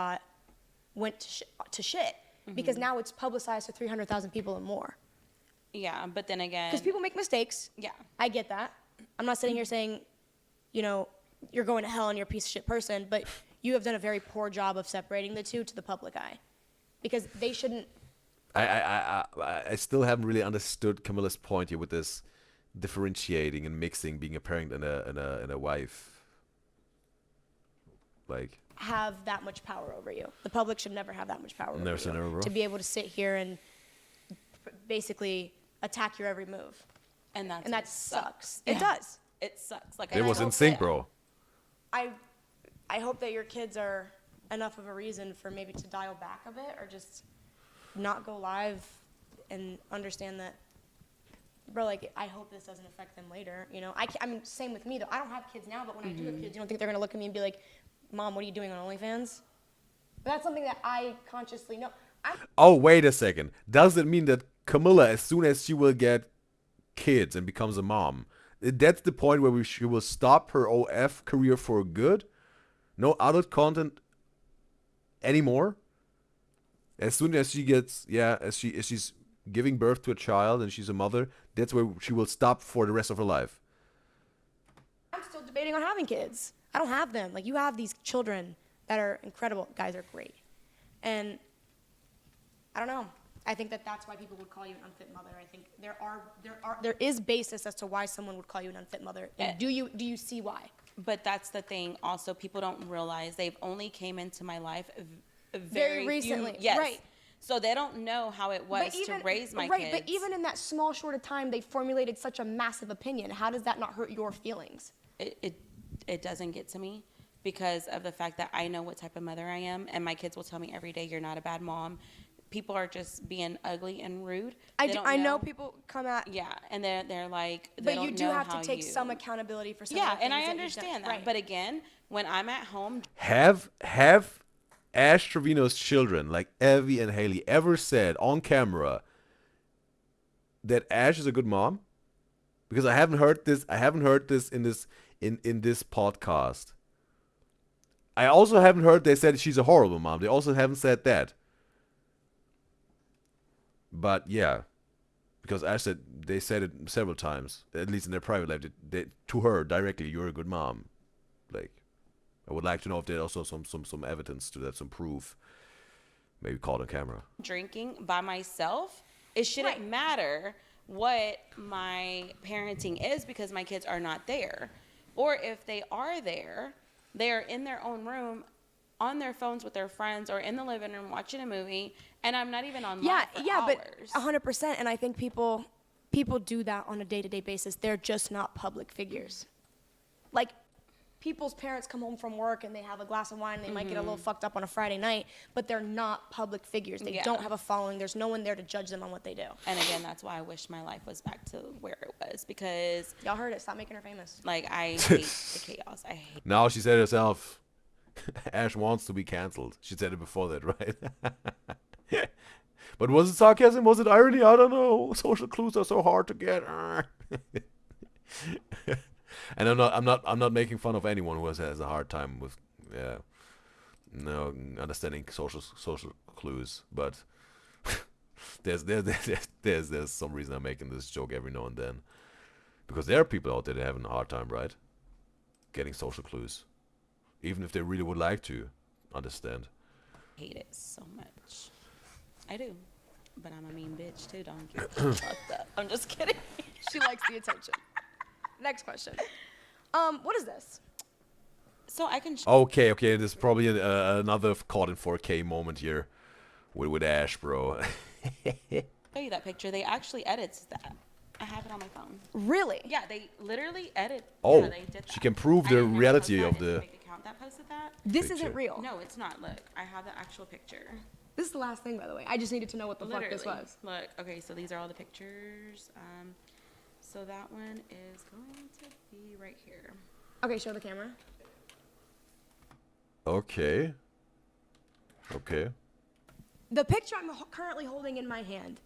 went to shit, because now it's publicized to 300,000 people and more. Yeah, but then again, Because people make mistakes. Yeah. I get that. I'm not sitting here saying, you're going to hell and you're a piece of shit person, but you have done a very poor job of separating the two to the public eye. Because they shouldn't. I still haven't really understood Camilla's point here with this differentiating and mixing, being a parent and a wife. Like, have that much power over you. The public should never have that much power over Never say you. never, bro. To be able to sit here and basically attack your every move. and that sucks. Yeah. It does. It sucks. Like, it I was hope in sync, that- bro. I hope that your kids are enough of a reason for maybe to dial back a bit, or just not go live and understand that, bro, like, I hope this doesn't affect them later, I mean, same with me, though. I don't have kids now, but when I do have kids, you don't think they're going to look at me and be like, Mom, what are you doing on OnlyFans? But that's something that I consciously know. Oh, wait a second. Does it mean that Camilla, as soon as she will get kids and becomes a mom, that's the point where she will stop her OF career for good? No adult content anymore? As soon as she gets, as she's giving birth to a child and she's a mother, that's where she will stop for the rest of her life. I'm still debating on having kids. I don't have them. Like, you have these children that are incredible. Guys are great. And I don't know. I think that's why people would call you an unfit mother. I think there is basis as to why someone would call you an unfit mother. And do you see why? But that's the thing. Also, people don't realize they've only came into my life Very recently. Yes. Right. So they don't know how it was to raise my right, kids. but even in that small, short of time, they formulated such a massive opinion. How does that not hurt your feelings? It doesn't get to me because of the fact that I know what type of mother I am, and my kids will tell me every day, "You're not a bad mom." People are just being ugly and rude. I know people come at. Yeah, and they're like, they But don't you do know have how to take you- some accountability for some Yeah, of the and I things that you've done. understand that. Right. But again, when I'm at home, Have Ash Trevino's children, like Evie and Haley, ever said on camera that Ash is a good mom? Because I haven't heard this. I haven't heard this in this podcast. I also haven't heard they said she's a horrible mom. They also haven't said that. But yeah, because Ash said they said it several times, at least in their private life, to her directly, "You're a good mom." Like, I would like to know if there's also some evidence to that, some proof, maybe caught on camera. Drinking by myself, it shouldn't matter what my parenting is because my kids are not there. Or if they are there, they are in their own room on their phones with their friends or in the living room watching a movie, and I'm not even online for hours. But 100%, and I think people do that on a day-to-day basis. They're just not public figures. Like, people's parents come home from work and they have a glass of wine and they might get a little fucked up on a Friday night, but they're not public figures. They don't have a following. There's no one there to judge them on what they do. And again, that's why I wish my life was back to where it was, because y'all heard it. Stop making her famous. Like, I hate the chaos. I hate. Now she said herself, Ash wants to be canceled. She said it before that, right? But was it sarcasm? Was it irony? I don't know. Social clues are so hard to get. And I'm not making fun of anyone who has a hard time with understanding social clues, but there's some reason I'm making this joke every now and then, because there are people out there that are having a hard time, right, getting social clues, even if they really would like to understand. I hate it so much. I do, but I'm a mean bitch too. Don't get me fucked up. I'm just kidding. She likes the attention. Next question. What is this? So I can. Okay. There's probably another caught in 4K moment here with Ash, bro. Show you that picture. They actually edited that. I have it on my phone. Really? Yeah, they literally edit. Oh, yeah, they did that. she can prove the reality of the. Account that posted that. This Picture. isn't real. No, it's not. Look, I have the actual picture. This is the last thing, by the way. I just needed to know what the fuck this was. Look, okay, so these are all the pictures. So that one is going to be right here. Okay, show the camera. Okay. The picture I'm currently holding in my hand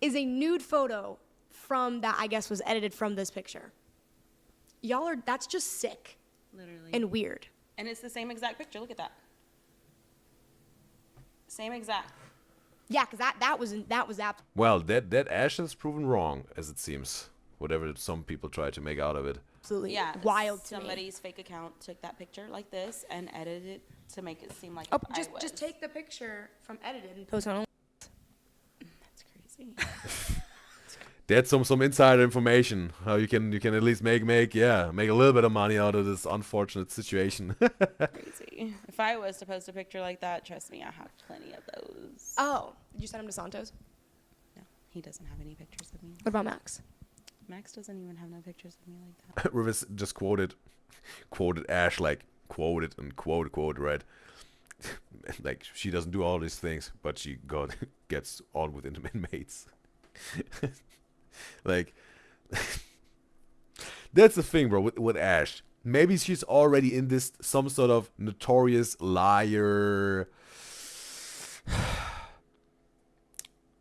is a nude photo from that I guess was edited from this picture. That's just sick. Literally. And weird. And it's the same exact picture. Look at that. Same exact. Yeah, because that was Well, that Ash has proven wrong, as it seems. Whatever some people try to make out of it. absolutely wild to me. Somebody's fake account took that picture like this and edited it to make it seem like Just take the picture from edited and post it on. That's crazy. That's some insider information. How you can at least make a little bit of money out of this unfortunate situation. Crazy. If I was to post a picture like that, trust me, I have plenty of those. Oh, did you send him to Santos? No, he doesn't have any pictures of me. What about Max? Max doesn't even have no pictures of me like that. Rivers just quoted Ash, like quoted, right? Like, she doesn't do all these things, but she gets on with inmates. Like, that's the thing, bro, with Ash. Maybe she's already in this some sort of notorious liar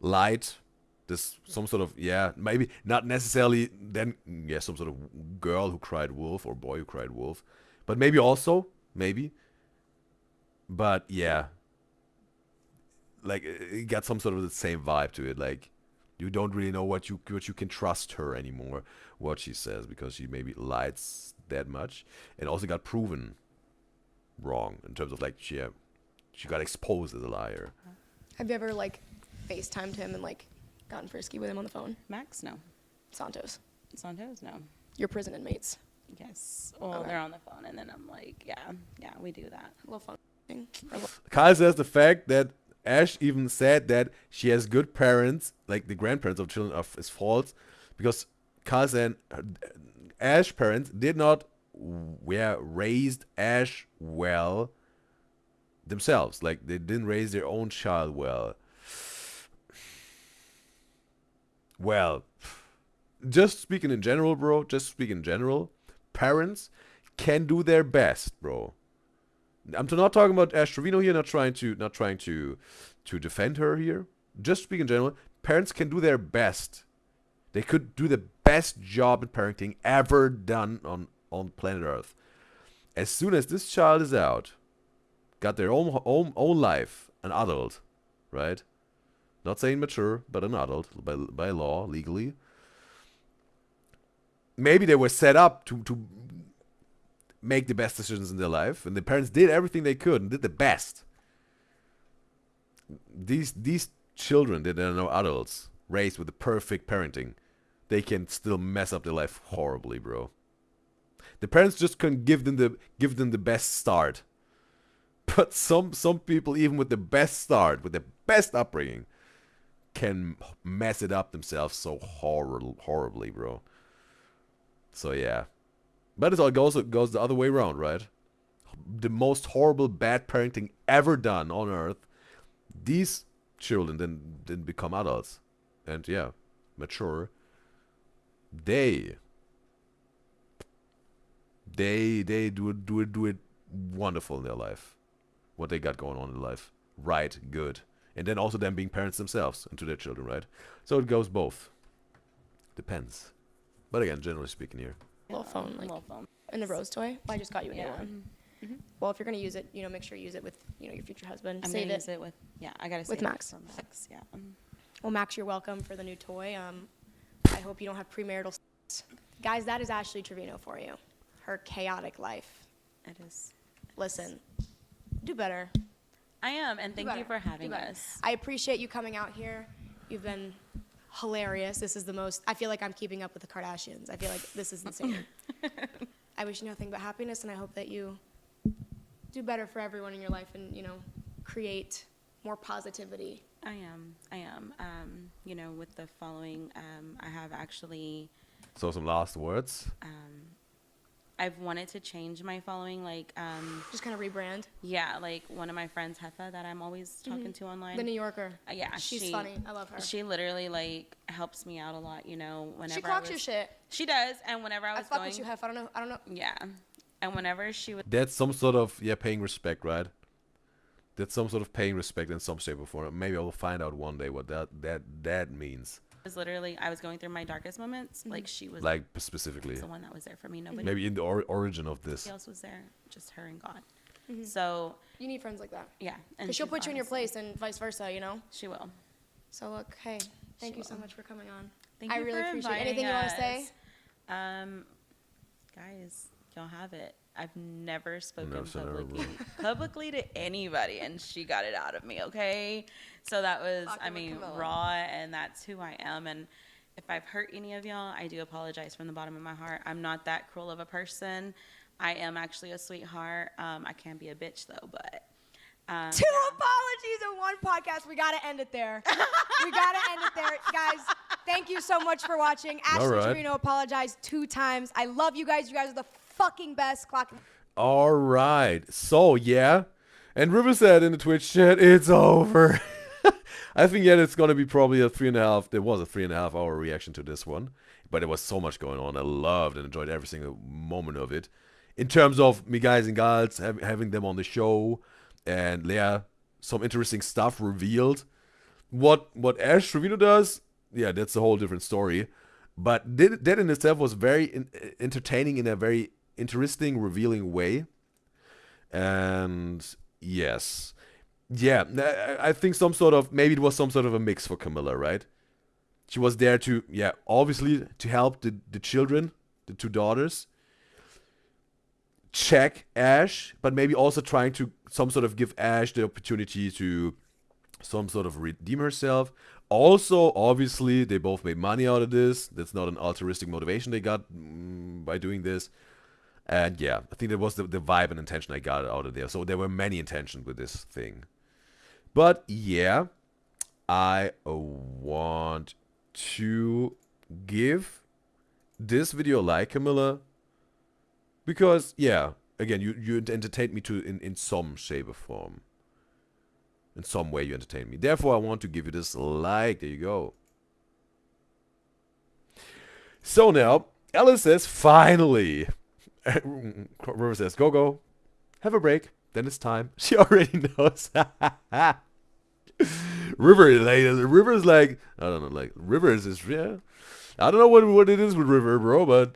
light. This some sort of maybe not necessarily then some sort of girl who cried wolf or boy who cried wolf, but maybe also but like it got some sort of the same vibe to it. Like, you don't really know what you can trust her anymore, what she says, because she maybe lies that much, and also got proven wrong in terms of like she got exposed as a liar. Have you ever like FaceTimed him and like gotten frisky with him on the phone? Max, no. Santos, no. your prison inmates. Yes. Well, Okay. they're on the phone, and then I'm like, yeah, we do that. A little fun thing. Kyle says the fact that Ash even said that she has good parents, like the grandparents of children, is false, because Kyle said Ash parents did not raised Ash well themselves. Like, they didn't raise their own child well. Well, just speaking in general, bro. Parents can do their best, bro. I'm not talking about Ash Trevino here. Not trying to defend her here. Just speaking in general, parents can do their best. They could do the best job in parenting ever done on planet Earth. As soon as this child is out, got their own life, an adult, right? Not saying mature, but an adult by law, legally. Maybe they were set up to make the best decisions in their life, and the parents did everything they could and did the best. These children that are now adults, raised with the perfect parenting, they can still mess up their life horribly, bro. The parents just couldn't give them the best start. But some people, even with the best start, with the best upbringing, can mess it up themselves so horribly, bro. So yeah. But it all goes the other way around, right? The most horrible bad parenting ever done on earth, these children then become adults. And yeah, mature. They do it wonderful in their life. What they got going on in life. Right, good. And then also them being parents themselves and to their children, right? So it goes both. Depends. But again, generally speaking here. Little phone, like, and the rose toy. Well, I just got you a new one. Mm-hmm. Well, if you're gonna use it, make sure you use it with, your future husband. I'm Save gonna it. use it with, I gotta with save Max. it for Max, yeah. Well, Max, you're welcome for the new toy. I hope you don't have premarital sex. Guys, that is Ashley Trevino for you. Her chaotic life. It is. Listen, do better. I am, and thank you better. for having Do better. us. I appreciate you coming out here. You've been hilarious. This is the most, I feel like I'm keeping up with the Kardashians. I feel like this is insane. I wish you nothing but happiness, and I hope that you do better for everyone in your life and, create more positivity. I am. With the following, I have actually, So some last words. I've wanted to change my following, Just kind of rebrand. yeah, like one of my friends, Heffa, that I'm always talking to online. The New Yorker. Yeah, She's funny. I love her. She literally helps me out a lot, whenever She clocks your shit. She does, and whenever I was fuck going, with you, Hef. I don't know. yeah, and whenever she was, That's some sort of paying respect, right? That's some sort of paying respect in some shape or form. Maybe I will find out one day what that means. literally, I was going through my darkest moments. Like she was Like specifically. the one that was there for me. Nobody Maybe in the origin of this. else was there, just her and God. So You need friends like that. yeah, and Because she'll she's put you in your honestly- place and vice versa, She will. So look, hey, thank She you so will. much for coming on. Thank I you really for appreciate it. inviting Anything you want to say? us. Guys, y'all have it. I've never spoken Never said never, publicly to anybody, and she got it out of me. Okay, so that was, Fucking with Camilla. raw, and that's who I am. And if I've hurt any of y'all, I do apologize from the bottom of my heart. I'm not that cruel of a person. I am actually a sweetheart. I can be a bitch though, but. Two apologies in one podcast. We got to end it there. Guys, thank you so much for watching. Ashley right. Trevino apologized 2 times. I love you guys. You guys are the fucking best. Clock. All right. So, yeah. And River said in the Twitch chat, it's over. I think, it's going to be probably a 3.5. There was a 3.5 hour reaction to this one. But there was so much going on. I loved and enjoyed every single moment of it. In terms of me guys and gals, having them on the show. And, some interesting stuff revealed. What Ash Trevino does, that's a whole different story. But that in itself was very entertaining in a very interesting, revealing way. And yes. Yeah, I think maybe it was some sort of a mix for Camilla, right? She was there to, obviously to help the children, the 2 daughters. Check Ash, but maybe also trying to some sort of give Ash the opportunity to some sort of redeem herself. Also, obviously, they both made money out of this. That's not an altruistic motivation they got by doing this. And I think that was the vibe and intention I got out of there. So there were many intentions with this thing. But I want to give this video a like, Camilla. Because, again, you entertained me in some shape or form. In some way you entertained me. Therefore, I want to give you this like. There you go. So now, Alice says, finally. River says, go. Have a break. Then it's time. She already knows. River's like, I don't know, River is just, I don't know what it is with River, bro, but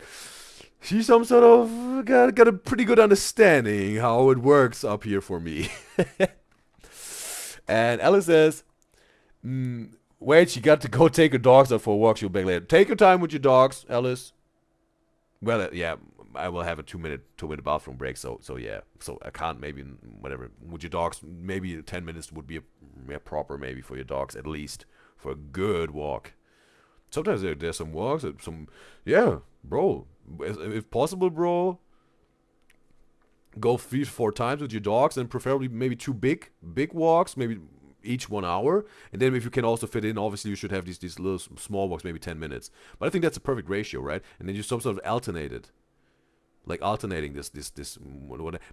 she's some sort of got a pretty good understanding how it works up here for me. And Alice says, Wait, you got to go take your dogs out for a walk. She'll be back later. Take your time with your dogs, Alice. Well, yeah, I will have a 2-minute bathroom break. So yeah, so I can't maybe whatever with your dogs. Maybe 10 minutes would be proper maybe for your dogs at least for a good walk. Sometimes there's some walks, yeah, bro. If possible, bro, go 3 to 4 times with your dogs, and preferably maybe 2 big walks, maybe each 1 hour. And then if you can also fit in, obviously you should have these little small walks, maybe 10 minutes. But I think that's a perfect ratio, right? And then you sort of alternate it. Like alternating this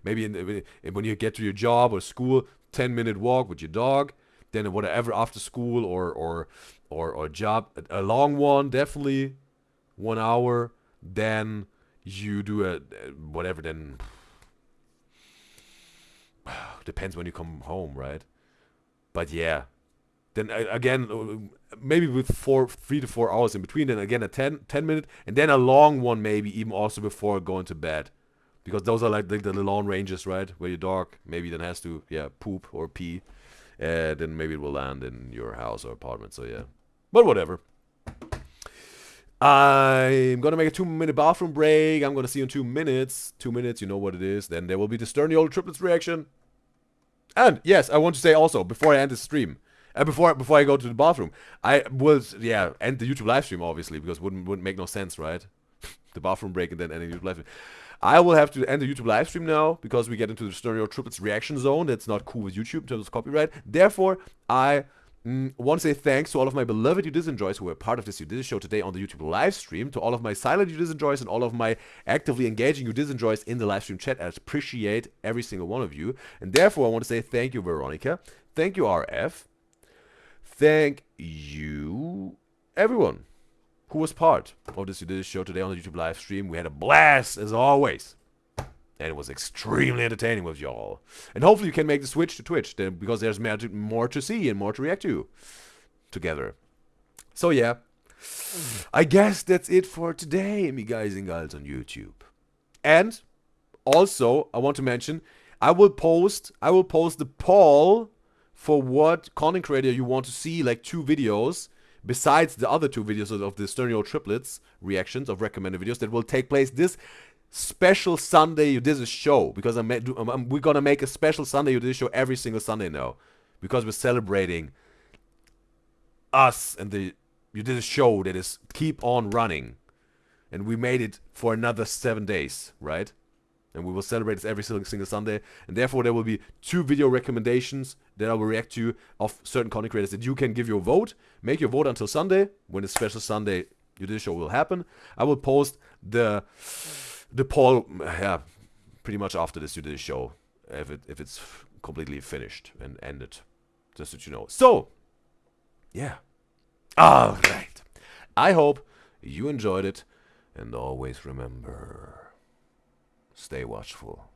maybe when you get to your job or school, 10-minute walk with your dog, then whatever after school or job, a long one, definitely 1 hour. Then you do a whatever. Then depends when you come home, right? But yeah, then again maybe with 3 to 4 hours in between. Then again a 10-minute, and then a long one maybe even also before going to bed, because those are like the long ranges, right? Where your dog maybe then has to poop or pee. Then maybe it will land in your house or apartment. So yeah, but whatever. I'm gonna make a 2-minute bathroom break. I'm gonna see you in 2 minutes. 2 minutes, you know what it is. Then there will be the Sturdy Old Triplets reaction. And yes, I want to say also before I end the stream, before I go to the bathroom, I will end the YouTube live stream obviously, because wouldn't make no sense, right? The bathroom break and then end the YouTube live stream. I will have to end the YouTube live stream now because we get into the Stereo Triplets reaction zone. That's not cool with YouTube in terms of copyright. Therefore, I want to say thanks to all of my beloved Udyzyz enjoys who were part of this Udyzyz show today on the YouTube live stream, to all of my silent Udyzyz enjoys and all of my actively engaging Udyzyz enjoys in the live stream chat. I appreciate every single one of you. And therefore, I want to say thank you, Veronica. Thank you, RF. Thank you, everyone who was part of this Udyzyz show today on the YouTube live stream. We had a blast, as always. And it was extremely entertaining with y'all. And hopefully you can make the switch to Twitch, because there's more to see and more to react to together. So yeah, I guess that's it for today, me guys and gals on YouTube. And also, I want to mention, I will post the poll for what content creator you want to see, like 2 videos, besides the other 2 videos of the Stereo Triplets reactions of recommended videos that will take place this special Sunday Udyzyz show, because we're gonna make a special Sunday Udyzyz show every single Sunday now, because we're celebrating us and the Udyzyz show that is keep on running, and we made it for another 7 days, right? And we will celebrate this every single Sunday, and therefore there will be 2 video recommendations that I will react to of certain content creators that you can give your vote. Make your vote until Sunday, when the special Sunday Udyzyz show will happen. I will post the poll, pretty much after this Udyzyz show, if it's completely finished and ended, just so you know. So, yeah. All right. I hope you enjoyed it, and always remember, stay watchful.